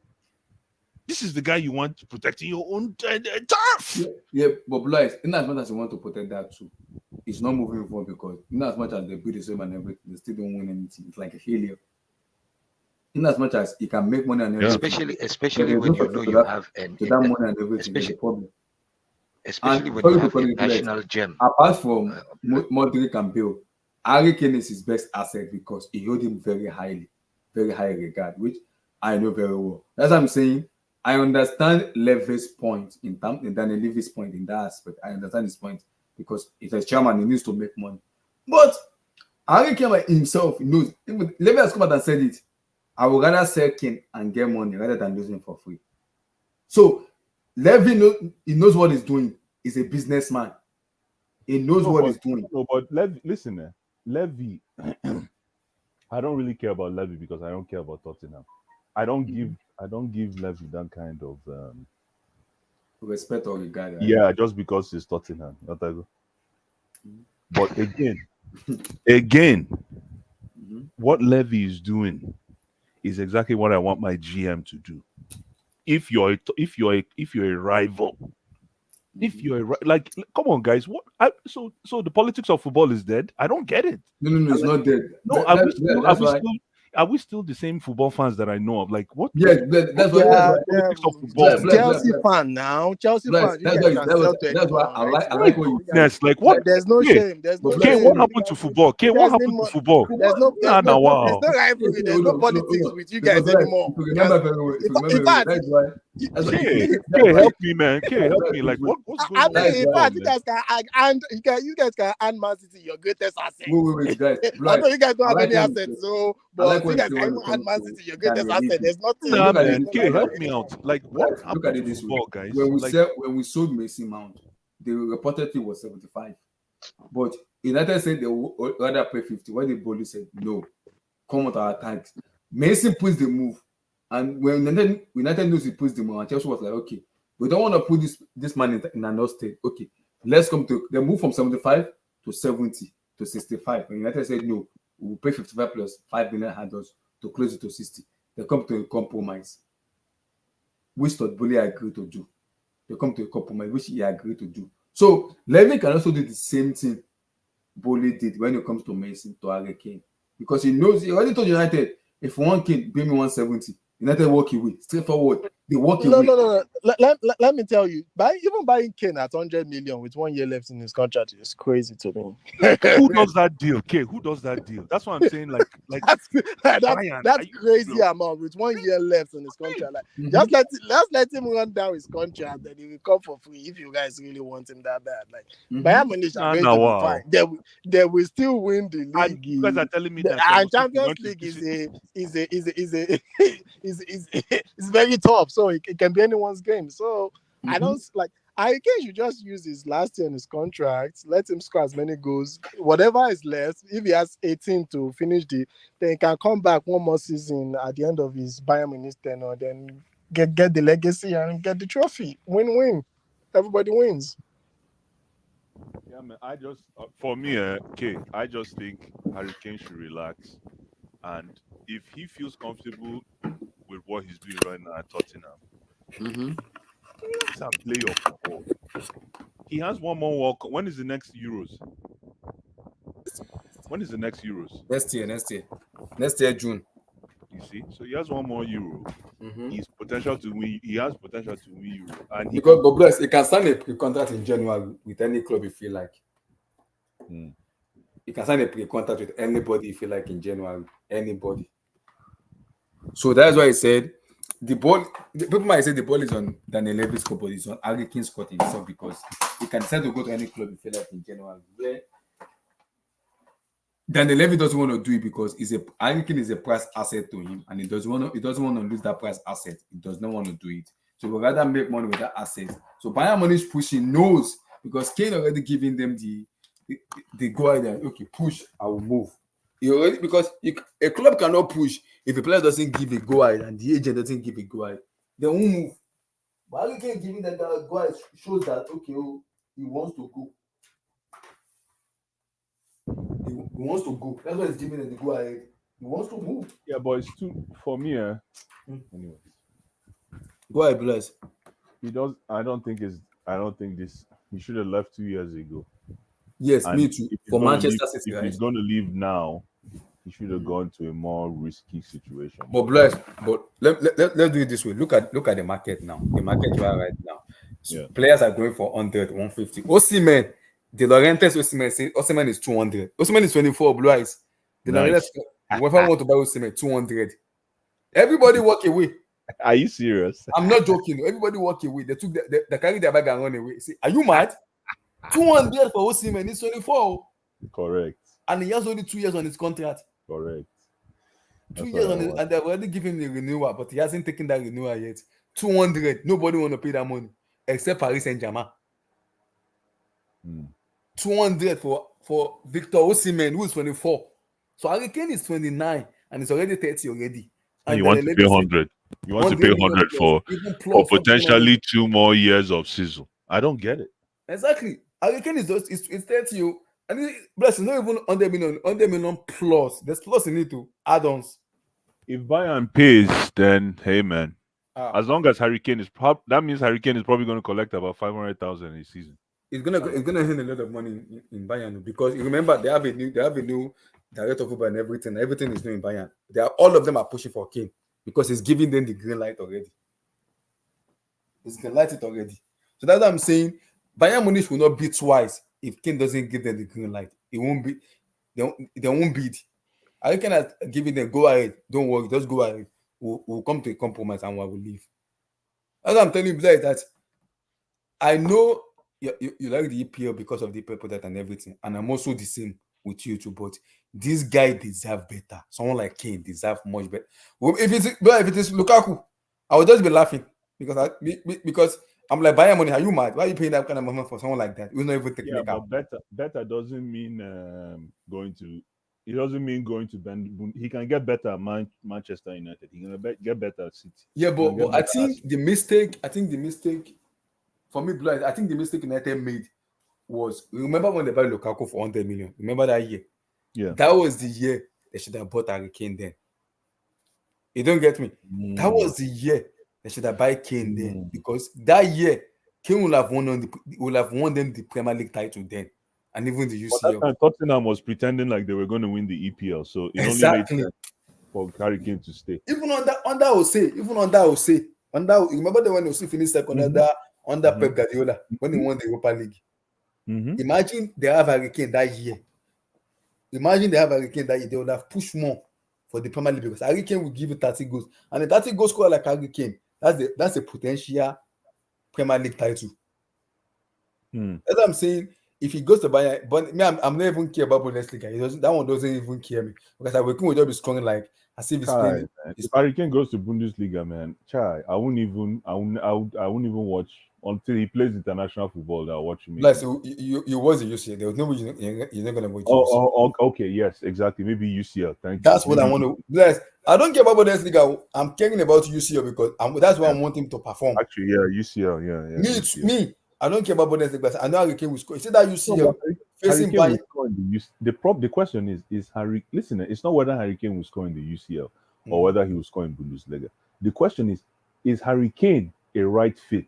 This is the guy you want protecting your own turf. Yeah, but Blaise, in as much as you want to protect that too, it's not moving forward because in as much as they build the same and everything, they still don't win anything. It's like a failure. In as much as he can make money and everything, especially when you know you have that money and everything, is the problem. Especially when you have a national gem. Apart from Modric and Bale, Harry Kane is his best asset because he held him very high regard, which I know very well. That's what I'm saying. I understand Levy's point in Daniel Levy's point in that aspect. I understand his point because he's a chairman, he needs to make money. But Harry Kane himself knows. Even Levy has come out and said it. I would rather sell Kane and get money rather than lose him for free. So Levy knows what he's doing. He's a businessman. He knows what he's doing. No, but listen, Levy. I don't really care about Levy because I don't care about Tottenham. I don't give Levy that kind of respect or regard. Right? Yeah, just because it's Tottenham. But again, what Levy is doing is exactly what I want my GM to do. If you're a rival, like, come on, guys. So the politics of football is dead. I don't get it. No, it's not dead. No, are we still the same football fans that I know of? Like, what? Yeah, that's why. Chelsea fan now. Chelsea fan. That's why I like what you. Yes, like what? There's no shame. There's no shame. What happened to football? What happened to football? There's no rivalry. There's no politics with you guys anymore. In fact, help me, man. Help me. Like, what's going on? In fact, you guys can hand Man City your greatest asset. Wait, guys. I know you guys don't have any assets, so but you guys can hand Man City your greatest asset. There's nothing. Nah, man. Help me out. Like, what happened look at it to this football, way. guys? When we sold Mason Mount, the reportedly was 75, but United said they would rather pay 50. When the bully said no, come with our tags. Mason puts the move, and when United knows he puts the move, and Chelsea was like, okay, we don't want to put this man in another state. Okay, let's come to the move from 75 to 70 to 65. And United said no, we will pay 55 plus 5 million handles to close it to 60. They come to a compromise, which Todd Boehly agreed to do. They come to a compromise, which he agreed to do. So Levy can also do the same thing Boehly did when it comes to Mason, to Harry Kane, because he knows he already told United, if you want Kane, pay me 170. United walk away, straightforward. They walk away. No. Let me tell you, even buying Kane at 100 million with 1 year left in his contract is crazy to me. Who does that deal? Okay, who does that deal? That's what I'm saying. Like that's crazy amount with 1 year left in his contract. Like, just let him run down his contract, then he will come for free if you guys really want him that bad. Like Bayern Munich are going to be fine. They will still win the league. And you guys are telling me that and Champions League is very tough, so it can be anyone's game. So I don't like. I think you just use his last year in his contract. Let him score as many goals, whatever is left. If he has 18 to finish then he can come back one more season at the end of his Bayern Munich tenure. Then get the legacy and get the trophy. Win-win. Everybody wins. Yeah, man. I just for me, I just think Harry Kane should relax, and if he feels comfortable with what he's doing right now at Tottenham, let's play your football. He has one more walk. When is the next Euros? Next year, June. You see, so he has one more Euro. He's potential to win. He has potential to win Euro, and because but bless, he can sign a pre-contract in January with any club if you like. He can sign a pre-contract with anybody if you like in January. Anybody. So that's why I said the ball. The people might say the ball is on Daniel Levy's court, but it's on Harry Kane's court himself because he can decide to go to any club he feel like in January. Where Daniel Levy doesn't want to do it because Harry Kane is a price asset to him, and he doesn't want to lose that price asset. He does not want to do it. So we'd rather make money with that asset. So Bayern Munich pushing knows because Kane already giving them the go ahead and okay, push, I will move. Because a club cannot push if a player doesn't give a go ahead and the agent doesn't give a go ahead. They won't move. But Harry Kane giving them that go ahead shows that okay, he wants to go. He wants to go. That's why he's giving them the go ahead. He wants to move. Yeah, but it's too for me. Anyways, go ahead, bless. He does. I don't think this. He should have left 2 years ago. Yes, and me too. For Manchester City, if he's going to leave now, he should have gone to a more risky situation. But bless. But let's do it this way. Look at the market now. The market we are right now. So players are going for 100, 150. Osimhen. De Laurentiis Osimhen is 200. Osimhen is 24 blue eyes. De Laurentiis, whoever want to buy Osimhen, 200. Everybody walk away. Are you serious? I'm not joking. Everybody walk away. They took they carried their bag and run away. See, are you mad? 200 for Osimhen. He's 24. Correct. And he has only 2 years on his contract. Correct. 2 years on and they've already given him the renewal, but he hasn't taken that renewal yet. 200. Nobody want to pay that money except Paris Saint-Germain. 200 for Victor Osimhen, who is 24. So Harry Kane is 29 and it's already 30 already. And you want to pay 100. You want to pay 100 for potentially 2 more years of season. I don't get it. Exactly. Harry Kane is 30. And it's not even 100 million plus. There's plus in it too. Add-ons. If Bayern pays, then hey man. As long as Harry Kane is that means Harry Kane is probably going to collect about 500,000 a season. It's gonna earn a lot of money in Bayern because you remember they have a new director of football and everything. Everything is new in Bayern. All of them are pushing for Kane because he's giving them the green light already. He's green lighted already. So that's what I'm saying. Bayern Munich will not bid twice if Kane doesn't give them the green light. It won't be. They won't bid. I can give them go ahead. Don't worry, just go ahead. We'll come to a compromise and we will leave. As I'm telling you, that I know. You like the EPL because of the EPL product and everything, and I'm also the same with you too. But this guy deserves better. Someone like Kane deserves much better. If it is Lukaku, I would just be laughing because I'm like, Bayern money. Are you mad? Why are you paying that kind of money for someone like that? We're not even taking it out. Better doesn't mean going to. It doesn't mean going to Bend. He can get better at Manchester United. He can get better at City. Yeah, but I think the mistake. For me, I think the mistake United made was, remember when they bought Lukaku for 100 million? Remember that year? Yeah. That was the year they should have bought Harry Kane then. You don't get me? That was the year they should have bought Kane then. Because that year, Kane will have won them the Premier League title then. And even the UCL. But that time, Tottenham was pretending like they were going to win the EPL. So it only made sense for Harry Kane to stay. Even on that, remember when Jose finished second under Pep Guardiola when he won the Europa League. Imagine they have Harry Kane that year. They would have pushed more for the Premier League because Harry Kane will give you 30 goals. And the 30 goal scorer like Harry Kane, that's a potential Premier League title. That's what I'm saying. If he goes to Bayern, but me, I'm not even care about Bundesliga. That one doesn't even care me because I will just be scoring like as if it's playing. If Harry Kane goes to Bundesliga, man, I won't even watch until he plays international football. I'll watch him. Like, so you was in UCL. There was no way you're not gonna watch. Okay, yes, exactly. Maybe UCL. Thank you. That's what I want to. Bless. I don't care about Bundesliga. I'm caring about UCL because that's why I want him to perform. Actually, yeah, UCL, yeah. Me. I don't care about Bundesliga. I know Harry Kane will score. You see that UCL facing Bayern. The question is Harry. Listen, it's not whether Harry Kane will score in the UCL or whether he will score in Bundesliga. The question is Harry Kane a right fit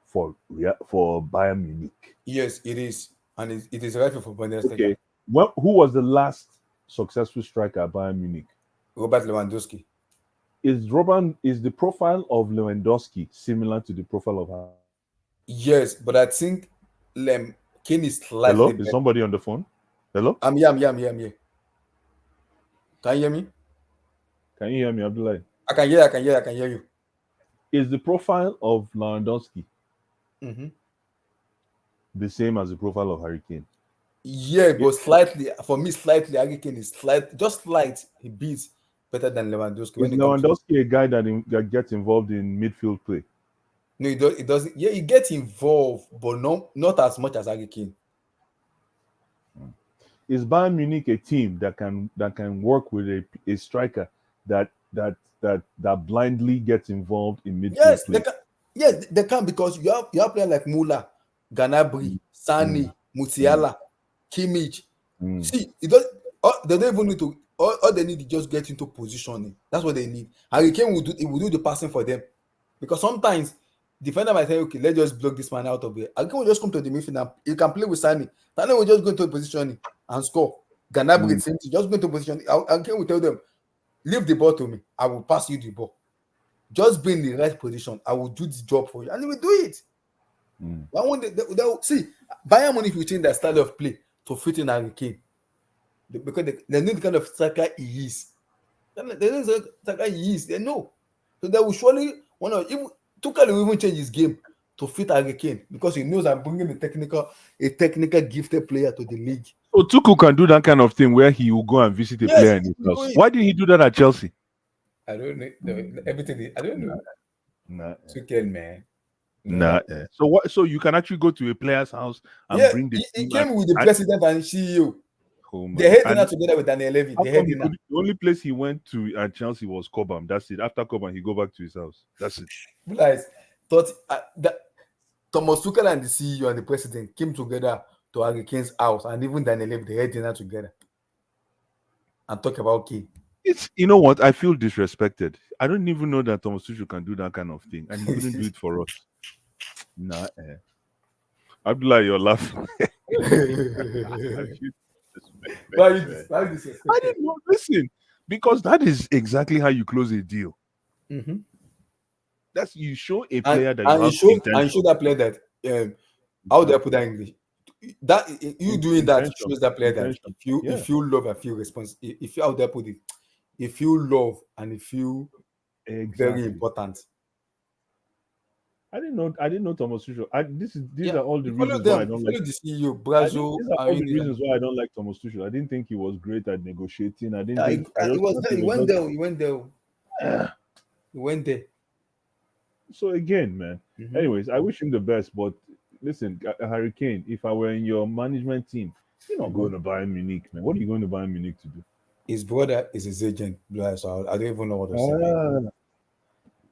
for Bayern Munich? Yes, it is, and it is right fit for Bundesliga. Okay. Well, who was the last successful striker at Bayern Munich? Robert Lewandowski. Is the profile of Lewandowski similar to the profile of? Yes, but I think Kane is slightly. Hello, better. is somebody on the phone? Hello? I'm here. Can you hear me? Can you hear me, Abdullah? I can hear you. Is the profile of Lewandowski the same as the profile of Harry Kane? Yeah, but slightly, for me, slightly, Harry Kane is just slight. He beats better than Lewandowski. Is Lewandowski a guy that gets involved in midfield play? No, it doesn't. Yeah, he gets involved, but not as much as Harry Kane. Is Bayern Munich a team that can work with a striker that blindly gets involved in midfield play? They can, because you have players like Müller, Gnabry, Sane, Musiala, Kimmich. See, they don't even need to. All they need is just get into positioning. That's what they need. Harry Kane will do the passing for them, because sometimes defender might say, okay, let's just block this man out of there. Harry Kane will just come to the midfield and he can play with Sane. Sane will just go into positioning and score. Gnabry same thing, just go into positioning. Harry Kane will tell them, leave the ball to me. I will pass you the ball. Just be in the right position. I will do the job for you, and he will do it. But when they see, Bayern Munich will change their style of play to fit in Harry Kane, because they know the kind of striker he is. They know the striker he is. They know, so they will surely even Tuchel will even change his game to fit Harry Kane, because he knows I'm bringing a technical gifted player to the league. So Tuchel can do that kind of thing where he will go and visit a player in his house. Why did he do that at Chelsea? I don't know everything. I don't know. Nah. Tuchel, man. Nah. So what? So you can actually go to a player's house and bring the. He came with the president and CEO. They had dinner together with Daniel Levy. The only place he went to at Chelsea was Cobham. That's it. After Cobham, he go back to his house. That's it. Guys thought that Thomas Tuchel and the CEO and the president came together to Harry Kane's house, and even Daniel Levy, they had dinner together and talk about Kane. It's, you know what? I feel disrespected. I don't even know that Thomas Tuchel can do that kind of thing, and he couldn't do it for us. Nah, Abdullah, you're laughing. I didn't know. Listen, because that is exactly how you close a deal. That's, you show a player that you show that player that how do I put that in English? That you doing that shows that player that if you love and feel responsible, if you out there put it, if you love and if you very important. I didn't know Thomas Tuchel. These are all the reasons why I don't like the CEO, Brazil. These are all the reasons why I don't like Thomas Tuchel. I didn't think he was great at negotiating. He went there. So again, man. Anyways, I wish him the best. But listen, Harry Kane, if I were in your management team, you're not going to Bayern Munich, man. What are you going to Bayern Munich to do? His brother is his agent, so I don't even know what to say.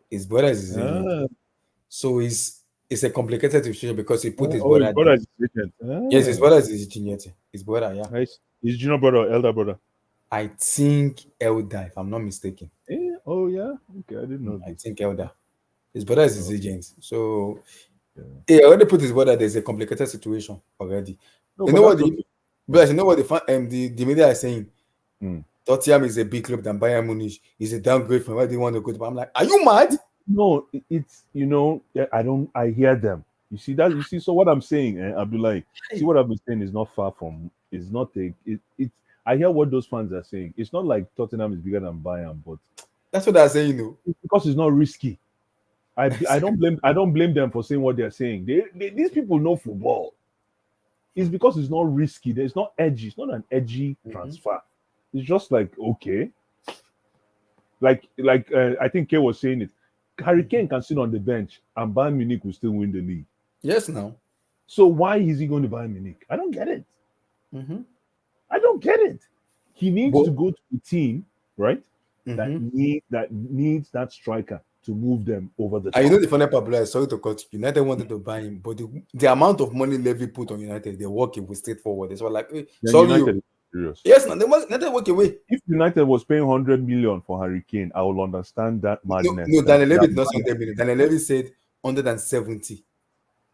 His brother is his agent. So it's a complicated situation because he put his brother. His brother is his agent. Yes, his brother is his agent. His brother, yeah. Nice. His junior brother or elder brother? I think elder, if I'm not mistaken. Oh yeah. Okay, I didn't know. I think elder. His brother is his agent. So he already put his brother. There's a complicated situation already. You know what the media is saying? Tottenham is a big club than Bayern Munich. Is a downgrade from where they want to go to. I'm like, are you mad? No, it's, I hear them. You see that? You see, so what I'm saying, Abdullah, see what I've been saying is not far from, it's not I hear what those fans are saying. It's not like Tottenham is bigger than Bayern, but that's what they're saying, It's because it's not risky. I don't blame them for saying what they're saying. These people know football. It's because it's not risky. It's not edgy. It's not an edgy transfer. It's just like, okay. Like I think Kay was saying it. Harry Kane can sit on the bench and Bayern Munich will still win the league. Yes, now. So why is he going to Bayern Munich? I don't get it. I don't get it. He needs to go to a team, right? That needs that striker to move them over the top. I know the funny part, sorry to cut. United wanted to buy him, but the amount of money Levy put on United, they walk away straightforward. It's like, sorry, yes, no, they walk away. If United was paying 100 million for Harry Kane, I will understand that madness. No, Daniel Levy did not say 100 million. Daniel Levy said 170.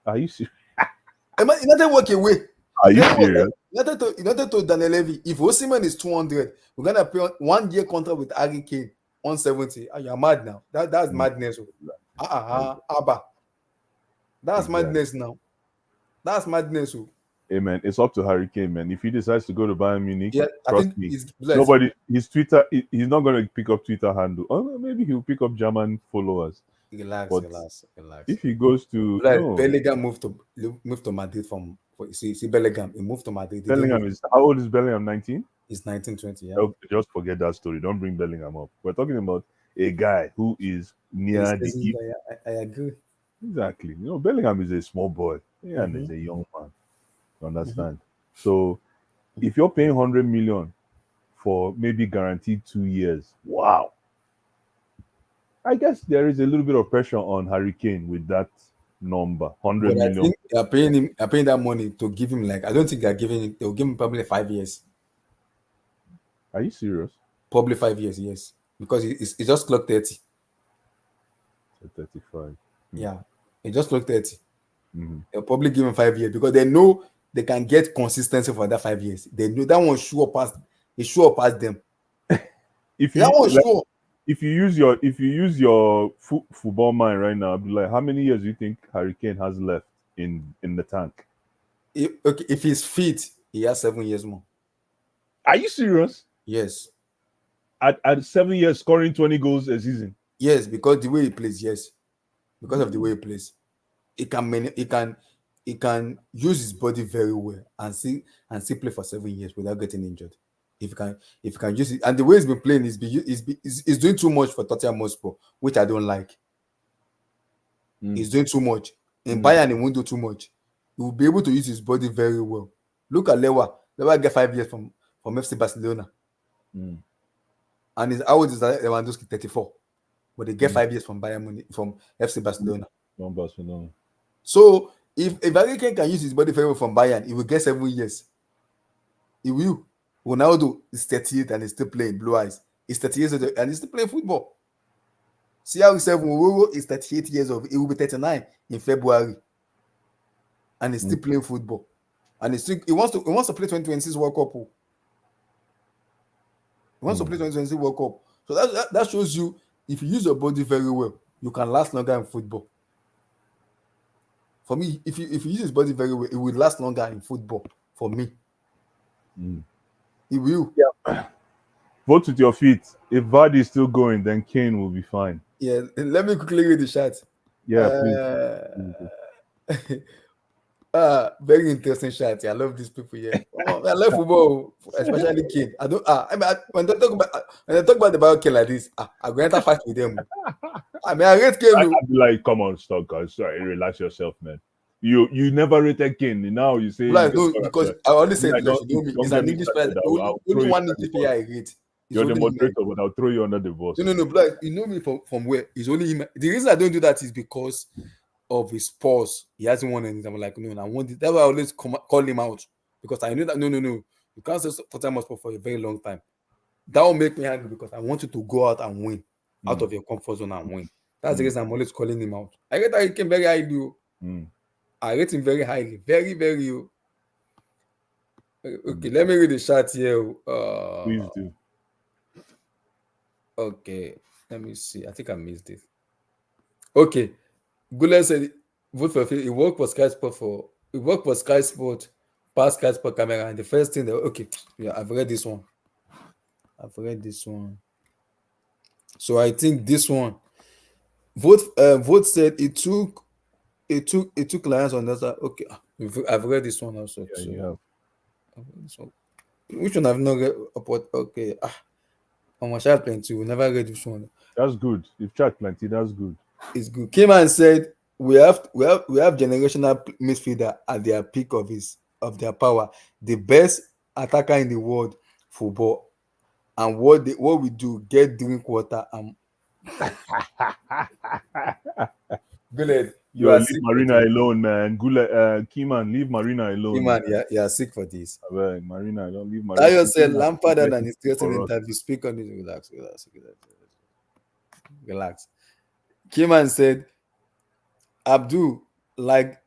Are you serious? United walk away. Are you serious? United told Daniel Levy, if Osimhen is 200, we're gonna pay 1 year contract with Harry Kane 170. You're mad now. That's madness. Abba. That's madness now. That's madness. Hey man, it's up to Harry Kane, man. If he decides to go to Bayern Munich, trust me, his Twitter, he's not going to pick up Twitter handle. Oh, maybe he'll pick up German followers. Relax, But relax, relax. if he goes to Like no, Bellingham moved to Madrid see Bellingham. He moved to Madrid. He didn't Bellingham move. is how old is Bellingham? 19. He's 1920. Yeah. Oh, just forget that story. Don't bring Bellingham up. We're talking about a guy who is He's near the seasoned, I agree. exactly. Bellingham is a small boy and Mm-hmm. is a young man. You Mm-hmm. understand? So if you're paying 100 million for maybe guaranteed 2 years, wow. I guess there is a little bit of pressure on Harry Kane with that number, 100 But I million. think they're paying that money to give him I don't think they're giving it. They'll give him probably 5 years. Are you serious? Probably 5 years, yes, because it's just clocked 30. So 35. Yeah, it just clocked 30. Mm-hmm. They'll probably give him 5 years because they know they can get consistency for that 5 years. They know that one sure past. It's sure past them. If That you one sure. if you use your football mind right now, I'd be like, how many years do you think Harry Kane has left in the tank? If he's fit, he has 7 years more. Are you serious? Yes. At 7 years, scoring 20 goals a season. Yes, because the way he plays. Yes, because of the way he plays, he can use his body very well and still play for 7 years without getting injured. If he can use it, and the way he's been playing is doing too much for Tottenham Hotspur, which I don't like. He's doing too much. In Bayern, he won't do too much. He will be able to use his body very well. Look at Lewa. Lewa get 5 years from FC Barcelona. And his how old is Lewandowski? 34. But they get 5 years from Bayern Munich, from FC Barcelona. From Barcelona. So if Harry Kane can use his body very well from Bayern, he will get 7 years. He will. Ronaldo is 38 and he's still playing blue eyes. He's 38 years old and he's still playing football. CR7 is 38 years old. He will be 39 in February. And he's still playing football. And he wants to play 2026 World Cup. He wants to play 2026 World Cup. So that shows you if you use your body very well, you can last longer in football. For me, if you use his body very well, it will last longer in football. For me. It will. Yeah. Vote with your feet. If Vardy is still going, then Kane will be fine. Yeah, let me quickly read the chat. Yeah, please. Very interesting chat. I love these people here. I love football, especially Kane. I don't. When they talk about the Bayern Kane like this, I'm going to fight with them. I rate Kane. I'd be like, come on, stop, guys. Sorry, relax yourself, man. You never rated Kane. Now you say no, because I always say you know me. It's an English player. Only one English player I rate. You're the moderator, but I'll throw you under the bus. No. Like, you know me from where? It's only him. The reason I don't do that is because of his pause. He hasn't won anything. I'm like, no, I want it. That's why I always call him out. Because I know that no. You can't say Tottenham Hotspur for a very long time. That will make me angry because I want you to go out and win. Out of your comfort zone and win. That's the reason I'm always calling him out. I rate that he came very highly. I rate him very highly. Very, very. Okay, let me read the chat here. Please do. Okay, let me see. I think I missed it. Okay, Gulen said vote for Phil. He worked for Sky Sport, past Sky Sport camera, and the first thing I've read this one. So I think this one. Vote said it took Lions on that side. Okay, I've read this one also. Yeah, so, you have. Which one I've not read? Okay, on my chat plenty. We never read this one. That's good. If chat plenty, that's good. It's good. Came and said we have generational midfielder at their peak of their power, the best attacker in the world football, and what we do get drink water and. Guled, you are leave sick Marina alone, man. Keyman, leave Marina alone. Keyman, you are sick for this. Marina, don't leave Marina. Tayo said Lampard and his interesting interview. Speak on this. Relax. Keyman said, Abdul, like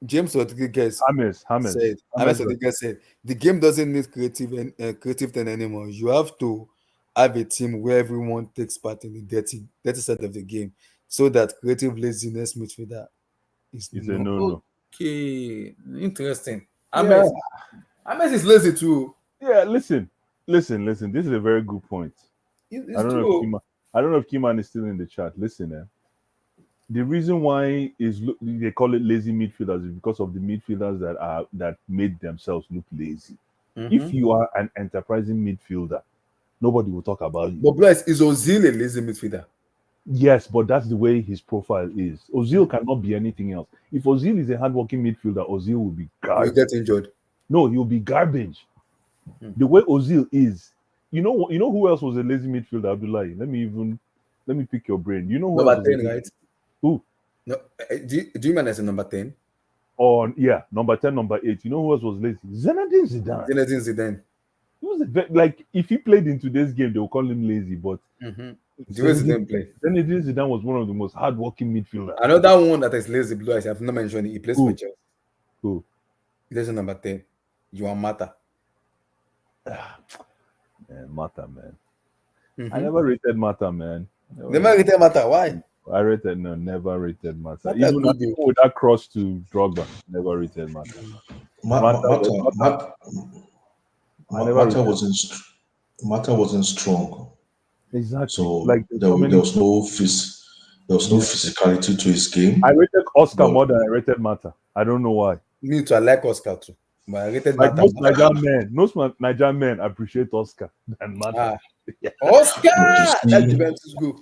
James Rodriguez said, the game doesn't need creative thing anymore. You have to have a team where everyone takes part in the dirty side of the game, so that creative laziness midfielder is a no. Okay, interesting. Ames is lazy too. Yeah, listen. This is a very good point. I don't know if Keyman is still in the chat. Listen, The reason why they call it lazy midfielders is because of the midfielders that made themselves look lazy. If you are an enterprising midfielder, nobody will talk about you. But Bryce, is Ozil a lazy midfielder? Yes, but that's the way his profile is. Ozil cannot be anything else. If Ozil is a hardworking midfielder, Ozil will be garbage. He'll get injured. No, he'll be garbage. The way Ozil is, you know who else was a lazy midfielder, Abdullahi? Let me pick your brain. You know who number 10, right? Who? No, do you mean as a number 10? Or yeah, number 10, number 8. You know who else was lazy? Zinedine Zidane. Zinedine Zidane. He was like, if he played in today's game, they will call him lazy. But the way Zidane played, Zinedine Zidane was one of the most hardworking midfielders. Another one that is lazy, blue eyes, I have not mentioned it. He plays for Chelsea. Who? He plays number 10. Juan Mata. Mata, man. I never rated Mata, man. Never rated Mata. Why? Never rated Mata. Even with that cross to Drogba, never rated Mata. Mata wasn't strong. Exactly. So like there was no physicality to his game. I rated Oscar more than I rated Mata. I don't know why. Me too. I like Oscar too. But I rated like Mata. Most Nigerian men appreciate Oscar than Mata. Oscar! That's Juventus group.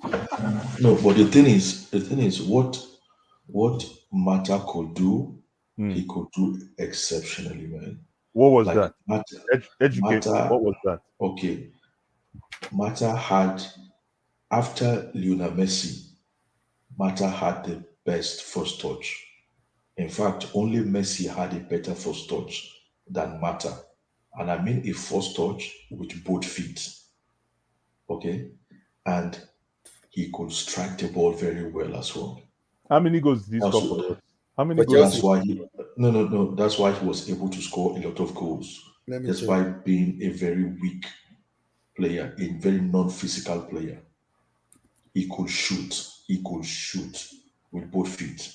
No, but the thing is what Mata could do, he could do exceptionally, man. What was that? Educate. What was that? Okay. Mata had, after Lionel Messi, Mata had the best first touch. In fact, only Messi had a better first touch than Mata. And I mean a first touch with both feet. Okay? And he could strike the ball very well as well. How many goals did he score for us? How many goals? That's why no. That's why he was able to score a lot of goals. Despite being a very weak player, a very non-physical player. He could shoot with both feet.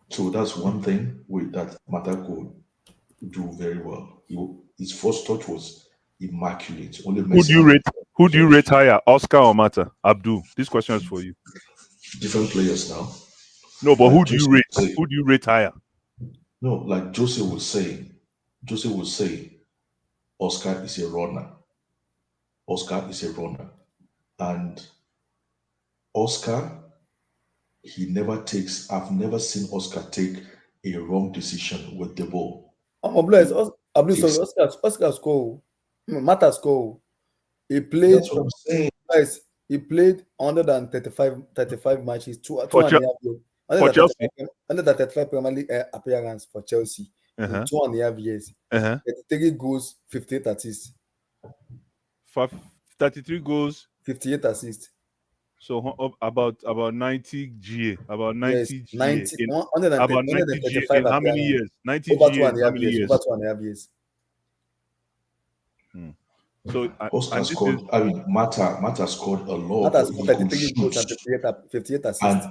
So that's one thing that Mata could do very well. His first touch was immaculate. Only Who do you rate higher, Oscar or Mata? Abdul, this question is for you. Different players now. No, but who do you rate? Who do you rate higher? No, like Jose would say, Oscar is a runner. And Oscar, I've never seen Oscar take a wrong decision with the ball. I'm blessed. Oscar score. Mata score. He played. That's what I'm saying. Guys, he played 135 matches, two and a half years. For Chelsea? 135 Premier League appearance for Chelsea in 2.5 years. 33 goals, 58 assists. 33 goals, 58 assists. So about 90 GA, about 90 yes, 90, GA. About 90 GA in how many years? 90 over GA 2.5 years. Over 2.5 years. So Oscar scored. Mata scored a lot. Mata scored 33 goals and 58 assists.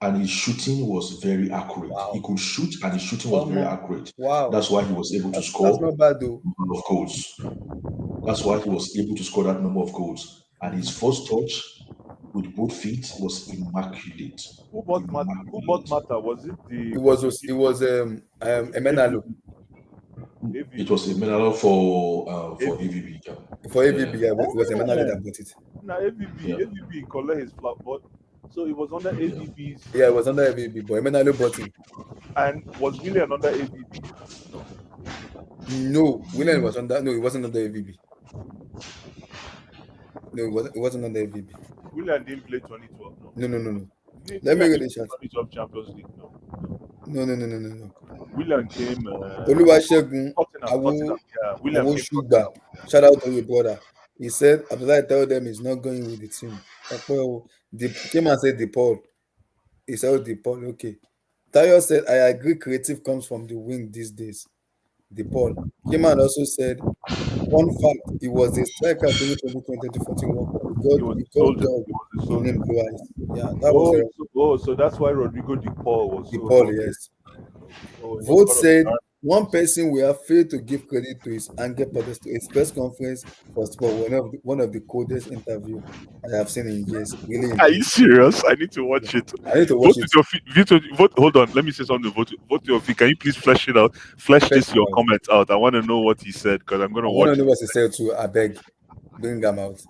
And his shooting was very accurate. Wow. He could shoot, and his shooting was very accurate. Wow. That's why he was able to score that's not bad, though. number of goals. That's why he was able to score that number of goals. And his first touch with both feet was immaculate. Who bought Mata? Was it the? It was Emenalo. It was Emenalo for AVB. Yeah. For AVB, yeah, it was Emenalo that bought it. Now AVB collect his flap, but so it was under AVB's. Yeah, it was under AVB, but Emenalo bought it. And was Willian under AVB? No, Willian was under. No, it wasn't under AVB. No, it wasn't under AVB. Willian didn't play 2012. No. Let me get a shot. 2012 Champions League. No. Willian came. Oluwasegun Awosuga. Shout out to your brother. He said, Abdullah told them he's not going with the team. Came and said DePaul. He said, DePaul, okay. Tayo said, I agree creative comes from the wing these days. DePaul. Came and also said, one fact, he was a striker during 2014 World Cup. Yeah, that was so that's why Rodrigo DePaul was DePaul, yes. Vote said One person we have failed to give credit to is Ange Postecoglou. His press conference was for one of the coldest interview I have seen in years. Really Are you impressive. serious? I need to Yeah. watch it. I need to Vote watch with it. your feet. Vote. Hold on. Let me say something. Vote your feet. Can you please flesh it out? Flesh Flesh this it your out. comment out. I want to know what he said because I'm gonna I want watch to it. know what he said too. I beg, bring them out.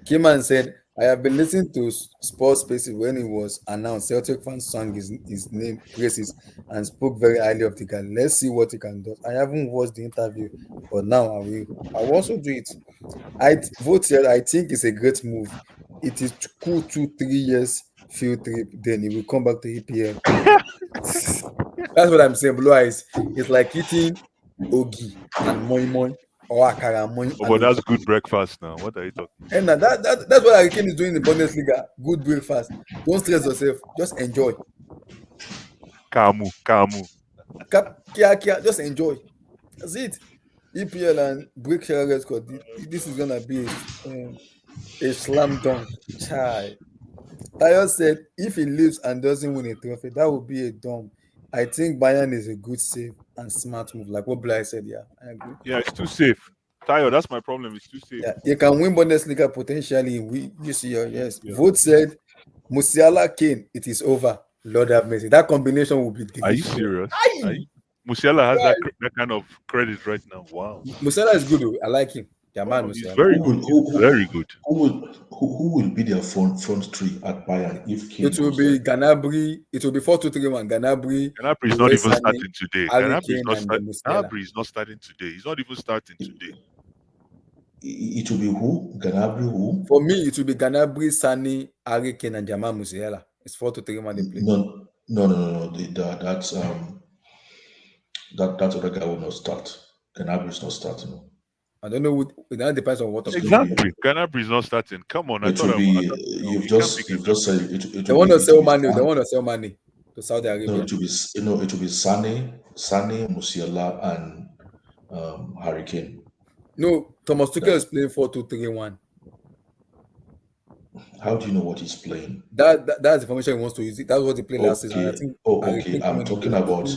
Kiman said, I have been listening to Sports Spaces when he was announced. Celtic fans sang his name, praises, and spoke very highly of the guy. Let's see what he can do. I haven't watched the interview, but now I will. I will also do it. Vote here. I think it's a great move. It is cool 2-3 years field trip. Then he will come back to EPL. That's what I'm saying. Blue eyes. It's like eating ogi and moi moi or akara moi Oh, and but that's ogi. good breakfast now. What are you talking? And that's what Hurricane is doing in the Bundesliga. Good breakfast. Don't stress yourself. Just enjoy. Kamu, kamu. Just enjoy. That's it. EPL and break share record. This is gonna be a slam dunk. Chai. Tayo said if he leaves and doesn't win a trophy, that would be a dumb. I think Bayern is a good save and smart move. Like what Blair said, yeah, I agree. Yeah, it's too safe. Tayo, that's my problem. It's too safe. Yeah, you can win Bundesliga potentially. You see your yes. Yeah. Vote said Musiala Kane, it is over. Lord have mercy. That combination will be Are you delicious. serious? Musiala has that kind of credit right now. Wow. Musiala is good. Though. I like him. Jamal He's Musiala. very good. He's very good. Who will be their front three at Bayern if Kane It will goes be there? Ganabry. It will be 4-2-3-1. Ganabry. Ganabry is not even starting today. Ganabry is not starting today. He's not even starting today. It will be who? Ganabry who? For me, it will be Ganabry, Sani, Harry Kane, and Jamal Musiala. It's 4-2-3-1 they play. No. That other guy will not start. Ganabry is not starting. I don't know. That depends on what. Exactly. Ganabry is not starting. Come on. You've just said it. They want to sell money. They want to sell money to Saudi Arabia. No, it will be Sane, Musiala, and Harry Kane. No, Thomas Tuchel is playing 4-2-3-1. How do you know what he's playing? That's the information he wants to use. That's what he played last season. I think. Okay. I'm talking about.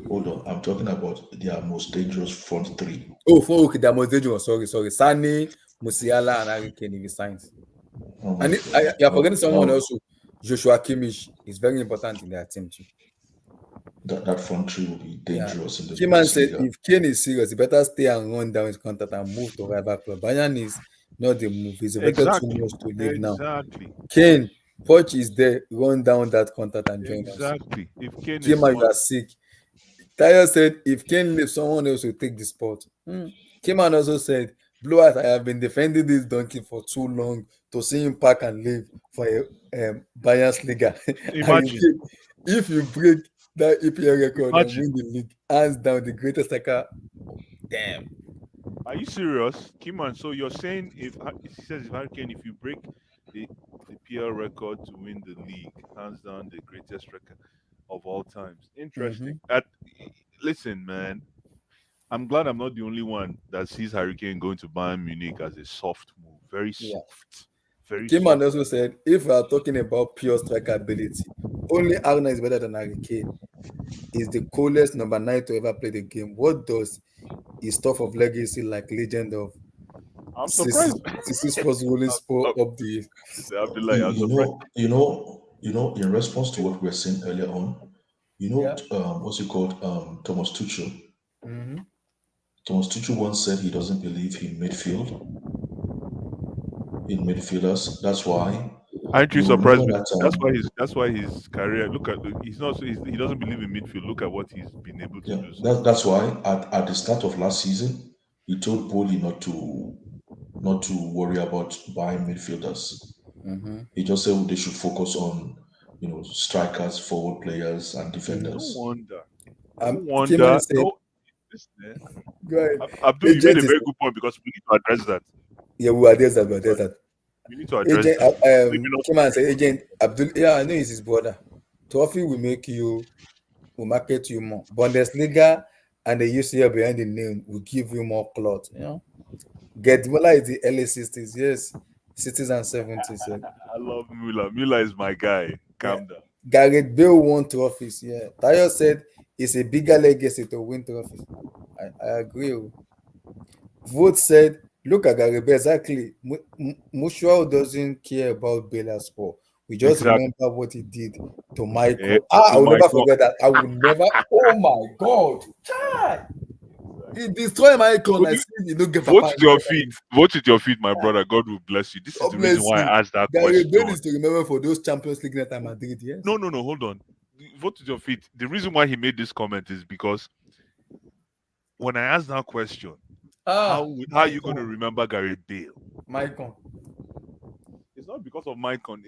Hold on. I'm talking about their most dangerous front three. Okay. Their most dangerous. Sorry. Sane, Musiala, and Harry Kane if he signs. And you're forgetting someone else. Joshua Kimmich is very important in their team too. That front three will be dangerous in the Kiman said if Kane is serious, he better stay and run down his contract and move to rival club. Bayern is not the move. He's better too much to leave now. Kane, Poch is there. Run down that contract and join us. Exactly. If Kane Kiman, you are sick. Tayo said if Kane leaves, someone else will take the spot. Kiman also said, Blue Eyes, I have been defending this donkey for too long to see him pack and leave for a Bayern's Liga. Imagine if you break that EPL record and win the league, hands down the greatest striker. Damn. Are you serious, Kiman? So you're saying if Harry Kane, if you break the PL record to win the league, hands down the greatest record of all times. Interesting. Listen, man, I'm glad I'm not the only one that sees Harry Kane going to Bayern Munich as a soft move. Very soft. Very soft. Kiman also said, if we are talking about pure striker ability, only Arna is better than Harry Kane. He's the coolest number 9 to ever play the game. What does his stuff of legacy like legend of I'm surprised. Sports rolling sport up the in response to what we were saying earlier on, what's it called? Thomas Tuchel. Mm-hmm. Thomas Tuchel once said he doesn't believe in midfielders. That's why. Aren't you surprised? That's why his career. Look at he doesn't believe in midfield. Look at what he's been able to do. That's why at the start of last season, he told Boli not to worry about buying midfielders. Mm-hmm. He just said they should focus on strikers, forward players, and defenders. No wonder. Go ahead. Abdul, you made a very good point because we need to address that. Yeah, we address that. We need to address that. Kiman said, Agent Abdul, I know he's his brother. Trophy will market you more. Bundesliga and the UCL behind the name will give you more clout. Guardiola is the early 60s, yes. 60s and 70s. I love Millan. Millan is my guy. Calm down. Gareth Bale won trophies. Yeah. Tayo said it's a bigger legacy to win trophies. I agree. Vote said, look at Gary Bell, exactly. Mushuao doesn't care about Bella's sport. We just Exactly. remember what he did to Michael. Eh, I to will never Michael. forget that. I will never. Oh my God. Chai! He destroyed Michael. I see you don't get Vote Papa. with your feet. Vote with your feet, my brother. God will bless you. This is God the reason bless why you. I asked that Gary Bell question. is to remember for those Champions League night at Madrid, yes? No, hold on. Vote with your feet. The reason why he made this comment is because when I asked that question, how are you going to remember Gary Bale? Maicon. It's not because of Maicon.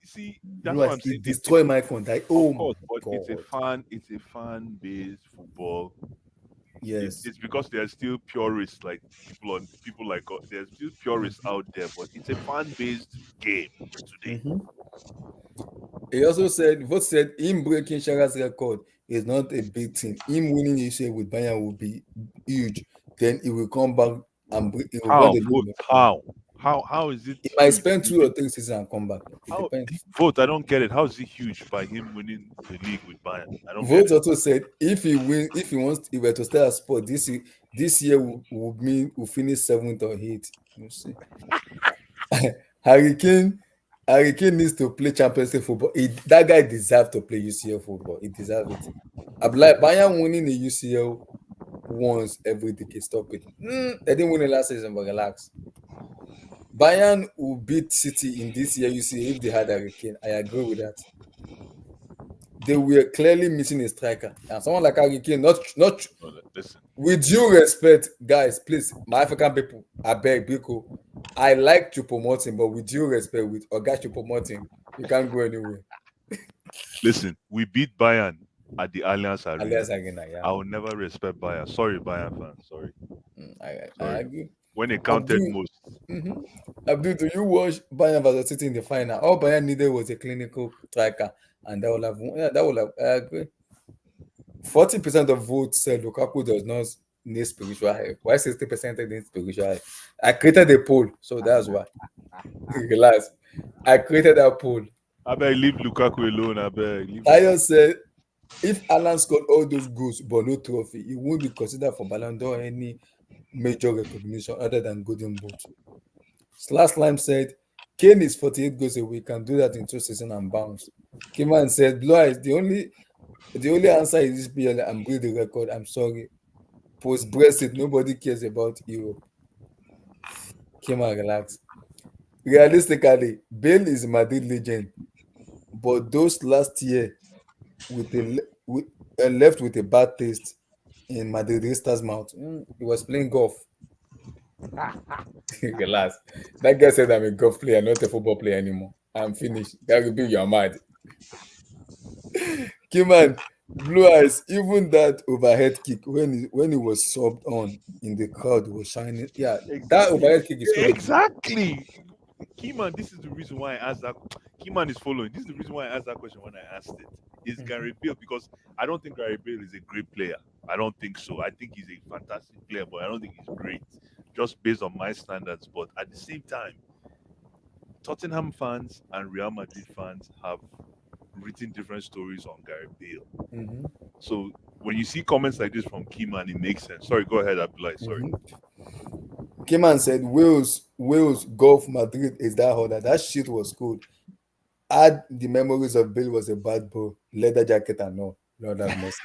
See, that's Blue what eyes, I'm saying. It destroyed Maicon. Like, oh Of course, my but God. it's a fan-based football. Yes. It's because there are still purists like people like us. There's still purists out there, but it's a fan-based game today. He also said, Vote said, him breaking Shara's record is not a big thing. Him winning UCL with Bayern will be huge. Then he will come back and he will How? win the Vote, league. how is it? He might Huge? spend 2 or 3 seasons and come back. It How depends. Vote? I don't get it. How is it huge by him winning the league with Bayern? I don't get Vote it. also said if he were to start a sport this year will mean we'll finish 7th or 8th. We'll see. Harry Kane needs to play Champions League football. That guy deserves to play UCL football. He deserves it. I'm like Bayern winning the UCL once every decade. Stop it. They didn't win it last season, but relax. Bayern will beat City in this year UCL if they had Harry Kane. I agree with that. They were clearly missing a striker. And someone like Harry Kane, not listen. With due respect, guys, please, my African people, I beg, Biko, I like to promote him, but with due respect, with Oga to promote him, you can't go anywhere. Listen, we beat Bayern at the Allianz Arena. Allianz Arena, yeah. I will never respect Bayern. Sorry, Bayern fans. Sorry. I agree. When it counted most. Abdul, do you watch Bayern versus City in the final? All Bayern needed was a clinical striker, and that would have. I agree. 40% of votes said Lukaku does not need spiritual help. Why 60% need spiritual help? I created a poll, so that's why. Relax. I created that poll. I beg, leave Lukaku alone. I beg. Tayo said, if Alan scored all those goals but no trophy, he won't be considered for Ballon d'Or or any major recognition other than Golden Boot. Slash Lime said, Kane is 48 goals a week, can do that in 2 seasons and bounce. Kiman said, Blue Eyes, the only answer is this BL and break the record. I'm sorry. Post Brexit, nobody cares about Europe. Kiman, relax. Realistically, Bale is a Madrid legend, but those last year left with a bad taste in Madridista's mouth. He was playing golf. Relax. That guy said I'm a golf player, not a football player anymore. I'm finished. Gary B, you're mad. Kiman, Blue Eyes, even that overhead kick when he was subbed on in the crowd was shining. Yeah, exactly. That overhead kick is exactly. Keyman, this is the reason why I asked that. Keyman is following. This is the reason why I asked that question when I asked it. Is Gary Bale, because I don't think Gary Bale is a great player. I don't think so. I think he's a fantastic player, but I don't think he's great, just based on my standards. But at the same time, Tottenham fans and Real Madrid fans have written different stories on Gary Bale. So when you see comments like this from Keyman, it makes sense. Sorry, go ahead, Abdullah. Sorry. Keyman said Wales golf Madrid is that harder. That shit was cool. Add the memories of Bale was a bad boy, leather jacket and all. Lord have mercy.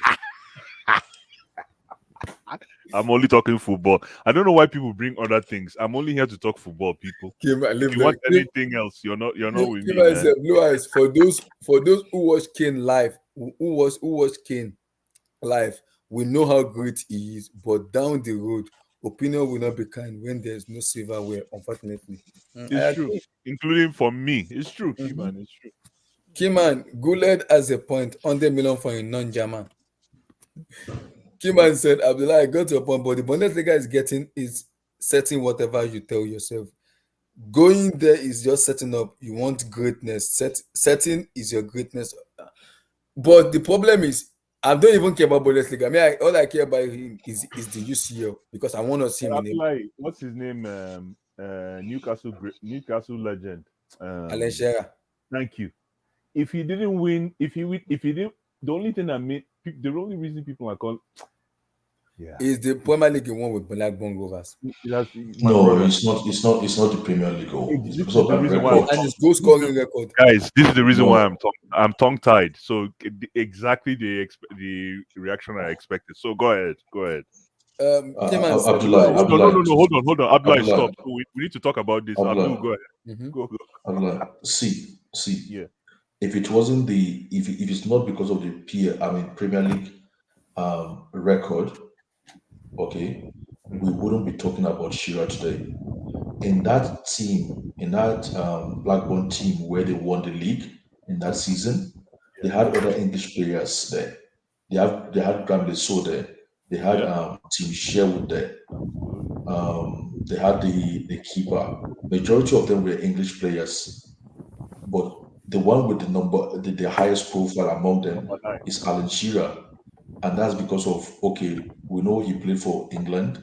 I'm only talking football. I don't know why people bring other things. I'm only here to talk football, people. If you want anything else, you're not with me, man. Said, Blue Eyes, for those who watch Kane live, who watch Kane live, we know how great he is, but down the road, opinion will not be kind when there's no silverware, unfortunately. It's true, including for me. It's true, Keyman. It's true. Keyman, Guled has a point. 100 million for a non-German. Keyman said, Abdullah, I got to a point, but the Bundesliga is setting whatever you tell yourself. Going there is just setting up. You want greatness. Setting is your greatness. But the problem is, I don't even care about Bundesliga. I mean, all I care about him is the UCL because I want to see him in what's his name? Newcastle legend. Alan Shearer. Thank you. If he didn't win, if he didn't, the only thing that made the only reason people are calling. Yeah, Is the Premier League one with Blackburn Rovers? that's my No, brother. it's not. It's not the Premier League. Oh, it's This because is of the that reason why I'm record. And his goal this is the, scoring record. guys. This is the reason why No, I'm tongue tied. So exactly the reaction I expected. So go ahead, go ahead. Cayman said, Abdullah, "Boys." Hold on, no, Abdullah, no, no, hold on. Abdullah, Abdullah, stop. So we need to talk about this. Abdul, go Abdullah, ahead. Mhm. Go. Abdullah. See. Yeah. If it wasn't if it's not because of the Premier League record, okay, we wouldn't be talking about Shearer today. In that team, in that Blackburn team where they won the league in that season, they Yeah. had other English players there. They had Graham Lesso there. They had Yeah. Tim Sherwood there. They had the keeper. Majority of them were English players, but the one with the highest profile among them Number 9. is Alan Shearer, and that's because of okay, we know he played for England,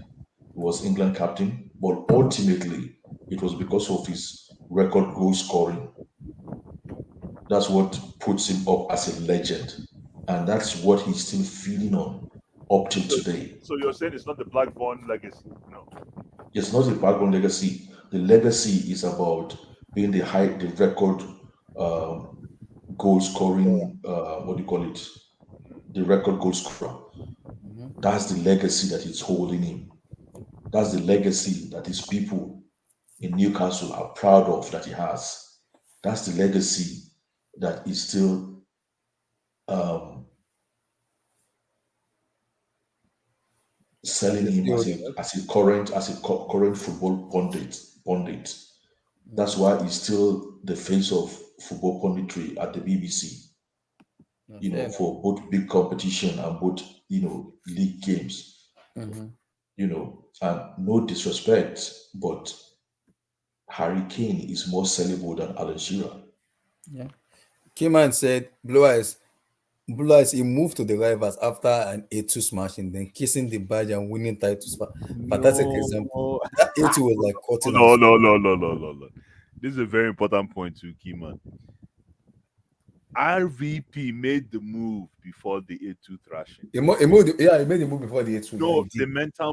he was England captain, but ultimately it was because of his record goal scoring. That's what puts him up as a legend, and that's what he's still feeding on up till So, today. so you're saying it's not the Blackburn legacy? No. It's not a background legacy. The legacy is about being the record goal scoring. What do you call it? The record goal scorer. Mhm. That's the legacy that is holding him. That's the legacy that his people in Newcastle are proud of that he has. That's the legacy that is still um, That selling is him still as holding up. current football pundit. That's why he's still the face of football punditry at the BBC. Fair enough. For both big competition and both league games. Mhm. And no disrespect, but Harry Kane is more sellable than Alan Shearer. Yeah. Cayman said, Blue Eyes, he moved to the rivals after an 8-2 smashing, then kissing the badge and winning titles. Fantastic example. No. That 8-2 was like cutting and No. This is a very important point to Kima. RVP made the move before the 8-2 thrashing. he made the move before the 8-2. No, the mental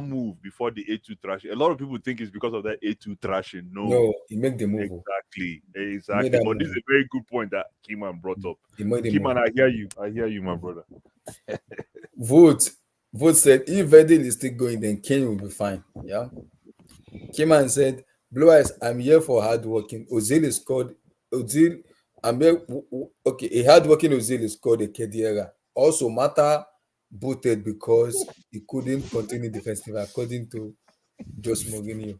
move before the 8-2 thrashing. A lot of people think it's because of that 8-2 thrashing. No, he made the move. Exactly. He made that But this move. is a very good point that Kiman brought up. He made the Kiman, move. I hear you, my brother. Vote said if Vedil is still going, then Kane will be fine. Yeah. Kayman said, Blue Eyes, I'm here for hard working. Ozil is called Ozil. I'm here. Okay, a hardworking Ozil is called a Kediera. Also, Mata booted because he couldn't continue defensive, according to Jose Mourinho.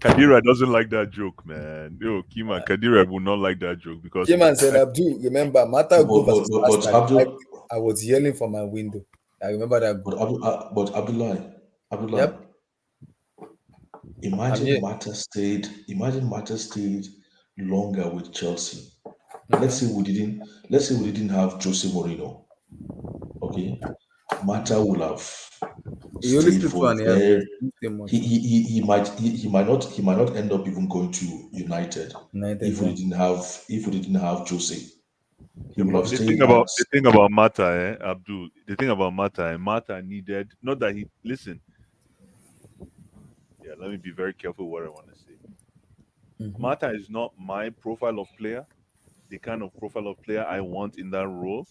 Kadira doesn't like that joke, man. Yo, Kima, Kadira will not like that joke because Kayman said, Abdul, remember, Mata go versus but Arsenal. Abdul, I was yelling from my window. I remember that. but Abdullah, Yep. Imagine Mata stayed longer with Chelsea. Let's say we didn't have Jose Mourinho. Okay, Mata would have stayed for there. He might not end up even going to United if we didn't have Jose. He would have stayed. The thing about Mata, Abdul. The thing about Mata, Mata needed not that he listen. Yeah, let me be very careful what I want to say. Mata is not my profile of player, the kind of profile of player I want in that role,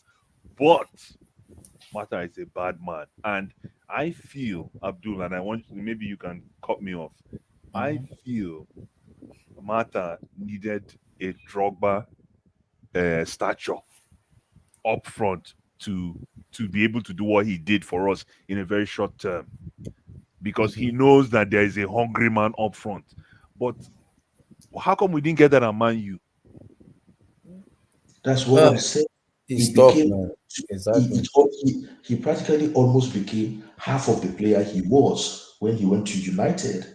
but Mata is a bad man, and I feel Abdul, and I want maybe you can cut me off. I feel Mata needed a Drogba stature up front to be able to do what he did for us in a very short term, because he knows that there is a hungry man up front. But how come we didn't get that at Man U? That's what I'm saying. He's tough, man. Exactly. He practically almost became half of the player he was when he went to United.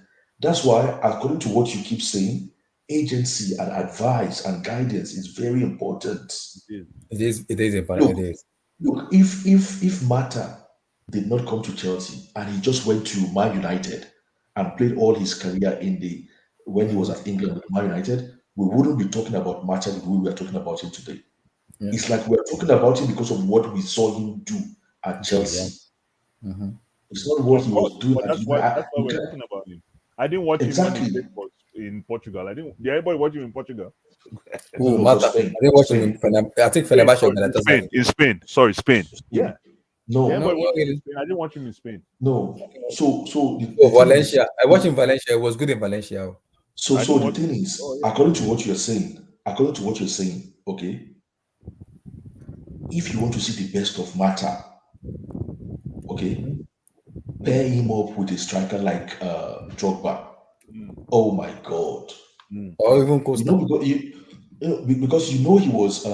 That's why, according to what you keep saying, agency and advice and guidance is very important. It is important. Look, if Mata did not come to Chelsea and he just went to Man United and played all his career when he was at England with Man United, we wouldn't be talking about Mata the way we are talking about him today. It's like we're talking about him because of what we saw him do at Chelsea. It's not what he was doing but at United. that's why we're talking about him. I didn't watch him when he played in Portugal. I didn't. Did anybody watch him in Portugal? Oh, No, Mata. Spain. I didn't watch him I think Fenerbahce or Galatasaray. In Spain. Sorry, Spain. Yeah. No, Did anybody watch him in Spain? I didn't watch him in Spain. No. So Valencia. I watched him in Valencia. It was good in Valencia. So the thing is, according to what you're saying, okay, if you want to see the best of Mata, okay, pair him up with a striker like Drogba. Oh my God! Or even Costa. Because he was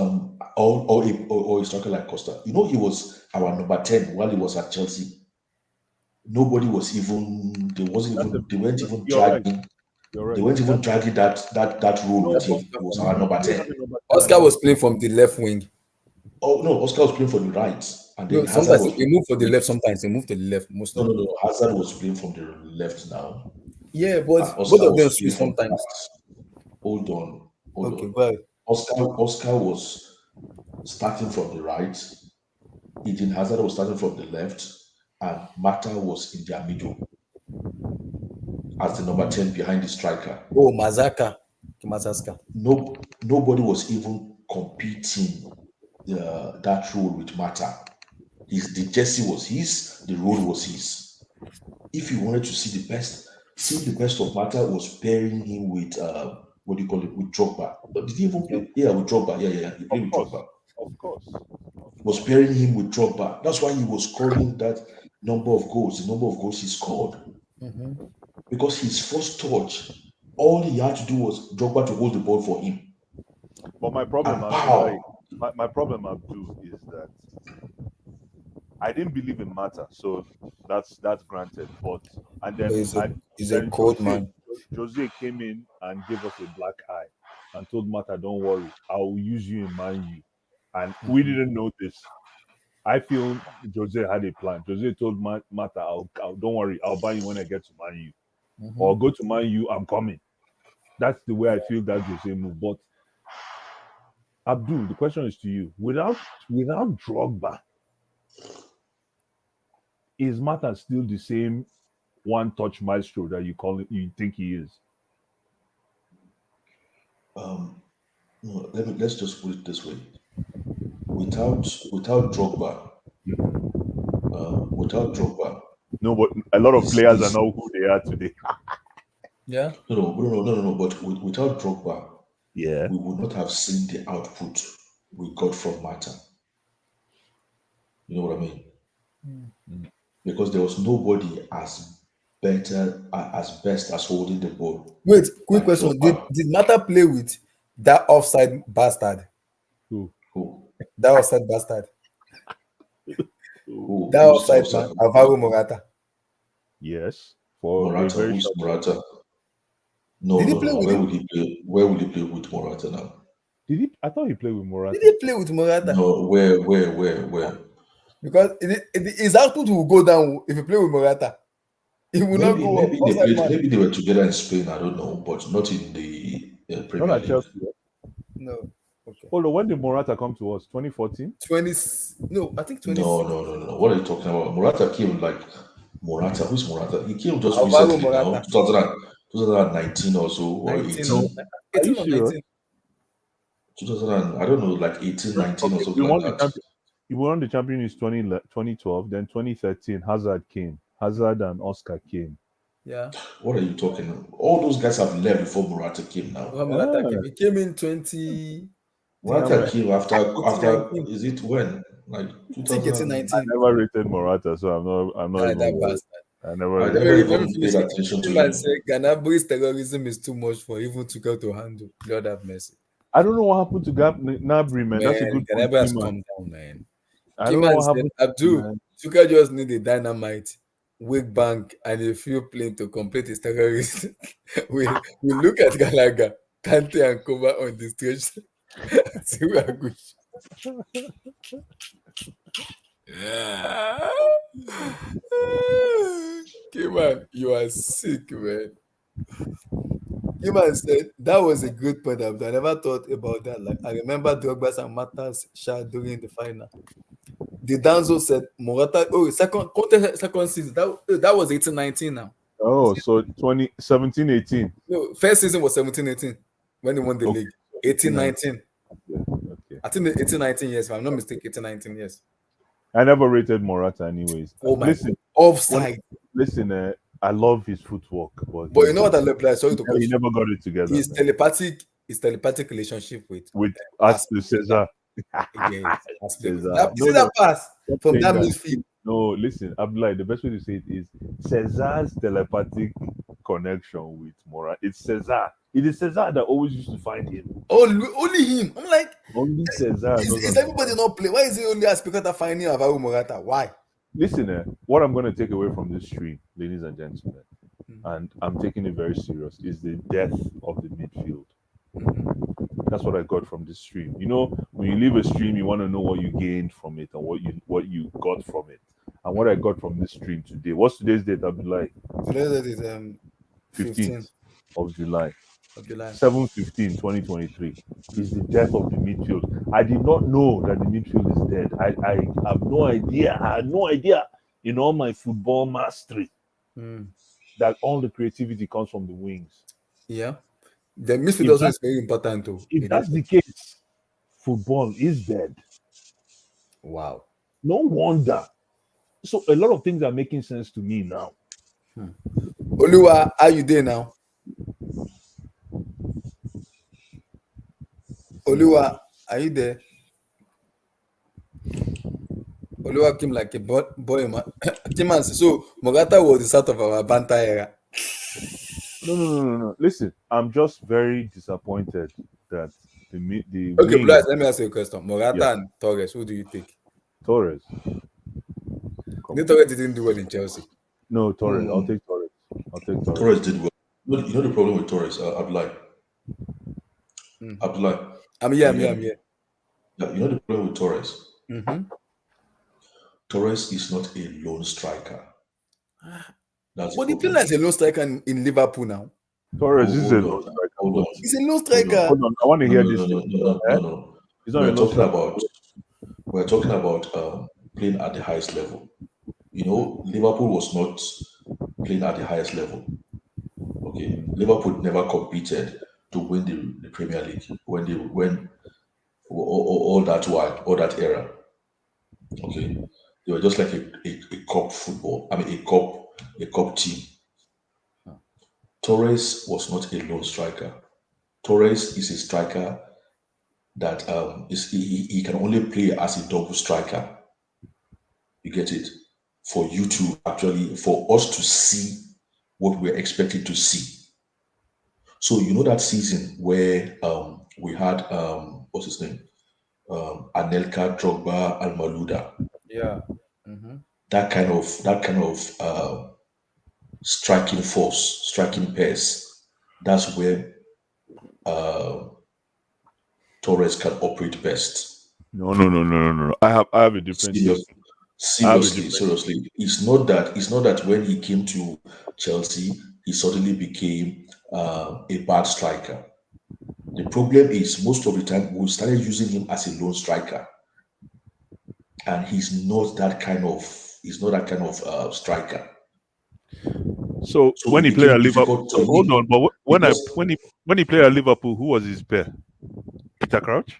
or a striker like Costa. He was our number 10 while he was at Chelsea. Nobody was even. They weren't even dragging. They weren't even dragging that role with him. He was our number 10. Oscar was playing from the left wing. Oh no, Oscar was playing for the right. And then sometimes he moved for the left, sometimes he moved to the left. No. Hazard was playing from the left now. Yeah, but both of them switch sometimes. Hold on. Well. Oscar was starting from the right. Eden Hazard was starting from the left, and Mata was in their middle as the number 10 behind the striker. Oh, Mazaska. Nobody was even competing that role with Mata. The jersey was his, the role was his. If you wanted to see the best of Mata was pairing him with with Drogba. Did he even play? Yeah, with Drogba. Yeah. He played with Drogba. Of course. Was pairing him with Drogba. That's why he was scoring that number of goals. The number of goals he scored. Because his first touch, all he had to do was Drogba to hold the ball for him. But my problem, Abdul, is that I didn't believe in Mata, so that's granted. And then he's a cold man. Jose came in and gave us a black eye and told Mata, "Don't worry, I will use you in Man U." And we didn't know this. I feel Jose had a plan. Jose told Mata, "Don't worry, I'll buy you when I get to Man U, or go to Man U. I'm coming." That's the way I feel that Jose move. But Abdul, the question is to you: without Drogba, is Mata still the same one-touch maestro that you think he is? No, let's just put it this way: without Drogba, no, but a lot of players are not who they are today. Yeah. No. But without Drogba, yeah, we would not have seen the output we got from Mata. You know what I mean? Because there was nobody as best as holding the ball. Wait, quick question: Did Mata play with that offside bastard? Who? That offside bastard. That offside man, Alvaro Morata. Yes, for Morata. No. Where would he play with Morata now? Did he? I thought he played with Morata. Did he play with Morata? No, where? Because his output will go down if you play with Morata. He will not go up. Maybe they were together in Spain. I don't know, but not in the Premier League. Chelsea. No. Okay. Hold on, when did Morata come to us? 2014? No, I think 20. No. What are you talking about? Morata came Morata. Who's Morata? He came just Alvaro recently Morata. now, 2019 or so, or 18. 18 or 19. 2000, I don't know, like 18, 19 or something like that. He won the Champions League 2012, then 2013, Hazard came. Hazard and Oscar came. Yeah. What are you talking about? All those guys have left before Morata came now. He came in 20. Morata came after is it when? Like 2019. I never rated Morata, so I'm not even worried. I never paid attention to him. Ganabri's terrorism is too much for even Tuchel to handle. Lord have mercy. I don't know what happened to Gnabry, man. That's a good point. Gnabry has come down, man. I don't know what happened. Abdul, Tuchel just need a dynamite, weak bank, and a few planes to complete his terrorism. we look at Gallagher, Kante, and Cover on the stretch. See, we are good. Okay, man, you are sick, man. Human said that was a good point. I never thought about that. Like I remember Drogba's and Mata's shot during the final. The Danzo said Morata. Oh, second season. That was 18-19 now. Oh, so 2017-18. No, first season was 17-18 when he won the league. 18-19. Okay. I think 18-19 years. If I'm not mistaken, 18-19 years. I never rated Morata, anyways. Oh my listen, God. Offside. Listen, I love his footwork, but you know what I love? Like, sorry to he never got it together. His telepathic relationship with Cesar. Yes, Cesar. that pass from that midfield. No, listen, Abdullah, the best way to say it is Cesar's telepathic connection with Morata. It's Cesar. It is Cesar that always used to find him. Only him. I'm like, only Cesar. Is everybody not play? Why is he only Aspicata finding Alvaro Morata? Why? Listen, what I'm going to take away from this stream, ladies and gentlemen, and I'm taking it very serious, is the depth of the midfield. That's what I got from this stream. You know, when you leave a stream, you want to know what you gained from it and what you got from it. And what I got from this stream today. What's today's date, Abdullah? Today's date is 15th of July. 7/15/2023 is the depth of the midfield. I did not know that the midfield is dead. I have no idea. I had no idea in all my football mastery that all the creativity comes from the wings. Yeah. The midfield also is very important too. If that's the case, football is dead. Wow. No wonder. So a lot of things are making sense to me now. Oluwa, are you there now? Oluwa, are you there? Oluwa came like a boy. So Morata was the start of our banter era. No. Listen, I'm just very disappointed that the okay, Blas, let me ask you a question. Morata and Torres, who do you take? Torres. Torres didn't do well in Chelsea. No, Torres. I'll take Torres. Torres did well. You know the problem with Torres, Abdullah. Abdullah. I'm here. Yeah, you know the problem with Torres. Torres is not a lone striker. But he plays as a lone striker in Liverpool now. Torres is a lone striker. Hold on. He's a lone striker. Hold on. I want to hear this. No. We're talking about playing at the highest level. You know, Liverpool was not playing at the highest level. Okay, Liverpool never competed to win the Premier League when all that era. Okay, they were just like a cup football. I mean, a cup team. Torres was not a lone striker. Torres is a striker that he can only play as a double striker. You get it? For us to see what we're expecting to see. So you know that season where we had what's his name? Anelka, Drogba, and Maluda. Yeah. That kind of striking force, striking pace. That's where Torres can operate best. No. I have a different. Seriously. It's not that when he came to Chelsea, he suddenly became a bad striker. The problem is most of the time we started using him as a lone striker, and he's not that kind of striker. So when he played at Liverpool, hold on, but when he played at Liverpool, who was his pair? Peter Crouch?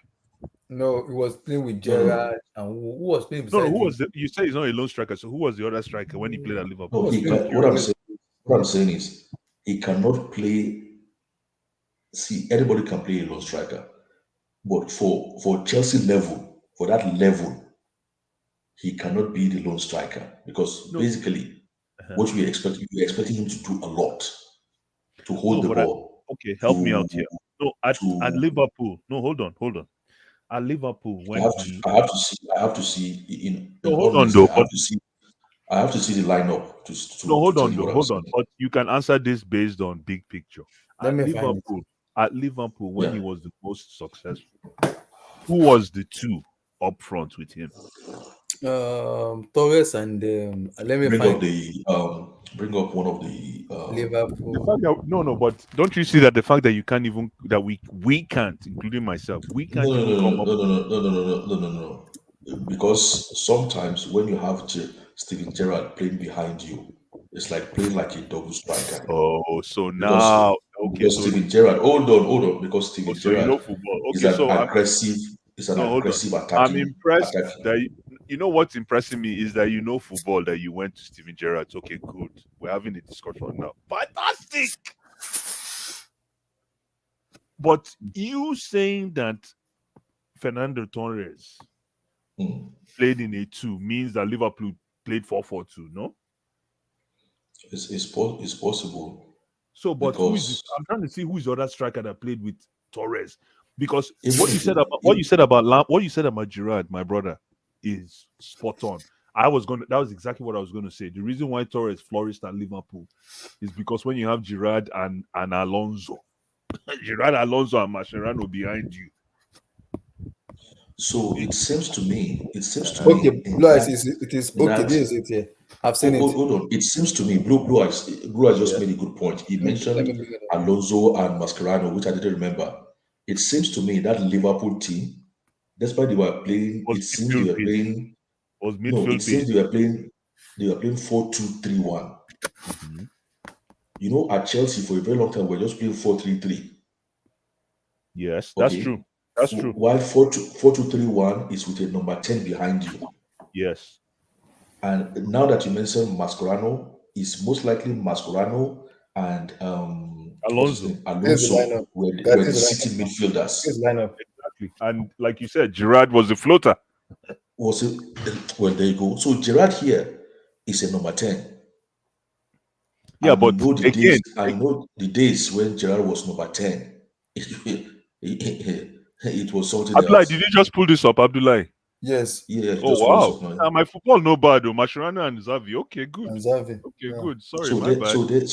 No, he was playing with Gerrard, and who was playing beside him? Who was you say he's not a lone striker, so who was the other striker when he played at Liverpool? What I'm saying is he cannot play. See, anybody can play a lone striker, but for Chelsea level, for that level, he cannot be the lone striker because basically, what we're expecting him to do a lot to hold the ball. Okay, help me out here. No, at Liverpool. No, hold on. At Liverpool, when I have to see in. Hold on, though. I have to see the lineup. Hold on. But you can answer this based on big picture. At Liverpool, when he was the most successful, who was the two up front with him? Torres and let me Bring find up bring up one of the The Liverpool. fact that no, but don't you see that the fact that you can't even that we can't, including myself, we no can't no even no come no up. no no no no no no no no, because sometimes when you have Steven Gerrard playing behind you, it's like playing like a double striker. Oh, so because now okay, because so Steven Gerrard, hold on, because oh, Steven so you know Gerrard football. is Okay, an so aggressive no, hold on. I'm impressed attacking. that you know what's impressing me is that you know football, that you went to Steven Gerrard. Okay, good. We're having a discussion now. Fantastic. But you saying that Fernando Torres played in a 2 means that Liverpool played 4-4-2, no? It's possible So, but who is it? because I'm trying to see who is the other striker that played with Torres, because even what you if said about what you said about Gerrard, my brother, is spot on. That was exactly what I was going to say. The reason why Torres flourished at Liverpool is because when you have Gerrard and Alonso, Gerrard, Alonso, and Mascherano behind you. so it seems to me Okay, in Blue Eyes that it is in okay. that This is it here. I've seen it. hold on. It seems to me Blue Eyes just Yeah. made a good point. He Let mentioned me bring it up. Alonso and Mascherano, which I didn't remember. It seems to me that Liverpool team, despite they were playing, Was it seems they midfield were based. playing. Was No, it midfield seems based. they were playing 4-2-3-1. Mm-hmm. You know, at Chelsea for a very long time, we're just playing 4-3-3. Yes, that's Okay. true. That's true. While 4-2-3-1 is with a number 10 behind you. Yes. And now that you mentioned Mascherano, is most likely Mascherano and what's his Alonso. name? This is the Alonso lineup. were Guys, the this is sitting the lineup. midfielders. This is the lineup. Exactly. And like you said, Gerrard was the floater. Was it? Well, there you go. So Gerard here is a number 10. Yeah, And you but know the again, days. I know the days when Gerard was number 10. It was something Abdullah, did else. you just pull this up, Abdullah? Yes. Yeah, Oh just pull this wow. up now. My football no bad though. Mascherano and Xavi. Okay, good. And Xavi. Okay, Yeah. good. Sorry, So my there, bad.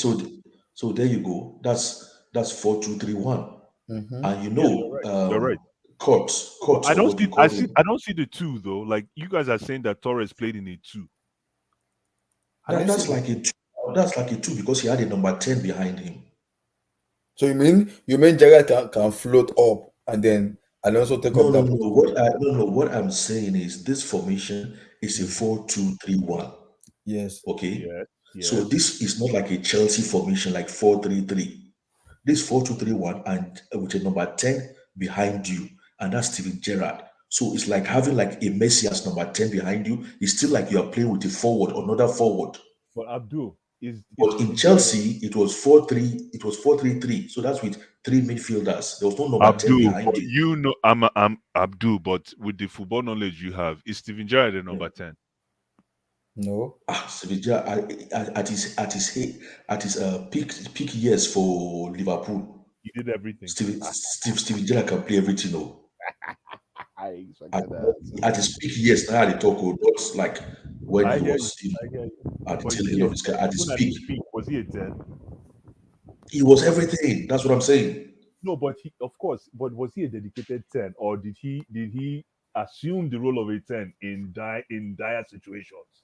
so there you go. That's 4-2-3-1. Mm-hmm. And you Yeah, know, you're right. Kurtz, But I or don't what we see. call him. I don't see the 2 though. Like you guys are saying that Torres played in a 2. I don't That's see like a 2. That's like a 2 because he had a number 10 behind him. So you mean Gerrard can float up and then Alonso take No, up no, that no. position? What I'm saying is this formation is a 4-2-3-1. Yes. Okay. So Yes. this is not like a Chelsea formation like 4-3-3. This 4-2-3-1 and with a number 10 behind you, and that's Steven Gerrard. So it's like having like a Messi as number 10 behind you. It's still like you are playing with a forward, another forward. But Abdul is But in Steven Gerrard. Chelsea, it was 4-3-3. So that's with 3 midfielders. There was no number 10 Abdul, behind but you. you know I'm Abdul, but with the football knowledge you have, is Steven Gerrard the number 10? No. Steven Gerrard at his peak years for Liverpool, He did everything. Steven Gerrard can play everything. No. I At his peak years now, the talk not like when I he hear was you. I hear you. at the But tail is end he of a his 10? career. At his Even at peak, his peak, was he a 10? he was everything. That's what I'm saying. No, but he, of course, but was he a dedicated 10, or did he assume the role of a 10 in dire situations?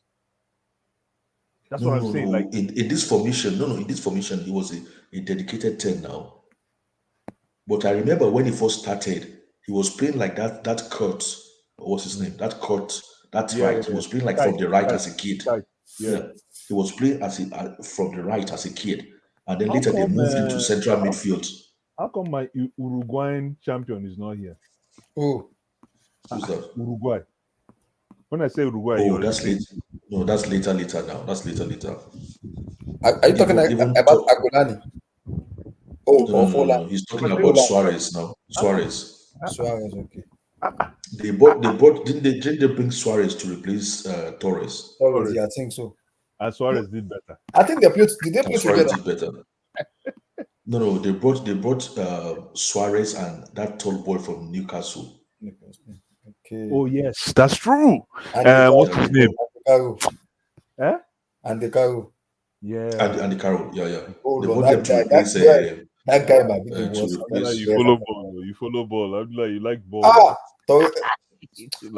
That's what I'm saying. No. Like, In this formation, in this formation, he was a dedicated 10 now. But I remember when he first started, he was playing like that Kurt, or what's his name? That Kurt, that's right. He was playing like from the right as a kid. Yeah. Yeah. He was playing from the right as a kid. And then How later they come? moved him to central midfield. How come my Uruguayan champion is not here? Oh, Who's that? Uruguay. When I say Uruguay, Oh, you're that's late. No, that's later now. That's later. are you talking about Agolani? Oh, No. He's talking about Suarez now. Suarez. Okay. Didn't they bring Suarez to replace Torres? Torres, yeah, I think so. And Suarez did better. I think did they play Suarez together? did better. No, they brought Suarez and that tall boy from Newcastle. Okay. Oh yes, that's true. And what's his name? Eh? And the Caro. Yeah. And the Carroll, yeah. Hold They on, brought them to replace that guy might be the worst. You follow ball. You follow ball. I'm like, you like ball.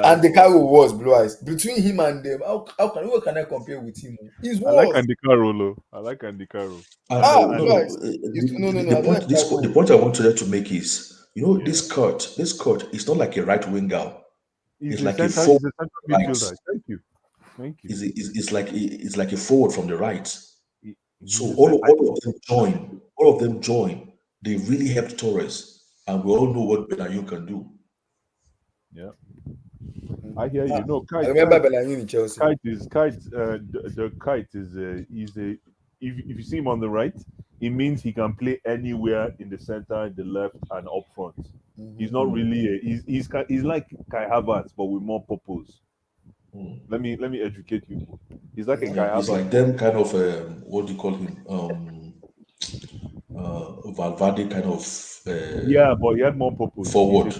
And the Caro was Blue Eyes. Between him and them, what can I compare with him? He's I like worse. Andy Carroll. I like Andy Carroll. No, Blue Eyes. the I don't point like Caro. the point I want to make is, this Kurt is not like a right winger. He's It's a like center. a forward He's a center right. midfielder. Thank you. It's like a forward from the right. So He's a all of them join. They really helped Torres, and we all know what Benayoun can do. Yeah, I hear you. No, I remember Benayoun in Chelsea. The Kite is he's a if you see him on the right, it means he can play anywhere in the center, the left, and up front. He's not really he's like Kai Havertz, but with more purpose. Let me educate you. He's like a Kai Havertz. He's like them kind of what do you call him? Valverde kind of. But he had more purpose. Forward.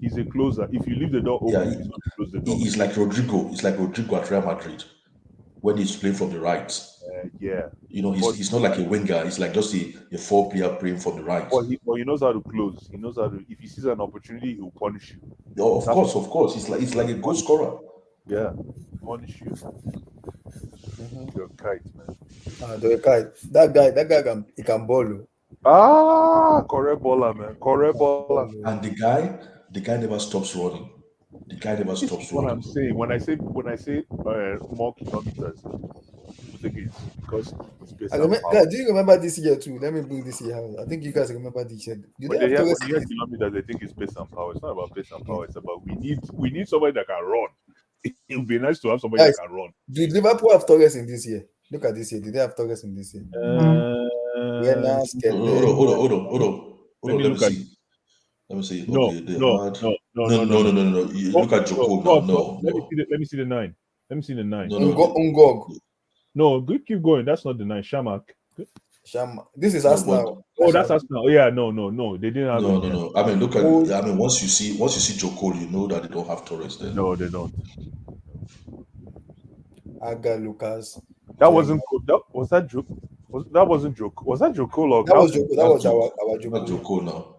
He's a closer. If you leave the door open, he's going to close the door. He's like Rodrigo. He's like Rodrigo at Real Madrid when he's playing from the right. He's not like a winger. He's like just a 4-player playing from the right. But he knows how to close. He knows how to. If he sees an opportunity, he will punish you. Oh, of course. He's like a goal scorer. Yeah, punish you. You're Kite, man. The Kite. That guy he can ball. Correct baller, man. Correct baller. And the guy never stops running. The guy never stops running. What I'm saying when I say more kilometers, I think it's because it's based on power. Do you remember this year too? Let me bring this year out. I think you guys remember this year. When you hear kilometers, they think it's based on power. It's not about based on power. It's about we need somebody that can run. It would be nice to have somebody that can run. Did Liverpool have Torres in this year? Look at this year. Did they have Torres in this year? Hold on. Let me see. No. You look at Joko now. Let me see the 9. Ungog. No, good. Keep going. That's not the 9. Shamak. This is Arsenal. That's Arsenal. Yeah, no. They didn't have. No. I mean, once you see Joko, you know that they don't have Torres there. No, they don't. Aga Lucas. That wasn't good. Was that joke? That wasn't joke. Was that Joko or that was Joko? That was our Joko. Joko now.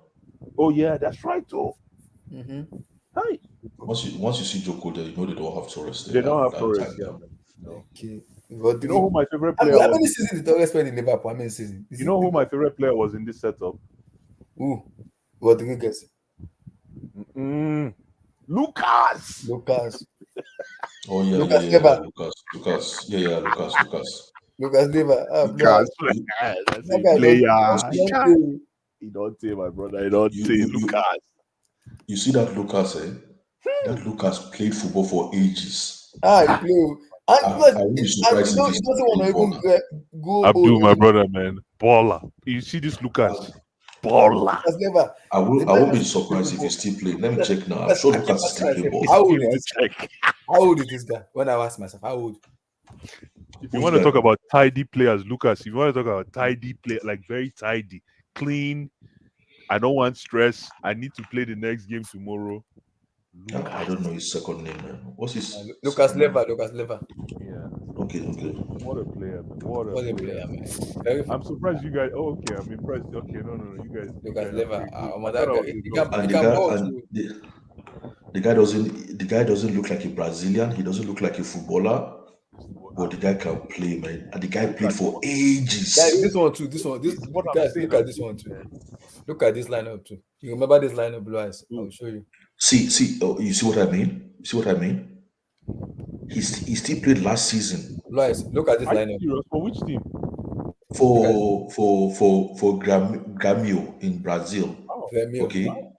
Oh yeah, that's right too. Hi. Once you see Joko there, you know they don't have Torres there. They don't have Torres. Yeah. No. Okay. You know who my favorite player How many seasons did Torres played in Liverpool? How many seasons? You know who my favorite player was in this setup? Who? What do you guess? Lucas. Oh yeah, Lucas. Yeah, Lucas. Lucas Leiva. Lucas. That's a player. He don't say, my brother. He don't say Lucas. You see that Lucas, That Lucas played football for ages. He played. And I wouldn't be surprised if he doesn't want to even go. Abdul, my brother, man. Baller. You see this Lucas? Baller. I won't be surprised if he's still playing. Let me check now. I'm sure Lucas is still playing ball. How old is this guy? When I ask myself, how old? If you want to talk about tidy players, Lucas, if you want to talk about tidy play, like very tidy, clean, I don't want stress. I need to play the next game tomorrow. I don't know his second name, man. What's his Lucas Leiva. Yeah. Okay. What a player, man. What a player, man. I'm surprised you guys. Oh, okay. I'm impressed. Okay, no. You guys. Lucas Leiva. The guy doesn't look like a Brazilian. He doesn't look like a footballer. But the guy can play, man. And the guy played for ages. This one too. Guys, look at this one too. Look at this lineup too. You remember this lineup, Blue Eyes? I'll show you. See. Oh, you see what I mean? He still played last season. Blue Eyes, look at this lineup. For which team? For Grêmio in Brazil. Oh, Grêmio. Okay. Wow.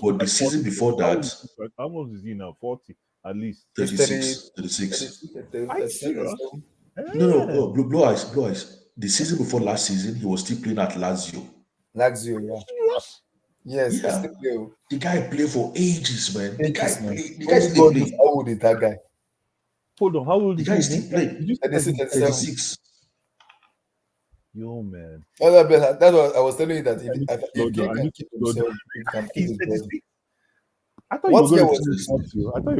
But the season before that. How much is he now? 40 at least. 36. No. Blue Eyes. The season before last season, he was still playing at Lazio. Yeah. Yes. Yeah. The guy played for ages, man. The guy still played. How old is that guy? Hold on. How old is the guy? Still played. 36. Yo, man. That's what I was telling you that if he can keep himself, he can keep his body. I thought you were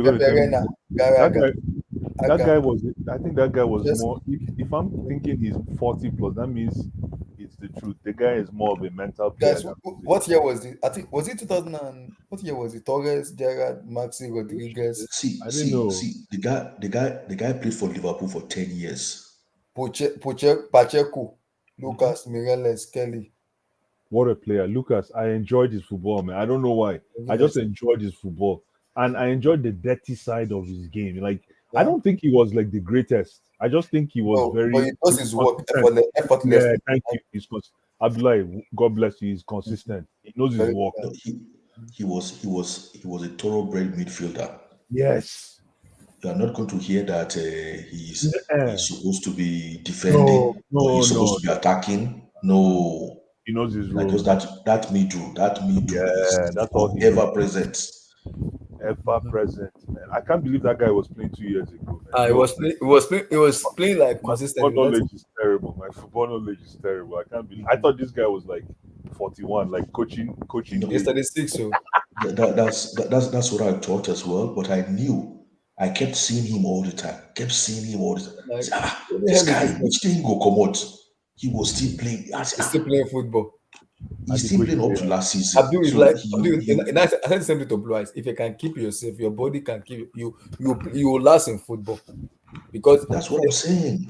going to tell me. That guy was. I think that guy was more. If I'm thinking he's 40 plus, that means it's the truth. The guy is more of a mental player. Guys, what year was it? I think was it 2000 and what year was it? Torres, Gerrard, Maxi, Rodriguez. I didn't know. The guy played for Liverpool for 10 years. Pacheco, Lucas, Mireles, Kelly. What a player. Lucas, I enjoyed his football, man. I don't know why. I just enjoyed his football. And I enjoyed the dirty side of his game. Like, I don't think he was like the greatest. I just think he was very. But he does his work effortlessly. Yeah, thank you. Abdullah, God bless you. He's consistent. He knows his work. No, he was a thoroughbred midfielder. Yes. You are not going to hear that he's supposed to be defending. No, he's supposed to be attacking. No. He knows his role. Because that middle is that's all ever present. Ever present, man. I can't believe that guy was playing 2 years ago. He was playing like consistently. My football knowledge is terrible. My football knowledge is terrible. I can't believe. I thought this guy was like 41, like coaching. He's 36, so that's what I thought as well. But I knew. I kept seeing him all the time. Like, this guy, which thing go come out? He was still playing. He's still playing football. He's still playing up to last season. Abdul is like, I said the same thing to Blue Eyes. If you can keep yourself, your body can keep you will last in football. Because that's what I'm saying.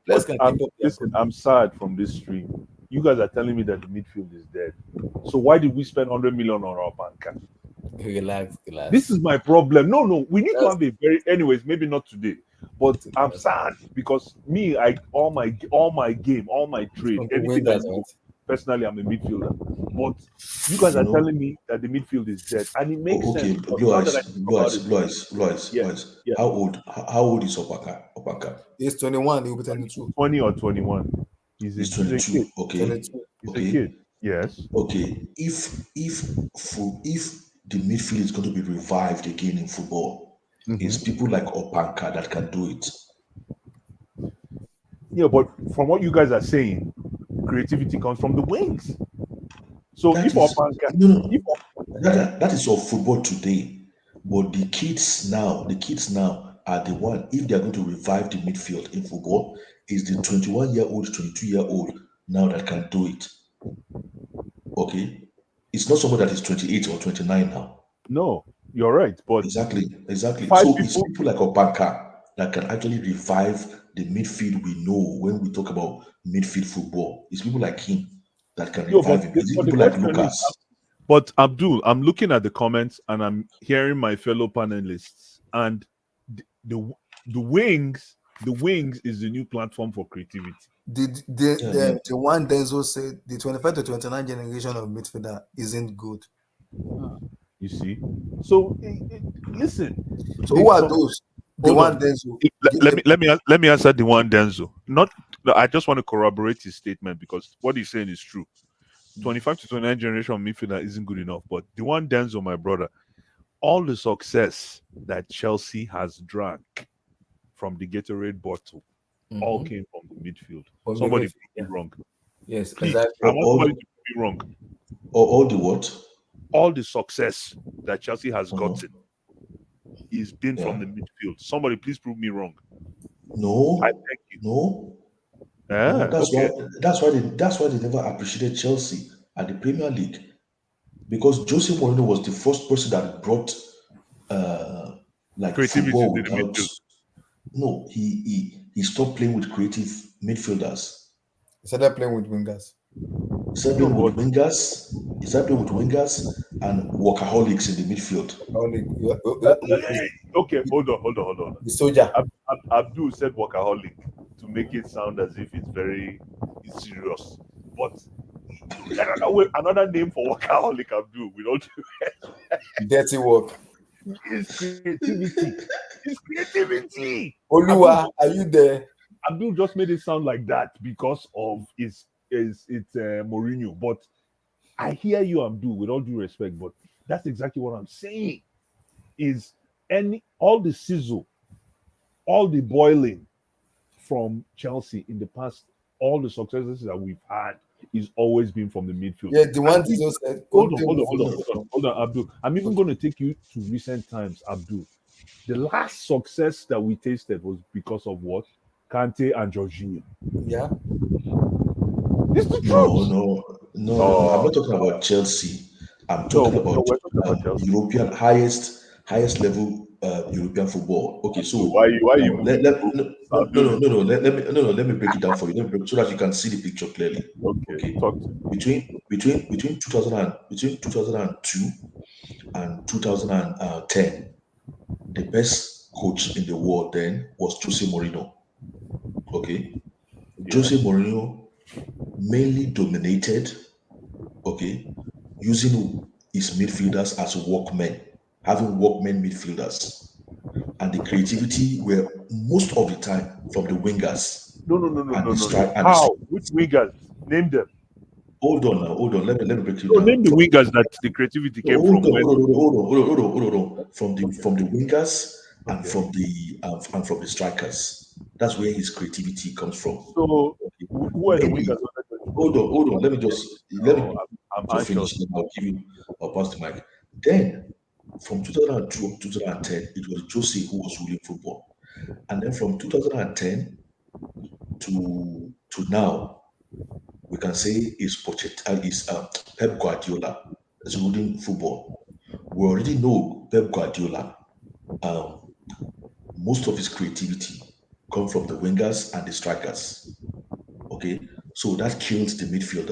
Listen, I'm sad from this stream. You guys are telling me that the midfield is dead. So why did we spend 100 million on our banker? Relax. This is my problem. No, we need to have a very. Anyways, maybe not today. But I'm sad because all my game, all my trade, anything I do, personally, I'm a midfielder. But you guys are telling me that the midfield is dead, and it makes sense. Blue eyes. Yeah. How old is Opaka? He's 21. He'll be 22. 20 or 21. He's 22. Kid. Okay. He's a kid. Yes. Okay. If the midfield is going to be revived again in football. It's people like Opanka that can do it. Yeah, but from what you guys are saying, creativity comes from the wings. So that is all football today. But the kids now are the one. If they are going to revive the midfield in football, is the 21-year-old, 22-year-old now that can do it. Okay, it's not someone that is 28 or 29 now. No, you're right, but exactly. So it's people like Opanka that can actually revive the midfield we know when we talk about midfield football. It's people like him that can revive it. It's people like Lucas. But Abdul, I'm looking at the comments and I'm hearing my fellow panelists, and the wings is the new platform for creativity. The one Denzo said, the 25 to 29 generation of midfielder isn't good. You see, so listen. So who are those? The one Denzo. Let me answer the one Denzo. I just want to corroborate his statement because what he's saying is true. 25 to 29 generation of midfielder isn't good enough, but the one Denzo, my brother, all the success that Chelsea has drank from the Gatorade bottle all came from the midfield. Somebody proved me wrong. Yes, please, exactly. I want somebody to prove me wrong. All the what? All the success that Chelsea has gotten is been from the midfield. Somebody please prove me wrong. No, I thank you. No, that's why they never appreciated Chelsea at the Premier League, because Jose Mourinho was the first person that brought creativity football to the midfield. No, he stopped playing with creative midfielders. He started playing with wingers. He started playing with wingers and workaholics in the midfield. Okay, hold on. The soldier. Abdul said workaholic to make it sound as if it's serious. But another name for workaholic, Abdul, we don't do it. Dirty work. It's creativity. Oluwa, are you there? Abdul just made it sound like that because of it's Mourinho. But I hear you, Abdul, with all due respect, but that's exactly what I'm saying. Is all the sizzle, all the boiling from Chelsea in the past, all the successes that we've had is always been from the midfield. Yeah, the one Jesus said. Hold on, Abdul. I'm even going to take you to recent times, Abdul. The last success that we tasted was because of what? Kante and Jorginho. Yeah. It's the No, truth. no. I'm not talking about Chelsea. I'm talking about we're talking about Chelsea. European highest level European football. Okay, so Why now you moving to no. Let me break it down for you. So that you can see the picture clearly. Okay, talk to me. Between 2002 and 2010, the best coach in the world then was Jose Mourinho. Okay, Jose Mourinho mainly dominated, okay, using his midfielders as workmen, having workmen midfielders, and the creativity were most of the time from the wingers and the strike. How? Which wingers? Name them. Hold on. Let me break it So down. name the wingers that the creativity came from. Hold on. From the wingers and from the strikers. That's where his creativity comes from. So who are the wingers? Hold on. Let me just finish. Then I'll give you a pass the mic. Then from 2002 to 2010, it was Jose who was ruling football, and then from 2010 to now, we can say is Pep Guardiola is ruling football. We already know Pep Guardiola. Most of his creativity come from the wingers and the strikers. Okay, so that kills the midfield.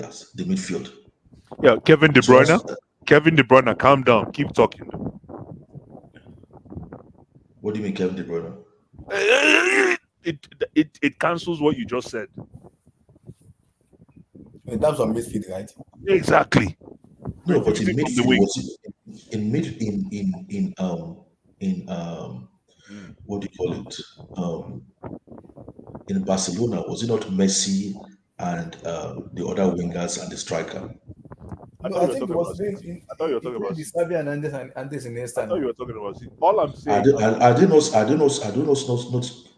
Yeah, Kevin De Bruyne. Kevin De Bruyne, calm down. Keep talking. What do you mean, Kevin De Bruyne? It cancels what you just said. In terms of midfield, right? Exactly. No, but in midfield, what do you call it? In Barcelona, was it not Messi and the other wingers and the striker? I think it was. I thought you were talking about Xavi and Andes Iniesta. I thought you were talking about it. All I'm saying.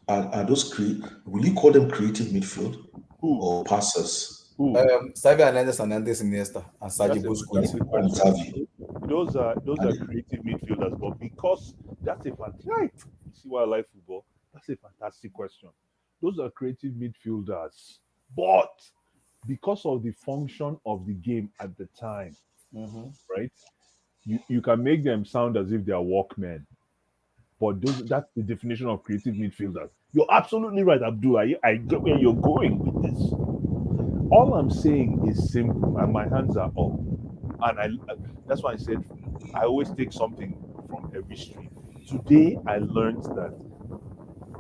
Are those will you call them creative midfield? Who? Or passers? Who? Xavi Hernandez and Andes Iniesta and Sergio Busquets. Those are creative midfielders, but because that's a fantastic. See why I like football? That's a fantastic question. Those are creative midfielders, but because of the function of the game at the time, right? You can make them sound as if they are workmen, but that's the definition of creative midfielders. You're absolutely right, Abdul. I get where you're going with this. All I'm saying is simple, and my hands are up. And that's why I said I always take something from every stream. Today I learned that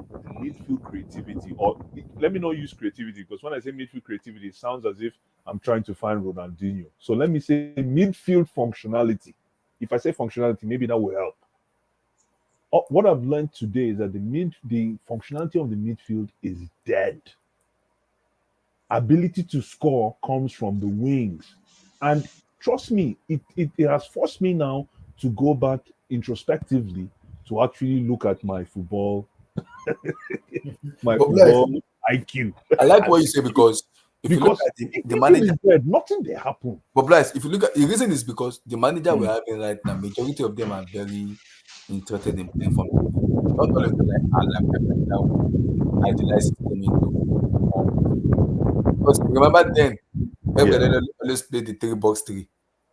the midfield creativity, or let me not use creativity, because when I say midfield creativity, it sounds as if I'm trying to find Ronaldinho. So let me say midfield functionality. If I say functionality, maybe that will help. What I've learned today is that the functionality of the midfield is dead. Ability to score comes from the wings. And trust me, it has forced me now to go back introspectively to actually look at my football IQ. I like what you say because if you look at the manager, nothing there happen. But Blythe, if you look at the reason is because the manager we're having right now, majority of them are very interested in playing for me. Not all of them idealize them into. Because remember then, let's play the 3-box-3,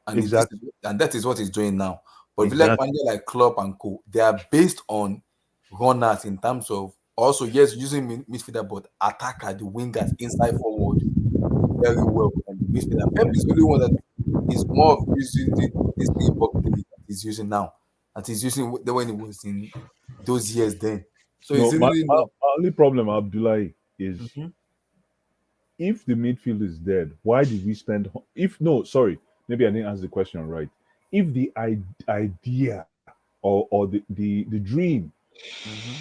and exactly, and that is what he's doing now. But if you like manager like Klopp and co, they are based on runners in terms of also using midfielder, but attacker, the wingers inside forward very well. And the midfielder, Pep is really one that is more of using this 3-box-3 that he's using now, that he's using when he was in those years then. So it's really my only problem, Abdullahi, is if the midfield is dead, why did we spend? Maybe I didn't ask the question right. If the idea or the dream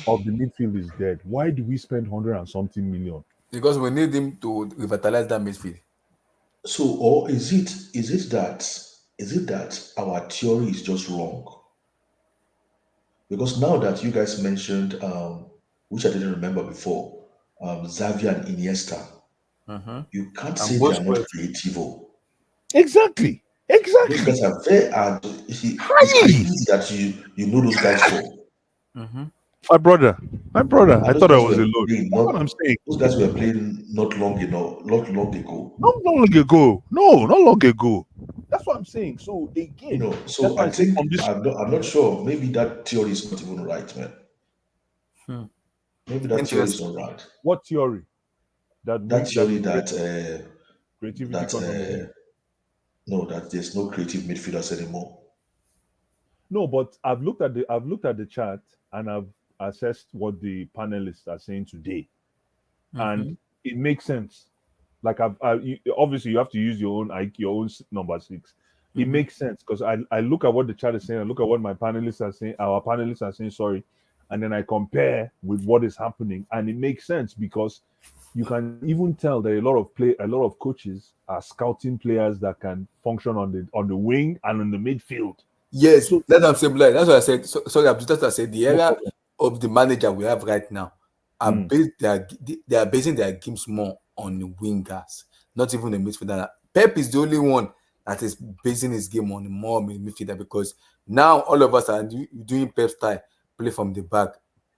of the midfield is dead, why do we spend 100 and something million? Because we need him to revitalize that midfield. So, or is it that our theory is just wrong? Because now that you guys mentioned, which I didn't remember before, Xavi and Iniesta, you can't say they are not creative. Exactly. Those guys are very it's easy that you know those guys for. My brother. And I those thought I guys was were alone. playing That's what I'm saying. those guys were playing not long ago. Not long ago. No, not long ago. That's what I'm saying. So again, that's So why I I say think from this. I'm not sure. Maybe that theory is not even right, man. Hmm. Maybe that theory is Interesting. not right. What theory? That That theory creativity that comes from the wing. no, that there's no creative midfielders anymore. No, but I've looked at the chart and I've assessed what the panelists are saying today, and Mm-hmm. it makes sense. Like obviously you have to use your own number six. It Mm-hmm. makes sense because I look at what the chat is saying, I look at what my panelists are saying, our panelists are saying, sorry, and then I compare with what is happening, and it makes sense because you can even tell that a lot of coaches are scouting players that can function on the wing and on the midfield. Yes, So that's what I'm saying. Like, that's what I said. Sorry, I'm just I said the no era problem. of the manager we have right now are Mm. based they are basing their games more on the wingers, not even the midfielder. Pep is the only one that is basing his game on more on the midfielder because now all of us are doing Pep style, play from the back,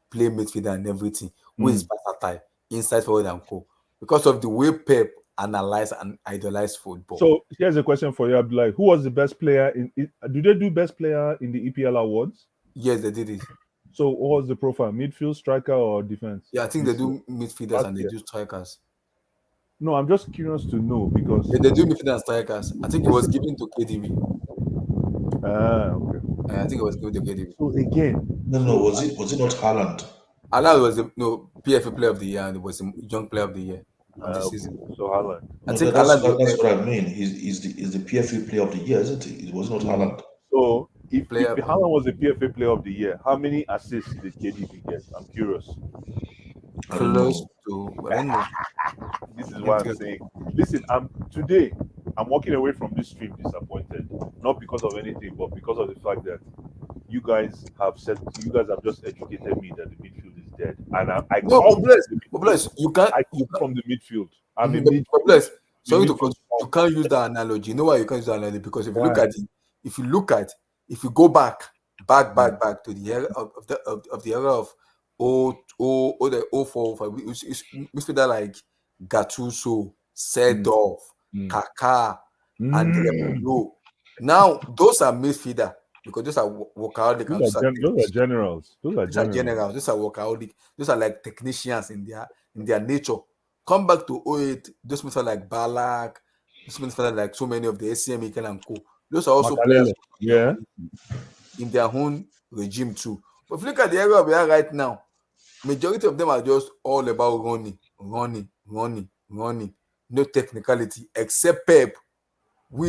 play midfielder and everything, who is Mm. versatile, inside forward and co. Because of the way Pep analyze and idolize football. So here's a question for you, Abdullah. Who was the best player do they do best player in the EPL awards? Yes, they did it. So what was the profile? Midfield, striker, or defense? Yeah, I think they do midfielders Last and they year. do strikers. No, I'm just curious to know because Yeah, they do midfield and strikers. I think it was given to KDB. okay. I think it was given to KDB. So again, No, was it not Haaland? Haaland was the PFA player of the year and it was the young player of the year of the Okay. season. So Haaland. I No, think that's Haaland that's what I mean. He's the PFA player of the year, isn't he? It was not Haaland. So if player Haaland was the PFA player of the year, how many assists did KDB get? I'm curious. I don't close know. to I don't know. This is why I'm saying. Listen, I'm walking away from this stream disappointed, not because of anything, but because of the fact that you guys have just educated me that the midfield is dead, and I No, come from the but midfield. bless, you can't I come from the midfield. I'm a but midfield. bless. The Sorry to midfield. cut you can't use that analogy. You know why you can't use that analogy? Because Why? if you go back Mm. to the era of the era of the 04, we spent that like Gattuso, Sedorf, Mm. Kaká, and Mm. now those are midfielder because those are workaholic and Those are generals. Those are those are generals. generals, those are workaholic, those are like technicians in their nature. Come back to 08, those people like Balak, those people like so many of the ACM Mikel and Co. Those are also players Makalele. Yeah. in their own regime too. But if you look at the area we are right now, majority of them are just all about running. No technicality, except Pep, who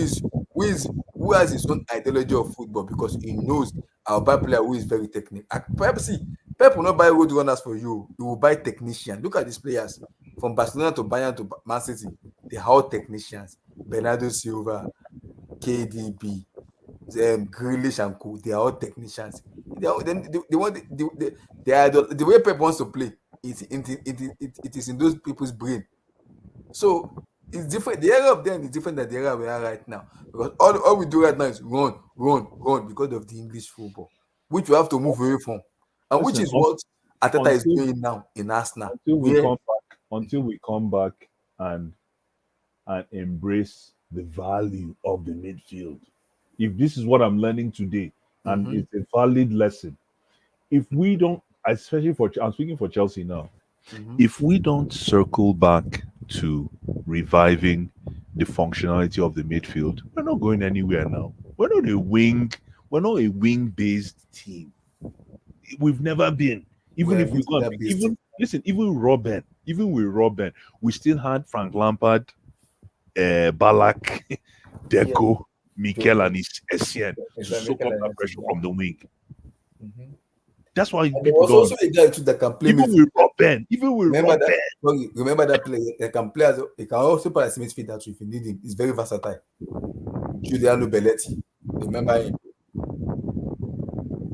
has his own ideology of football because he knows our buy player who is very technical. Pep will not buy road runners for you. He will buy technicians. Look at these players from Barcelona to Bayern to Man City. They are all technicians. Bernardo Silva, KDB, Grealish and Co. They are all technicians. They want the way Pep wants to play. It is in those people's brain. So it's different. The era of them is different than the era we are right now. Because all we do right now is run because of the English football, which we have to move away from. And which Listen, is what Ateta is until doing now in Arsenal. until we come back and embrace the value of the midfield. If this is what I'm learning today, and it's a valid lesson, if we don't, especially I'm speaking for Chelsea now, if we don't circle back to reviving the functionality of the midfield, we're not going anywhere now. We're not a wing-based team. We've never been. Even if we go and even with Robin, we still had Frank Lampard, Balak, Deco, Mikel, and his Essien to soak up that pressure from the wing. That's why And there people was don't. also a guy too that can play Even with Robin, remember that player. They can play he can also play as midfielder too if you need him. He's very versatile. Giuliano Belletti. Remember him?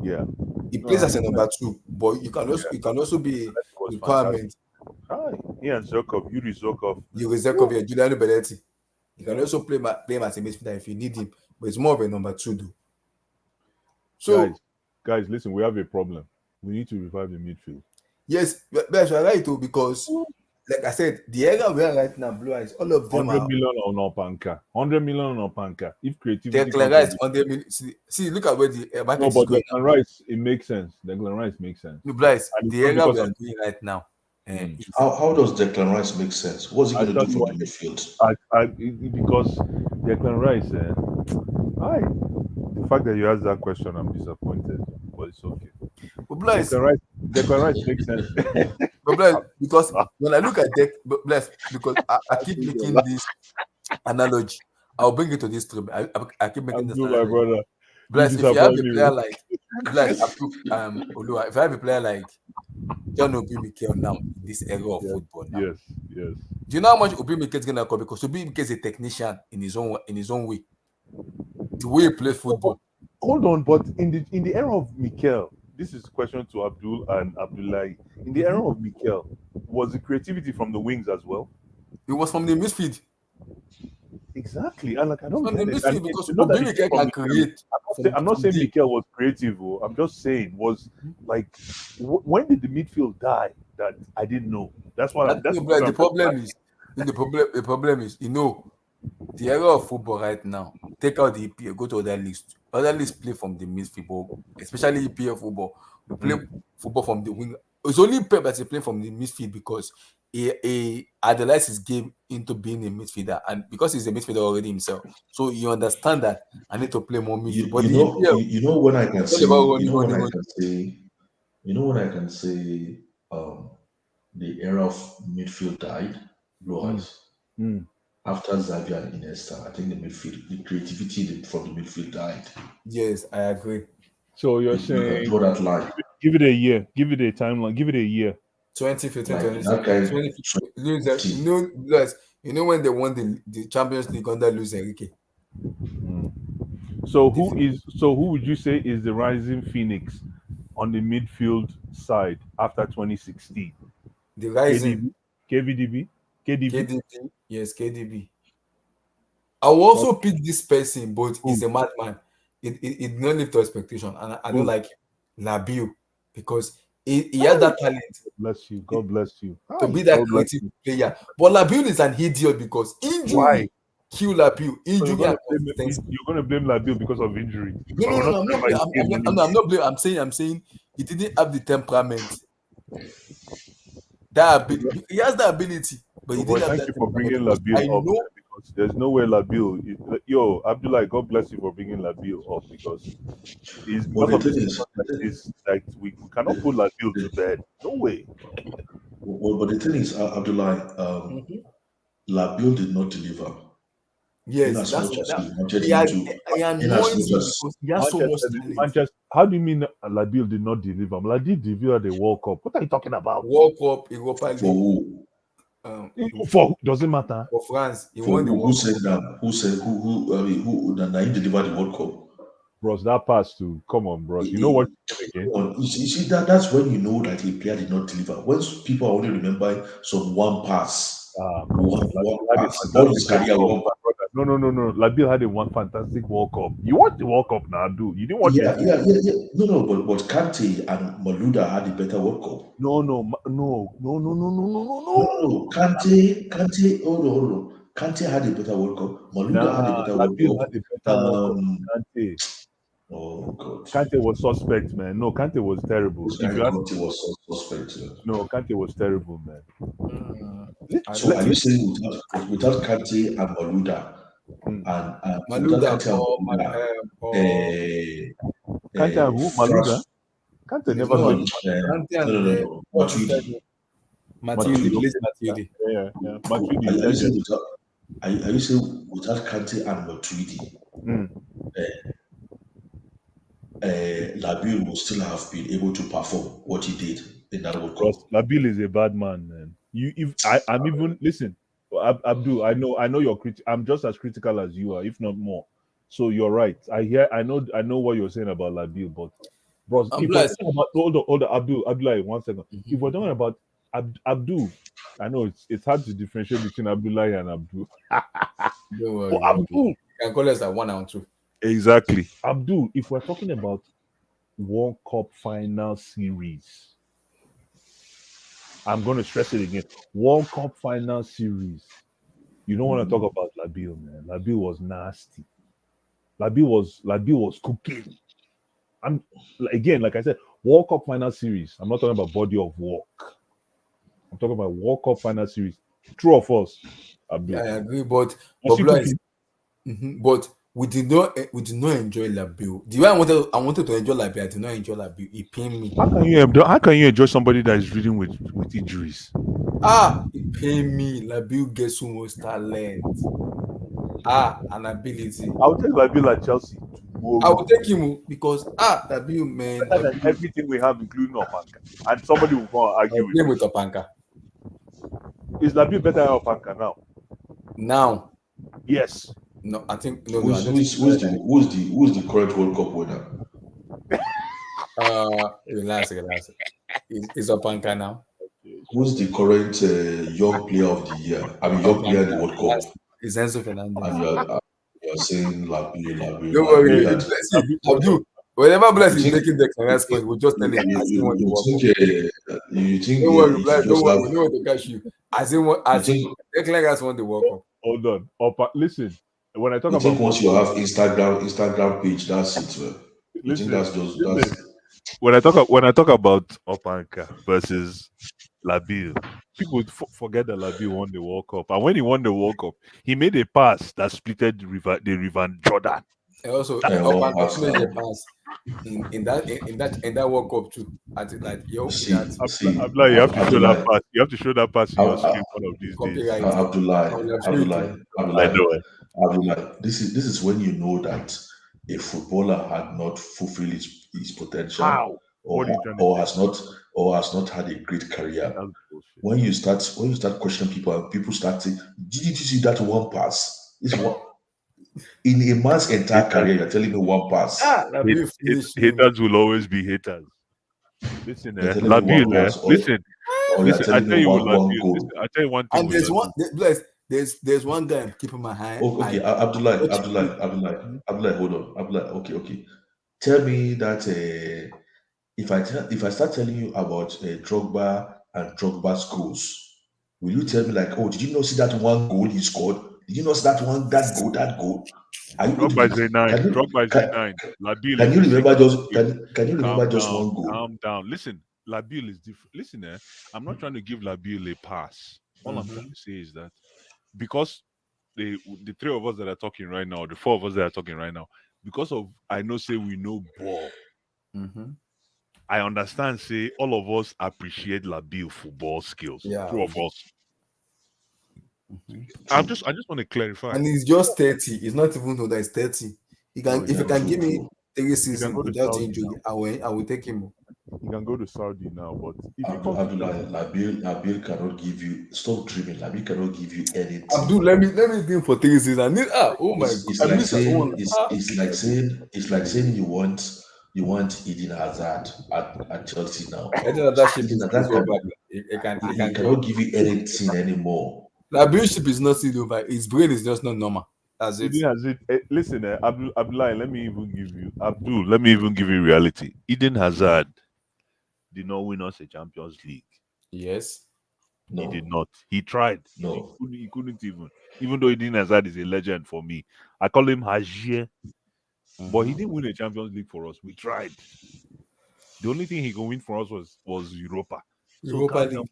Yeah. He plays as a number 2, but you can also be a requirement. Hi. Ian Zokov, Yuri Zokov. Giuliano Belletti. You can also play him as a midfielder if you need him, but it's more of a number 2 though. So guys, listen, we have a problem. We need to revive the midfield. Yes, but you're right too, because like I said, the era we are right now, Blue Eyes, all of them 100 are million on Opanka. 100 million on Opanka. If creativity Declan comes Rice from on the see, look at where the market no, is but going Declan Rice, it makes sense. Declan Rice makes sense. now. Blue Eyes, And it's the not era because we are I'm doing right now. How does Declan Rice make sense? What's he I going to tell do you from why. the midfield? Because Declan Rice, the fact that you asked that question, I'm disappointed, but it's okay. But Blue Eyes, Declan Rice makes sense. but Bless, because when I look at Bless, because I keep making this analogy, I'll bring it to this trip. I keep making this Abdul, my analogy. brother, you Bless, if you have disappoint a me. player like Bless, Olua, if I have a player like John Obi Mikel now in this era of football now, Yes. do you know how much Obi Mikel is gonna come? Because Obi Mikel is a technician in his own way. The way he plays football. Hold on, but in the era of Mikel, this is a question to Abdul and Abdullahi. In the era of Mikel, was the creativity from the wings as well? It was from the midfield. Exactly, and like I don't From the get it. And midfield, because you know that Obi it came Mikel from can Mikel. create. I'm not saying Mikel was creative. I'm just saying like when did the midfield die? That I didn't know. That's what I'm. That's The problem is, the era of football right now, take out the EPL, go to other leagues. Other leagues play from the midfield, especially EPL football. We play football from the wing. It's only Pep that's playing from the midfield because he idolized his game into being a midfielder, and because he's a midfielder already himself, so you understand that I need to play more midfield. But the EPL, You know when I can it's all say, about you running, know when running, I running. can say, you know when I can say, the era of midfield died, Blue Eyes. After Xavier and Iniesta, I think the creativity from the midfield died. Yes, I agree. So you're You can saying draw that line. give it a year, give it a timeline, give it a year. 2015, Like that guy, 2015. You know when they won the Champions League under Luis Enrique. So who would you say is the rising phoenix on the midfield side after 2016? The rising KDB? KDB, yes, KDB. I will also pick this person, but he's a madman. It did not live to expectation, and I don't like Labiu because he has that talent. Bless you. God bless you. To be that creative player. But Labiu is an idiot because injury kill Labiu. So Injury and consistency. you're going to blame Labiu because of injury. No, I'm not blaming. I'm saying he didn't have the temperament. He has the ability, but he didn't have Thank that you for bringing temperament. Labiu up because there's no way Labiu. Yo, Abdullah, God bless you for bringing Labiu up because it's But because the of thing this is, like this that we cannot put Labiu to bed. No way. but the thing is, Abdullah, Labiol did not deliver. Yes, in as much as we wanted he him to. In as much as because he has so much talent. Manchester, how do you mean Labiol did not deliver? Labiol delivered the World Cup. What are you talking about? World Cup, Europa League. For who? For doesn't matter. For France, he For won the who World said that? Who said who? I mean, who? That delivered the World Cup. Bros, that pass to come on, bros. You know what? You see that's when you know that a player did not deliver. When people are only remembering some one pass, one pass, all his career one pass. No. Labiol had a one fantastic World Cup. You watched the World Up now, dude. You didn't watch Yeah. it. No, but Kante and Maluda had a better World Cup. No. Kante, hold on. Kante had a better World Cup. Maluda had a better World Cup. Had a better World Cup. Kante. Oh God. Kante was suspect, man. No, Kante was terrible. Kante was suspect. Yeah. No, Kante was terrible, man. So are you saying without Kante and Maluda and Maluda without Kante and Kante and who? Maluda? Kante never played. No. Matuidi. Yeah. Matuidi. Are you saying without Kante and Matuidi, Labiol will still have been able to perform what he did in that World Cup? Labiol is a bad man, man. I'm even listen, Abdul. I know you're I'm just as critical as you are, if not more. So you're right. I know what you're saying about Labiol, but bros, if we're talking about hold on, Abdullah, 1 second. If we're talking about Abdul, I know it's hard to differentiate between Abdullah and Abdul. Don't worry, Abdul, you can call us like 1 and 2. Exactly. Abdul, if we're talking about World Cup final series. I'm going to stress it again. World Cup final series. You don't want to talk about Labil, man. Labil was nasty. Labil was cooking. I'm again, like I said, World Cup final series. I'm not talking about body of work. I'm talking about World Cup final series. True or false? Yeah, I agree, but cooking. But we did not enjoy Labil. The way I wanted to enjoy Labil, I did not enjoy Labil. It pained me. How can you enjoy somebody that is reading with injuries? It pained me. Labil gets so much talent. An ability. I would take Labil at Chelsea tomorrow. I would take him because Labil, man, better than everything we have, including Opanka. And somebody will go and argue with Opanka. Is Labil better than Opanka now? Now, yes. No, I think no. Who's the current World Cup winner? Relax. Is Opanka now? Who's the current young player of the year? I mean, young player in the World Cup. Is Enzo Fernandez. And you're saying Labil. Don't worry. Abdul, whenever Bless is making the correct point, we'll just tell him. You think? Don't worry, Bless. Don't worry. We know what to catch you. As Declan has won the World Cup. Hold on. Listen. When I talk about once you have Instagram page, that's it. Well. You think that's when I talk about Opanka versus Labil, people forget that Labil won the World Cup, and when he won the World Cup, he made a pass that splitted the river Jordan. And also, Opanka made a pass in that World Cup too. I think like you have to show that pass. You have to show that pass in your screen one of these days. Abdullah, this is when you know that a footballer had not fulfilled his potential or has not had a great career. When you start questioning people and people start saying, "Did you see that one pass?" This one in a man's entire career, you're telling me one pass. Haters will always be haters. Listen, Labil, listen. I tell you what, Labil. I tell you one thing. And there's one guy I'm keeping my eye. Okay, Abdullah, hold on. Abdullah, okay. Tell me that if I start telling you about Drogba and Drogba's goals, will you tell me like, oh, did you not see that one goal he scored? Did you not see that goal? Drogba is a 9. Labil can you remember just one goal? Calm down. Listen, Labil is different. Listen, I'm not trying to give Labil a pass. All I'm trying to say is that because the three of us that are talking right now, the four of us that are talking right now, because of we know ball. I understand. Say all of us appreciate Labil football skills. Yeah, two of us. I just want to clarify. And he's just 30. He's not even though that he's 30. He can if he can give me 3 seasons without injury, I will take him. He can go to Saudi now, but if Labil cannot give you. Stop dreaming. Labil cannot give you anything. Abdul, let me think for 3 seasons. Oh my God! It's like saying you want Eden Hazard at Chelsea now. He cannot give you anything anymore. Labil ship is not still over. His brain is just not normal. That's it. Listen, Abdullah, let me even give you reality. Eden Hazard did not win us a Champions League. Yes. No. He did not. He tried. No. He couldn't even though Eden Hazard is a legend for me. I call him Hajier. But he didn't win a Champions League for us. We tried. The only thing he could win for us was Europa. Europa League.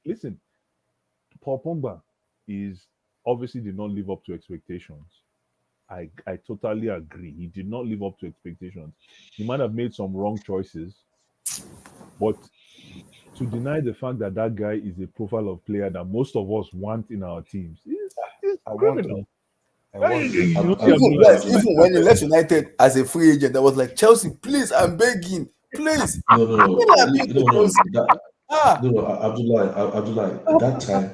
Listen, Paul Pogba obviously did not live up to expectations. I totally agree. He did not live up to expectations. He might have made some wrong choices, but to deny the fact that guy is a profile of player that most of us want in our teams is criminal. Even when he left United as a free agent, I was like, Chelsea, please, I'm begging, please. No, Abdullah, that time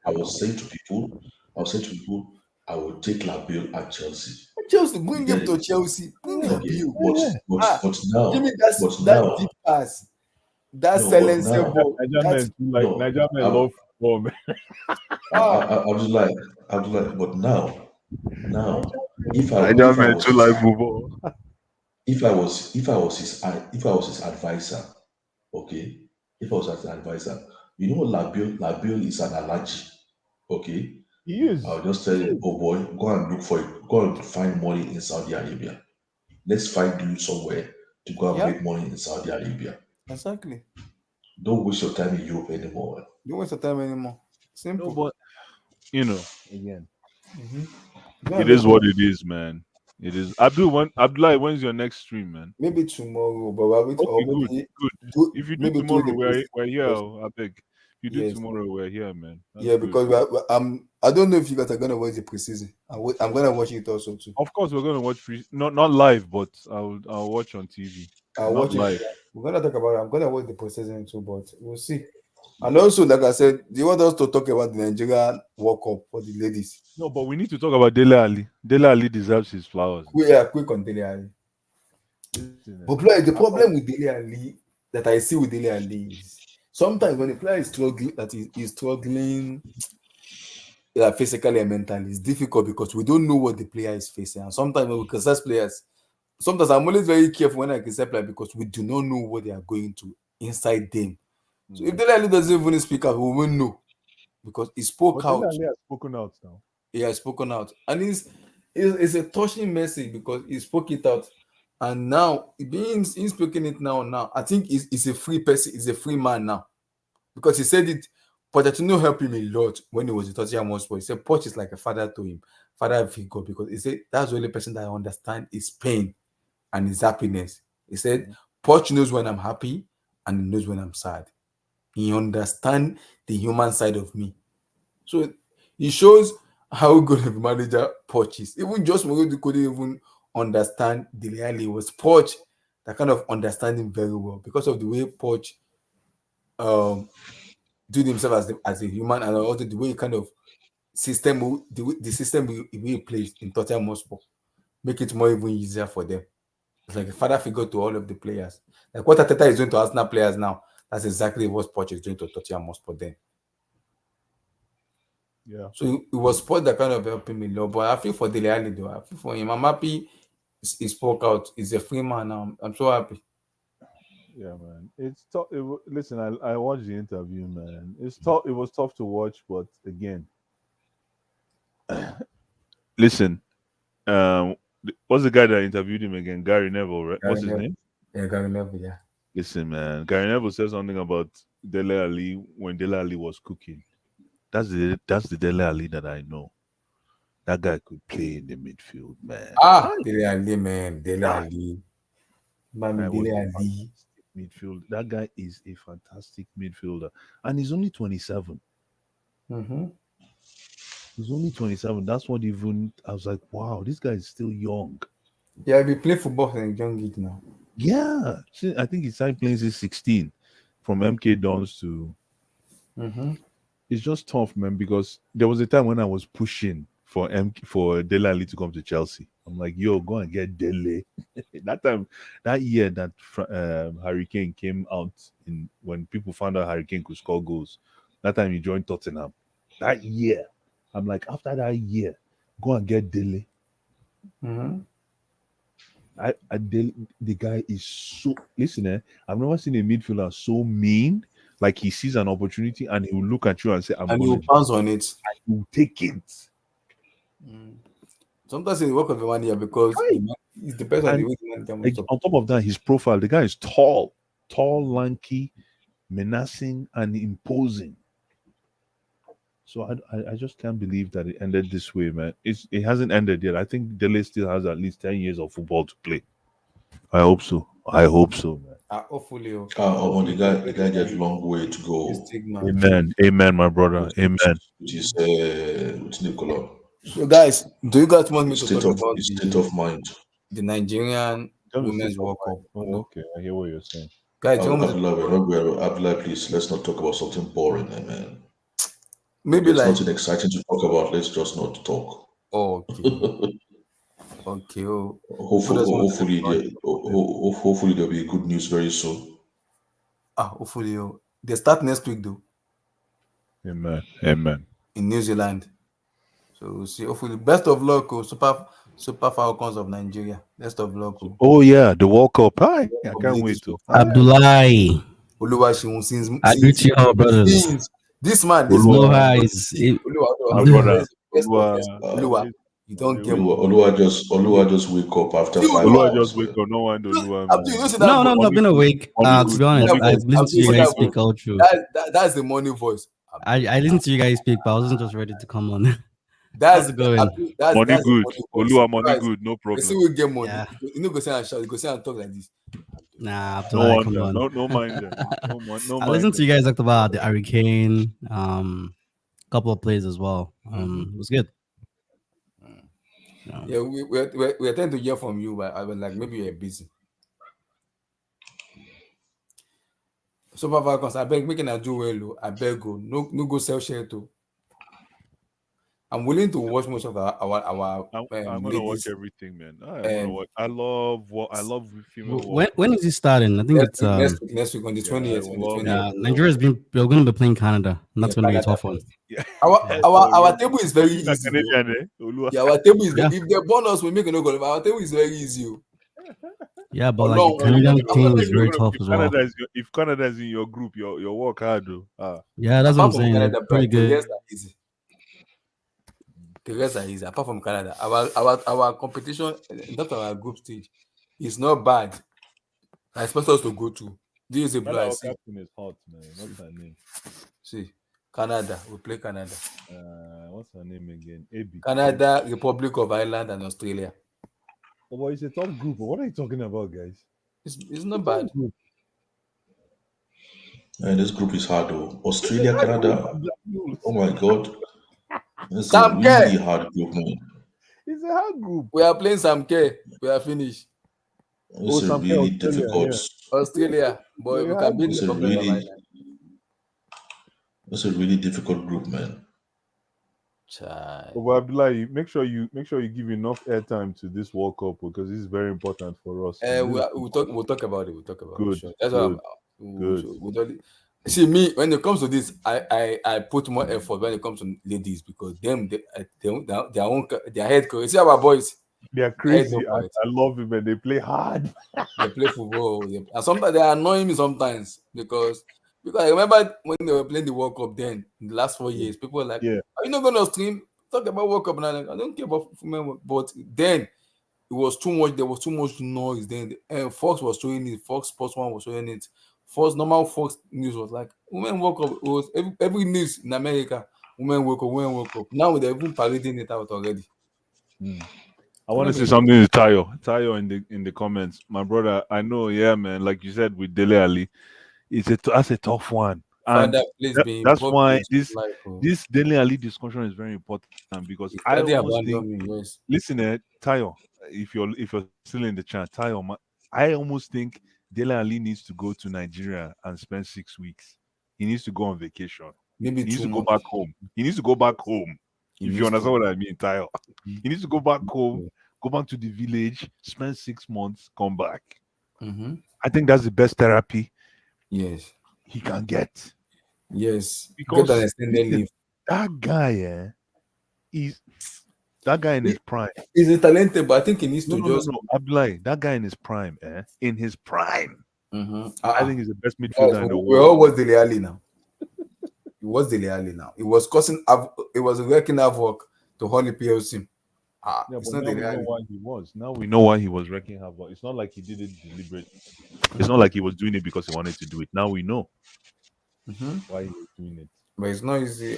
I was saying to people, I would take Labil at Chelsea. Chelsea, bring him to Chelsea. Bring Labil. But now, give me that deep pass. That silencer ball. Niger men love football, man. Abdullah, but now Now, if I I if don't I mean was to his like football. if I was his advisor, okay, if I was his advisor, Labiol is an allergy, okay. He is. I'll just tell him, oh boy, go and look for it, go and find money in Saudi Arabia. Let's find you somewhere to go and Yeah, make money in Saudi Arabia. exactly. Don't waste your time in Europe anymore. Don't waste your time anymore. No, Simple. but again, Go and it make is what money. it is, man. It is. Abdullah, when's your next stream, man? Maybe tomorrow, but we'll wait, or Okay, good, good. If you do maybe do tomorrow, the we're here. because I beg. If you do yes, tomorrow, we're here, man. That's yeah, good. because I don't know if you guys are gonna watch the preseason. I'm gonna watch it also too. Of course, we're gonna watch not live, but I'll watch on TV. I'll Not watch it. live. We're gonna talk about it. I'm gonna watch the preseason too, but we'll see. And also, like I said, do you want us to talk about the Nigeria World Cup for the ladies? No, but we need to talk about Dele Ali. Dele Ali deserves his flowers. Quick on Dele Ali. But the problem with Dele Ali that I see with Dele Ali is sometimes when the player is struggling, he's struggling physically and mentally, it's difficult because we don't know what the player is facing. And sometimes when we criticize players, sometimes I'm always very careful when I criticize players because we do not know what they are going to inside them. So if Dele Ali doesn't even speak out, we won't know because he spoke But out. Dele Ali has spoken out now. He has spoken out, and it's a touching message because he spoke it out, and now being speaking it now, I think he's a free person, he's a free man now because he said it. Pochettino helped him a lot when he was at Tottenham Hotspur. He said Poch is like a father to him, father figure, because he said that's the only person that I understand his pain and his happiness. He said Poch knows when I'm happy and he knows when I'm sad. He understands the human side of me. So it shows how good of a manager Poch is. Even Josh Mourinho couldn't even understand Dele Alli. It was Poch that kind of understand him very well because of the way Poch do himself as a human, and also the way he kind of the system he plays in Tottenham Hotspur make it more even easier for them. It's like a father figure to all of the players. Like what Ateta is doing to Arsenal players now, that's exactly what Poch is doing to Tottenham Hotspur then. Yeah. So it was sport that kind of helped him a lot. But I feel for Dele Alli though. I feel for him. I'm happy he spoke out. He's a free man now. I'm so happy. Yeah, man. It's tough. Listen, I watched the interview, man. It's tough. It was tough to watch, but again, listen. What's the guy that interviewed him again? Gary Neville, right? What's his name? Yeah, Gary Neville. Yeah. Listen, man. Gary Neville said something about Dele Ali when Dele Ali was cooking. That's the Dele Ali that I know. That guy could play in the midfield, man. Dele Ali, man. Dele Ali. Dele Ali. Midfield. That guy is a fantastic midfielder, and he's only 27. Mm-hmm. He's only 27. That's what even I was like, wow, this guy is still young. Yeah, he play football in young age now. Yeah, I think he started playing since 16, from MK Dons to. Mm-hmm. It's just tough, man, because there was a time when I was pushing for Dele Alli to come to Chelsea. I'm like, yo, go and get Dele. that year that Harry Kane came out when people found out Harry Kane could score goals. That time he joined Tottenham. That year, I'm like, after that year, go and get Dele. Mm-hmm. The guy is so. Listen, I've never seen a midfielder so mean. Like he sees an opportunity and he will look at you and say, "I'm going to bounce on it. I will take it." Sometimes it's the work of the manager because it depends on the way the manager wants to. On top of that, his profile, the guy is tall, lanky, menacing, and imposing. So I just can't believe that it ended this way, man. It hasn't ended yet. I think Dele still has at least 10 years of football to play. I hope so, man. Hopefully. The guy gets a long way to go. Amen, my brother. Amen. With Nicola. So, guys, do you guys want me to talk about his state of mind? The Nigerian Women's World Cup. Okay, I hear what you're saying. Guys, Abdullah, please, let's not talk about something boring, man. Maybe there's nothing exciting to talk about. Let's just not talk. Okay. Okay. Hopefully there'll be good news very soon. Hopefully. They start next week, though. Amen. In New Zealand. So we'll see. Hopefully, best of luck, Super Falcons of Nigeria. Best of luck. Oh yeah, the World Cup. Hi, I can't wait to. Abdullahi. Oluwaseun since I greet you all, brothers. this man, No highs. My brother. Oluwa, you don't get Oluwa just wake up after 5 Oluwa hours. just wake up. No one Oluwa. No, I've been awake. To be honest, I've listened to you guys speak all through. That's the morning voice. I listened to you guys speak, but I wasn't just ready to come on. That's going. That's money good. Oluwa money guys, good. No problem. See, we get money. Yeah. You know, go say and shout. You go say and talk like this. Nah, No come on. No mind them. No I listened to you guys talk about the Hurricane, couple of plays as well. It was good. Yeah, we tend to hear from you, but I was like, maybe you're busy. Super Falcons, I beg, making a do well. I beg go, no go sell share too. I'm willing to watch most of our I'm gonna watch everything, man. I love female. When is it starting? I think it's next week on the 20th. Nigeria's we're going to be playing Canada, and that's going to be a tough one. Yeah. Our table is very easy. Our table is if they bonus we make no goal. Our table is very easy. Yeah, but like the Canadian team is very tough as well. If Canada is in your group, your work hard, though. Yeah, that's what I'm saying. Canada, pretty good. The rest are easy. Apart from Canada, our competition, not our group stage, is not bad. I expect us to go to. This is a blue. Our captain is hot, man. What's her name? See, Canada. We play Canada. What's her name again? AB. Canada, Republic of Ireland, and Australia. Oh, boy, it's a tough group. What are you talking about, guys? It's not bad. And this group is hard, though. Australia, Canada. Oh my God. It's a really hard group, man. It's a hard group. We are playing some K. We are finished. It's a really difficult. Yeah. Australia, boy, we can beat it's a really difficult group, man. But Abdullahi, make sure you give enough airtime to this World Cup because this is very important for us. We'll talk about it. We'll talk about it. Sure. That's good. See, me, when it comes to this, I put more effort when it comes to ladies because their head coach. See our boys. They are crazy. I love it, man. They play hard. They play football. And sometimes they annoy me sometimes because I remember when they were playing the World Cup then in the last 4 years, people were like, "Are you not going to stream? Talk about World Cup." And I'm like, I don't care about women, but then it was too much. There was too much noise. Then and Fox was showing it. Fox Sports One was showing it. Normal Fox News was like, women World Cup. It was every news in America. Women World Cup. Now they're even parading it out already. I want to say something to Tayo in the comments. My brother, I know, yeah, man. Like you said with Dele Ali, that's a tough one. And that's why this Dele Ali discussion is very important because I almost think, listen, Tayo, if you're still in the chat, Tayo, I almost think Dele Ali needs to go to Nigeria and spend 6 weeks. He needs to go on vacation. Maybe he needs to go back home. He needs to go back home. If you understand what I mean, Tayo. He needs to go back home, go back to the village, spend 6 months, come back. I think that's the best therapy. Yes. He can get. Yes. Because that guy, that guy in his prime. He's a talented, but I think he needs to just. No, Abdullahi, that guy in his prime, in his prime. I think he's the best midfielder in the world. We all was Dele Ali now. He was Dele Ali now. It was causing. It was wrecking havoc to Holly PLC. It's not Dele Ali. Why he was. Now we know why he was wrecking havoc. It's not like he did it deliberately. It's not like he was doing it because he wanted to do it. Now we know why he was doing it. But it's not easy.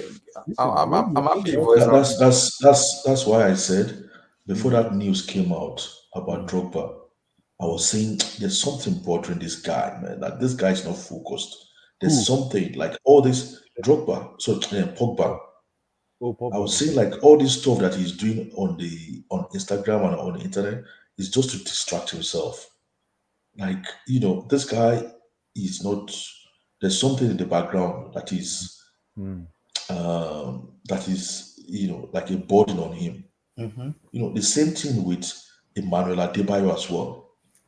I'm happy. That's why I said before that news came out about Drogba, I was saying there's something bothering this guy, man. Like this guy's not focused. There's something like all this Drogba, Pogba. I was saying like all this stuff that he's doing on Instagram and on the internet is just to distract himself. Like this guy is not. There's something in the background that is. That is, like a burden on him. The same thing with Emmanuel Adebayo as well.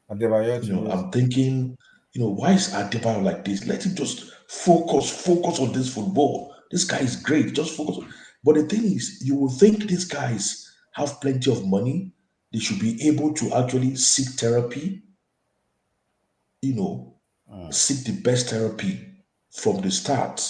I'm thinking, why is Adebayo like this? Let him just focus on this football. This guy is great. Just focus. But the thing is, you will think these guys have plenty of money. They should be able to actually seek therapy, seek the best therapy from the start.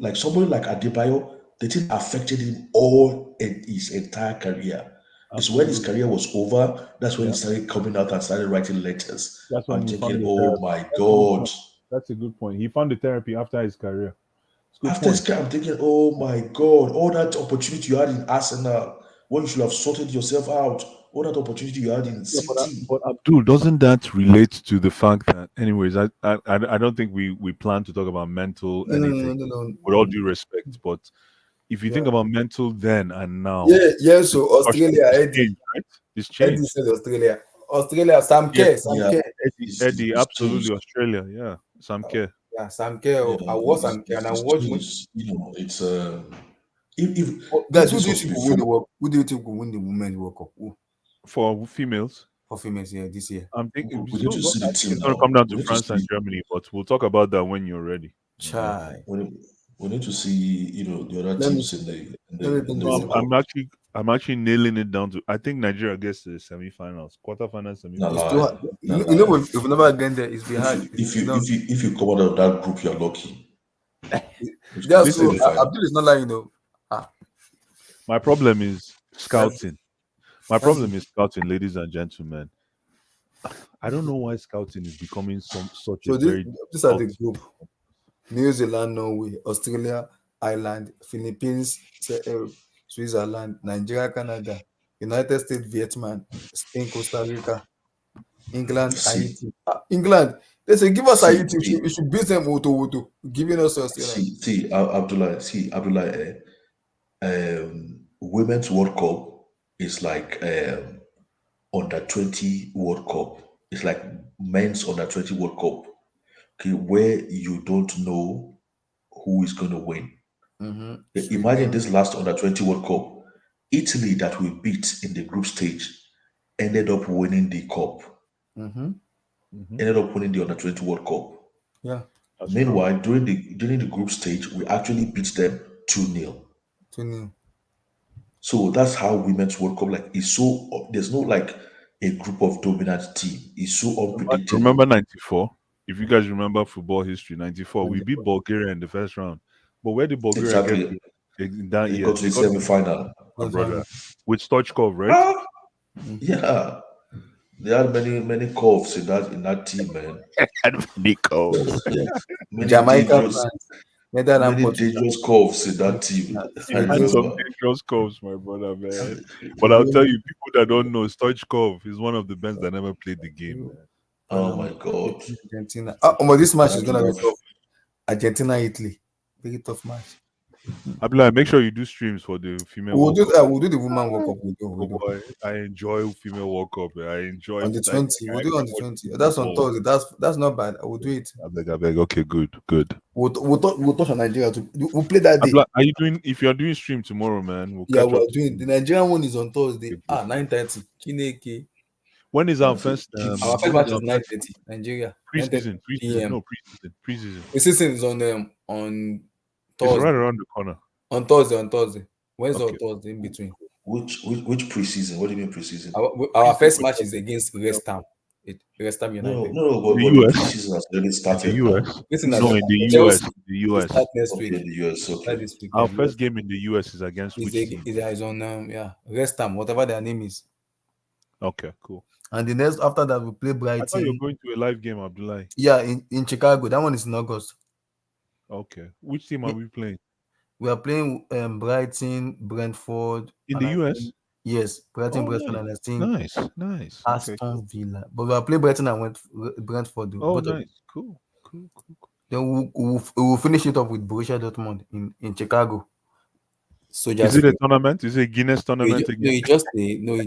Like somebody like Adebayo, the thing affected him all in his entire career. It's when his Absolutely. career was over, that's when he Yeah. started coming out and started writing letters. That's when I'm he thinking, found the oh therapy. my That's a good God. point. That's a good point. He found the therapy after his career. It's a good After his point. career, I'm thinking, oh my God, all that opportunity you had in Arsenal, when you should have sorted yourself out, all that opportunity you had in Yeah, City. but Abdul, doesn't that relate to the fact that, anyways, I don't think we plan to talk about mental anything. With all due respect, but if you think Yeah. about mental then and now, Yeah. the So discussion Australia, is Eddie. changed, right? It's Eddie changed. said Australia. Australia, Sam Yeah, Kerr. Sam Yeah, Kerr. Eddie, it's changed. absolutely Australia. Yeah, Sam Kerr. Yeah, Sam Kerr. I watched Sam Kerr and I It's watched. changed. It's if Guys, if who this do you was think will win the before, World? Who do you think will win the Women's World Cup? Who? For females, For females here this year? I'm thinking we need to see I the think team it's going to now. come down We to need to France and see. Germany, but we'll talk about that when you're ready. Chai. We need to see, the other Let me teams in the in let me the in bring the So this World in. Cup. I'm actually nailing it down to, I think Nigeria gets to the semifinals, quarterfinals, Not It's semifinals. too lie, hard. not You know, lie. if we never get there, it's be If hard. you if It's you not. if you if you come out of that group, you're lucky. Which That's means Listen, true. semi-final. Abdul is not lying though. Ah, my problem is that's scouting. My that's problem is scouting, ladies and gentlemen. I don't know why scouting is becoming such a so. This very these are the difficult. group: New Zealand, Norway, Australia, Ireland, Philippines, Switzerland, Nigeria, Canada, United States, Vietnam, Spain, Costa Rica, England, See, Haiti. England. They say give us see, Haiti. see, We should beat them Woto, giving us Australia. Abdullah. See, Abdullah. Women's World Cup is like under 20 World Cup. It's like men's under 20 World Cup. Okay, where you don't know who is going to win. Imagine Sweden. this last under 20 World Cup. Italy that we beat in the group stage ended up winning the cup. Mm-hmm. Ended up winning the under 20 World Cup. Yeah. That's true. Meanwhile, during the group stage, we actually beat them 2-0. 2-0. So that's how women's World Cup like is so there's no like a group of dominant team. It's so unpredictable. Remember 94? If you guys remember football history, 94, we beat Bulgaria in the first round. But where did Bulgaria get Exactly. to in that They year? got to They the got to semi-final. my brother with Stoichkov, right? Ah, yeah. They had many coughs in that team, man. Nico. Yeah. Many Jamaica, dangerous France, Netherlands, many Portugal. dangerous coughs in that team. I He had some remember. dangerous curves, my brother, man. But I'll tell you, people that don't know, Stoichkov is one of the best that never played the game, man. Oh my God. Argentina. But this match is Imagine gonna be that. tough. Argentina, Italy, very tough match. Abdullah, make sure you do streams for the female We'll World do Cup. that. We'll do the woman World Cup. Oh boy, I enjoy female World Cup. I enjoy On the like 20. I We'll do it on actually the watch 20. female That's on football. Thursday. That's not bad. I will do it. I beg. Okay, good. We'll touch on Nigeria too. We'll play that day. Abdullah, are you doing? If you're doing stream tomorrow, man, we'll Yeah, catch we're up. doing the Nigerian one is on Thursday. Okay, good. 9:30. Chineke. When is our first? Our first When match is is our 9:30. Nigeria. 9:30 preseason? p.m. No, preseason. The season is on It's right Thursday. around the corner. On Thursday. Wednesday Okay. or Thursday in between. Which preseason? What do you mean preseason? Our first match is against West Ham. West Ham United. No, but The the US. preseason has already In started the now. US. Listen, No, in the US. Chelsea The US. start next Okay, week. the US. Start Okay. this week. Our first game in the US is against which team? Is on West Ham, whatever their name is. Okay, cool. And the next after that we play I thought you were Brighton. going to a live game, Abdullah. Yeah, in Chicago. That one is in August. Okay. Which team are we playing? We are playing Brighton, Brentford. In the US? Yes, Brighton, Oh, Brentford, and I think nice. Aston Okay. Villa. But we are playing Brighton and Brentford. Oh, Both of them. nice. Cool. Then we'll finish it up with Borussia Dortmund in Chicago. So Is it a tournament? Is it a Guinness tournament again? it's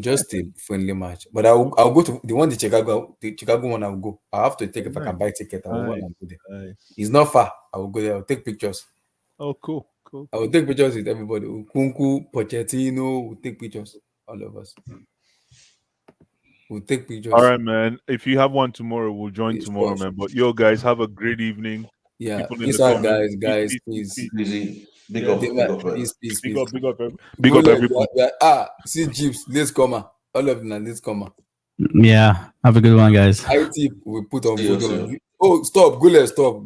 just a friendly match. But I'll go to the Chicago one. I'll go. I have to take if I can buy a ticket. I will go and go there. Nice. It's not far. I will go there. I'll take pictures. Oh, cool. I will take pictures with everybody. Kunku, Pochettino, we'll take pictures. All of us. We'll take pictures. All right, man. If you have one tomorrow, we'll join Yes, tomorrow, sure. man. But yo, guys, have a great evening. Yeah. People in Peace the out, comments. guys. Peace. Busy. Big up, big up, Peace. Big up, big up everybody. See Jeeps, let's come. All of them, let's come. Yeah, have a good one, guys. IT we put on See you, voodoo. see you. Oh, stop, Gule, stop.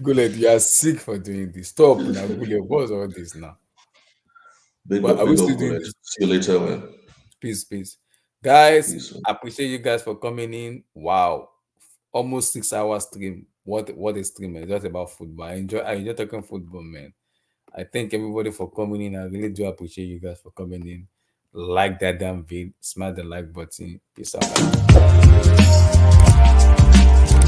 Gule, you are sick for doing this. Stop now, Gule. What's all this now? Big But up, are we big still up, doing Bullet. this? See you later, man. Peace. Guys, Peace, man. I appreciate you guys for coming in. Wow. Almost 6 hours stream. What a stream, man. Just about football. I enjoy talking football, man. I thank everybody for coming in. I really do appreciate you guys for coming in. Like that damn vid, smash the like button. Peace out.